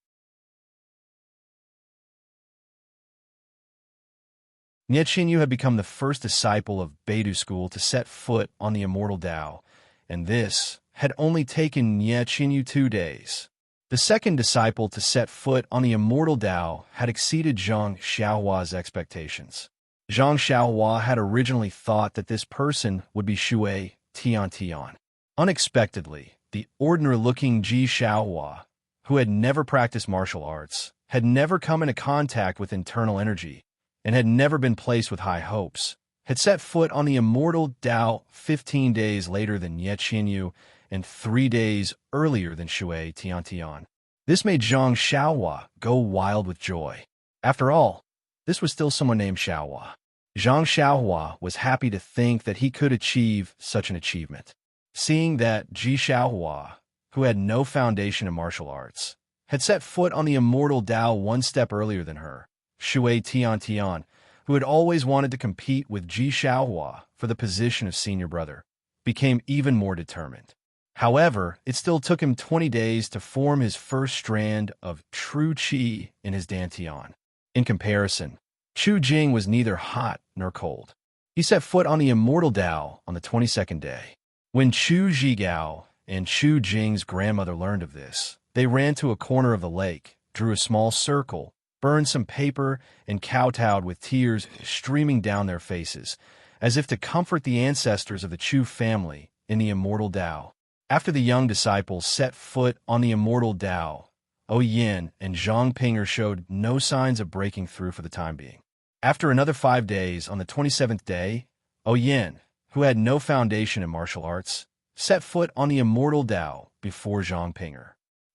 Nie Qianyu had become the first disciple of Beidou school to set foot on the immortal Tao, and this had only taken Nie Qianyu 2 days. The second disciple to set foot on the immortal Tao had exceeded Zhang Xiaohua's expectations. Zhang Xiaohua had originally thought that this person would be Shui Tian. Unexpectedly, the ordinary-looking Ji Xiaohua, who had never practiced martial arts, had never come into contact with internal energy, and had never been placed with high hopes, had set foot on the immortal Tao 15 days later than Nie Qianyu and 3 days earlier than Shui Tian. This made Zhang Xiaohua go wild with joy. After all, this was still someone named Xiaohua. Zhang Xiaohua was happy to think that he could achieve such an achievement. Seeing that Ji Xiaohua, who had no foundation in martial arts, had set foot on the immortal Tao 1 step earlier than her, Shui Tian, who had always wanted to compete with Ji Xiaohua for the position of senior brother, became even more determined. However, it still took him 20 days to form his first strand of true qi in his Dantian. In comparison, Chu Jing was neither hot nor cold. He set foot on the immortal Tao on the 22nd day. When Chu Zhigao and Chu Jing's grandmother learned of this, they ran to a corner of the lake, drew a small circle, burned some paper, and kowtowed with tears streaming down their faces, as if to comfort the ancestors of the Chu family in the immortal Tao. After the young disciples set foot on the immortal Tao, Yin and Zhang Pinger showed no signs of breaking through for the time being. After another 5 days, on the 27th day, Yin, who had no foundation in martial arts, set foot on the immortal Tao before Zhang Pinger.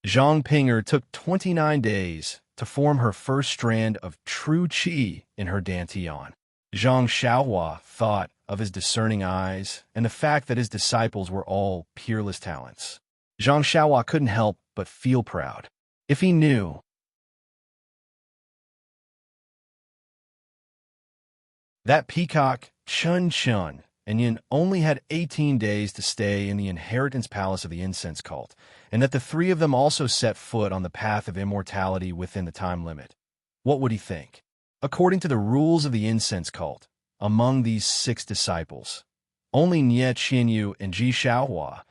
Zhang Pinger took 29 days to form her first strand of true qi in her dantian. Zhang Xiaohua thought of his discerning eyes and the fact that his disciples were all peerless talents. Zhang Xiaohua couldn't help but feel proud. If he knew that Peacock, Chun Chun, and Yin only had 18 days to stay in the inheritance palace of the incense cult, and that the three of them also set foot on the path of immortality within the time limit, what would he think? According to the rules of the incense cult, among these 6 disciples, only Nie Qianyu and Ji Xiaohua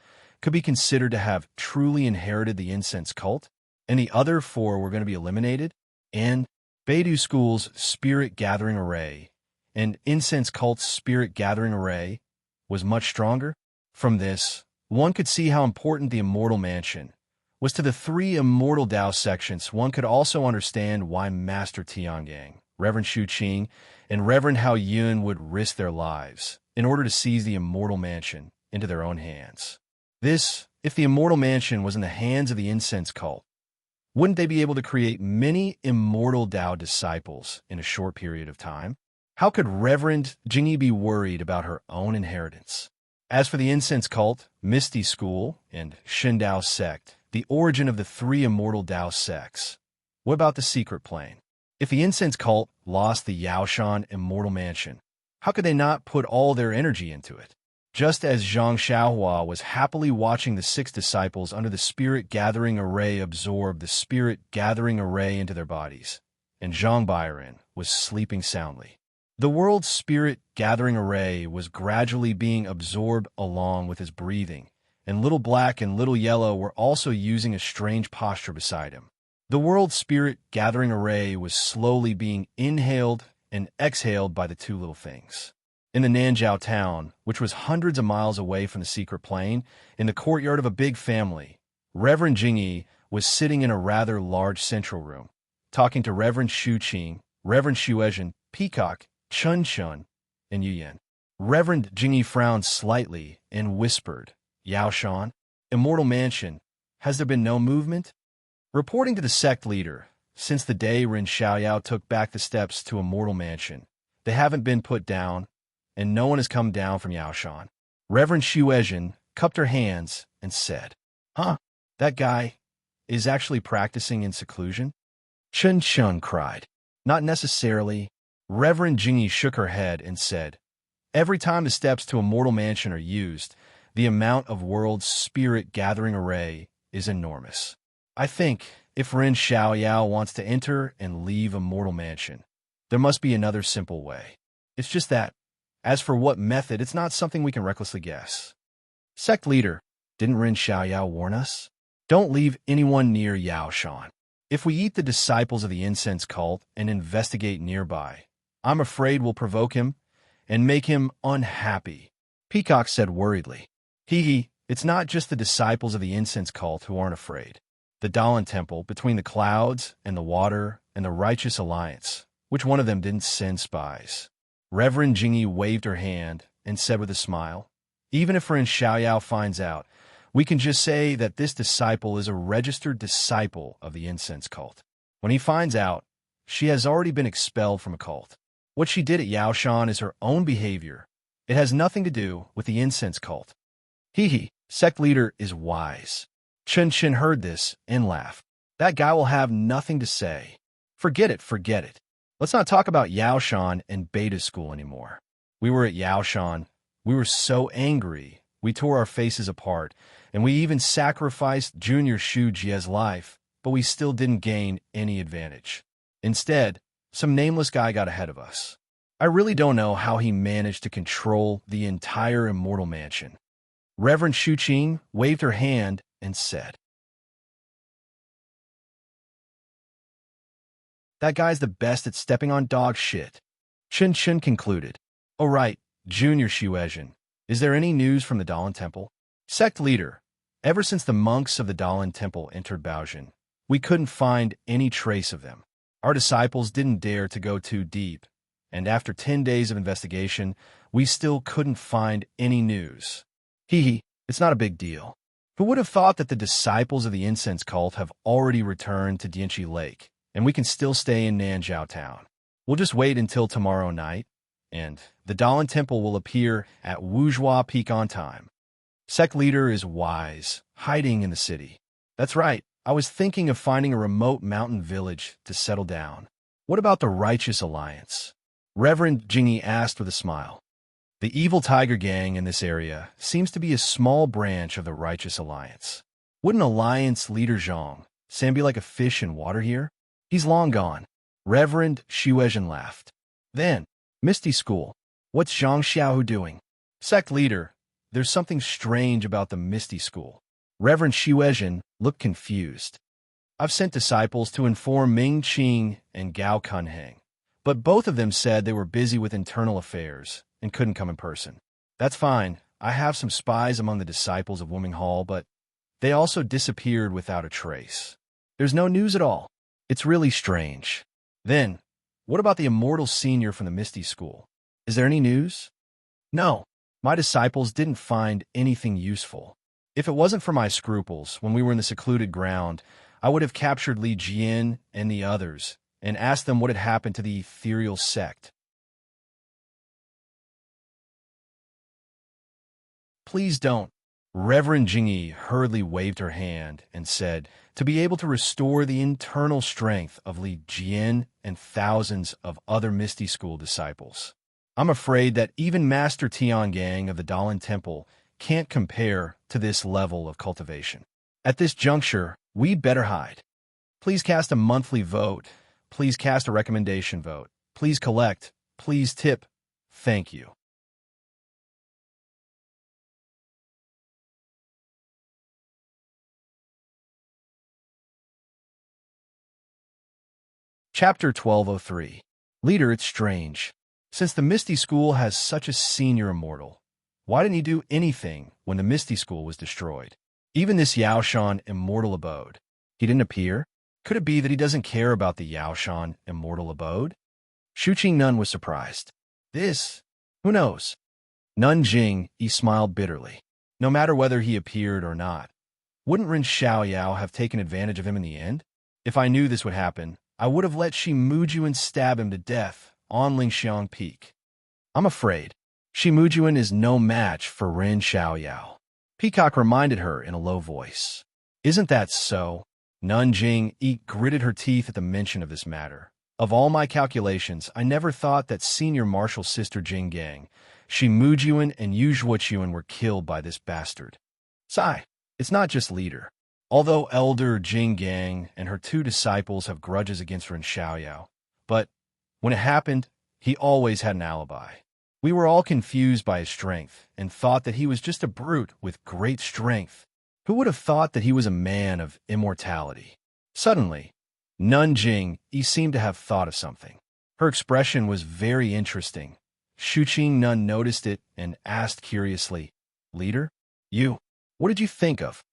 could be considered to have truly inherited the incense cult, and the other 4 were going to be eliminated, and Beidou School's spirit gathering array and incense cult's spirit gathering array was much stronger. From this, one could see how important the immortal mansion was to the 3 immortal Dao sections. One could also understand why Master Tiangang, Reverend Xu Qing, and Reverend Hao Yun would risk their lives in order to seize the immortal mansion into their own hands. This, if the immortal mansion was in the hands of the incense cult, wouldn't they be able to create many immortal Dao disciples in a short period of time? How could Reverend Jingyi be worried about her own inheritance? As for the incense cult, Misty School, and Shindao sect, the origin of the 3 immortal Dao sects, what about the secret plane? If the incense cult lost the Yaoshan immortal mansion, how could they not put all their energy into it? Just as Zhang Xiaohua was happily watching the 6 disciples under the spirit gathering array absorb the spirit gathering array into their bodies, and Zhang Bairen was sleeping soundly. The world's spirit gathering array was gradually being absorbed along with his breathing, and Little Black and Little Yellow were also using a strange posture beside him. The world's spirit gathering array was slowly being inhaled and exhaled by the 2 little things. In the Nanjiao town, which was hundreds of miles away from the secret plane, in the courtyard of a big family, Reverend Jingyi was sitting in a rather large central room, talking to Reverend Xu Qing, Reverend Xuezhen, Peacock, Chun Chun, and Yu Yan. Reverend Jingyi frowned slightly and whispered, "Yao Shan, Immortal Mansion, has there been no movement?" Reporting to the sect leader, since the day Ren Xiaoyao took back the steps to Immortal Mansion, they haven't been put down, and no one has come down from Yaoshan. Reverend Xuezhen cupped her hands and said, "Huh, that guy is actually practicing in seclusion?" Chun Chun cried, "Not necessarily." Reverend Jingyi shook her head and said, "Every time the steps to Immortal Mansion are used, the amount of world's spirit gathering array is enormous. I think if Ren Xiaoyao wants to enter and leave Immortal Mansion, there must be another simple way. It's just that, as for what method, it's not something we can recklessly guess." Sect leader, didn't Ren Xiaoyao warn us? Don't leave anyone near Yaoshan. If we eat the disciples of the incense cult and investigate nearby, I'm afraid we'll provoke him and make him unhappy. Peacock said worriedly, It's not just the disciples of the incense cult who aren't afraid. The Dalan Temple, between the clouds and the water and the Righteous Alliance, which one of them didn't send spies?" Reverend Jingyi waved her hand and said with a smile, "Even if Ren Xiaoyao finds out, we can just say that this disciple is a registered disciple of the incense cult. When he finds out, she has already been expelled from a cult. What she did at Yaoshan is her own behavior. It has nothing to do with the incense cult." Sect leader is wise. Chun Chun heard this and laughed. "That guy will have nothing to say. Forget it. Let's not talk about Yaoshan and Beta School anymore. We were at Yaoshan. We were so angry. We tore our faces apart, and we even sacrificed Junior Shu Jie's life, but we still didn't gain any advantage. Instead, some nameless guy got ahead of us. I really don't know how he managed to control the entire Immortal Mansion." Reverend Xu Qing waved her hand and said, "That guy's the best at stepping on dog shit." Chun Chun concluded, "Oh right, Junior Xuezhen, is there any news from the Dalan Temple?" Sect leader, ever since the monks of the Dalan Temple entered Baojin, we couldn't find any trace of them. Our disciples didn't dare to go too deep, and after 10 days of investigation, we still couldn't find any news. It's not a big deal. Who would have thought that the disciples of the incense cult have already returned to Dianchi Lake, and we can still stay in Nanjiao Town? We'll just wait until tomorrow night, and the Dalan Temple will appear at Wuzhua Peak on time. Sect leader is wise, hiding in the city. That's right, I was thinking of finding a remote mountain village to settle down. What about the Righteous Alliance? Reverend Jingyi asked with a smile. The evil tiger gang in this area seems to be a small branch of the Righteous Alliance. Wouldn't Alliance leader Zhang San be like a fish in water here? He's long gone. Reverend Xuezhen laughed. Then, Misty School, what's Zhang Xiaohu doing? Sect leader, there's something strange about the Misty School. Reverend Xuezhen looked confused. I've sent disciples to inform Ming Qing and Gao Kunheng, but both of them said they were busy with internal affairs and couldn't come in person. That's fine. I have some spies among the disciples of Wuming Hall, but they also disappeared without a trace. There's no news at all. It's really strange. Then, what about the immortal senior from the Misty School? Is there any news? No. My disciples didn't find anything useful. If it wasn't for my scruples when we were in the secluded ground, I would have captured Li Jian and the others and asked them what had happened to the ethereal sect. Please don't. Reverend Jingyi hurriedly waved her hand and said, to be able to restore the internal strength of Li Jian and thousands of other Misty School disciples. I'm afraid that even Master Tiangang of the Dalan Temple can't compare to this level of cultivation. At this juncture, we'd better hide. Please cast a monthly vote. Please cast a recommendation vote. Please collect. Please tip. Thank you. Chapter 1203. Leader, it's strange. Since the Misty School has such a senior immortal, why didn't he do anything when the Misty School was destroyed? Even this Yaoshan immortal abode. He didn't appear? Could it be that he doesn't care about the Yaoshan immortal abode? Shuqing Nun was surprised. This? Who knows? Nun Jing, he smiled bitterly. No matter whether he appeared or not, wouldn't Ren Xiaoyao have taken advantage of him in the end? If I knew this would happen, I would have let Shi Mujuan stab him to death on Lingxiang Peak. I'm afraid Shi Mujuan is no match for Ren Xiaoyao. Peacock reminded her in a low voice. Isn't that so? Nun Jing gritted her teeth at the mention of this matter. Of all my calculations, I never thought that senior martial sister Jinggang, Shi Mujuan and Yu Zhuochuan were killed by this bastard. Sigh, it's not just leader. Although elder Jinggang and her two disciples have grudges against Ren Xiaoyao, but when it happened, he always had an alibi. We were all confused by his strength and thought that he was just a brute with great strength. Who would have thought that he was a man of immortality? Suddenly, Nun Jing seemed to have thought of something. Her expression was very interesting. Shuqing Nun noticed it and asked curiously, Leader, what did you think of?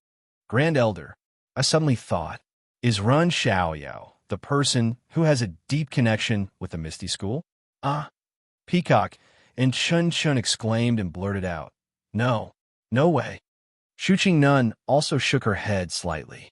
Grand Elder, I suddenly thought, is Ren Xiaoyao the person who has a deep connection with the Misty School? Peacock and Chun Chun exclaimed and blurted out, No way. Shuqing Nun also shook her head slightly.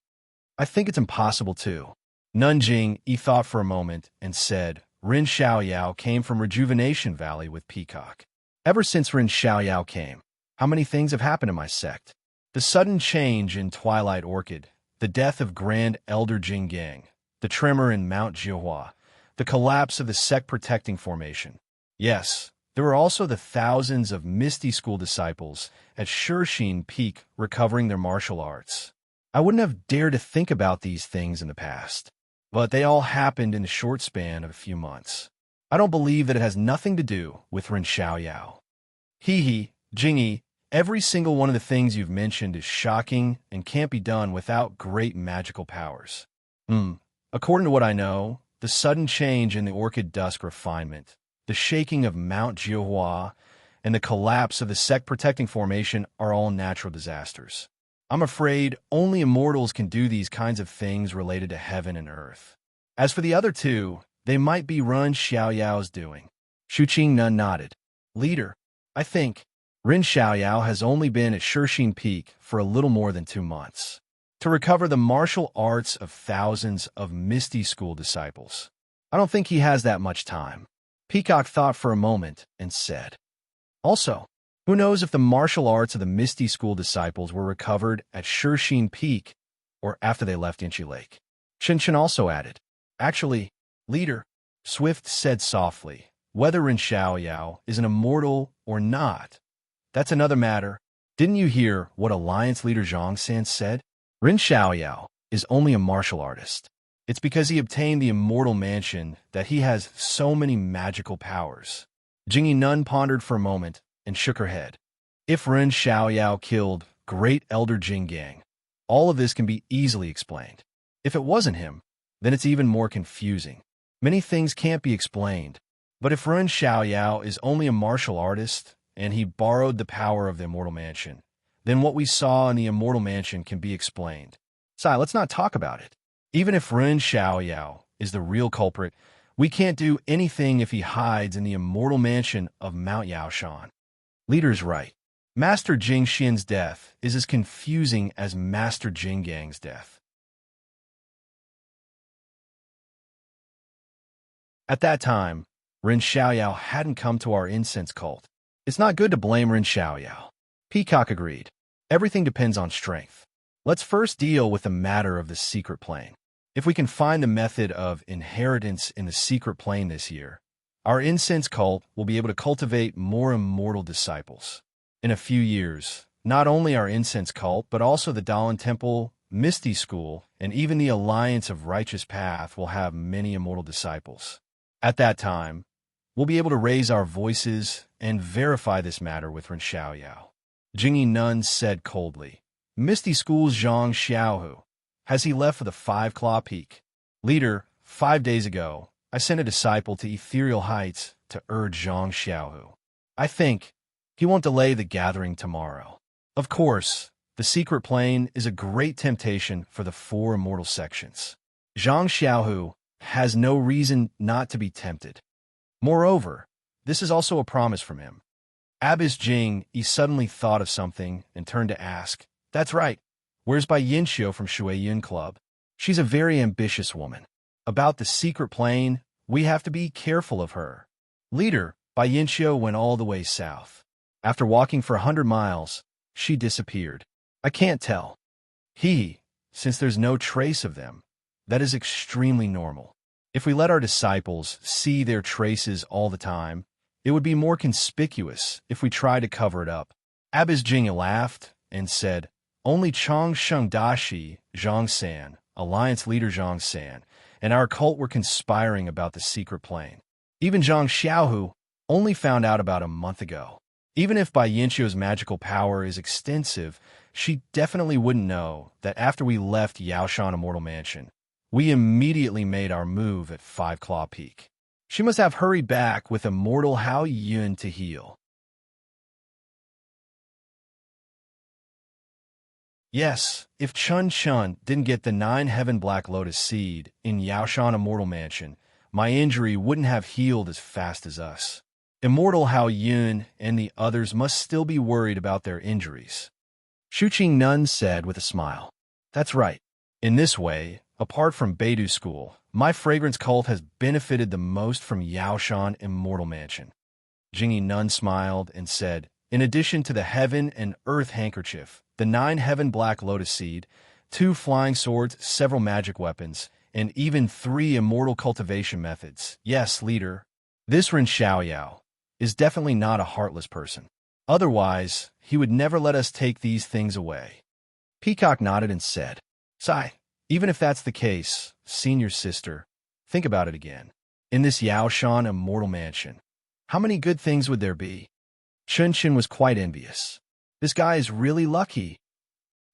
I think it's impossible too. Nun Jing thought for a moment and said, Ren Xiaoyao came from Rejuvenation Valley with Peacock. Ever since Ren Xiaoyao came, how many things have happened in my sect? The sudden change in Twilight Orchid, the death of Grand Elder Jinggang, the tremor in Mount Jiuhua, the collapse of the sect-protecting formation. Yes, there were also the thousands of Misty School disciples at Shixin Peak recovering their martial arts. I wouldn't have dared to think about these things in the past, but they all happened in the short span of a few months. I don't believe that it has nothing to do with Ren Xiaoyao. Jingyi, every single one of the things you've mentioned is shocking and can't be done without great magical powers. According to what I know, the sudden change in the Orchid Dusk refinement, the shaking of Mount Jiuhua, and the collapse of the sect-protecting formation are all natural disasters. I'm afraid only immortals can do these kinds of things related to heaven and earth. As for the other two, they might be Ren Xiaoyao's doing. Shuqing Nun nodded. Leader, I think Ren Xiaoyao has only been at Shixin Peak for a little more than 2 months to recover the martial arts of thousands of Misty School disciples. I don't think he has that much time. Peacock thought for a moment and said, also, who knows if the martial arts of the Misty School disciples were recovered at Shixin Peak or after they left Inchi Lake. Chen also added, actually, leader, Swift said softly, whether Ren Xiaoyao is an immortal or not, that's another matter. Didn't you hear what Alliance leader Zhang San said? Ren Xiaoyao is only a martial artist. It's because he obtained the immortal mansion that he has so many magical powers. Jingyi Nun pondered for a moment and shook her head. If Ren Xiaoyao killed Great Elder Jinggang, all of this can be easily explained. If it wasn't him, then it's even more confusing. Many things can't be explained. But if Ren Xiaoyao is only a martial artist, and he borrowed the power of the Immortal Mansion, then what we saw in the Immortal Mansion can be explained. Sai, let's not talk about it. Even if Ren Xiaoyao is the real culprit, we can't do anything if he hides in the Immortal Mansion of Mount Yaoshan. Leader's right. Master Jing Xian's death is as confusing as Master Jinggang's death. At that time, Ren Xiaoyao hadn't come to our incense cult. It's not good to blame Ren Xiaoyao. Peacock agreed. Everything depends on strength. Let's first deal with the matter of the secret plane. If we can find the method of inheritance in the secret plane this year, our incense cult will be able to cultivate more immortal disciples. In a few years, not only our incense cult, but also the Dalan Temple, Misty School, and even the Alliance of Righteous Path will have many immortal disciples. At that time, we'll be able to raise our voices and verify this matter with Ren Xiaoyao. Jingyi Nun said coldly, Misty School's Zhang Xiaohu. Has he left for the 5-Claw Peak? Leader, 5 days ago, I sent a disciple to Ethereal Heights to urge Zhang Xiaohu. I think he won't delay the gathering tomorrow. Of course, the secret plane is a great temptation for the 4 immortal sections. Zhang Xiaohu has no reason not to be tempted. Moreover, this is also a promise from him. Abbess Jing Yi suddenly thought of something and turned to ask, that's right, where's Bai Yinxiu from Shuiyun Club? She's a very ambitious woman. About the secret plane, we have to be careful of her. Leader, Bai Yinxiu went all the way south. After walking for 100 miles, she disappeared. I can't tell. Since there's no trace of them, that is extremely normal. If we let our disciples see their traces all the time, it would be more conspicuous if we tried to cover it up. Abbess Jing laughed and said, only Chang Sheng Dashi, Zhang San, Alliance leader Zhang San, and our cult were conspiring about the secret plane. Even Zhang Xiaohu only found out about a month ago. Even if Bai Yinxiu's magical power is extensive, she definitely wouldn't know that after we left Yaoshan Immortal Mansion, we immediately made our move at 5-Claw Peak. She must have hurried back with Immortal Hao Yun to heal. Yes, if Chun didn't get the 9 Heaven Black Lotus seed in Yaoshan Immortal Mansion, my injury wouldn't have healed as fast as us. Immortal Hao Yun and the others must still be worried about their injuries. Shuqing Nun said with a smile. That's right. In this way, apart from Beidou School, my fragrance cult has benefited the most from Yaoshan Immortal Mansion. Jingyi Nun smiled and said, in addition to the Heaven and Earth handkerchief, the 9 Heaven Black Lotus seed, 2 flying swords, several magic weapons, and even 3 immortal cultivation methods. Yes, leader, this Ren Xiaoyao is definitely not a heartless person. Otherwise, he would never let us take these things away. Peacock nodded and said, Sai, even if that's the case, senior sister, think about it again. In this Yaoshan Immortal Mansion, how many good things would there be? Chun was quite envious. This guy is really lucky.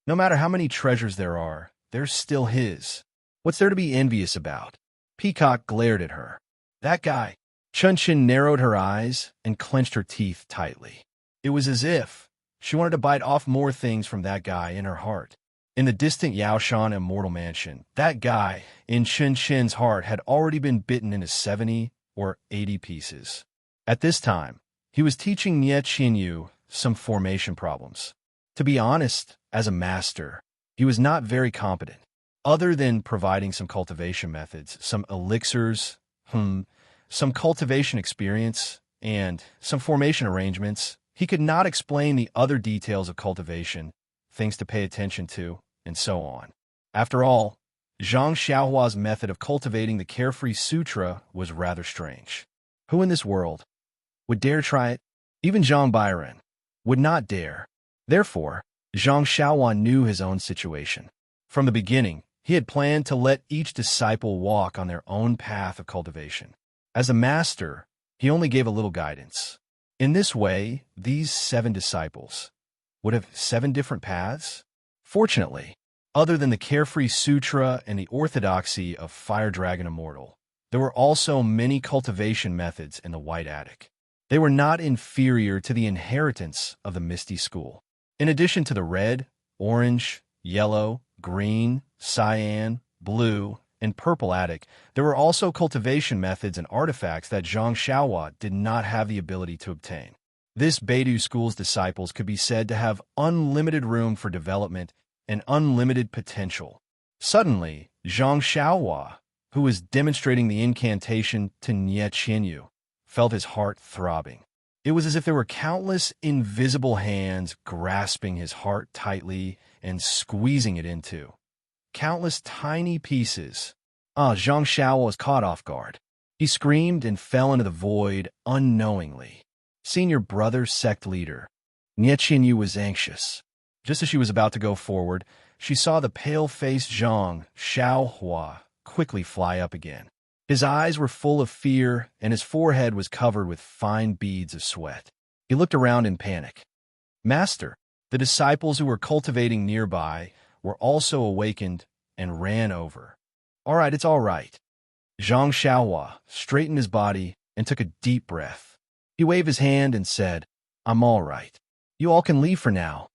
No matter how many treasures there are, they're still his. What's there to be envious about? Peacock glared at her. That guy. Chun narrowed her eyes and clenched her teeth tightly. It was as if she wanted to bite off more things from that guy in her heart. In the distant Yaoshan Immortal Mansion, that guy in Chun heart had already been bitten into 70 or 80 pieces. At this time, he was teaching Nie Qianyu some formation problems. To be honest, as a master, he was not very competent. Other than providing some cultivation methods, some elixirs, some cultivation experience, and some formation arrangements, he could not explain the other details of cultivation, things to pay attention to, and so on. After all, Zhang Xiaohua's method of cultivating the Carefree Sutra was rather strange. Who in this world would dare try it? Even Zhang Bairen would not dare. Therefore, Zhang Xiaohua knew his own situation. From the beginning, he had planned to let each disciple walk on their own path of cultivation. As a master, he only gave a little guidance. In this way, these 7 disciples would have 7 different paths. Fortunately, other than the Carefree Sutra and the orthodoxy of Fire Dragon Immortal, there were also many cultivation methods in the White Attic. They were not inferior to the inheritance of the Misty School. In addition to the red, orange, yellow, green, cyan, blue, and purple attic, there were also cultivation methods and artifacts that Zhang Xiaohua did not have the ability to obtain. This Beidou School's disciples could be said to have unlimited room for development and unlimited potential. Suddenly, Zhang Xiaohua, who was demonstrating the incantation to Nie Qianyu, felt his heart throbbing. It was as if there were countless invisible hands grasping his heart tightly and squeezing it into countless tiny pieces. Zhang Xiaohua was caught off guard. He screamed and fell into the void unknowingly. Senior brother sect leader, Nie Qianyu was anxious. Just as she was about to go forward, she saw the pale-faced Zhang Xiaohua quickly fly up again. His eyes were full of fear, and his forehead was covered with fine beads of sweat. He looked around in panic. Master, the disciples who were cultivating nearby were also awakened and ran over. All right, it's all right. Zhang Xiaohua straightened his body and took a deep breath. He waved his hand and said, I'm all right. You all can leave for now.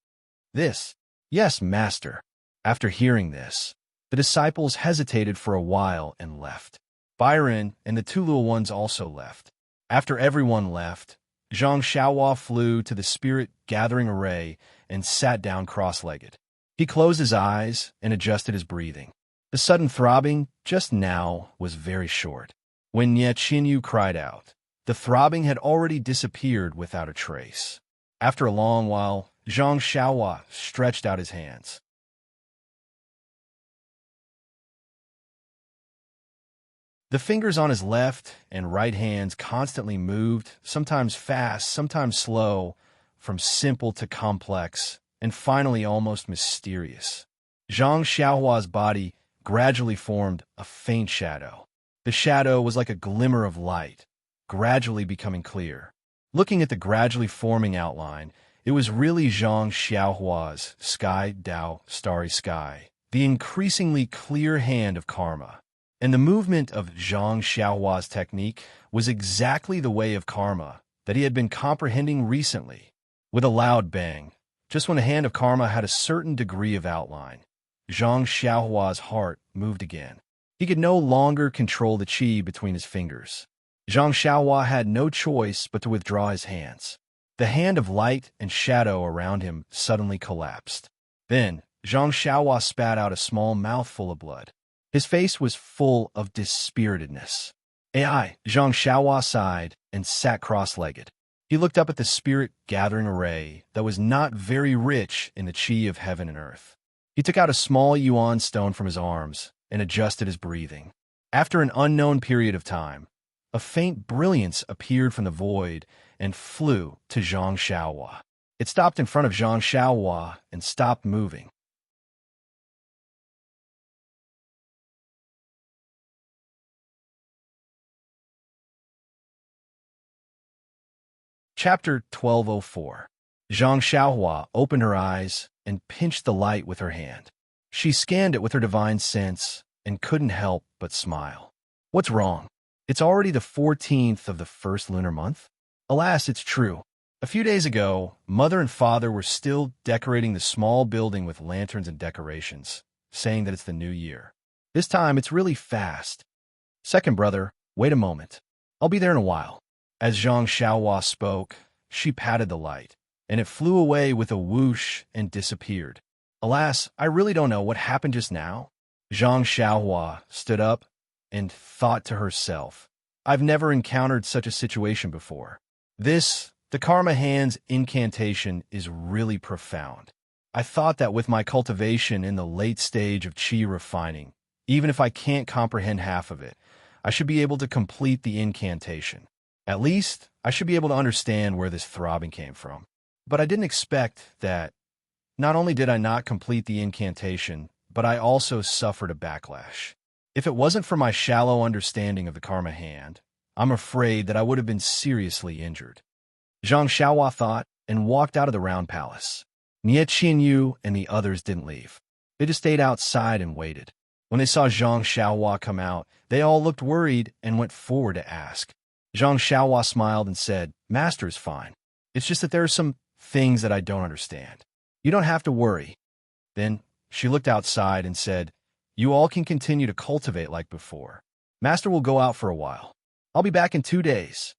Yes, master. After hearing this, the disciples hesitated for a while and left. Byron and the 2 little ones also left. After everyone left, Zhang Xiaohua flew to the spirit gathering array and sat down cross-legged. He closed his eyes and adjusted his breathing. The sudden throbbing just now was very short. When Nie Qianyu cried out, the throbbing had already disappeared without a trace. After a long while, Zhang Xiaohua stretched out his hands. The fingers on his left and right hands constantly moved, sometimes fast, sometimes slow, from simple to complex, and finally almost mysterious. Zhang Xiaohua's body gradually formed a faint shadow. The shadow was like a glimmer of light, gradually becoming clear. Looking at the gradually forming outline, it was really Zhang Xiaohua's Sky Dao Starry Sky, the increasingly clear hand of karma. And the movement of Zhang Xiaohua's technique was exactly the way of karma that he had been comprehending recently. With a loud bang, just when the hand of karma had a certain degree of outline, Zhang Xiaohua's heart moved again. He could no longer control the qi between his fingers. Zhang Xiaohua had no choice but to withdraw his hands. The hand of light and shadow around him suddenly collapsed. Then, Zhang Xiaohua spat out a small mouthful of blood. His face was full of dispiritedness. Zhang Xiaohua sighed and sat cross-legged. He looked up at the spirit-gathering array that was not very rich in the qi of heaven and earth. He took out a small yuan stone from his arms and adjusted his breathing. After an unknown period of time, a faint brilliance appeared from the void and flew to Zhang Xiaohua. It stopped in front of Zhang Xiaohua and stopped moving. Chapter 1204. Zhang Xiaohua opened her eyes and pinched the light with her hand. She scanned it with her divine sense and couldn't help but smile. What's wrong? It's already the 14th of the first lunar month? Alas, it's true. A few days ago, Mother and Father were still decorating the small building with lanterns and decorations, saying that it's the new year. This time, it's really fast. Second brother, wait a moment. I'll be there in a while. As Zhang Xiaohua spoke, she patted the light. and it flew away with a whoosh and disappeared. Alas, I really don't know what happened just now. Zhang Xiaohua stood up and thought to herself, I've never encountered such a situation before. The Karma Hand's incantation is really profound. I thought that with my cultivation in the late stage of qi refining, even if I can't comprehend half of it, I should be able to complete the incantation. At least, I should be able to understand where this throbbing came from. But I didn't expect that. Not only did I not complete the incantation, but I also suffered a backlash. If it wasn't for my shallow understanding of the Karma Hand, I'm afraid that I would have been seriously injured. Zhang Xiaohua thought and walked out of the round palace. Nie Qianyu and the others didn't leave. They just stayed outside and waited. When they saw Zhang Xiaohua come out, they all looked worried and went forward to ask. Zhang Xiaohua smiled and said, Master is fine. It's just that there are some things that I don't understand. You don't have to worry. Then she looked outside and said, You all can continue to cultivate like before. Master will go out for a while. I'll be back in 2 days.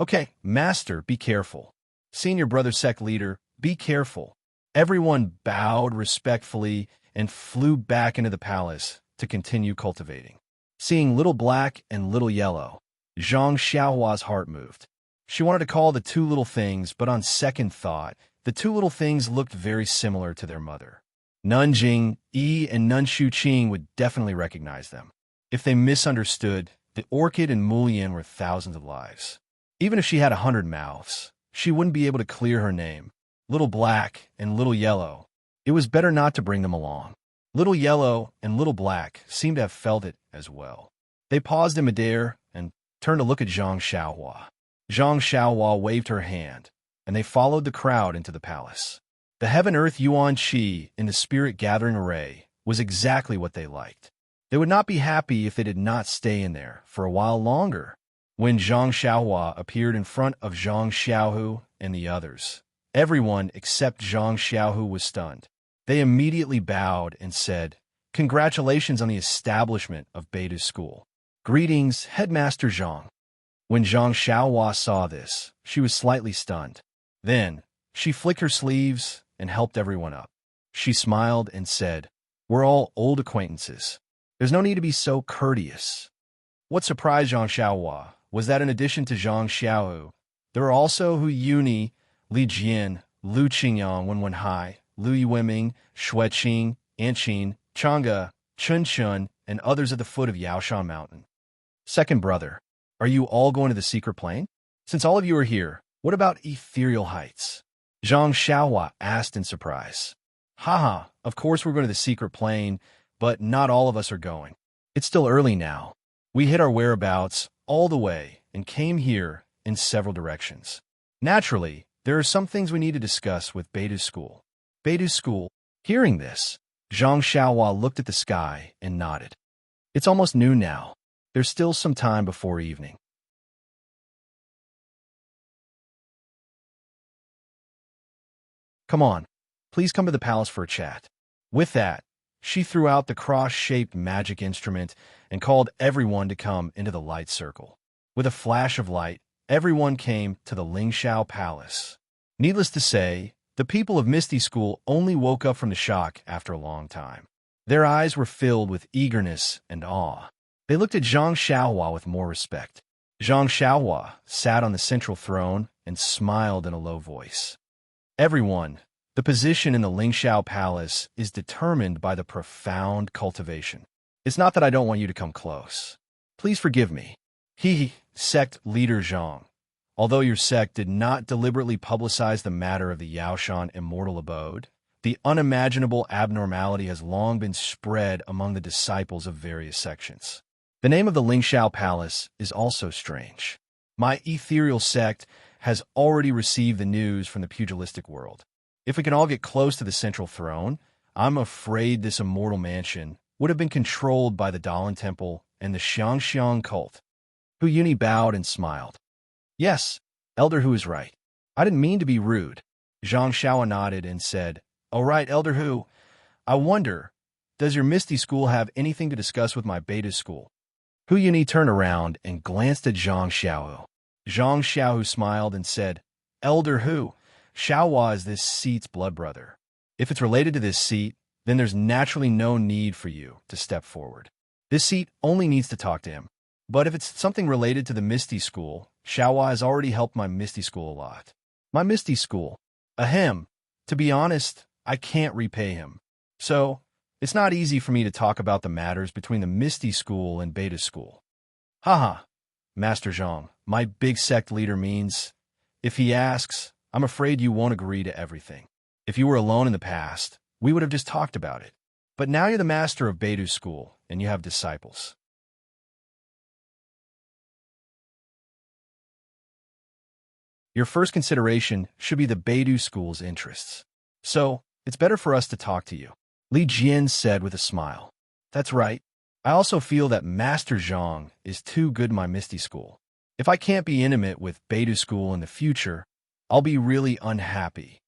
Okay, Master, be careful. Senior brother sect leader, be careful. Everyone bowed respectfully and flew back into the palace to continue cultivating. Seeing Little Black and Little Yellow, Zhang Xiaohua's heart moved. She wanted to call the two little things, but on second thought, the two little things looked very similar to their mother. Nanjing Yi and Nunshu Qing would definitely recognize them. If they misunderstood, the orchid and mullion were thousands of lives. Even if she had 100 mouths, she wouldn't be able to clear her name. Little Black and Little Yellow. It was better not to bring them along. Little Yellow and Little Black seemed to have felt it as well. They paused in midair and turned to look at Zhang Xiaohua. Zhang Xiaohua waved her hand, and they followed the crowd into the palace. The Heaven-Earth Yuan Qi in the Spirit Gathering Array was exactly what they liked. They would not be happy if they did not stay in there for a while longer. When Zhang Xiaohua appeared in front of Zhang Xiaohu and the others, everyone except Zhang Xiaohu was stunned. They immediately bowed and said, Congratulations on the establishment of Beidu's school. Greetings, Headmaster Zhang. When Zhang Xiaohua saw this, she was slightly stunned. Then, she flicked her sleeves and helped everyone up. She smiled and said, We're all old acquaintances. There's no need to be so courteous. What surprised Zhang Xiaohua was that in addition to Zhang Xiaohu, there were also Hu Yuni, Li Jian, Lu Qingyang, Wenwenhai, Lu Yueming, Xueqing, Anqing, Chang'e, Chun Chun, and others at the foot of Yaoshan Mountain. Second brother, are you all going to the secret plane? Since all of you are here, what about ethereal heights? Zhang Xiaohua asked in surprise. Haha, of course we're going to the secret plane, but not all of us are going. It's still early now. We hid our whereabouts all the way and came here in several directions. Naturally, there are some things we need to discuss with Beidu's school. Beidu's school? Hearing this, Zhang Xiaohua looked at the sky and nodded. It's almost noon now. There's still some time before evening. Come on, please come to the palace for a chat. With that, she threw out the cross-shaped magic instrument and called everyone to come into the light circle. With a flash of light, everyone came to the Lingxiao Palace. Needless to say, the people of Misty School only woke up from the shock after a long time. Their eyes were filled with eagerness and awe. They looked at Zhang Xiaohua with more respect. Zhang Xiaohua sat on the central throne and smiled in a low voice. Everyone, the position in the Lingxiao Palace is determined by the profound cultivation. It's not that I don't want you to come close. Please forgive me. Sect leader Zhang. Although your sect did not deliberately publicize the matter of the Yaoshan immortal abode, the unimaginable abnormality has long been spread among the disciples of various sections. The name of the Lingxiao Palace is also strange. My ethereal sect has already received the news from the pugilistic world. If we can all get close to the central throne, I'm afraid this immortal mansion would have been controlled by the Dalan Temple and the Xiangxiang cult. Hu Yuni bowed and smiled. Yes, Elder Hu is right. I didn't mean to be rude. Zhang Xiaohua nodded and said, All right, Elder Hu. I wonder, does your Misty School have anything to discuss with my Beidu School? Hu Yuni turned around and glanced at Zhang Xiaohu. Zhang Xiaohu smiled and said, Elder Hu, Xiaohua is this seat's blood brother. If it's related to this seat, then there's naturally no need for you to step forward. This seat only needs to talk to him. But if it's something related to the Misty School, Xiaohua has already helped my Misty School a lot. My Misty School. Ahem. To be honest, I can't repay him. So, it's not easy for me to talk about the matters between the Misty School and Beta School. Haha, Master Zhang, my big sect leader means, if he asks, I'm afraid you won't agree to everything. If you were alone in the past, we would have just talked about it. But now you're the master of Beta School, and you have disciples. Your first consideration should be the Beidou School's interests. So, it's better for us to talk to you. Li Jian said with a smile. That's right. I also feel that Master Zhang is too good in my Misty School. If I can't be intimate with Beidou School in the future, I'll be really unhappy.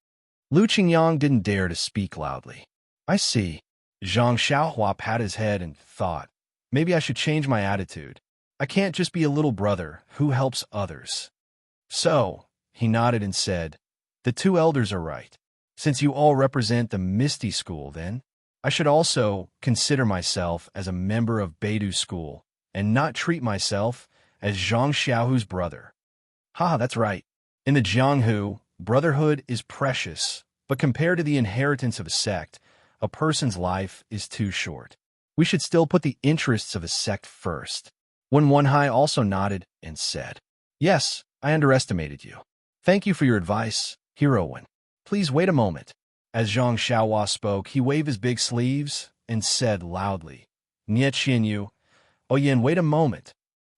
Lu Qingyang didn't dare to speak loudly. I see. Zhang Xiaohua patted his head and thought, maybe I should change my attitude. I can't just be a little brother who helps others. So, he nodded and said, the two elders are right. Since you all represent the Misty School, then, I should also consider myself as a member of Beidou School and not treat myself as Zhang Xiaohu's brother. Haha, that's right. In the Jianghu, brotherhood is precious, but compared to the inheritance of a sect, a person's life is too short. We should still put the interests of a sect first. Wen Wenhai also nodded and said, yes, I underestimated you. Thank you for your advice, Heroine. Please wait a moment. As Zhang Xiaohua spoke, he waved his big sleeves and said loudly, Nie Qianyu, Yin, wait a moment.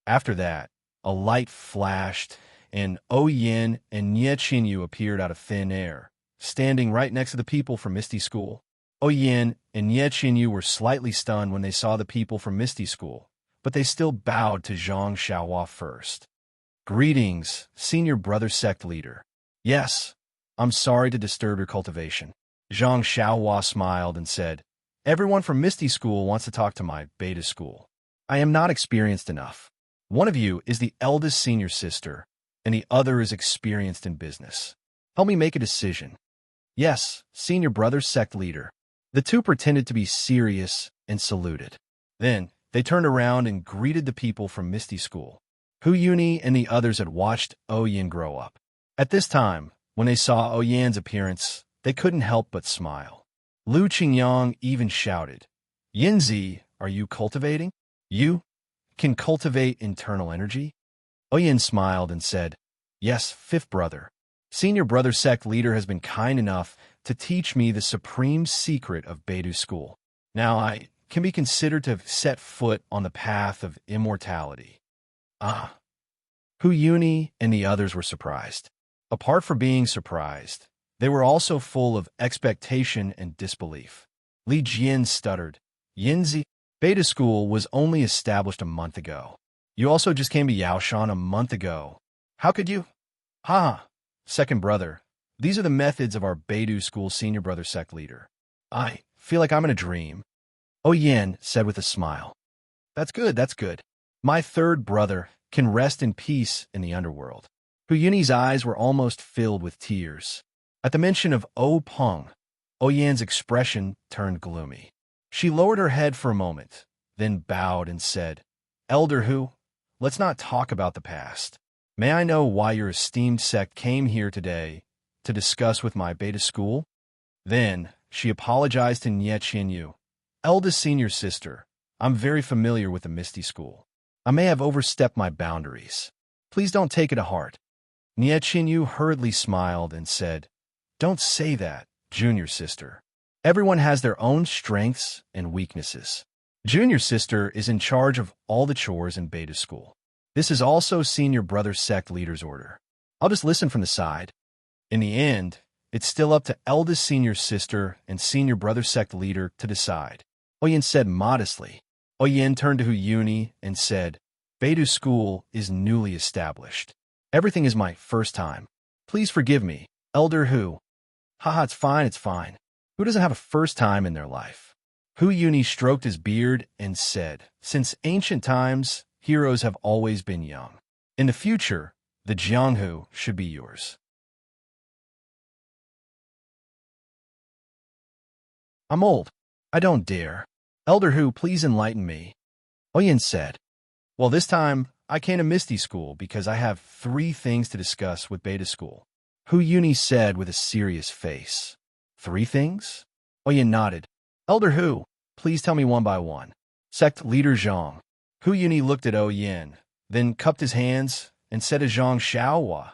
After that, a light flashed, and Yin and Nie Qianyu appeared out of thin air, standing right next to the people from Misty School. Yin and Nie Qianyu were slightly stunned when they saw the people from Misty School, but they still bowed to Zhang Xiaohua first. Greetings, Senior Brother Sect Leader. Yes, I'm sorry to disturb your cultivation. Zhang Xiaohua smiled and said, everyone from Misty School wants to talk to my Beta School. I am not experienced enough. One of you is the eldest senior sister, and the other is experienced in business. Help me make a decision. Yes, Senior Brother Sect Leader. The two pretended to be serious and saluted. Then, they turned around and greeted the people from Misty School. Hu Yuni and the others had watched Yin grow up. At this time, when they saw Yin's appearance, they couldn't help but smile. Lu Qingyang even shouted, Yinzi, are you cultivating? You can cultivate internal energy? Yin smiled and said, yes, fifth brother. Senior Brother Sect Leader has been kind enough to teach me the supreme secret of Beidou School. Now I can be considered to have set foot on the path of immortality. Hu Yuni and the others were surprised. Apart from being surprised, they were also full of expectation and disbelief. Li Jian stuttered, Yinzi, Beta School was only established a month ago. You also just came to Yaoshan a month ago. How could you? Second brother, these are the methods of our Beidou School Senior Brother Sect Leader. I feel like I'm in a dream. Yin said with a smile. That's good, that's good. My third brother can rest in peace in the underworld. Hu Yuni's eyes were almost filled with tears. At the mention of Peng, Yin's expression turned gloomy. She lowered her head for a moment, then bowed and said, Elder Hu, let's not talk about the past. May I know why your esteemed sect came here today to discuss with my Beta School? Then, she apologized to Nie Qianyu. Eldest senior sister, I'm very familiar with the Misty School. I may have overstepped my boundaries. Please don't take it to heart. Nie Qianyu hurriedly smiled and said, don't say that, junior sister. Everyone has their own strengths and weaknesses. Junior sister is in charge of all the chores in Beta School. This is also Senior Brother Sect Leader's order. I'll just listen from the side. In the end, it's still up to eldest senior sister and Senior Brother Sect Leader to decide. Yin said modestly. Yin turned to Hu Yuni and said, Beidou School is newly established. Everything is my first time. Please forgive me, Elder Hu. It's fine, it's fine. Who doesn't have a first time in their life? Hu Yuni stroked his beard and said, since ancient times, heroes have always been young. In the future, the Jianghu should be yours. I'm old. I don't dare. Elder Who, please enlighten me. Oyen said. Well, this time, I came to Misty School because I have 3 things to discuss with Beta School. Hu Yuni said with a serious face. 3 things? Oyen nodded. Elder Hu, please tell me one by one. Sect Leader Zhang. Hu Yuni looked at Oyen, then cupped his hands and said to Zhang Xiaohua,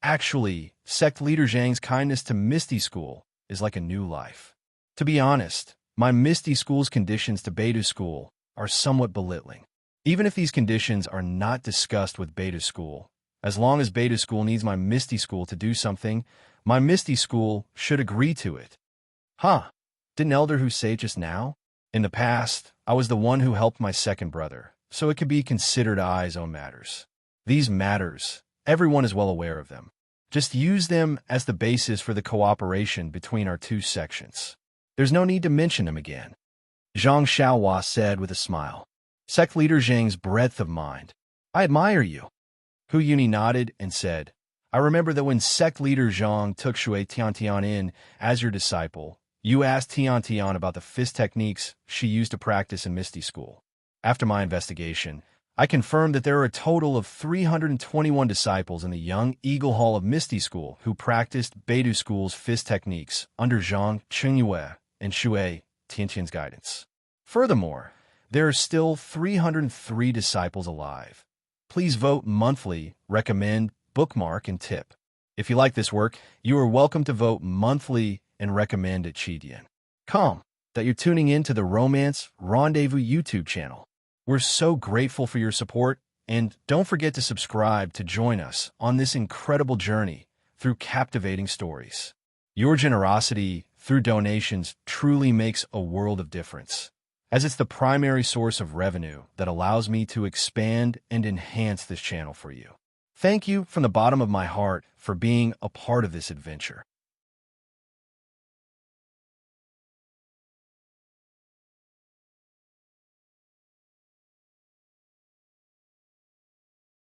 Actually, Sect Leader Zhang's kindness to Misty School is like a new life. To be honest, my Misty School's conditions to Beta School are somewhat belittling. Even if these conditions are not discussed with Beta School, as long as Beta School needs my Misty School to do something, my Misty School should agree to it. Huh? Didn't Elder Who say it just now? In the past, I was the one who helped my second brother, so it could be considered I's own matters. These matters, everyone is well aware of them. Just use them as the basis for the cooperation between our 2 sections. There's no need to mention them again. Zhang Xiaohua said with a smile. Sect Leader Zhang's breadth of mind. I admire you. Hu Yuni nodded and said, I remember that when Sect Leader Zhang took Shui Tiantian in as your disciple, you asked Tiantian about the fist techniques she used to practice in Misty School. After my investigation, I confirmed that there are a total of 321 disciples in the Young Eagle Hall of Misty School who practiced Beidu School's fist techniques under Zhang Qingyue and Shui Tiantian's guidance. Furthermore, there are still 303 disciples alive. Please vote monthly, recommend, bookmark, and tip. If you like this work, you are welcome to vote monthly and recommend at Chidian. That you're tuning in to the Romance Rendezvous YouTube channel. We're so grateful for your support, and don't forget to subscribe to join us on this incredible journey through captivating stories. Your generosity through donations truly makes a world of difference, as it's the primary source of revenue that allows me to expand and enhance this channel for you. Thank you from the bottom of my heart for being a part of this adventure.